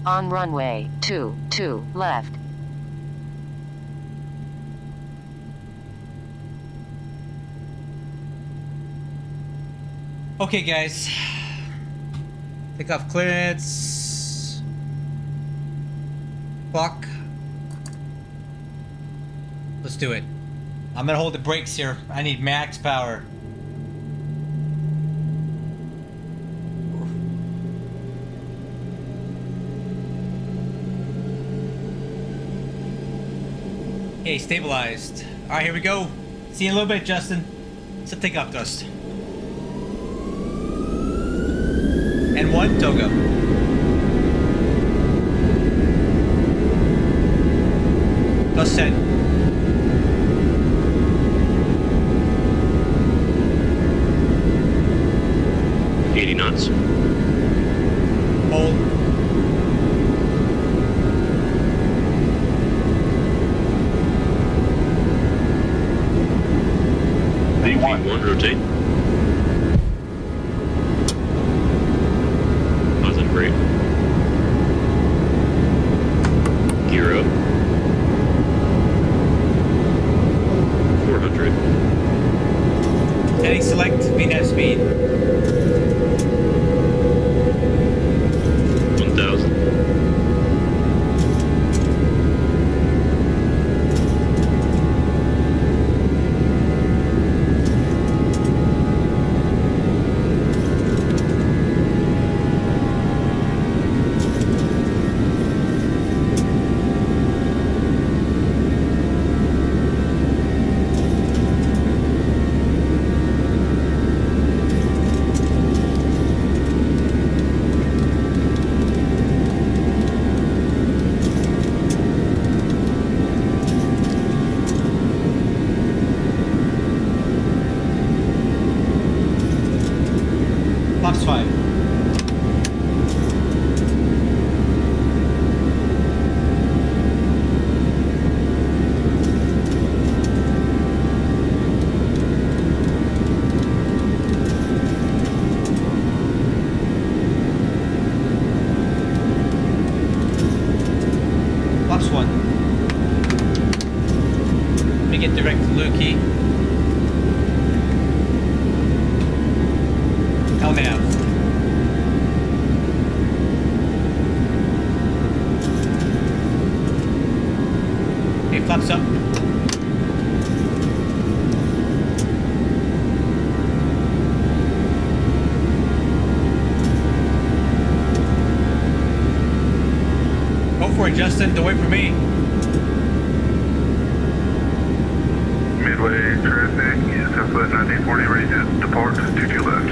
On runway 2 left. Okay, guys. Takeoff clearance. Clock. Let's do it. I'm gonna hold the brakes here. I need max power. Okay, stabilized. Alright, here we go. See you in a little bit, Justin. Set takeoff thrust. And one, Togo. Thrust set. knots. Hold. V1, rotate. Positive brake. Gear up. 400. Heading select, VNAV speed. 1000. Flaps 5. Flaps 1. Let me get direct to Lukey. LNAV. Okay, flaps up. Go for it, Justin. Don't wait for me. Midway traffic, Southwest 1940, ready to depart, 22 left.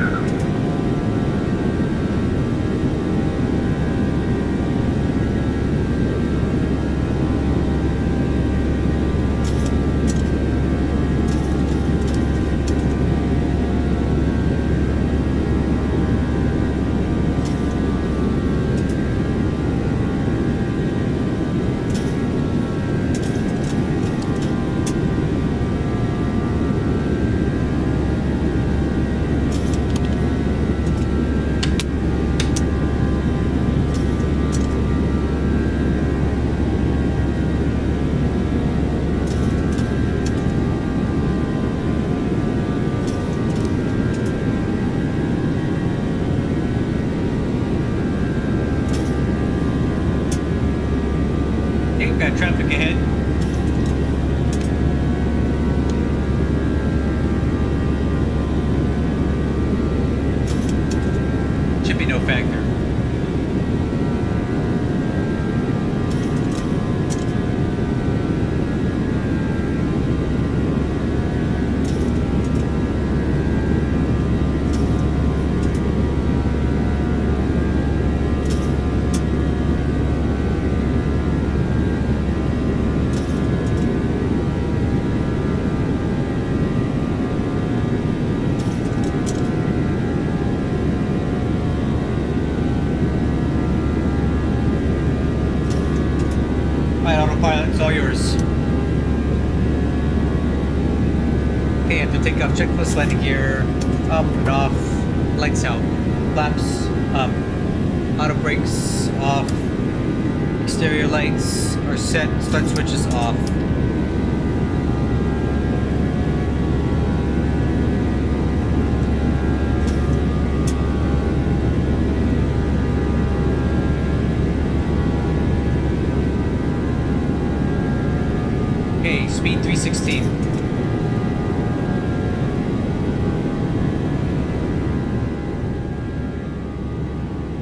be no factor. Alright, autopilot, it's all yours. Okay, after takeoff checklist, landing gear, up and off, lights out, flaps up, auto brakes off, exterior lights are set, start switches off. Okay, speed 316.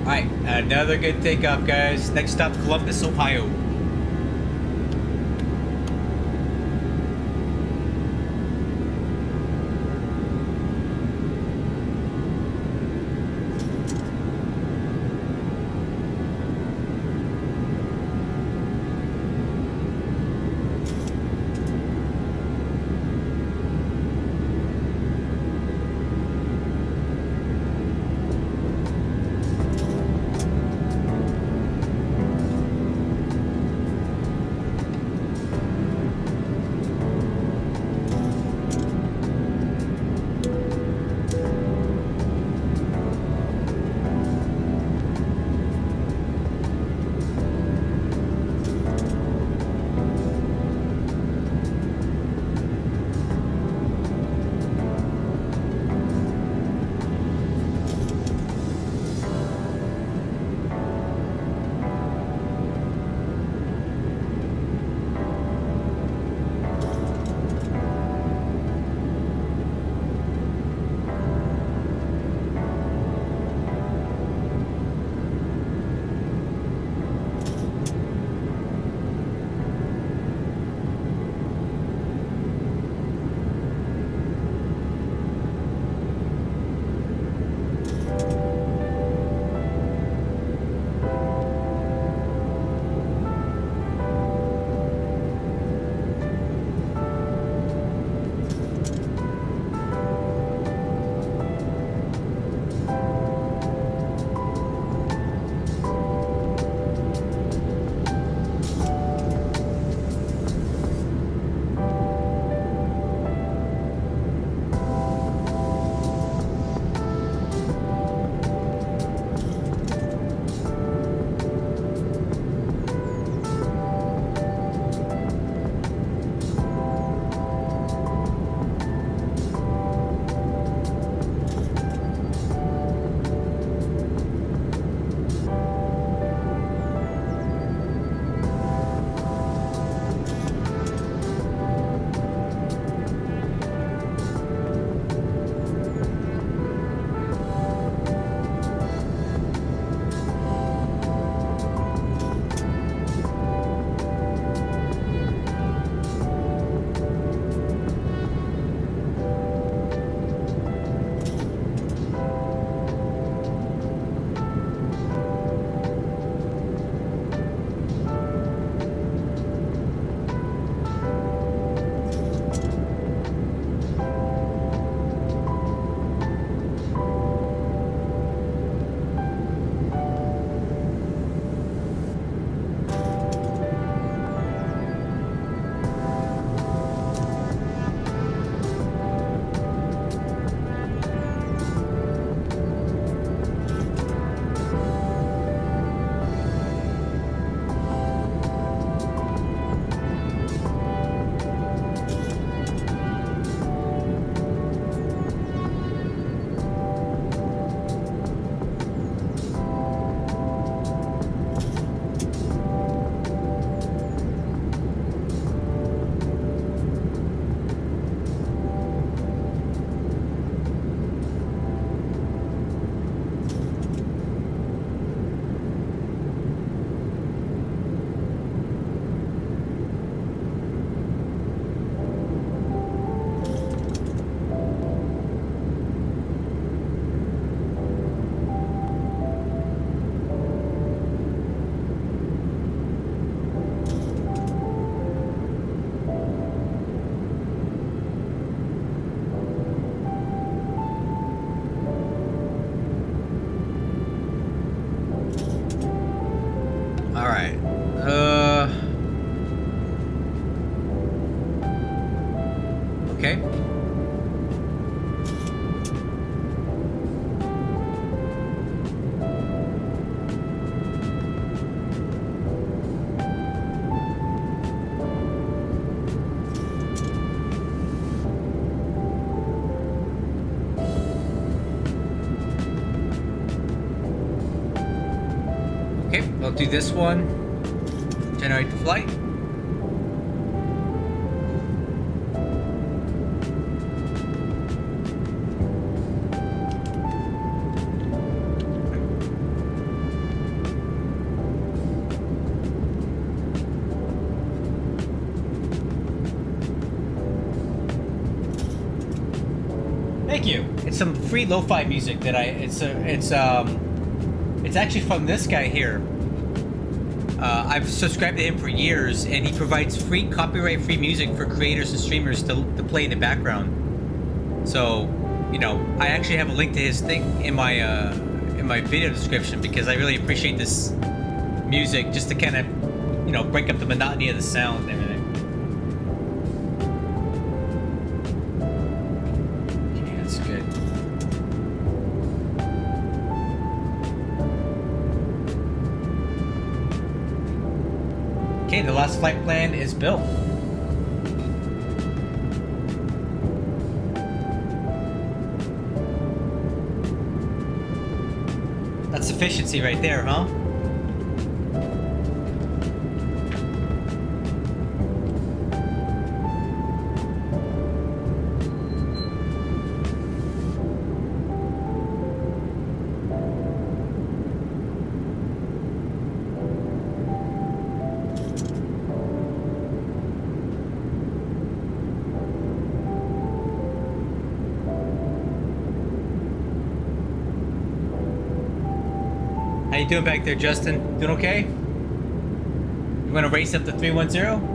Alright, another good takeoff, guys. Next stop, Columbus, Ohio. I'll do this one. Generate the flight. Thank you. It's some free lo-fi music that it's actually from this guy here. I've subscribed to him for years, and he provides free copyright-free music for creators and streamers to play in the background. So, you know, I actually have a link to his thing in my video description because I really appreciate this music just to kind of, you know, break up the monotony of the sound and everything. Okay, that's good. Okay, the last flight plan is built. That's efficiency right there, huh? How you doing back there, Justin? Doing okay? You want to race up to 310?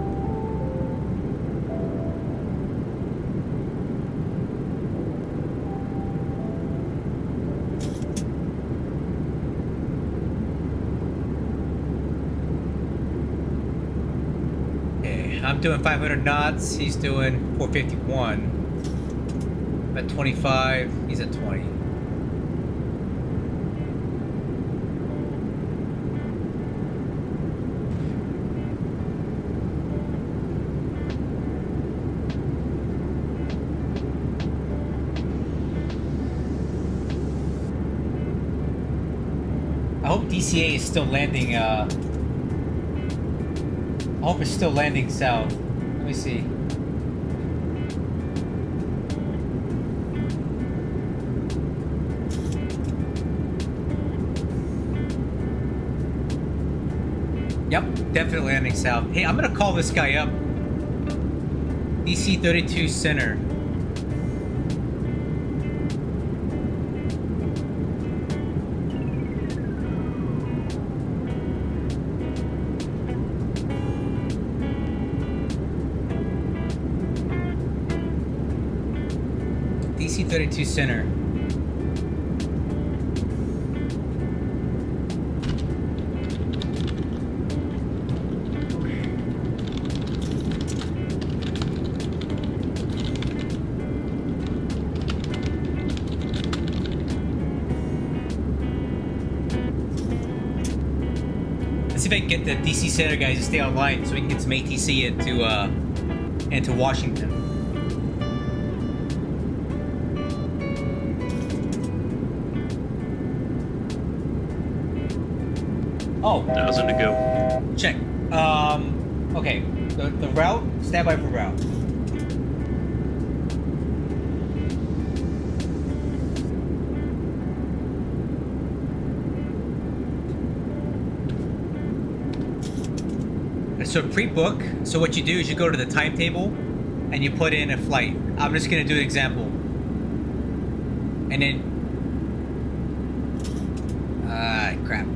Okay, I'm doing 500 knots. He's doing 451. At 25, he's at 20. I hope DCA is still landing, I hope it's still landing south. Let me see. Yep, definitely landing south. Hey, I'm gonna call this guy up. DC 32 center. DC 32 center. Let's see if I can get the DC center guys to stay online so we can get some ATC into Washington. Oh. 1,000 to go. Check. Okay. The route, stand by for route. So pre-book, so what you do is you go to the timetable and you put in a flight. I'm just gonna do an example. And then, crap.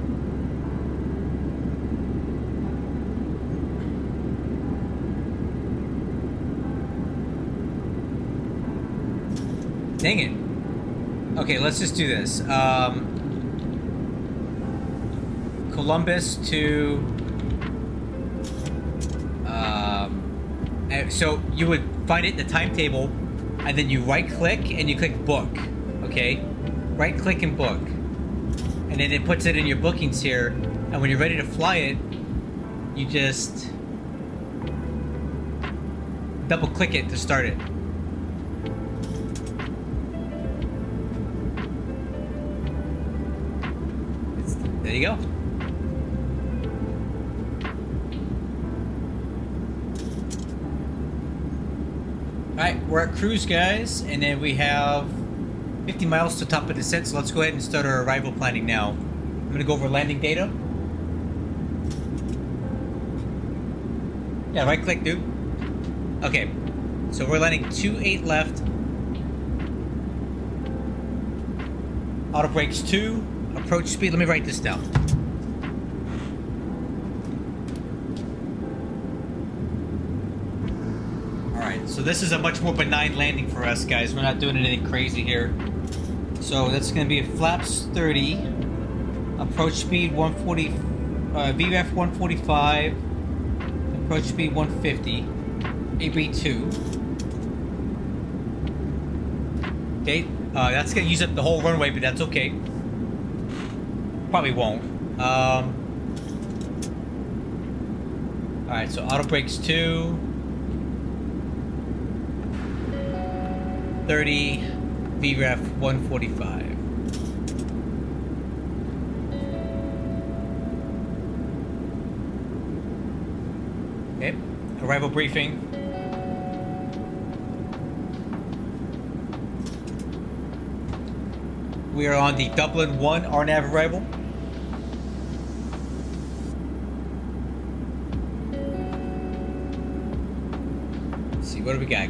Dang it. Okay, let's just do this. Columbus to... so you would find it in the timetable, and then you right-click and you click book, okay? Right-click and book. And then it puts it in your bookings here, and when you're ready to fly it, you just double-click it to start it. There you go. Alright, we're at cruise, guys, and then we have 50 miles to top of descent, so let's go ahead and start our arrival planning now. I'm going to go over landing data. Yeah, right click, dude. Okay, so we're landing 28 left. Auto brakes 2. Approach speed, let me write this down. Alright, so this is a much more benign landing for us, guys. We're not doing anything crazy here. So that's going to be a flaps 30. Approach speed 140. VREF 145. Approach speed 150. AB2. Okay, that's going to use up the whole runway, but that's okay. Probably won't. Alright, so auto brakes 2. 30. VREF 145. Okay, arrival briefing. We are on the Dublin 1 RNAV arrival. Let's see, what do we got?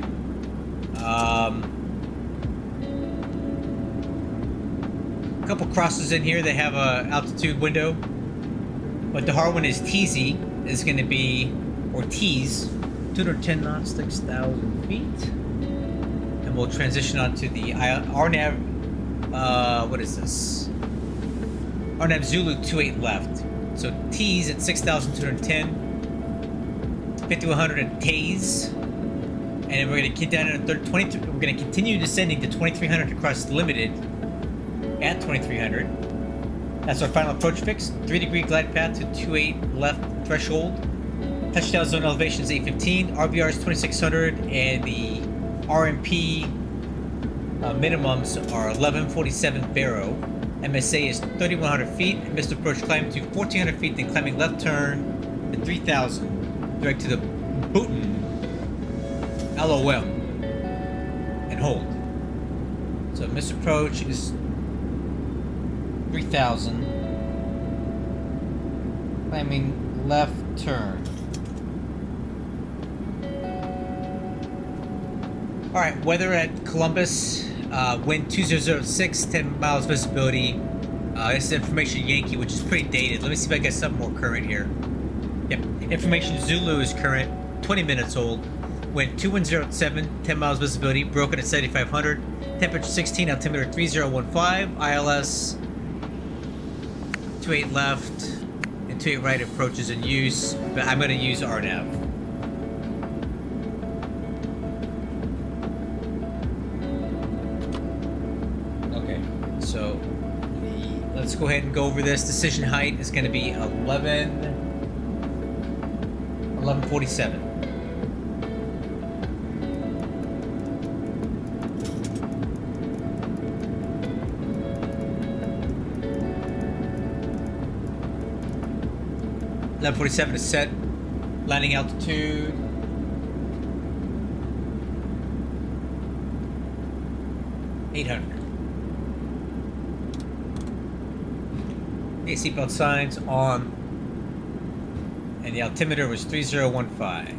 A couple crosses in here. They have a altitude window, but the hard one is TZ. Is going to be, or T's, 210 knots, 6,000 feet, and we'll transition onto the RNAV. What is this? RNAV Zulu 28 left. So T's at 6,210, 5,100 at T's, and then we're going to get down to 20. We're going to continue descending to 2,300 to cross limited at 2,300. That's our final approach fix. 3-degree glide path to 28 left threshold. Touchdown zone elevation is 815. RVR is 2,600, and the RMP minimums are 1147 baro. MSA is 3,100 feet. Missed approach climb to 1,400 feet, then climbing left turn to 3,000. Direct to the Bhutan LOM and hold. So missed approach is 3,000. Climbing left turn. Alright, weather at Columbus. Wind 2006, 10 miles visibility. This is information Yankee, which is pretty dated. Let me see if I get something more current here. Yep, information Zulu is current, 20 minutes old. Wind 2107, 10 miles visibility, broken at 7,500. Temperature 16, altimeter 3015. ILS 28 left and 28 right approaches in use, but I'm going to use RNAV. So let's go ahead and go over this. Decision height is going to be 1147. .1147 is set. Landing altitude. .800. Seatbelt signs on, and the altimeter was 3015.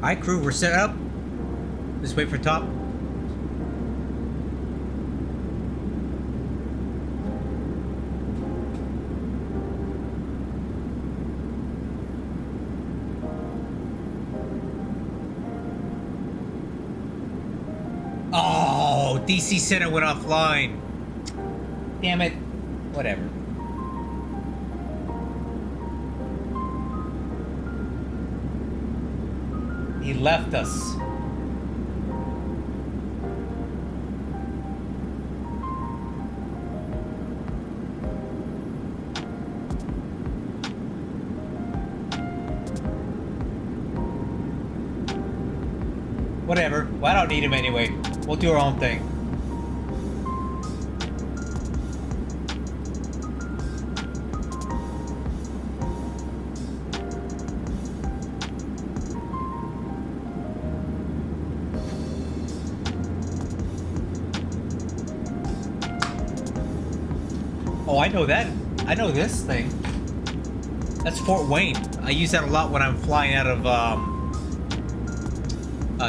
Alright, crew, we're set up. Just wait for top. Oh, DC Center went offline. Damn it. Whatever. He left us. Whatever. Well, I don't need him anyway. We'll do our own thing. Oh, I know that. I know this thing. That's Fort Wayne. I use that a lot when I'm flying out of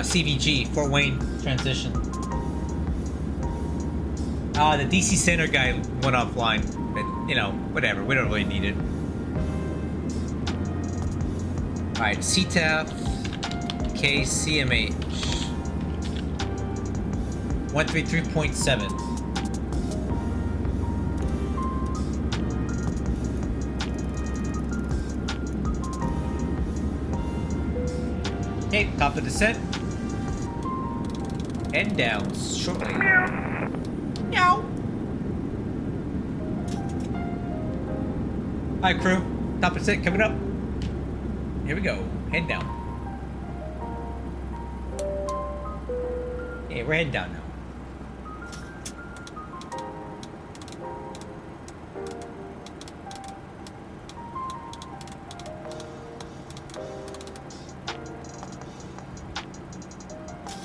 CVG, Fort Wayne transition. The DC Center guy went offline, but you know, whatever. We don't really need it. All right, CTAF, KCMH, 133.7. Okay, top of descent. And down shortly. Meow. Hi, crew. Top of descent coming up. Here we go. Head down. Okay, we're heading down now.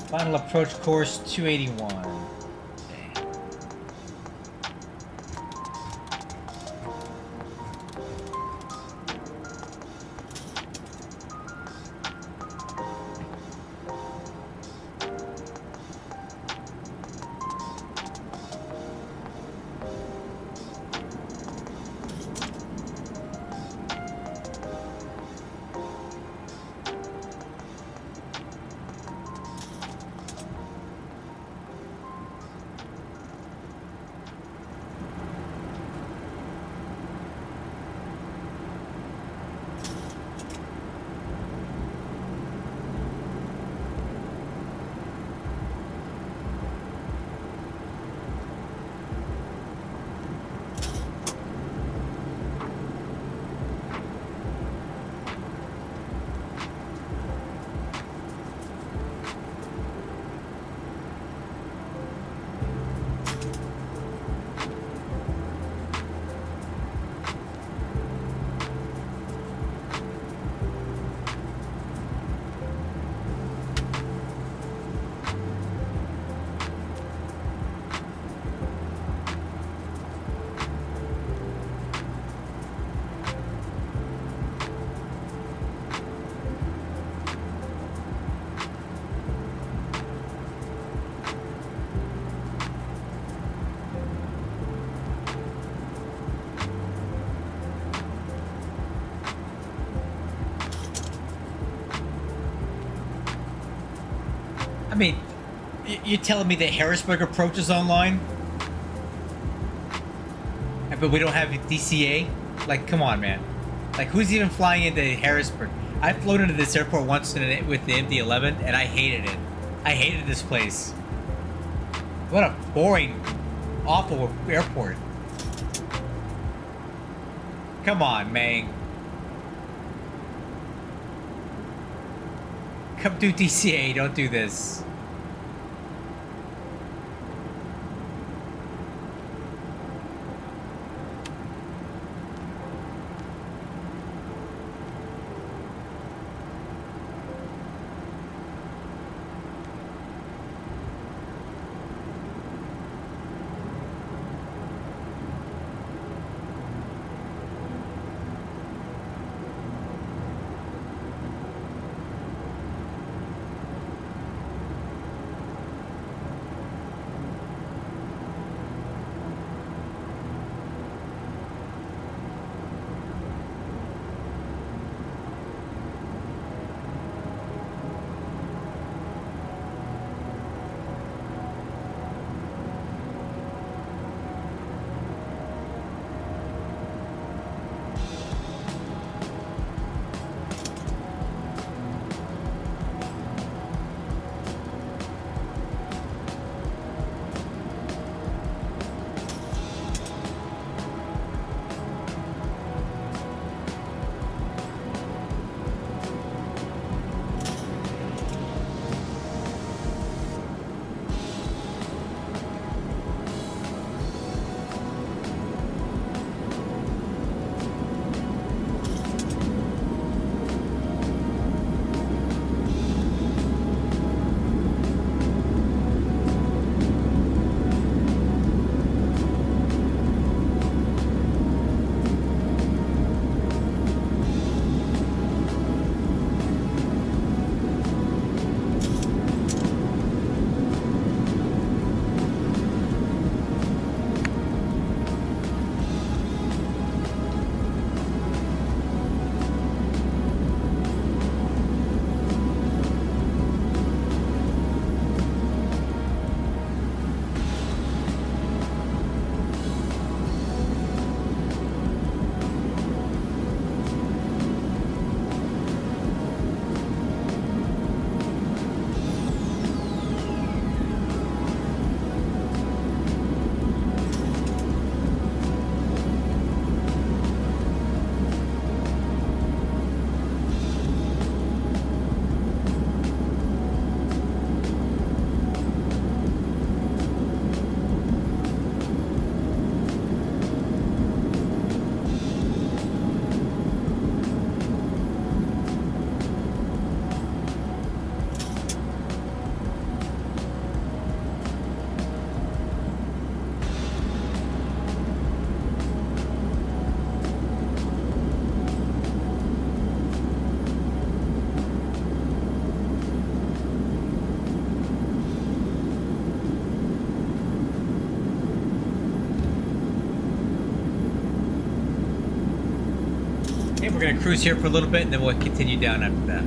Final approach course 281. I mean, you're telling me that Harrisburg approach is online? But we don't have DCA? Like, come on, man. Like, who's even flying into Harrisburg? I've flown into this airport once with the MD-11, and I hated it. I hated this place. What a boring, awful airport. Come on, man. Come do DCA, don't do this. We're gonna cruise here for a little bit, and then we'll continue down after that.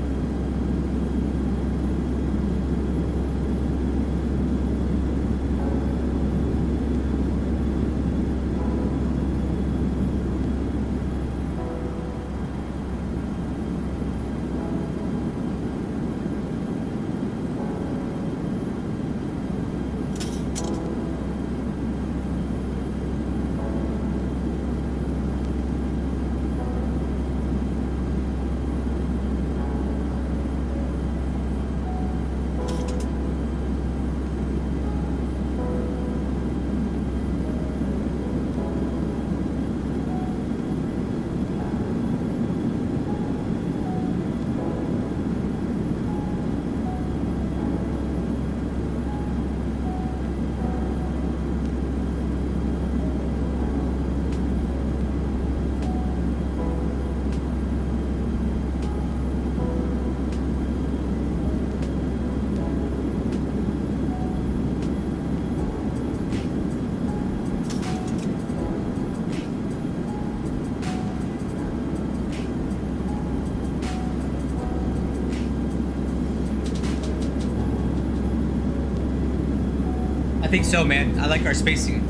I think so, man. I like our spacing.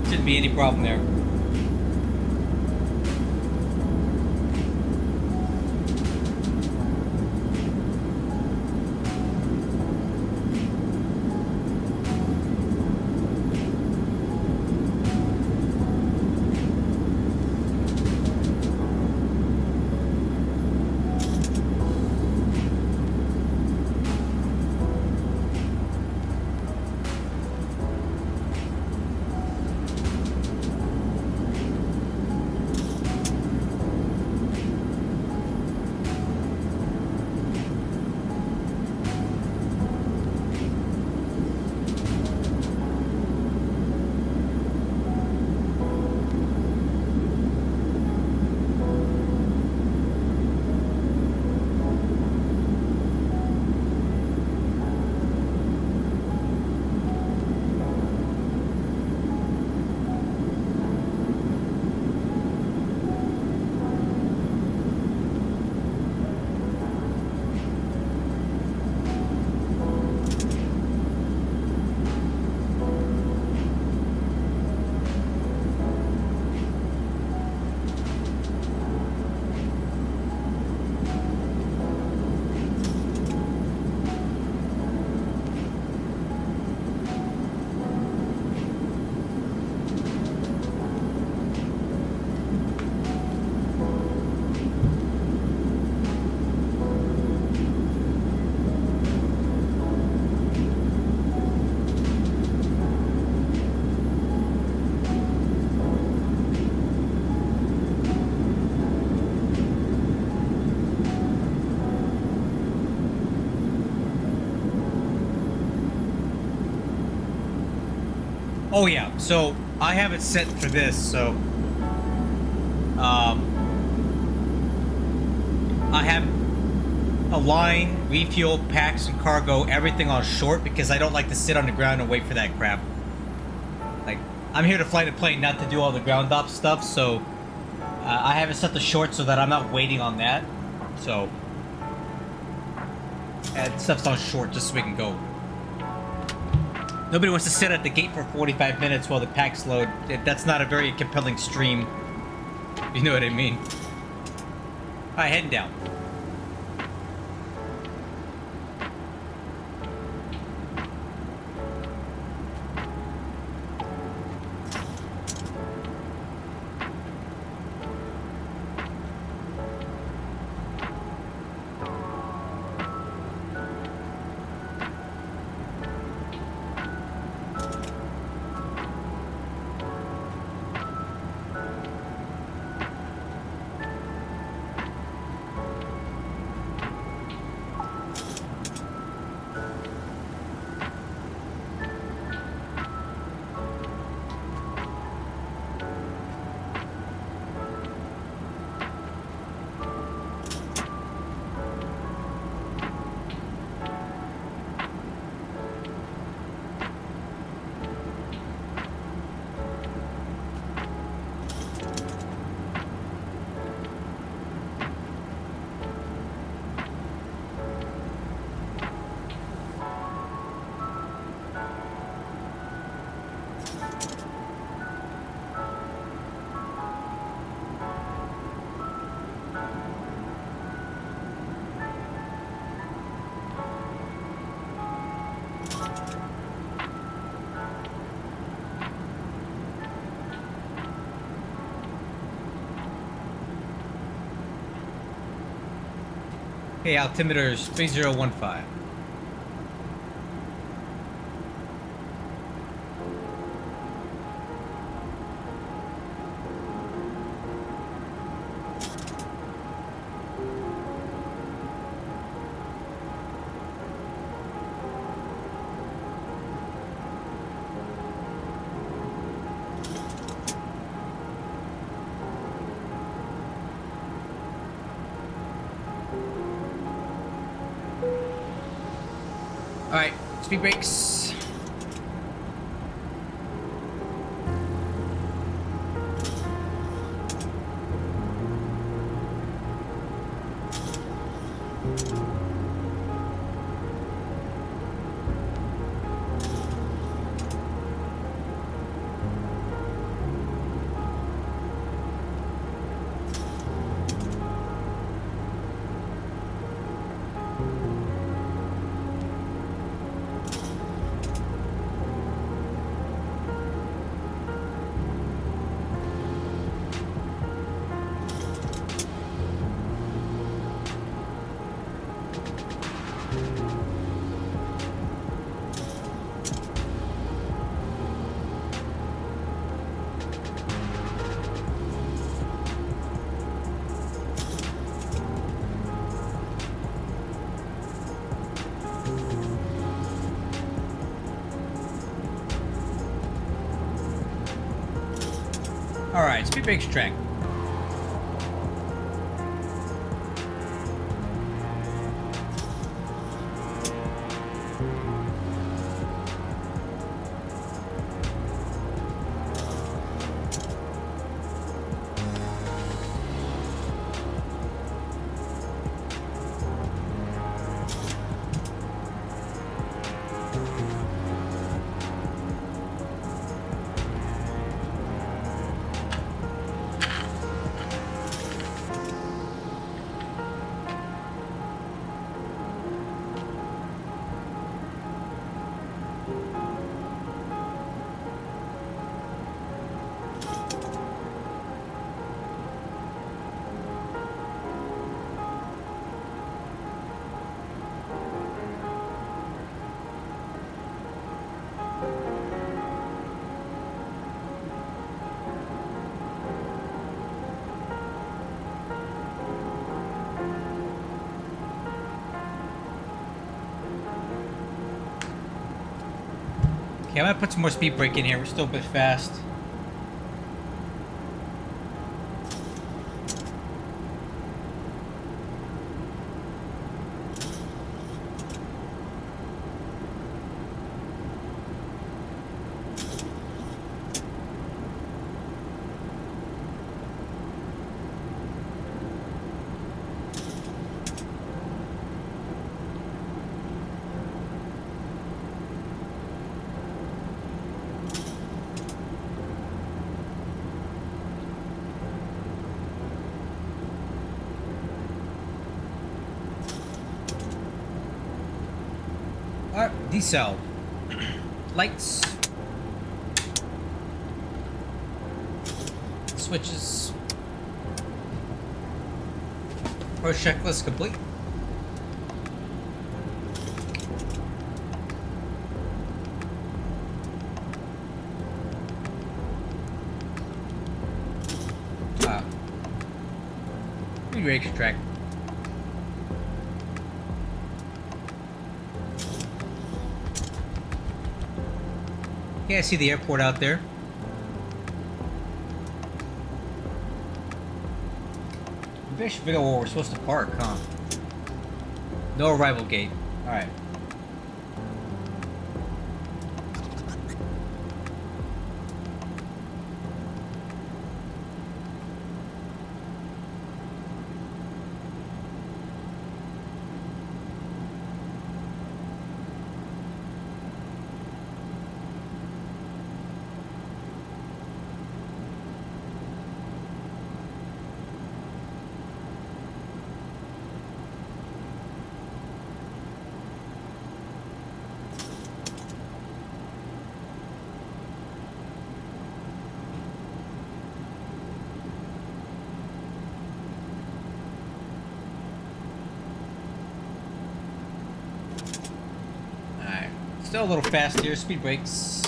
Shouldn't be any problem there. Oh yeah, so I have it set for this, so I have a line, refuel, packs, and cargo, everything on short because I don't like to sit on the ground and wait for that crap. Like, I'm here to fly the plane, not to do all the ground op stuff, so I have it set to short so that I'm not waiting on that. So, stuff's on short just so we can go. Nobody wants to sit at the gate for 45 minutes while the packs load. That's not a very compelling stream. You know what I mean? Alright, heading down. Okay, altimeter's 3015. Alright, speed brakes. Alright, speed brakes track. Okay, I'm gonna put some more speed brake in here. We're still a bit fast. Alright, decel. Lights. Switches. Approach checklist complete. Brakes track. Yeah, I see the airport out there. Maybe I should figure out where we're supposed to park, huh? No arrival gate. Alright. Still a little fast here. Speed brakes.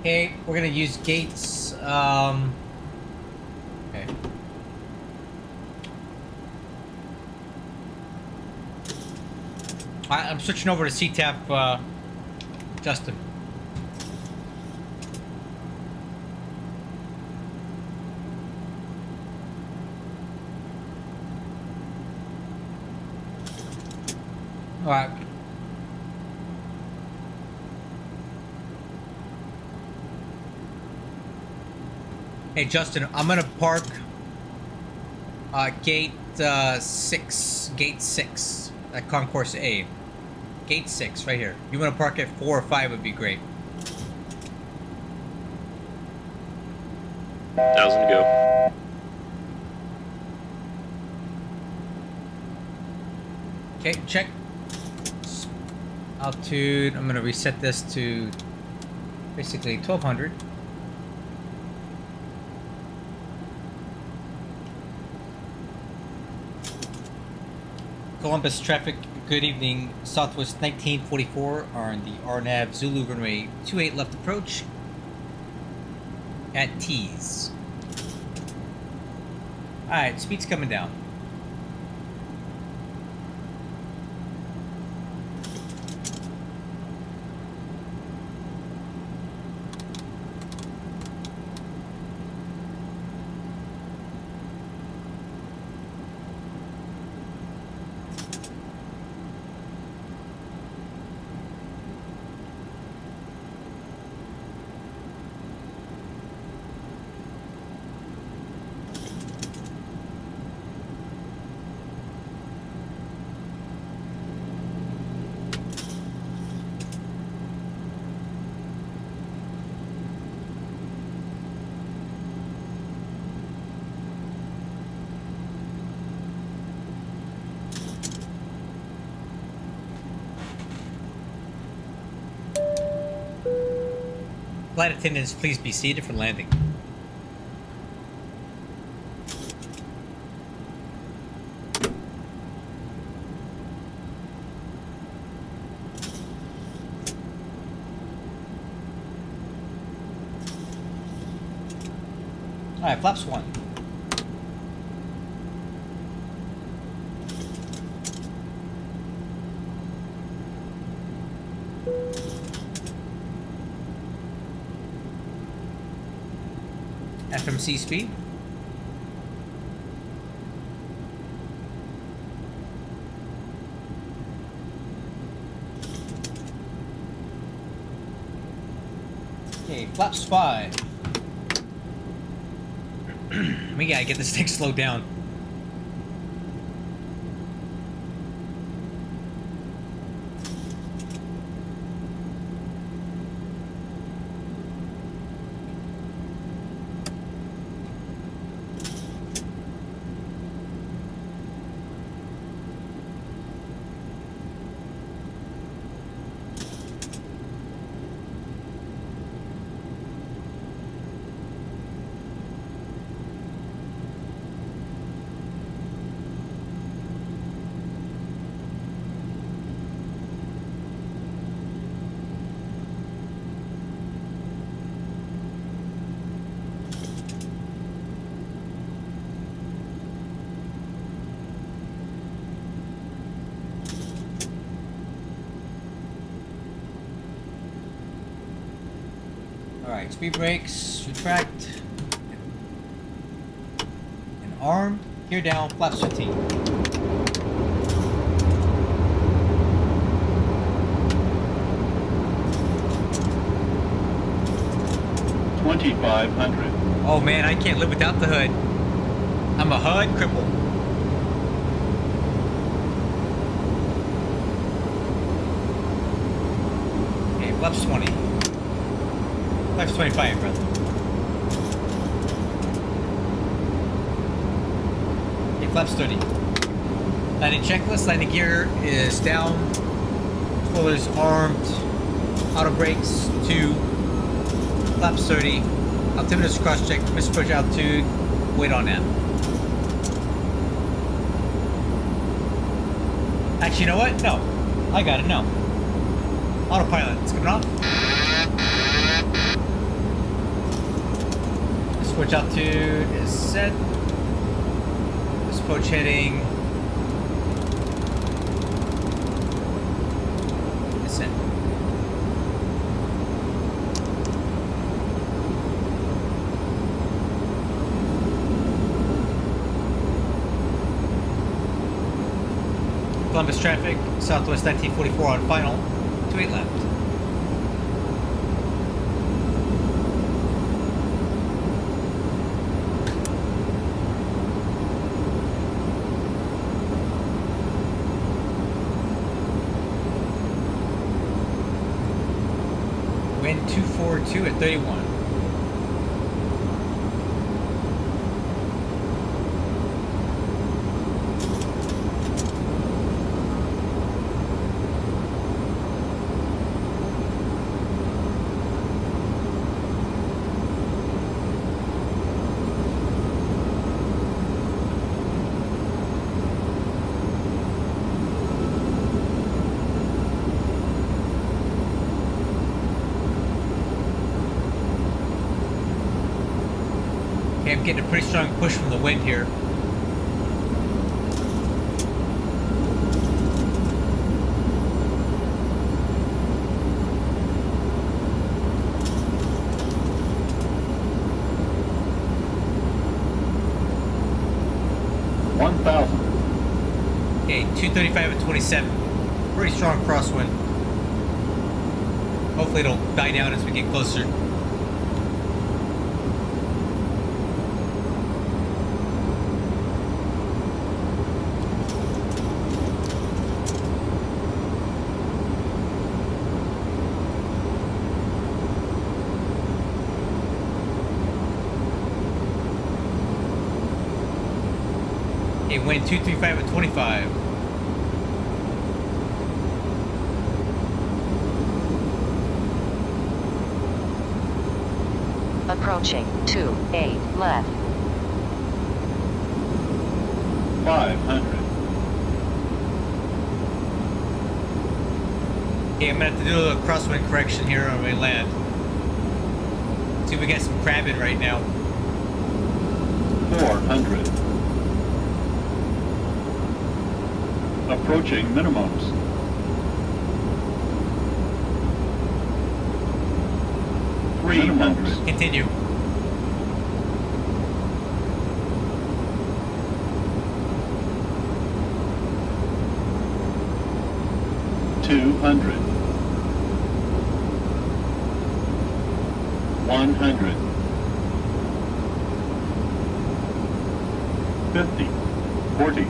Okay, we're gonna use gates. Okay. I'm switching over to CTAP, Justin. All right. Hey Justin, I'm gonna park gate 6 at Concourse A. Gate 6 right here. You wanna park at 4 or 5 would be great. 1,000 to go. Okay, check. Altitude, I'm gonna reset this to basically 1200. Columbus traffic, good evening. Southwest 1944 on the RNAV Zulu runway 28 left approach at T's. Alright, speed's coming down. Flight attendants, please be seated for landing. Alright, flaps 1. FMC speed. Okay, flaps 5. We gotta get this thing slowed down. Alright, speed brakes, retract, and arm, gear down, flaps 15. 2500. Oh man, I can't live without the hood. I'm a HUD cripple. Okay, flaps 20. Flaps 25, brother. Okay, flaps 30. Landing checklist, landing gear is down. Spoilers armed. Auto brakes 2. Flaps 30. Altimeter's cross check. Misapproach altitude. Wait on that. Actually, you know what? No. I got it. No. Autopilot. It's coming off. Misapproach altitude is set. Misapproach heading. Set. Columbus traffic, Southwest 1944 on final, 28 left. Wind 242 at 31. Okay, I'm getting a pretty strong push from the wind here. Okay, 235 at 27. Pretty strong crosswind. Hopefully it'll die down as we get closer. Okay, wind 235 at 25. Approaching 28 left. 500. Okay, I'm gonna have to do a little crosswind correction here on my land. See, we got some crabbing right now. 400. Approaching minimums. 300. Continue. $200. 100. 50. 40.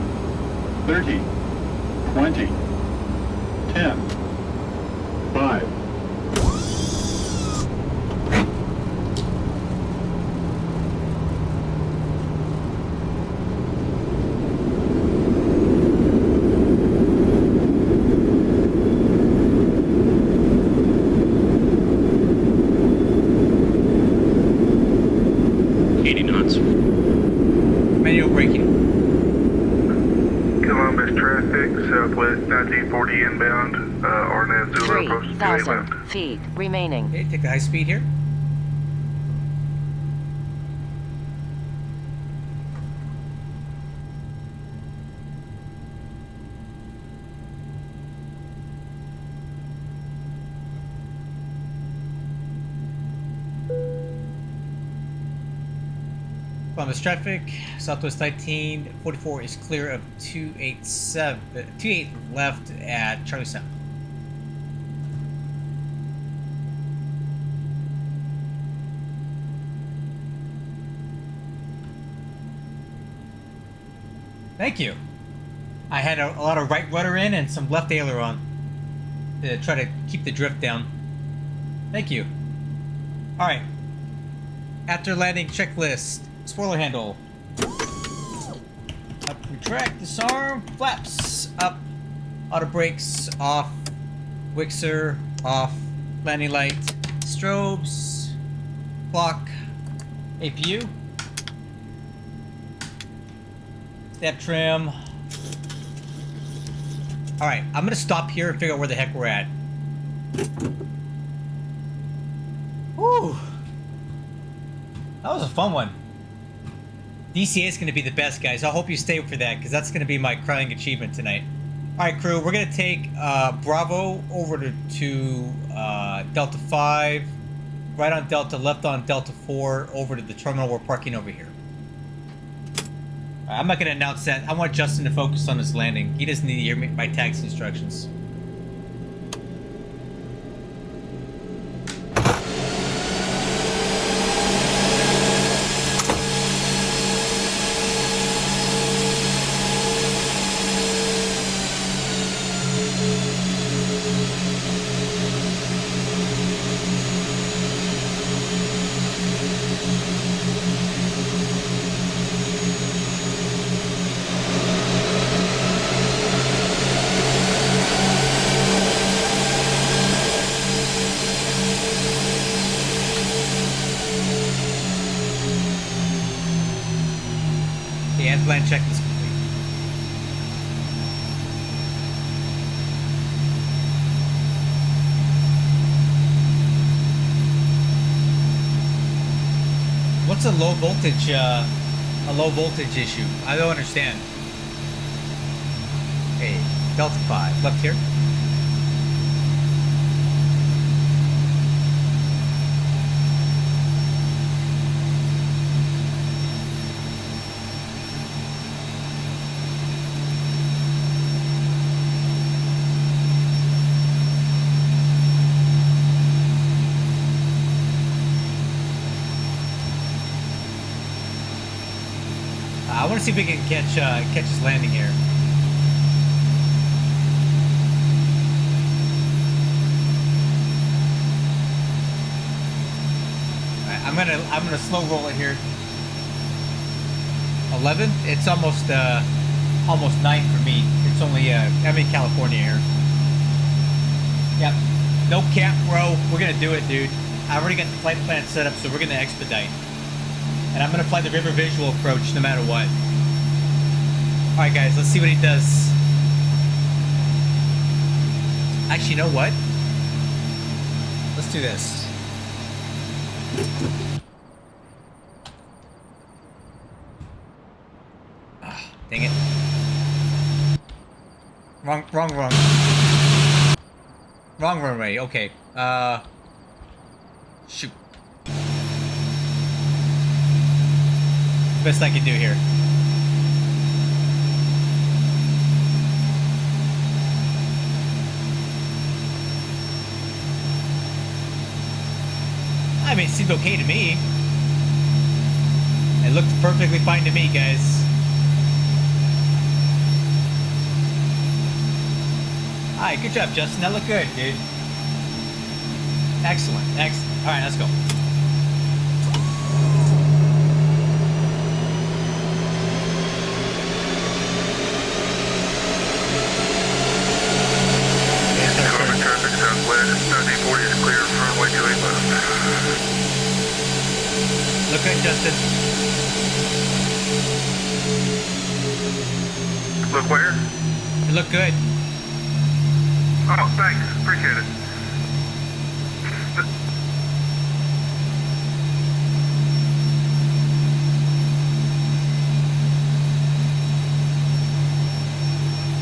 30. 20. 10. 5. Manual braking. Columbus traffic, Southwest 1940 inbound, RNAV Zulu approach 28 3,000 left. feet remaining. Okay, take the high speed here. Columbus traffic, Southwest 1944 is clear of 28 left at Charlie South. Thank you. I had a lot of right rudder in and some left aileron to try to keep the drift down. Thank you. All right. After landing checklist. Spoiler handle. Up, retract, disarm, flaps up, auto brakes off, Wixer off, landing light, strobes, clock, APU, step trim. All right, I'm gonna stop here and figure out where the heck we're at. Whew. That was a fun one. DCA is going to be the best, guys. I hope you stay for that, because that's going to be my crowning achievement tonight. All right, crew, we're going to take Bravo over to Delta 5, right on Delta, left on Delta 4, over to the terminal. We're parking over here. All right, I'm not going to announce that. I want Justin to focus on his landing. He doesn't need to hear my taxi instructions. Plan checklist complete. What's a low voltage issue? I don't understand. Okay, Delta 5, left here. I want to see if we can catch his landing here. All right, I'm gonna slow roll it here. 11. It's almost 9 for me. It's only I'm in California here. Yep. No cap, bro. We're gonna do it, dude. I already got the flight plan set up, so we're gonna expedite. And I'm going to fly the river visual approach no matter what. Alright guys, let's see what he does. Actually, you know what? Let's do this. Ah, dang it. Wrong. Wrong runway, okay. Shoot. Best I can do here. I mean, it seemed okay to me. It looked perfectly fine to me, guys. Alright, good job, Justin. That looked good, dude. Excellent. Alright, let's go. Southwest, 1940 is clear, runway 28 left. Look good, Justin. Look where? You look good. Oh, thanks. Appreciate it.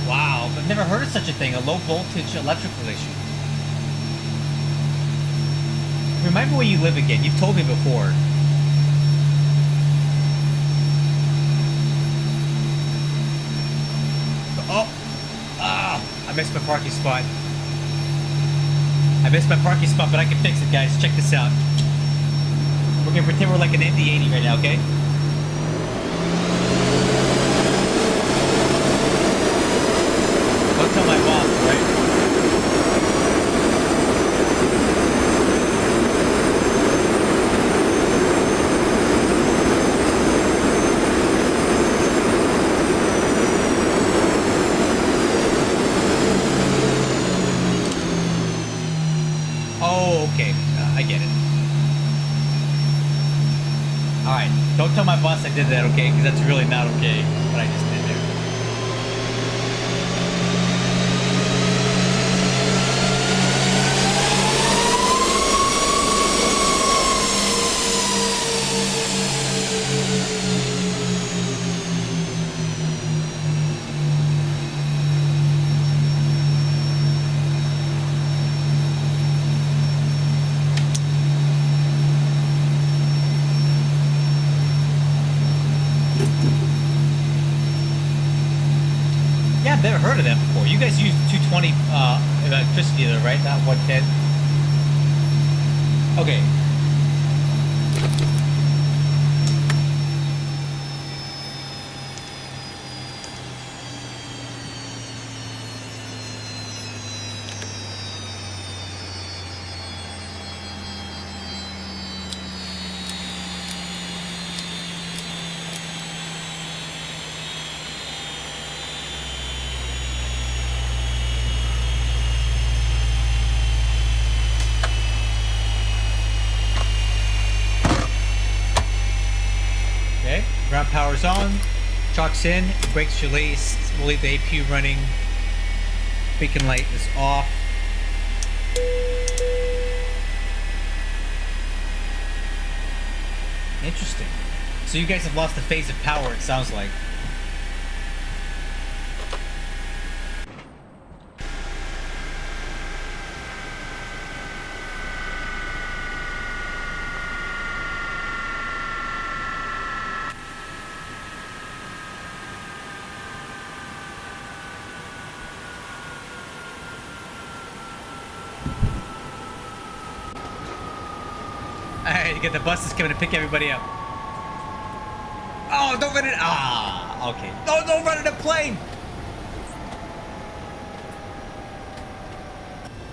Wow, I've never heard of such a thing, a low voltage electrical issue. Remind me where you live again. You've told me before. Oh! Ah! I missed my parking spot. But I can fix it, guys. Check this out. We're gonna pretend we're like an MD80 right now, okay? Okay, I get it. Alright, don't tell my boss I did that, okay? Because that's really not okay what I just did there. Yeah, I've never heard of that before. You guys use 220 electricity there, right? Not 110. Okay. Ground power's on, chalks in, brakes released, we'll leave the APU running, beacon light is off. Interesting. So you guys have lost the phase of power, it sounds like. Alright, you get the buses coming to pick everybody up. Oh, don't run it. Ah, okay. No, don't run in a plane.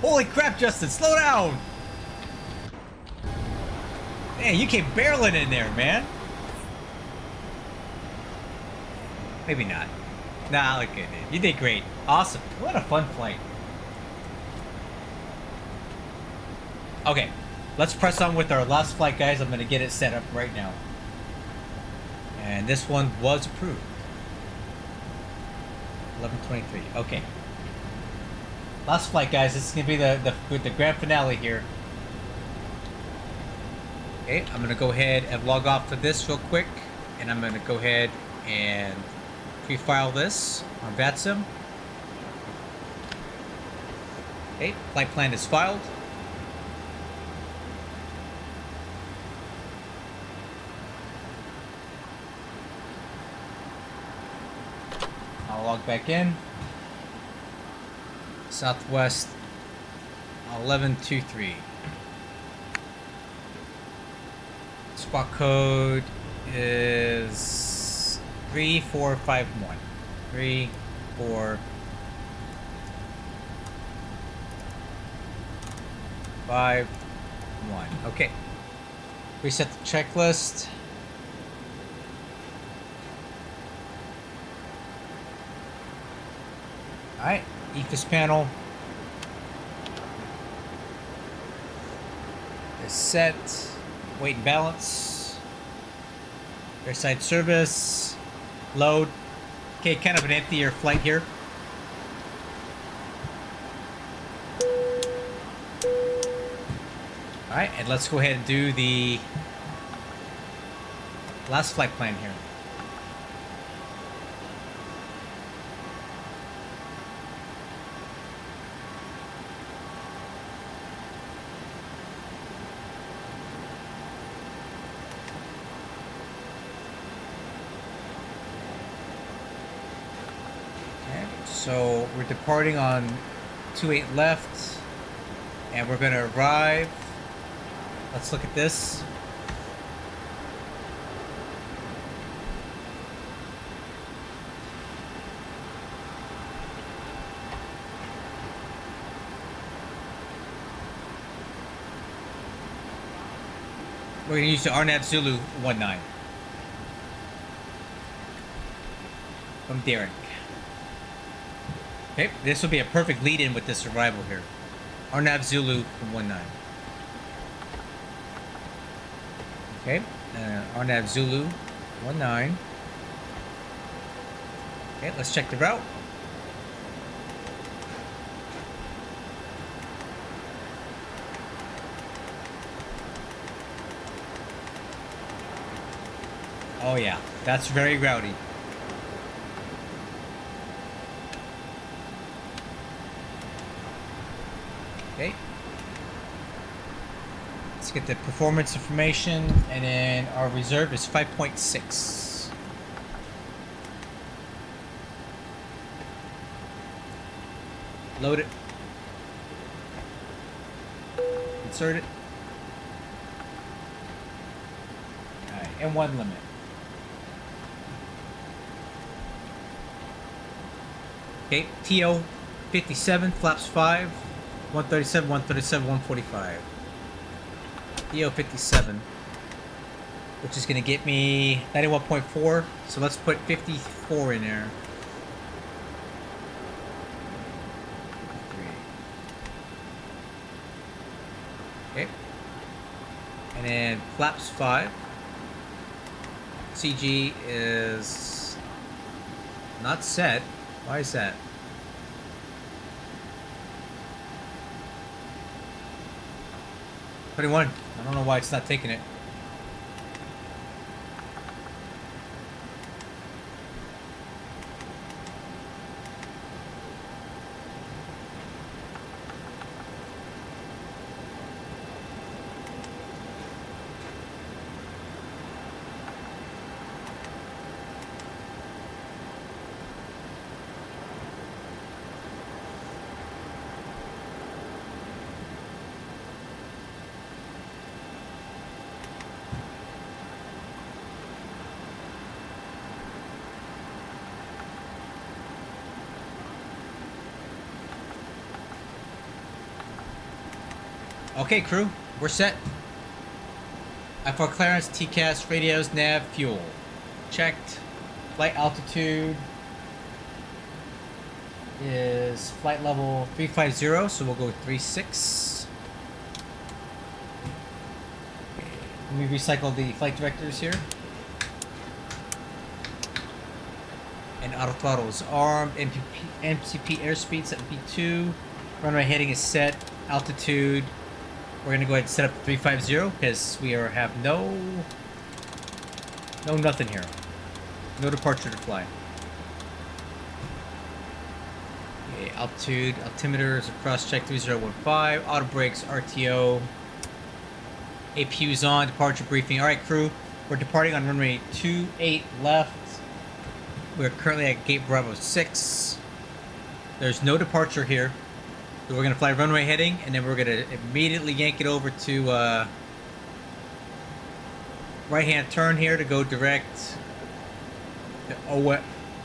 Holy crap, Justin, slow down. Man, you came barreling in there, man. Maybe not. Nah, look good, dude. You did great. Awesome. What a fun flight. Okay. Let's press on with our last flight, guys. I'm going to get it set up right now. And this one was approved. 11:23. Okay. Last flight, guys. This is going to be the grand finale here. Okay, I'm going to go ahead and log off to this real quick. And I'm going to go ahead and pre-file this on VATSIM. Okay, flight plan is filed. I'll log back in. Southwest 1123. Spot code is 3451. 3451. Okay. Reset the checklist. Alright, EFIS panel is set. Weight and balance. Airside service. Load. Okay, kind of an emptier flight here. Alright, and let's go ahead and do the last flight plan here. So we're departing on 28 left, and we're going to arrive. Let's look at this. We're going to use the RNAV Zulu 19 from Derek. Okay, this will be a perfect lead-in with this arrival here. RNAV Zulu from 19. Okay, RNAV Zulu 19. Okay, let's check the route. Oh yeah, that's very rowdy. Okay. Let's get the performance information, and then our reserve is 5.6. Load it. Insert it. Alright, and one limit. Okay, TO 57, flaps 5, 137, 137, 145. TO 57, which is going to get me 91.4, so let's put 54 in there. Okay. And then flaps 5. CG is not set. Why is that? I don't know why it's not taking it. Okay, crew, we're set. I4 clearance, TCAS, radios, nav, fuel. Checked. Flight altitude is flight level 350, so we'll go with 36. Let me recycle the flight directors here. And auto throttle is armed. MCP airspeed set to P2. Runway heading is set. Altitude. We're gonna go ahead and set up 350 because we have no nothing here. No departure to fly. Okay, altitude, altimeter is a cross check 3015. Auto brakes, RTO. APU's on, departure briefing. Alright, crew, we're departing on runway 28 left. We're currently at gate Bravo 6. There's no departure here. So we're going to fly runway heading, and then we're going to immediately yank it over to right-hand turn here to go direct to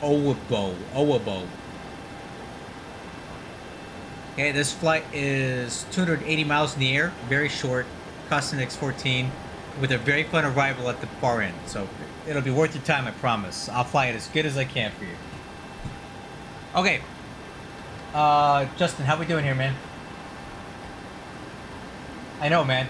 Owabo. Okay, this flight is 280 miles in the air, very short, costing X14, with a very fun arrival at the far end. So it'll be worth your time, I promise. I'll fly it as good as I can for you. Okay. Justin, how we doing here, man? I know, man.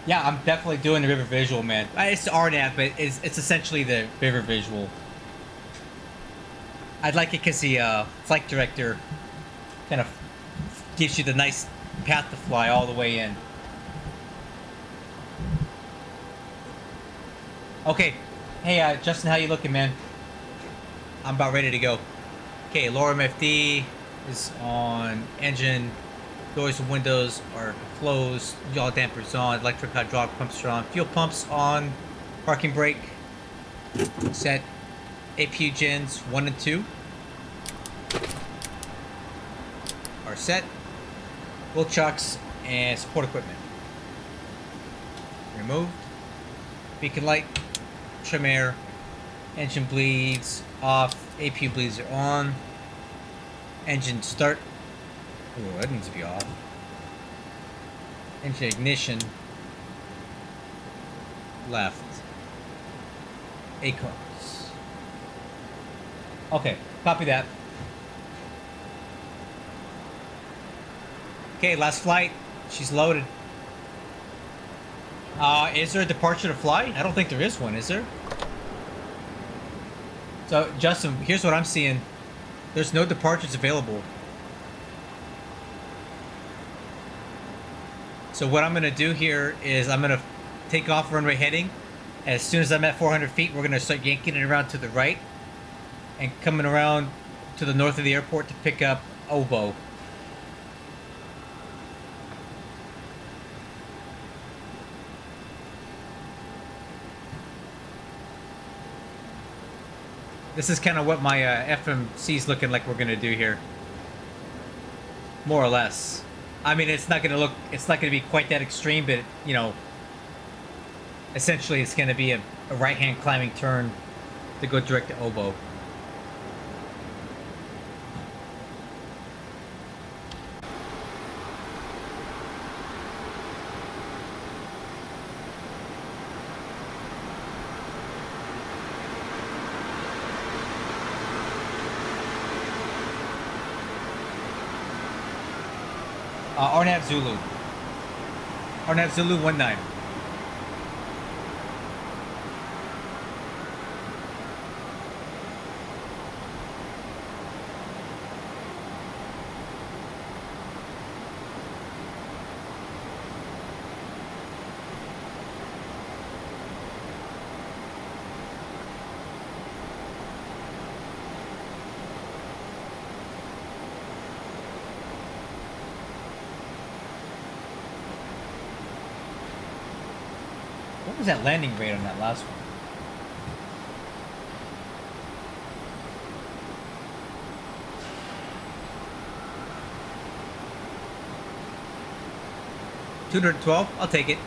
I'm definitely doing the river visual, man. It's RNAV, but it's essentially the river visual. I'd like it because the flight director kind of gives you the nice path to fly all the way in. Okay. Hey, Justin, how you looking, man? I'm about ready to go. Okay, lower MFD is on. Engine, doors and windows are closed. Yaw dampers on. Electric hydraulic pumps are on. Fuel pumps on. Parking brake set. APU gens 1 and 2 are set. Wheel chucks and support equipment removed. Beacon light, trim air, engine bleeds off, APU bleeds are on. Engine start. Oh, that needs to be off. Engine ignition left. Acorns. Okay, copy that. Okay, last flight. She's loaded. Is there a departure to fly? I don't think there is one, is there? So, Justin, here's what I'm seeing. There's no departures available. So what I'm going to do here is I'm going to take off runway heading. As soon as I'm at 400 feet, we're going to start yanking it around to the right and coming around to the north of the airport to pick up Oboe. This is kind of what my FMC is looking like we're going to do here. More or less. I mean, it's not going to be quite that extreme, but, you know, essentially it's going to be a right-hand climbing turn to go direct to Oboe. Arnab Zulu. Arnab Zulu 19. What was that landing rate on that last one? $212? I'll take it.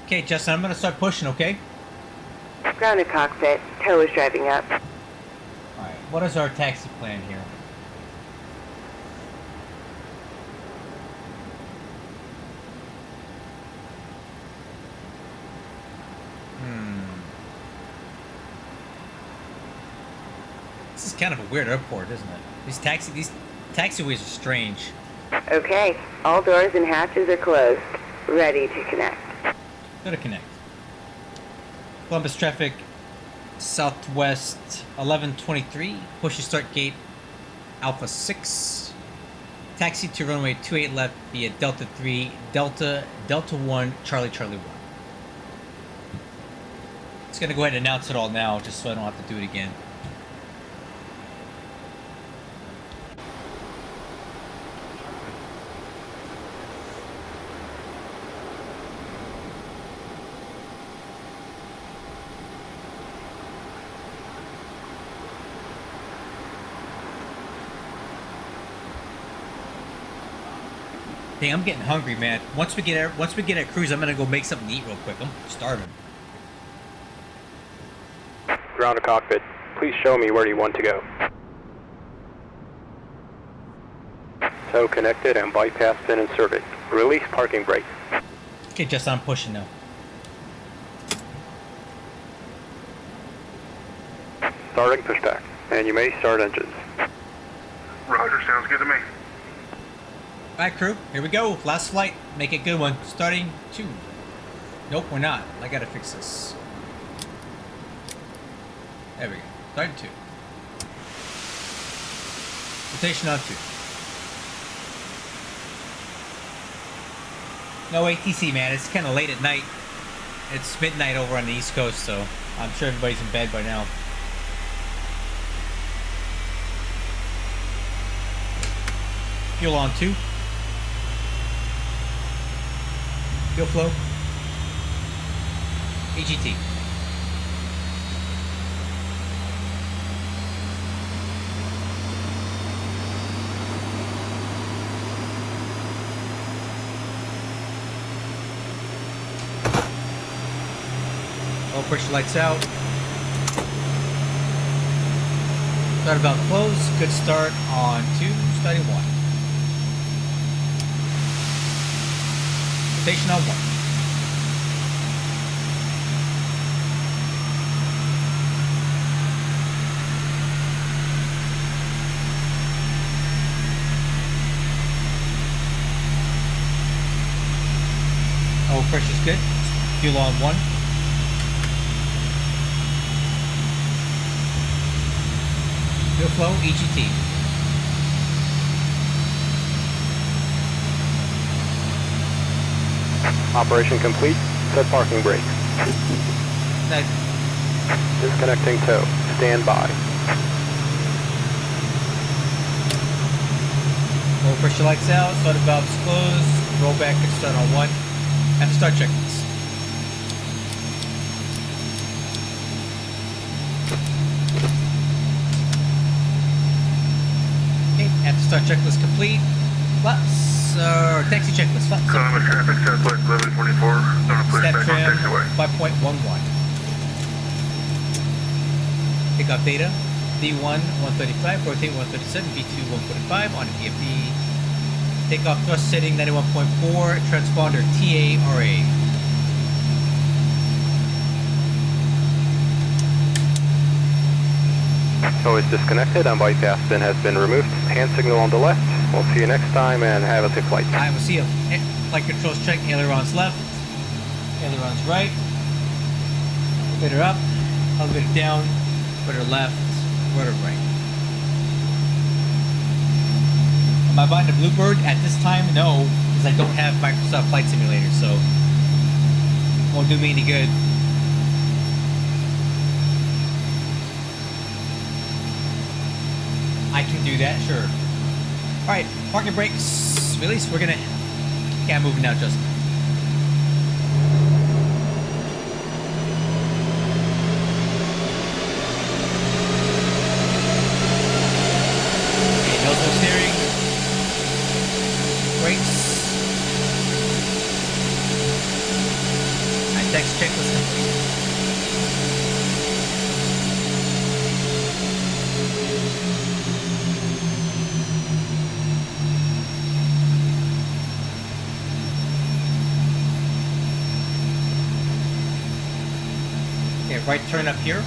Okay, Justin, I'm going to start pushing, okay? Grounded cockpit. Tow is driving up. Alright, what is our taxi plan here? This is kind of a weird airport, isn't it? These taxiways are strange. Okay, all doors and hatches are closed. Ready to connect. Go to connect. Columbus traffic, southwest 1123. Push to start gate Alpha 6. Taxi to runway 28 left via Delta 3, Delta 1, Charlie 1. It's going to go ahead and announce it all now just so I don't have to do it again. Hey, I'm getting hungry, man. Once we get at cruise, I'm gonna go make something to eat real quick. I'm starving. Grounded cockpit. Please show me where you want to go. Tow connected and bypass pin inserted. Release parking brake. Okay, Justin, I'm pushing now. Starting pushback. And you may start engines. Roger, sounds good to me. Alright, crew, here we go. Last flight. Make it a good one. Starting 2. Nope, we're not. I gotta fix this. There we go. Starting 2. Rotation on 2. No ATC, man. It's kind of late at night. It's midnight over on the East Coast, so I'm sure everybody's in bed by now. Fuel on 2. Fuel flow. AGT. Low pressure lights out. Start about close. Good start on 2, starting 1. Rotation on 1. Oh, pressure's good. Fuel on 1. Fuel flow, EGT. Operation complete. Set parking brake. Nice. Disconnecting tow. Stand by. Low pressure lights out. Starter valves closed. Rollback and start on 1. Have to start checklist. Okay, have to start checklist complete. Flaps, taxi checklist. Flaps. Columbus traffic, Southwest 1124. Gonna push Step back on trim taxiway. 5.11. Pick up data. D1 135, rotate 137, B2 145 on a DFD. Takeoff thrust setting 91.4, transponder TARA. Tow is disconnected and bypass pin has been removed. Hand signal on the left. We'll see you next time and have a safe flight. I will see you. Flight controls check. Ailerons left. Ailerons right. Elevator up. Elevator down. Rudder left. Rudder right. Am I buying the Bluebird at this time? No, because I don't have Microsoft Flight Simulator, so won't do me any good. I can do that, sure. Alright, parking brakes, release. We're gonna... Yeah, I'm moving now, Justin. Okay, nose wheel steering. Brakes. Alright, next checklist complete. Okay, right turn up here.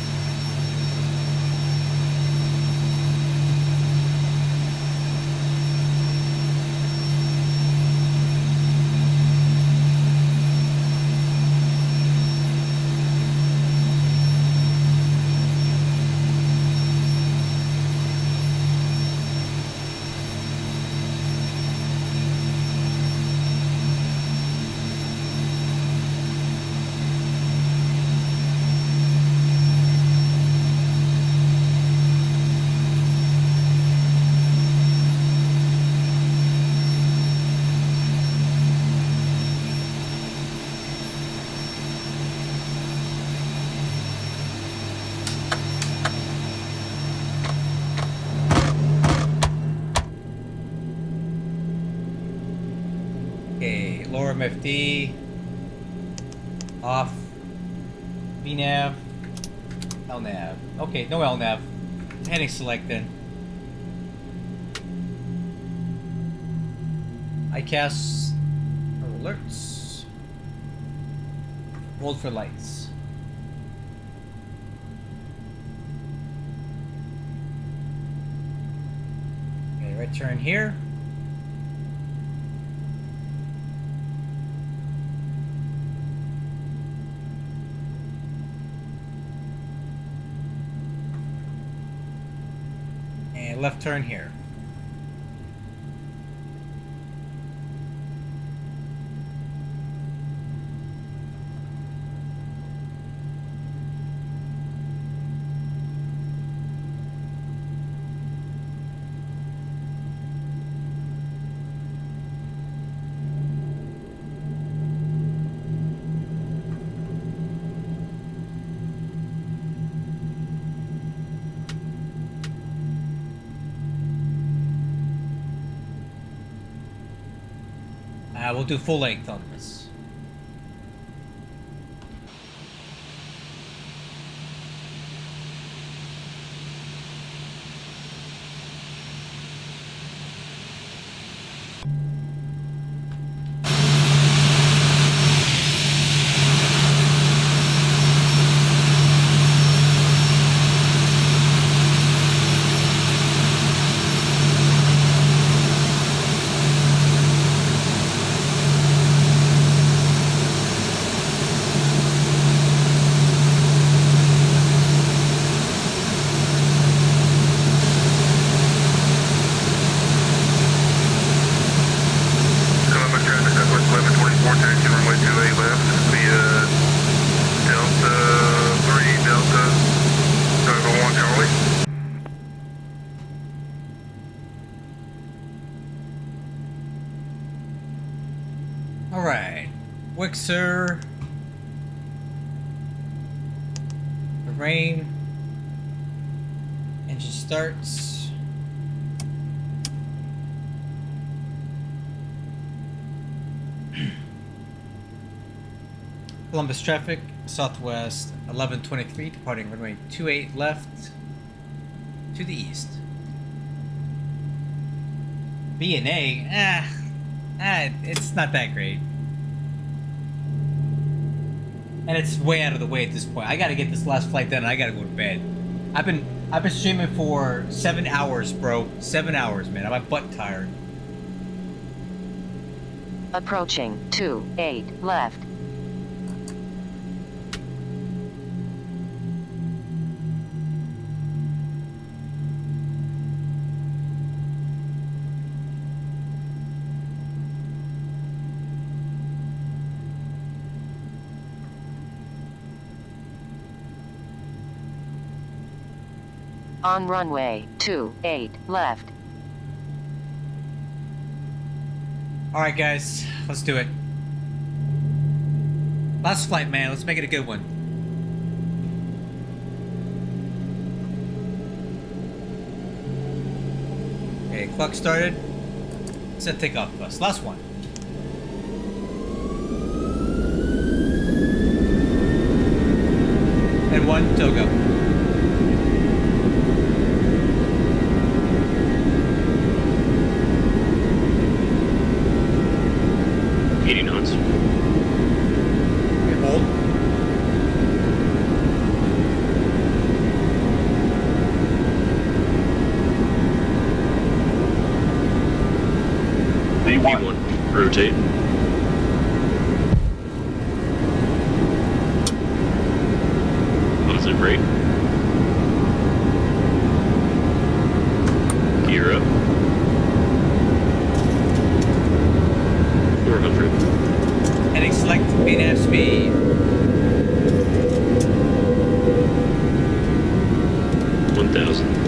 Okay, lower MFD. Off. VNav. LNav. Okay, no LNav. Heading select then. ICAS alerts. Hold for lights. Okay, right turn here. And left turn here. We'll do full length on this. Alright. Wixer. The rain. Engine starts. Columbus traffic, southwest 1123, departing runway 28 left to the east. B and A, it's not that great. And it's way out of the way at this point. I gotta get this last flight done and I gotta go to bed. I've been streaming for 7 hours, bro. 7 hours, man. I'm butt tired. Approaching 28 left. On runway 28 left. Alright guys, let's do it. Last flight, man. Let's make it a good one. Okay, clock started. Set takeoff bus. Last one. And one, Togo. V1, rotate. Positive rate. Gear up. 400. Heading select VNAV speed. 1000.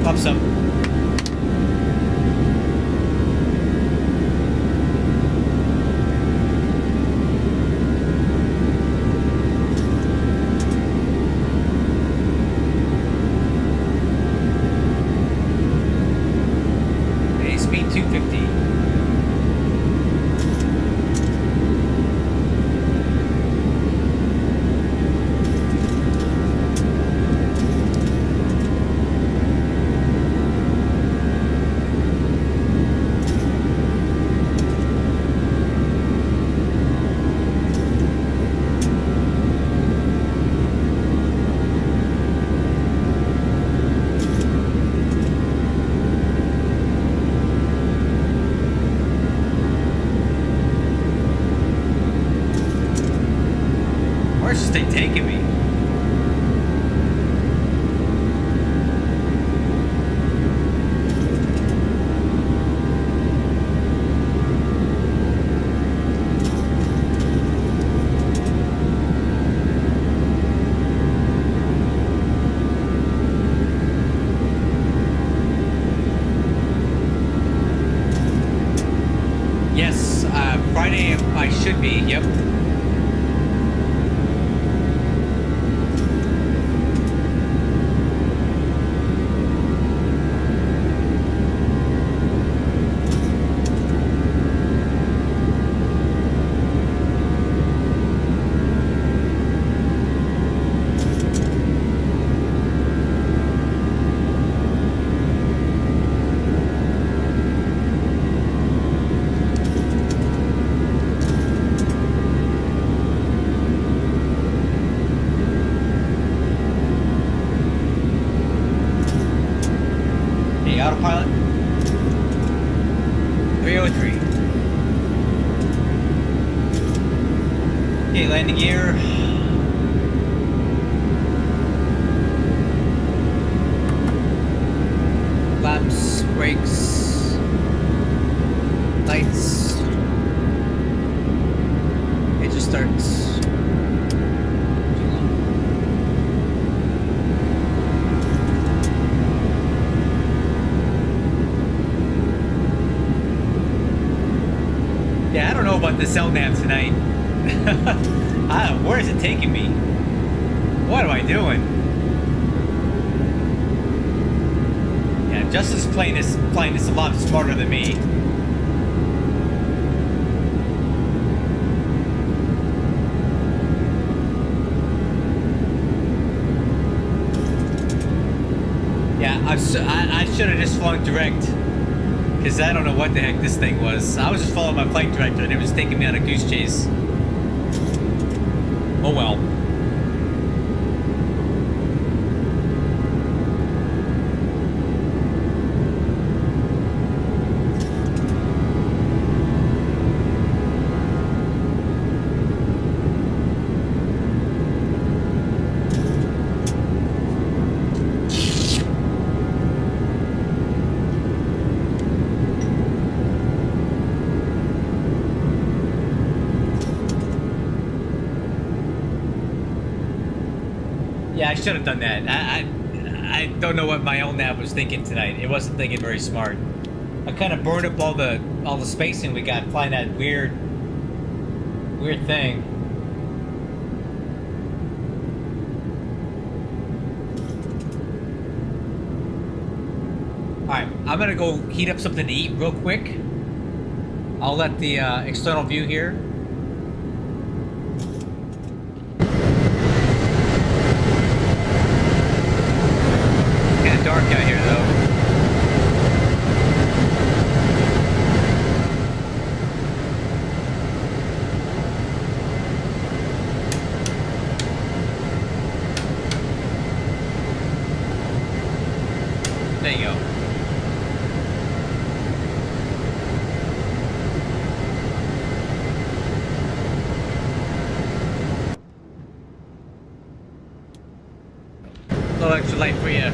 Pops up. Okay, speed 250. should be. Yep. Autopilot 303. Okay, landing gear. Flaps, brakes, lights. It just starts. Yeah, I don't know about this LNAV tonight. Where is it taking me? What am I doing? Yeah, Justin's playing this a lot smarter than me. Yeah, I should have just flown direct. Because I don't know what the heck this thing was. I was just following my flight director and it was taking me on a goose chase. Oh well. Yeah, I should have done that. I don't know what my own nav was thinking tonight. It wasn't thinking very smart. I kind of burned up all the spacing we got flying that weird thing. All right, I'm gonna go heat up something to eat real quick. I'll let the external view here. Dark out here though. There you go. A little extra light for you.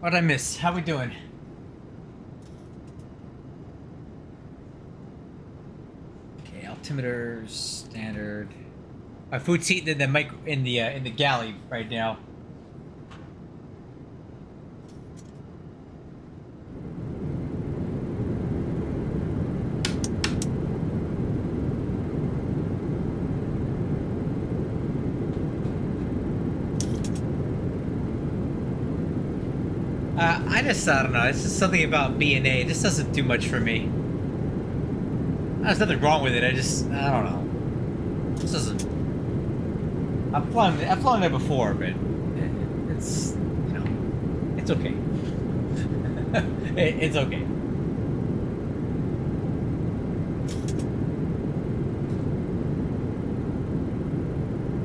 What'd I miss? How we doing? Okay, altimeters, standard. My food's heating in the in the galley right now. I don't know. It's just something about B&A. It just doesn't do much for me. There's nothing wrong with it. I don't know. This doesn't. I've flown there before, but it's, you know, it's okay. It's okay.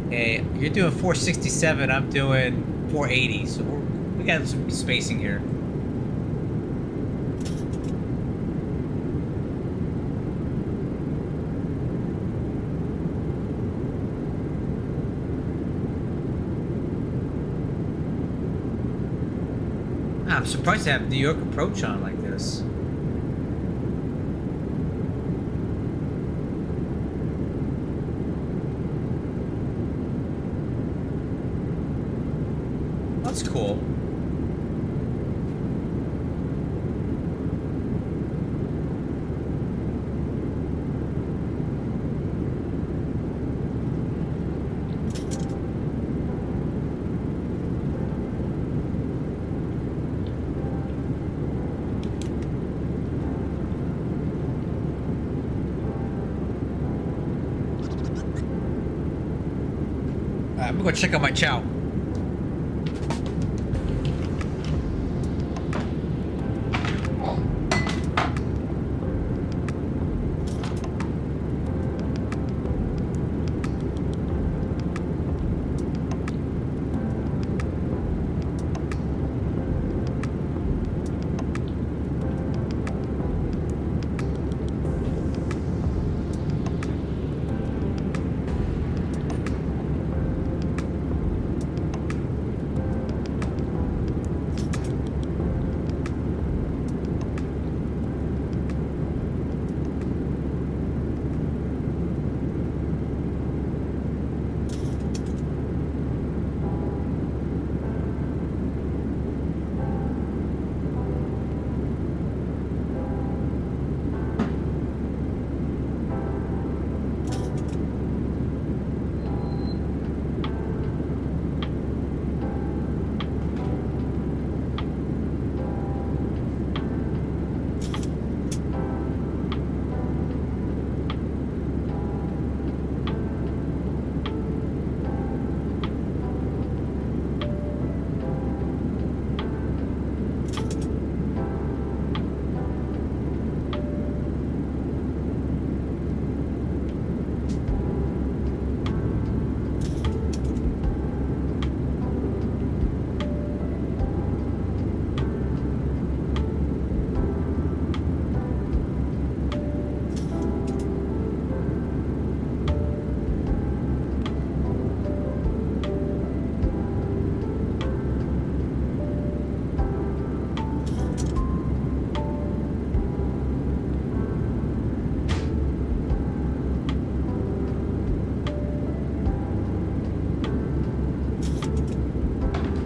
Okay, you're doing 467. I'm doing 480. So we got some spacing here. I'm surprised to have New York approach on like this. That's cool. I'm gonna go check out my chow.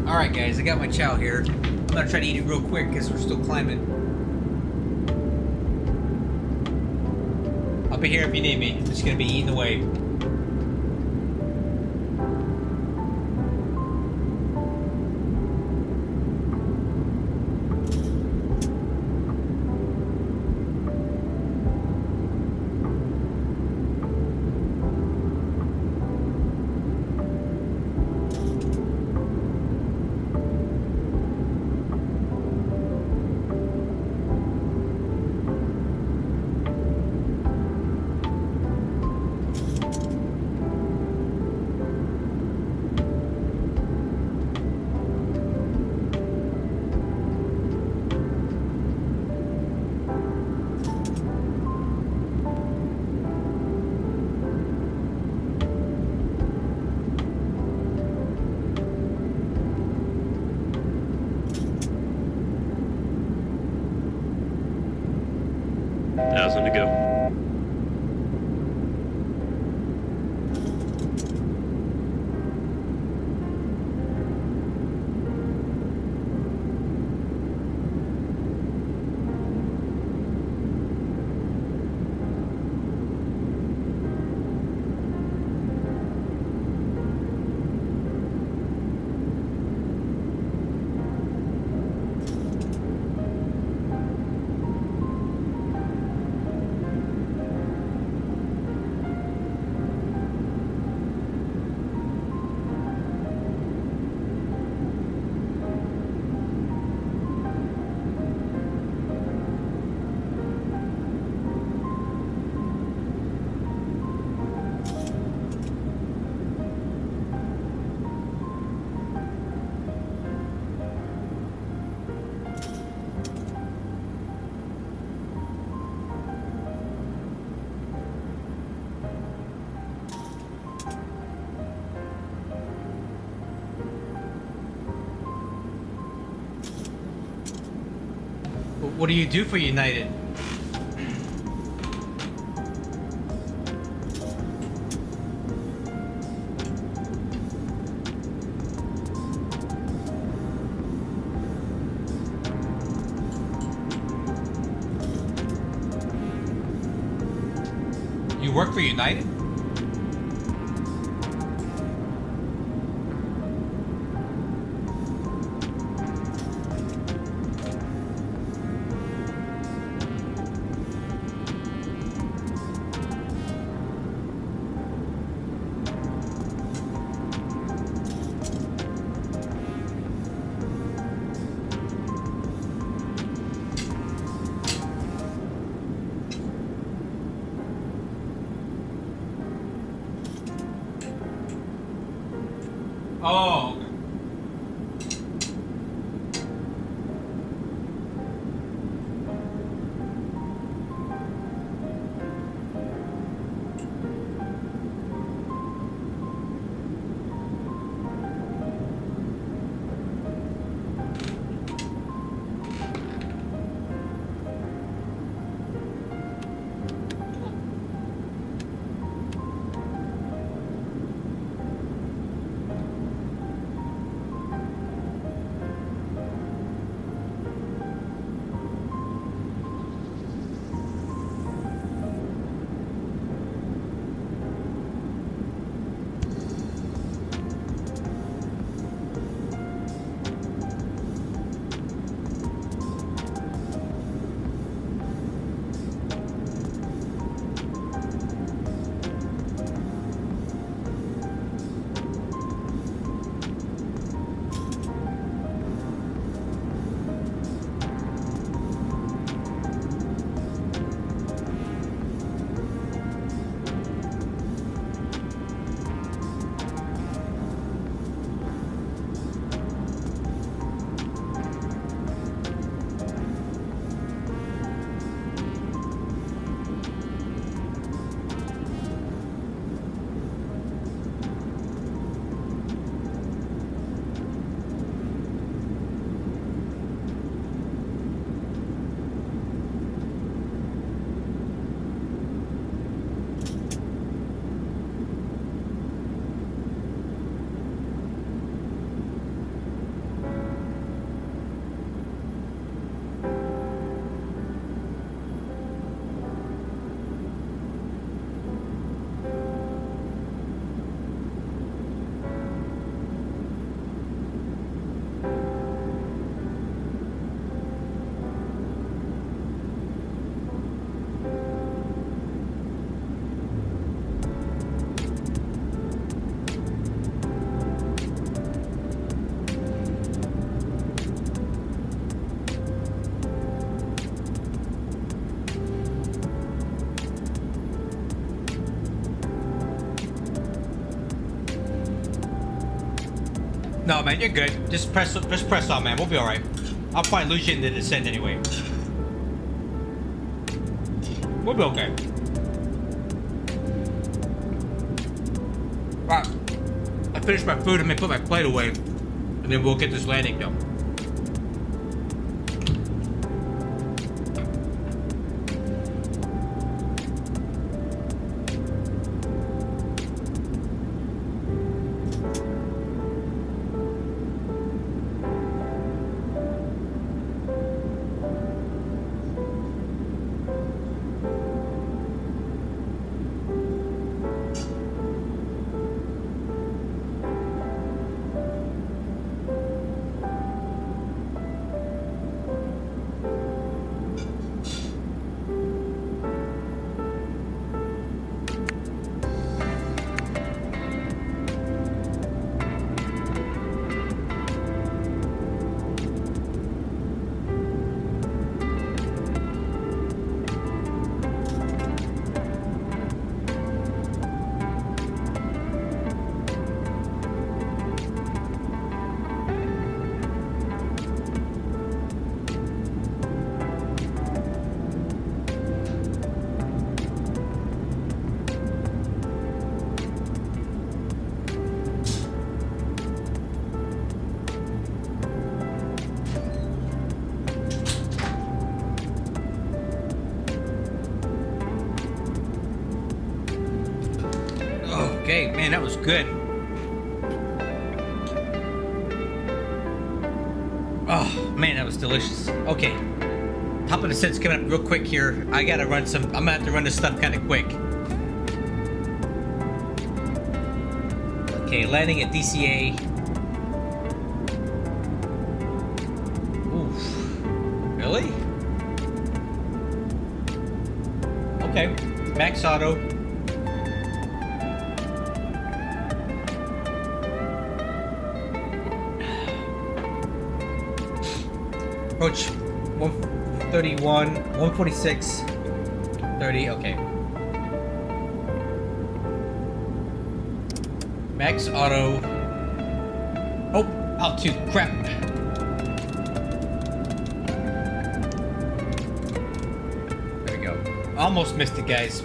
Alright guys, I got my chow here. I'm gonna try to eat it real quick because we're still climbing. I'll be here if you need me. I'm just gonna be eating away. What do you do for United? You work for United? Oh, okay. No, man, you're good. Just press on, man. We'll be all right. I'll probably lose you in the descent anyway. We'll be okay. Right. I finished my food. I'm gonna put my plate away, and then we'll get this landing done. Okay, man, that was good. Oh, man, that was delicious. Okay. Top of the set's coming up real quick here. I gotta run some... I'm gonna have to run this stuff kind of quick. Okay, landing at DCA. Oof. Really? Okay. Max auto. Approach 131, 146, 30, okay. Max auto. Oh, altitude, crap. There we go. Almost missed it, guys.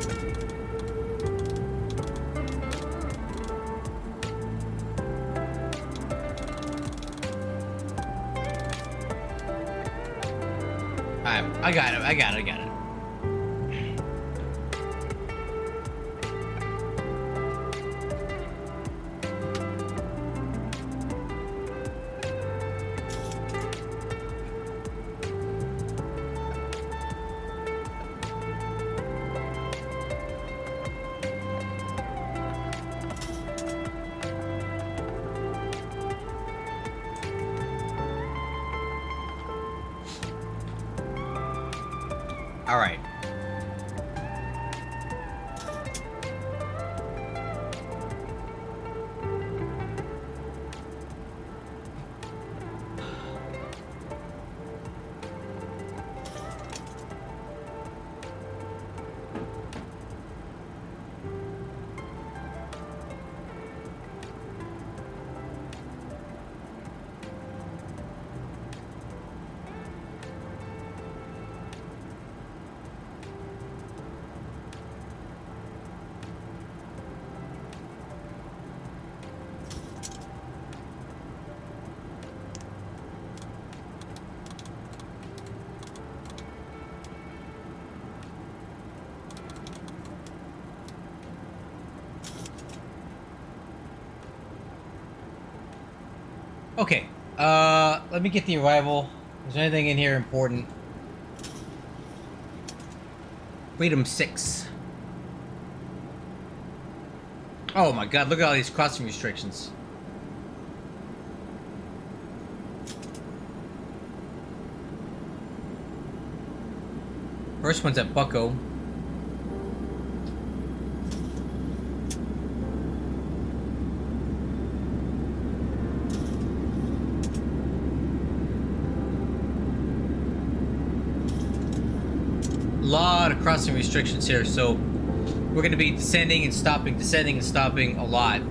I got it, I got it. All right. Okay, let me get the arrival. Is there anything in here important? Freedom 6. Oh my god, look at all these crossing restrictions. First one's at Bucko. Lot of crossing restrictions here, so we're going to be descending and stopping a lot.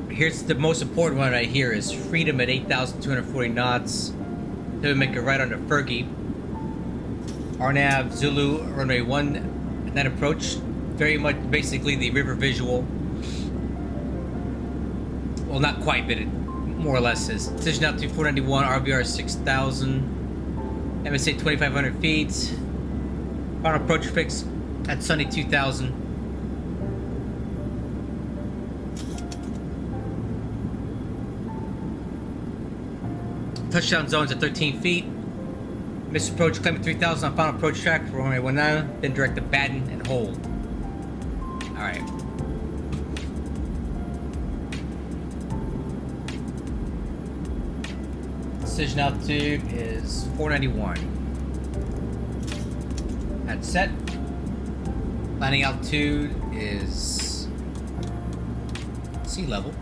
Here's the most important one right here is Freedom at 8,240 knots. Then we make a right onto Fergie. RNAV Zulu runway 1 and that approach. Very much basically the river visual. Well, not quite, but it more or less is. Decision altitude 491, RVR 6,000. MSA 2,500 feet. Final approach fix at Sunny 2,000. Touchdown zones at 13 feet. Missed approach climb at 3,000 on final approach track for runway 19. Then direct to Batten and hold. Alright. Decision altitude is 491. That's set. Landing altitude is sea level.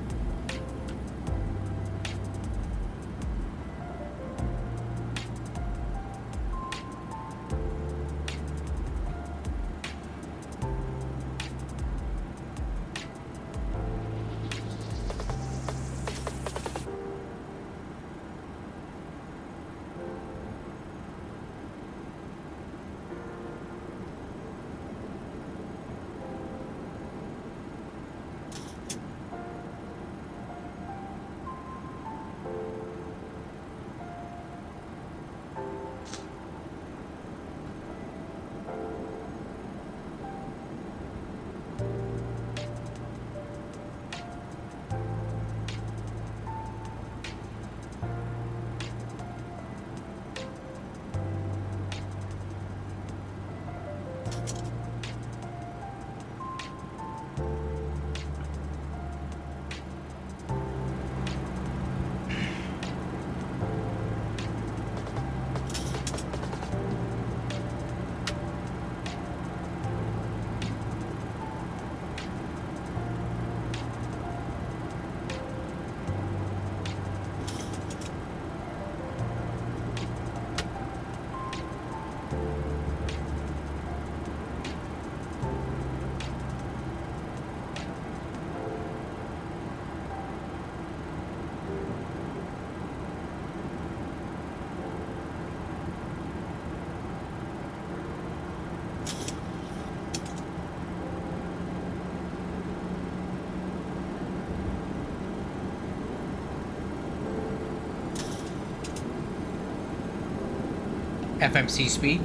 FMC speed.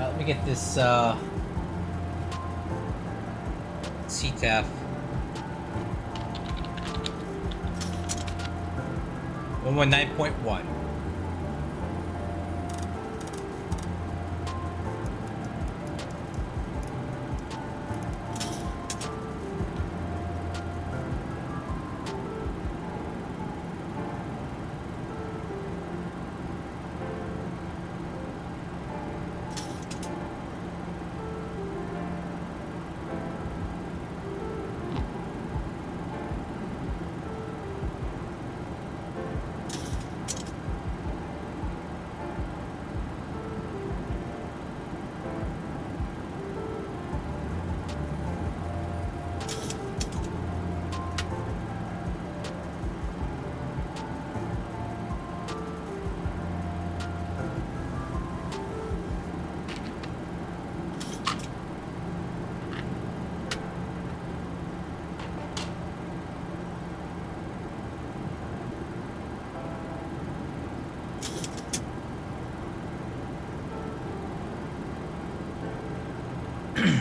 Let me get this CTAF 119.1.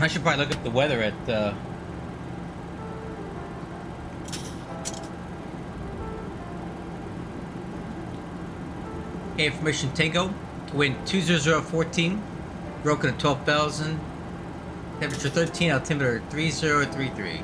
I should probably look up the weather at okay, information Tango, wind 20014, broken at 12,000, temperature 13, altimeter 3033.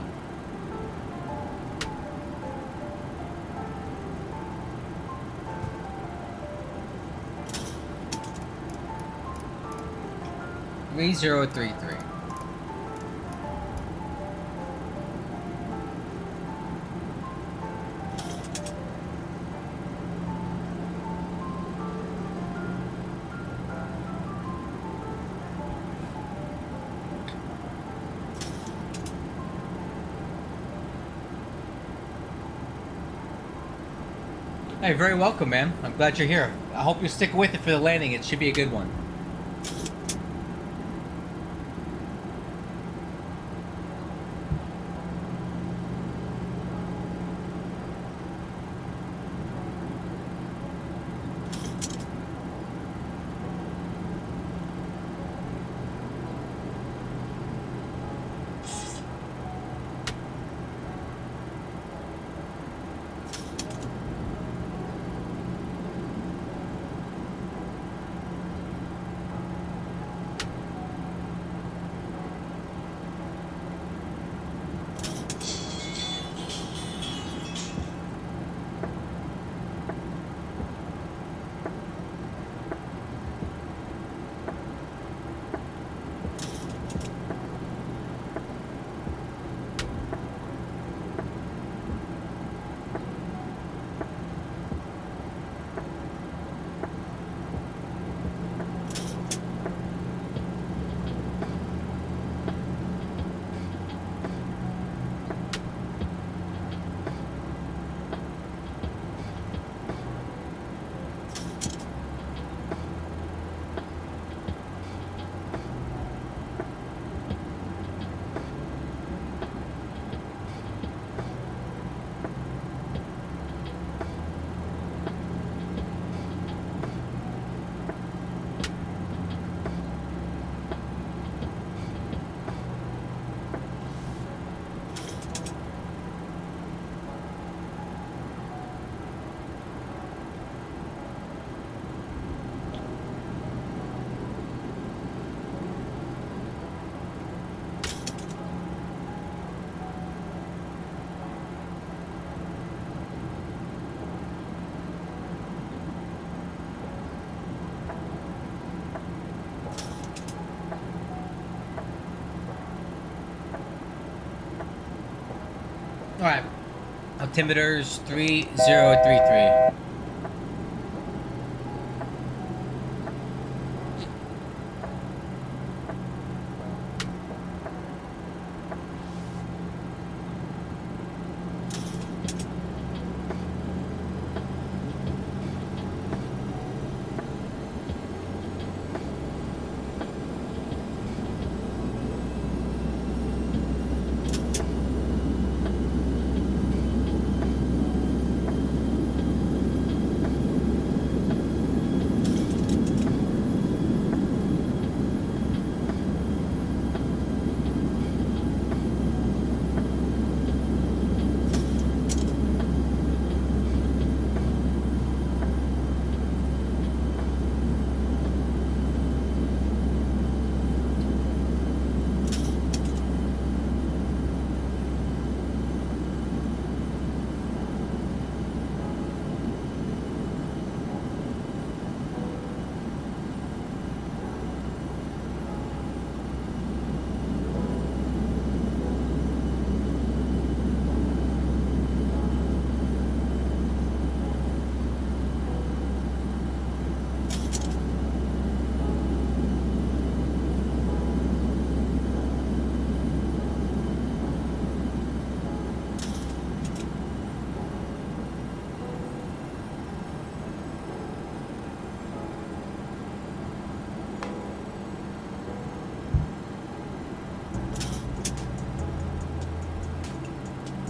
Hey, very welcome, man. I'm glad you're here. I hope you stick with it for the landing. It should be a good one. Alright. Altimeters 3033.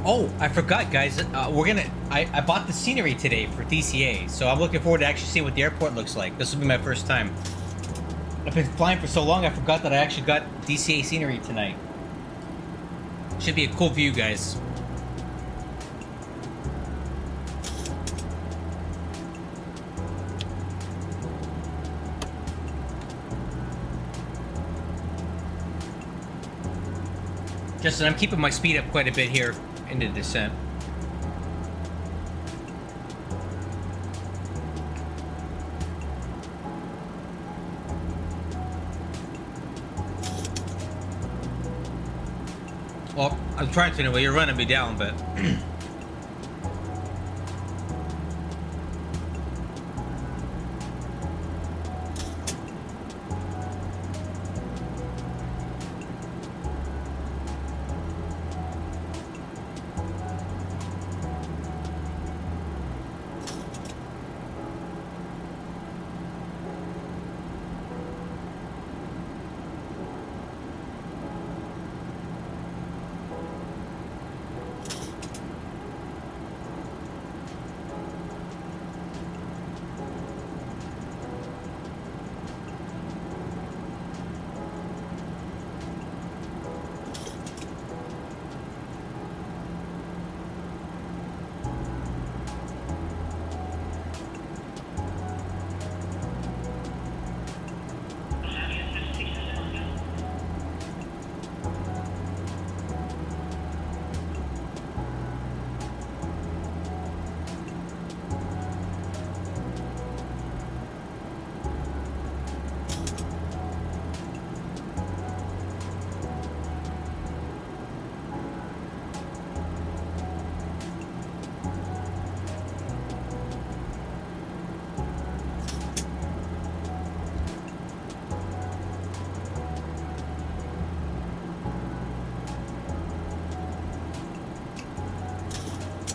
Oh, I forgot, guys. I bought the scenery today for DCA, so I'm looking forward to actually seeing what the airport looks like. This will be my first time. I've been flying for so long, I forgot that I actually got DCA scenery tonight. Should be a cool view, guys. Justin, I'm keeping my speed up quite a bit here into descent. Well, I'm trying to anyway. You're running me down, but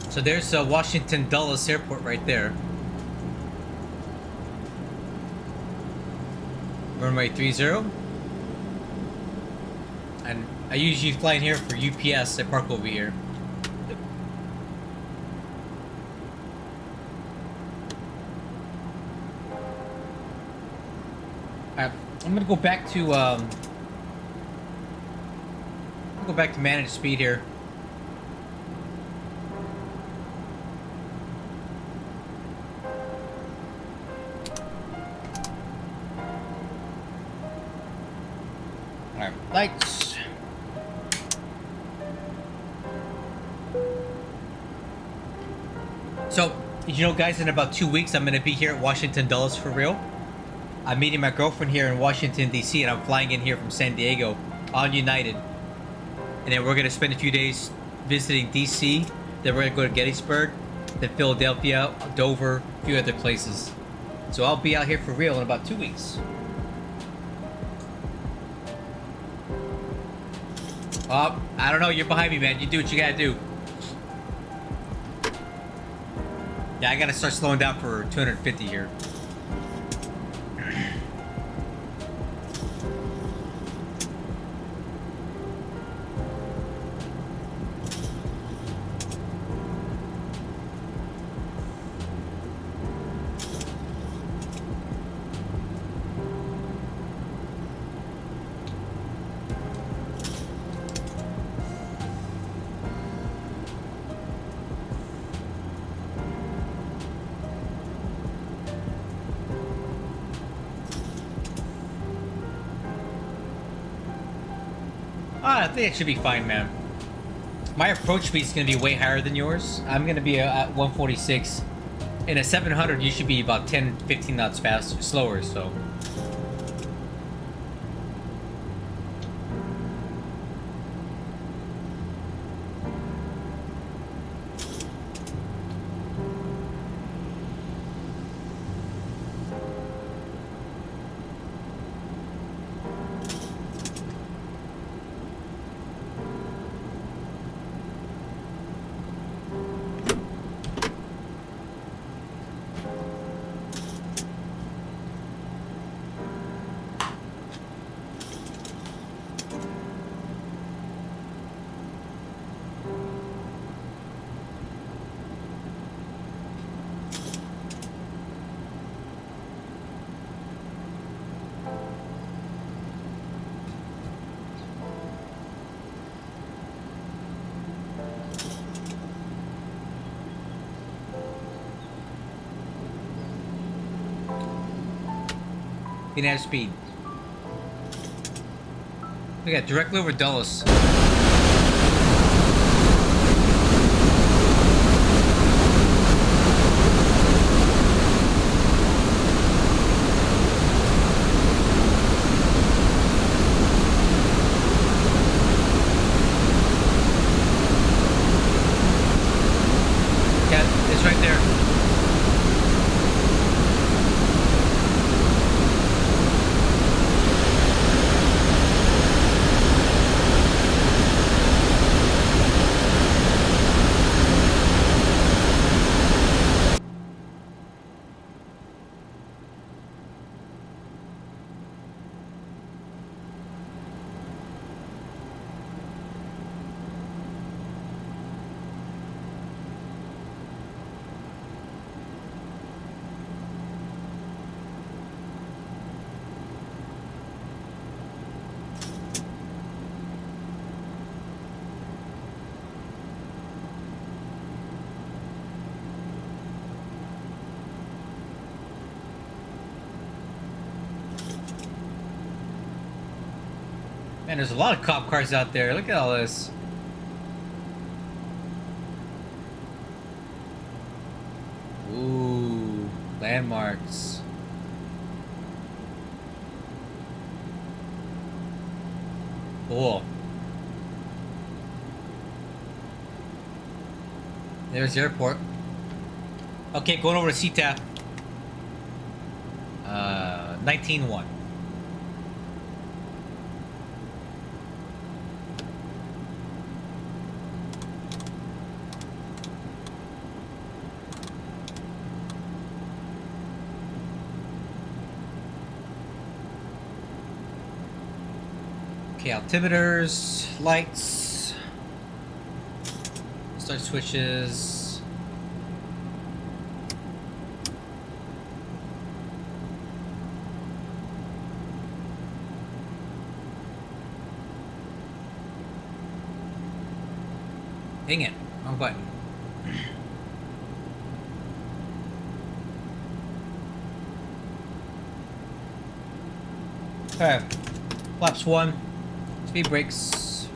so there's Washington Dulles Airport right there. Runway 30. And I usually fly in here for UPS. I park over here. I'm gonna go back to manage speed here. Alright, lights. So, you know, guys, in about 2 weeks, I'm going to be here at Washington Dulles for real. I'm meeting my girlfriend here in Washington, D.C., and I'm flying in here from San Diego on United. And then we're going to spend a few days visiting DC. Then we're gonna go to Gettysburg, then Philadelphia, Dover, a few other places. So I'll be out here for real in about 2 weeks. Oh, I don't know. You're behind me, man. You do what you gotta do. Yeah, I gotta start slowing down for 250 here. I think it should be fine, man. My approach speed is going to be way higher than yours. I'm going to be at 146. In a 700, you should be about 10, 15 knots faster, slower, so. Didn't have speed. We got directly over Dulles. Yeah, it's right there. Man, there's a lot of cop cars out there. Look at all this. Ooh, landmarks. Cool. There's the airport. Okay, going over to CTAP. 19-1. Okay, altimeters, lights, start switches. Dang it, wrong button. Okay, flaps 1. Speed brakes.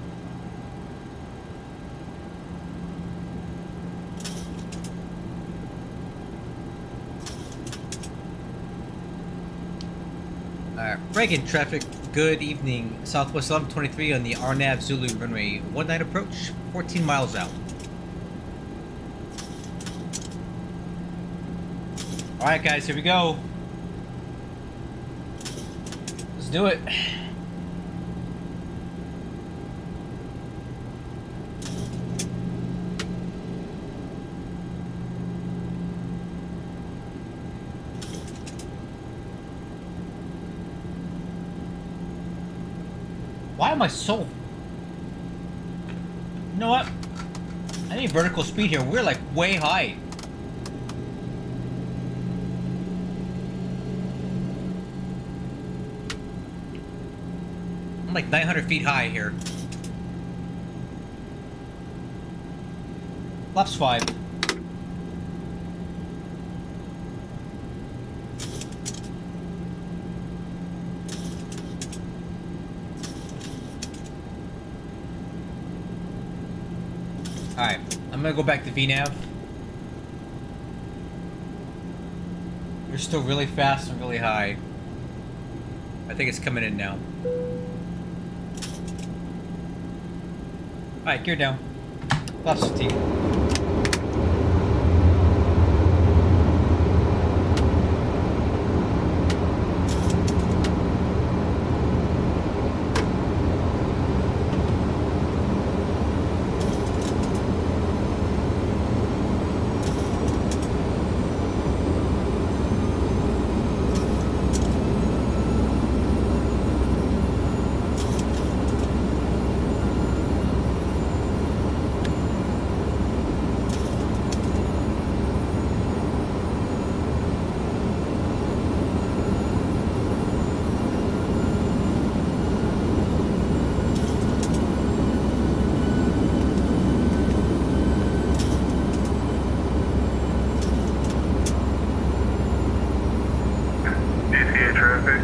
Alright, braking traffic Good evening. Southwest 1123 on the RNAV Zulu runway 19 approach, 14 miles out. Alright guys, here we go. Let's do it. Why am I so... You know what? I need vertical speed here. We're like way high. I'm like 900 feet high here. Flaps 5. Alright, I'm gonna go back to VNAV. You're still really fast and really high. I think it's coming in now. Alright, gear down. Flaps 15. DCA traffic,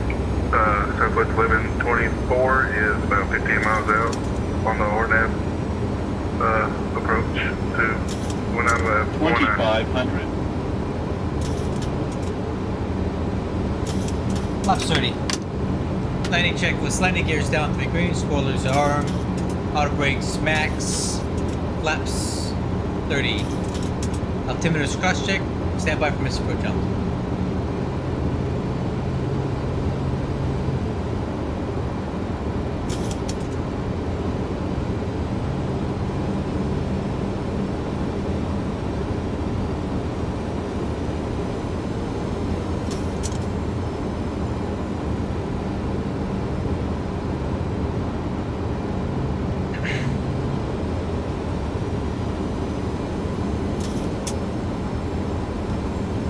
Southwest 1124 is about 15 miles out on the RNAV approach to 2500. Flaps 30. Landing checklist. Landing gears down 3 green. Spoilers arm. Auto brakes max. Flaps 30. Altimeter's cross check. Stand by for missile approach jump.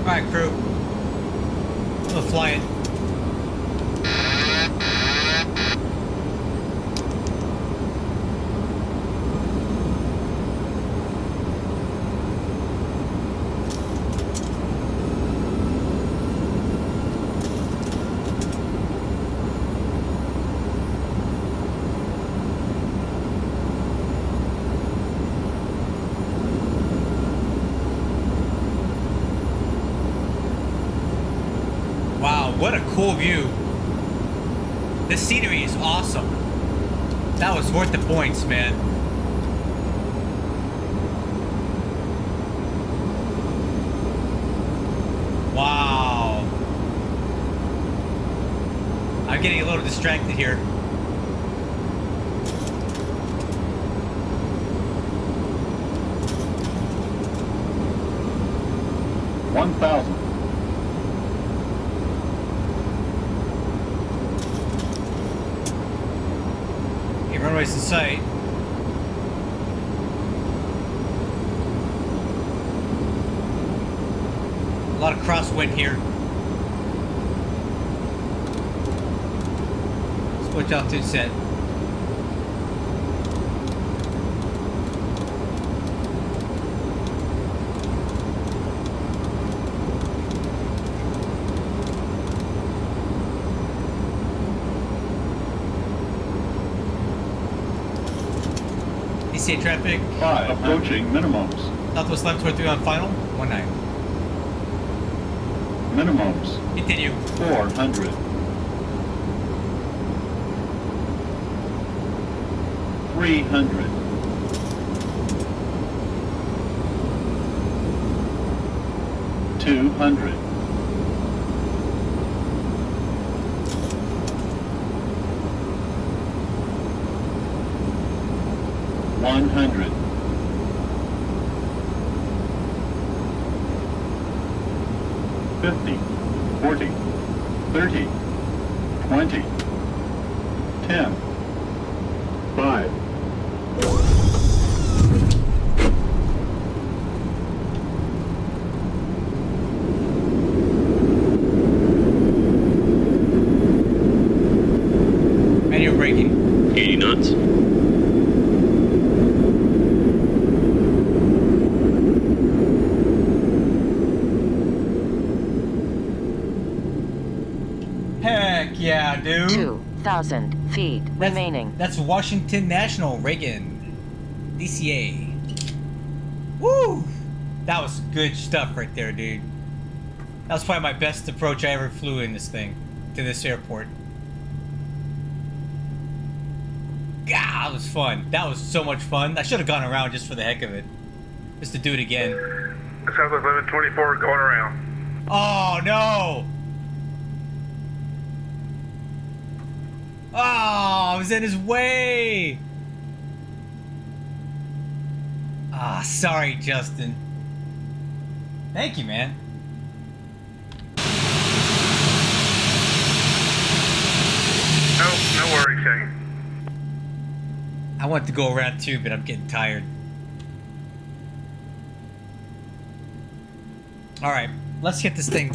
Alright, crew. I'm gonna fly it. Wow, what a cool view. This scenery is awesome. That was worth the points, man. Wow. I'm getting a little distracted here. $1,000. Runways in sight. A lot of crosswind here. Switch altitude set. DCA traffic. 5, approaching minimums. Southwest 1123 on final. 19. Minimums. Continue. 400. 300. 200. 100. 50, 40, 30, 20, 10, 5. And you're braking. 80 knots. Heck yeah, dude. 2,000 feet remaining. That's Washington National, Reagan. DCA. Woo! That was good stuff right there, dude. That was probably my best approach I ever flew in this thing. To this airport. God, that was fun. That was so much fun. I should have gone around just for the heck of it. Just to do it again. Southwest 1124 going around. Oh, no! Oh, I was in his way! Ah, sorry, Justin. Thank you, man. No worries, Shane. I want to go around too, but I'm getting tired. Alright, let's get this thing,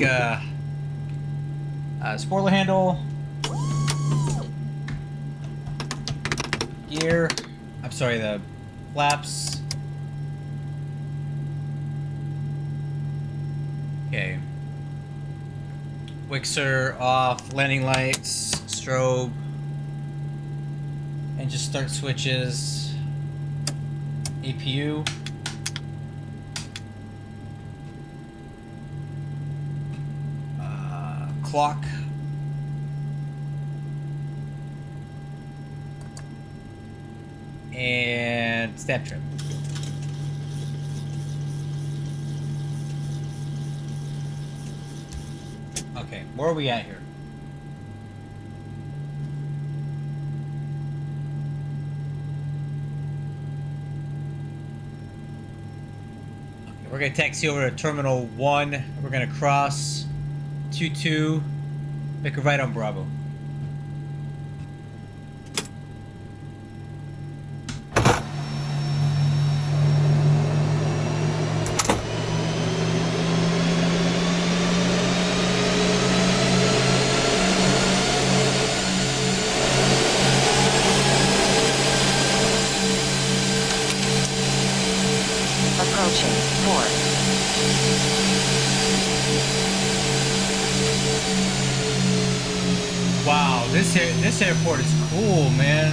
spoiler handle. Gear. I'm sorry, the flaps. Okay. Wixer off, landing lights, strobe. And just start switches. APU. Clock. And stamp trim. Okay, where are we at here? Okay, we're gonna taxi over to Terminal 1. We're gonna cross 22, make a right on Bravo. Approaching port. Wow, this airport is cool, man.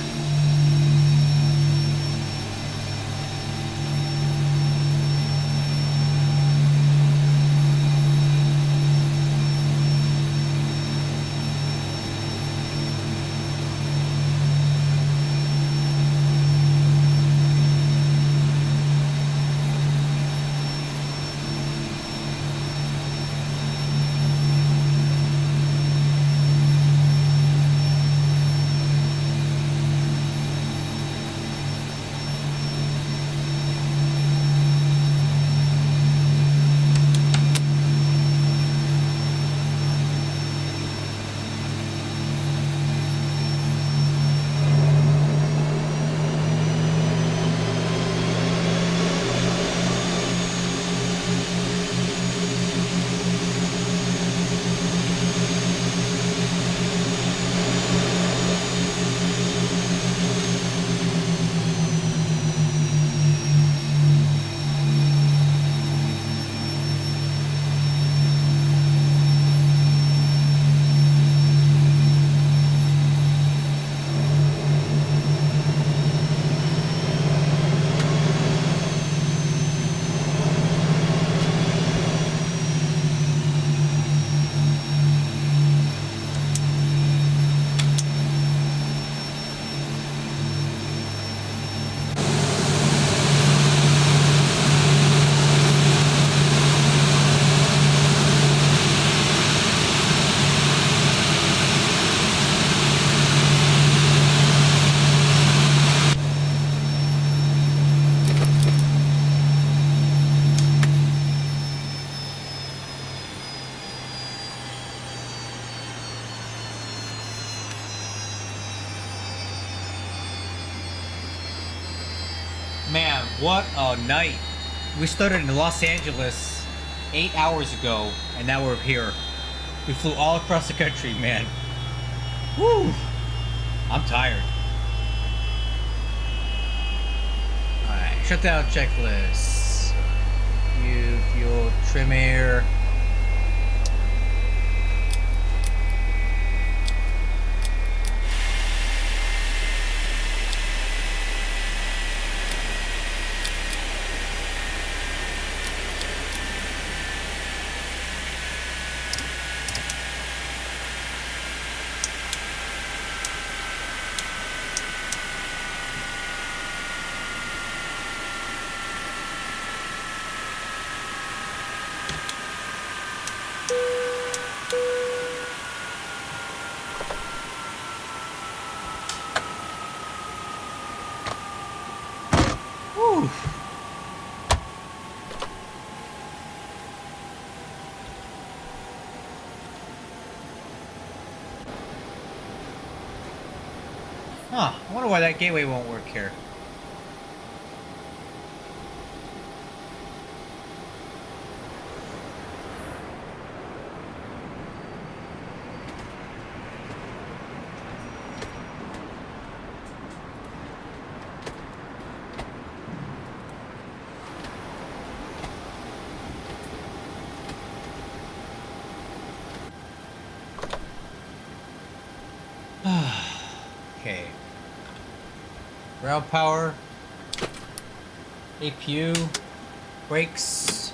What a night. We started in Los Angeles 8 hours ago, and now we're here. We flew all across the country, man. Woo! I'm tired. Alright, shutdown checklist. Fuel, trim air. Huh, I wonder why that gateway won't work here. Okay. Ground power, APU, brakes.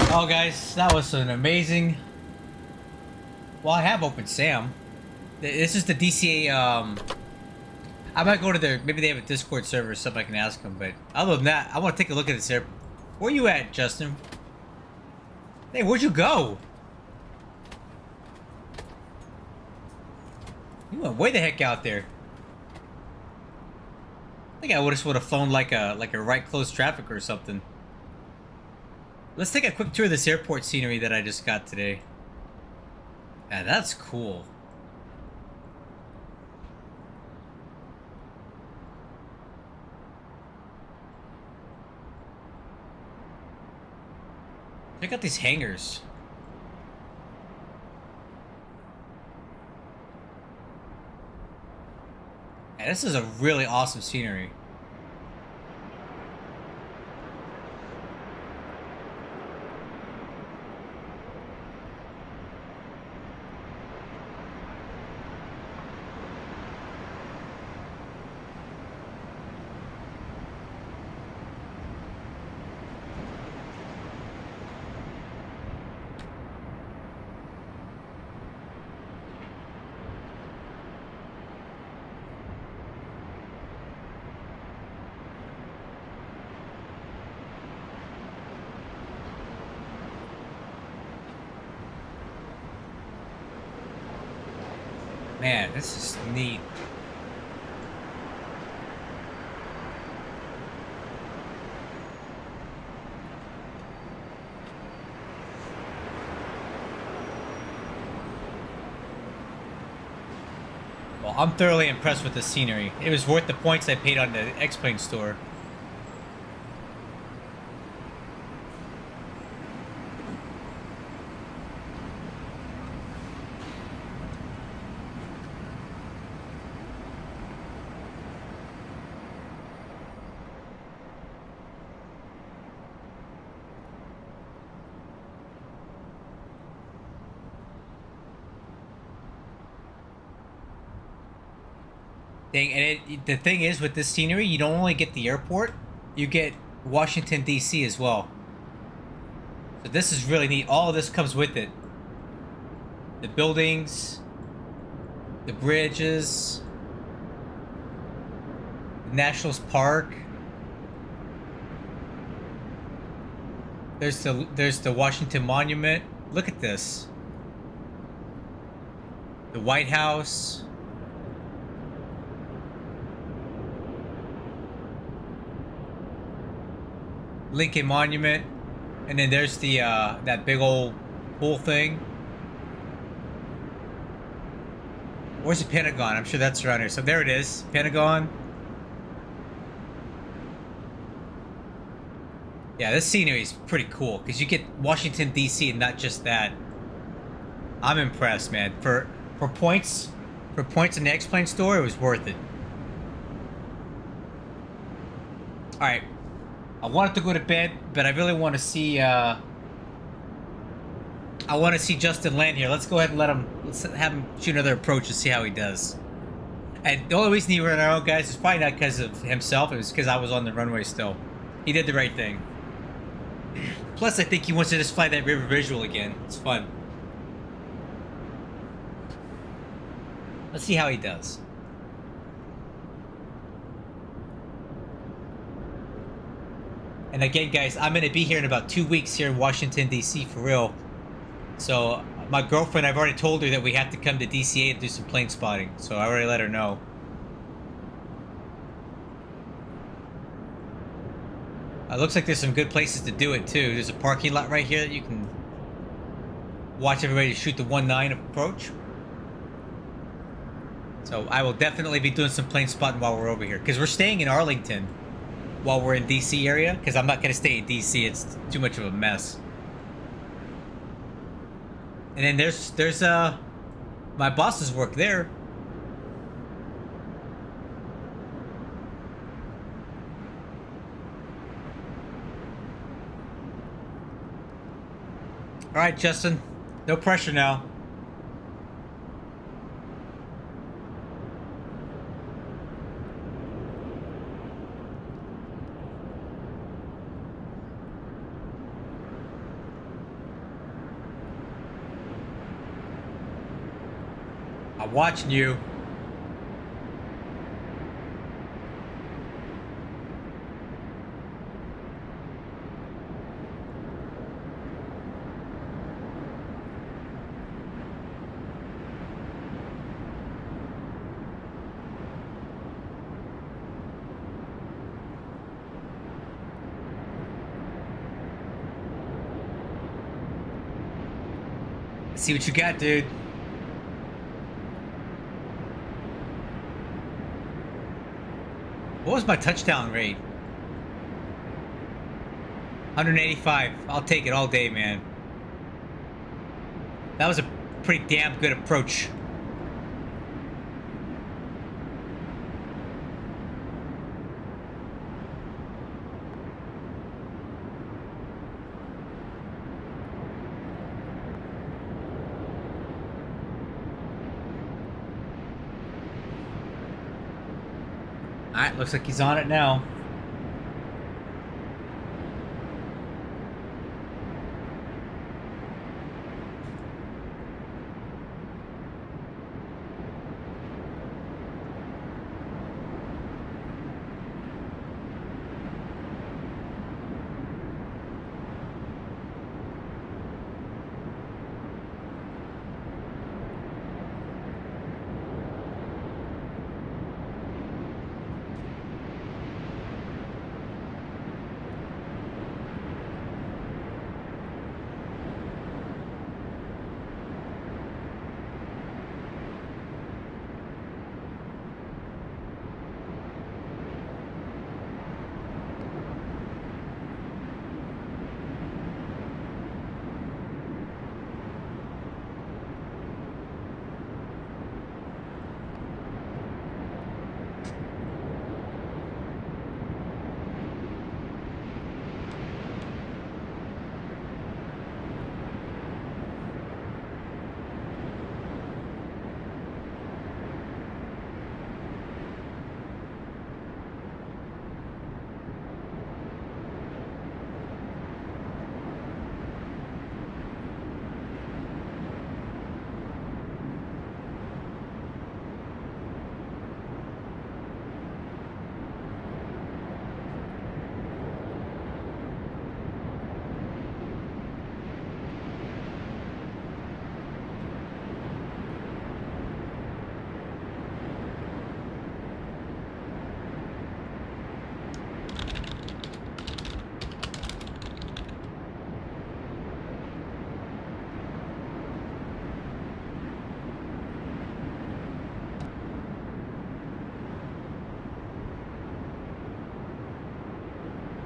Oh guys, that was an amazing... Well, I have opened SAM. This is the DCA, I might go to their... Maybe they have a Discord server or something I can ask them, but other than that, I want to take a look at this airport. Where you at, Justin? Hey, where'd you go? You went way the heck out there. I think I would have flown like a right close traffic or something. Let's take a quick tour of this airport scenery that I just got today. Yeah, that's cool. Check out these hangars. Yeah, this is a really awesome scenery. Man, this is neat. Well, I'm thoroughly impressed with the scenery. It was worth the points I paid on the X-Plane store. And the thing is, with this scenery, you don't only get the airport, you get Washington, D.C. as well. So this is really neat. All of this comes with it. The buildings, the bridges, the Nationals Park. There's the Washington Monument. Look at this. The White House. Lincoln Monument, and then there's the that big old pool thing. Where's the Pentagon? I'm sure that's around here. So there it is. Pentagon. Yeah, this scenery is pretty cool because you get Washington, D.C. and not just that. I'm impressed, man. For points in the X-Plane store, it was worth it. Alright. I wanted to go to bed, but I really want to see, I want to see Justin land here. Let's go ahead and let's have him shoot another approach and see how he does. And the only reason he ran out, guys, is probably not because of himself. It was because I was on the runway still. He did the right thing. Plus, I think he wants to just fly that river visual again. It's fun. Let's see how he does. And again, guys, I'm going to be here in about 2 weeks here in Washington, D.C. for real. So, my girlfriend, I've already told her that we have to come to DCA and do some plane spotting. So, I already let her know. Looks like there's some good places to do it, too. There's a parking lot right here that you can watch everybody shoot the 1-9 approach. So, I will definitely be doing some plane spotting while we're over here. Because we're staying in Arlington while we're in DC area. Because I'm not going to stay in DC. It's too much of a mess. And then there's my boss's work there. All right, Justin. No pressure now. I'm watching you. See what you got, dude. What was my touchdown rate? 185. I'll take it all day, man. That was a pretty damn good approach. Alright, looks like he's on it now.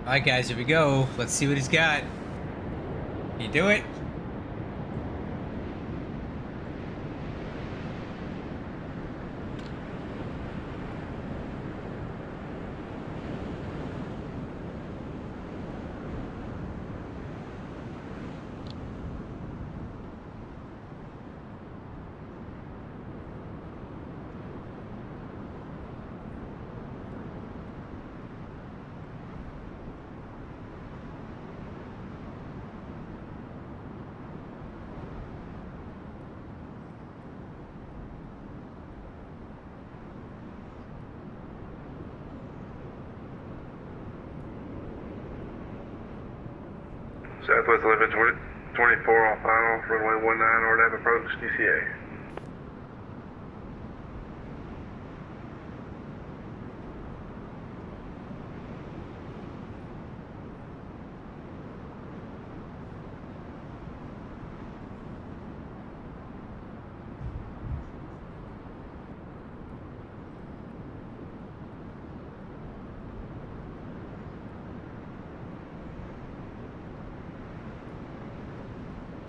Alright guys, here we go. Let's see what he's got. Can you do it? Southwest 1124 on final, runway 19, or have approach DCA.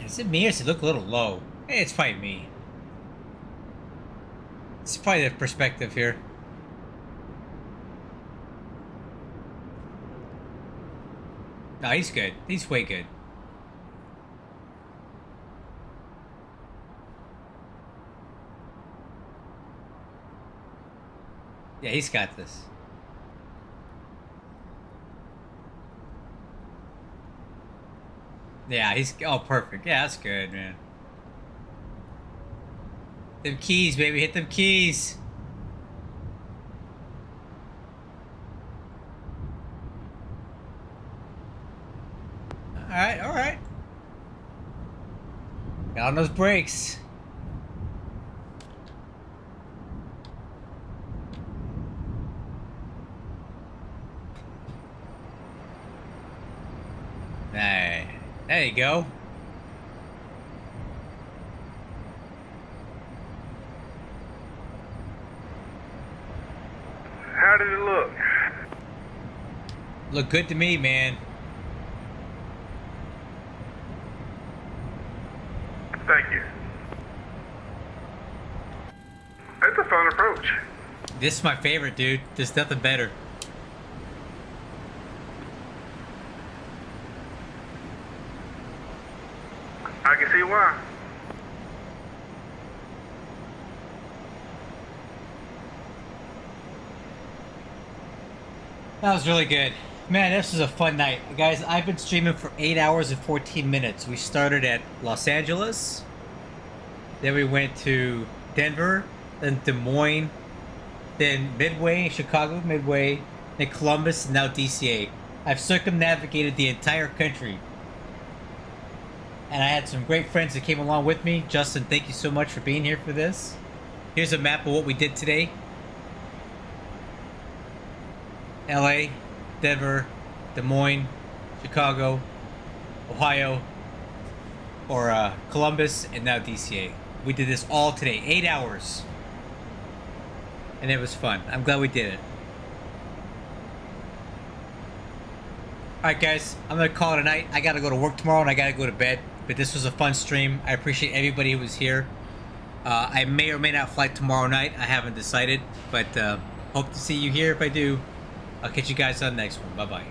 Is it me or does it look a little low? Hey, it's probably me. It's probably the perspective here. No, he's good. He's way good. Yeah, he's got this. Yeah, he's... Oh, perfect. Yeah, that's good, man. Them keys, baby. Hit them keys. Alright, alright. Got on those brakes. Hey. There you go. How did it look? Look good to me, man. Thank you. That's a fun approach. This is my favorite, dude. There's nothing better. I can see why. That was really good. Man, this was a fun night. Guys, I've been streaming for 8 hours and 14 minutes. We started at Los Angeles. Then we went to Denver. Then Des Moines. Then Midway, Chicago, Midway. Then Columbus, and now DCA. I've circumnavigated the entire country. And I had some great friends that came along with me. Justin, thank you so much for being here for this. Here's a map of what we did today. LA, Denver, Des Moines, Chicago, Ohio, or Columbus, and now DCA. We did this all today, 8 hours. And it was fun. I'm glad we did it. Alright guys, I'm going to call it a night. I got to go to work tomorrow and I got to go to bed. But this was a fun stream. I appreciate everybody who was here. I may or may not fly tomorrow night. I haven't decided. But hope to see you here if I do. I'll catch you guys on the next one. Bye-bye.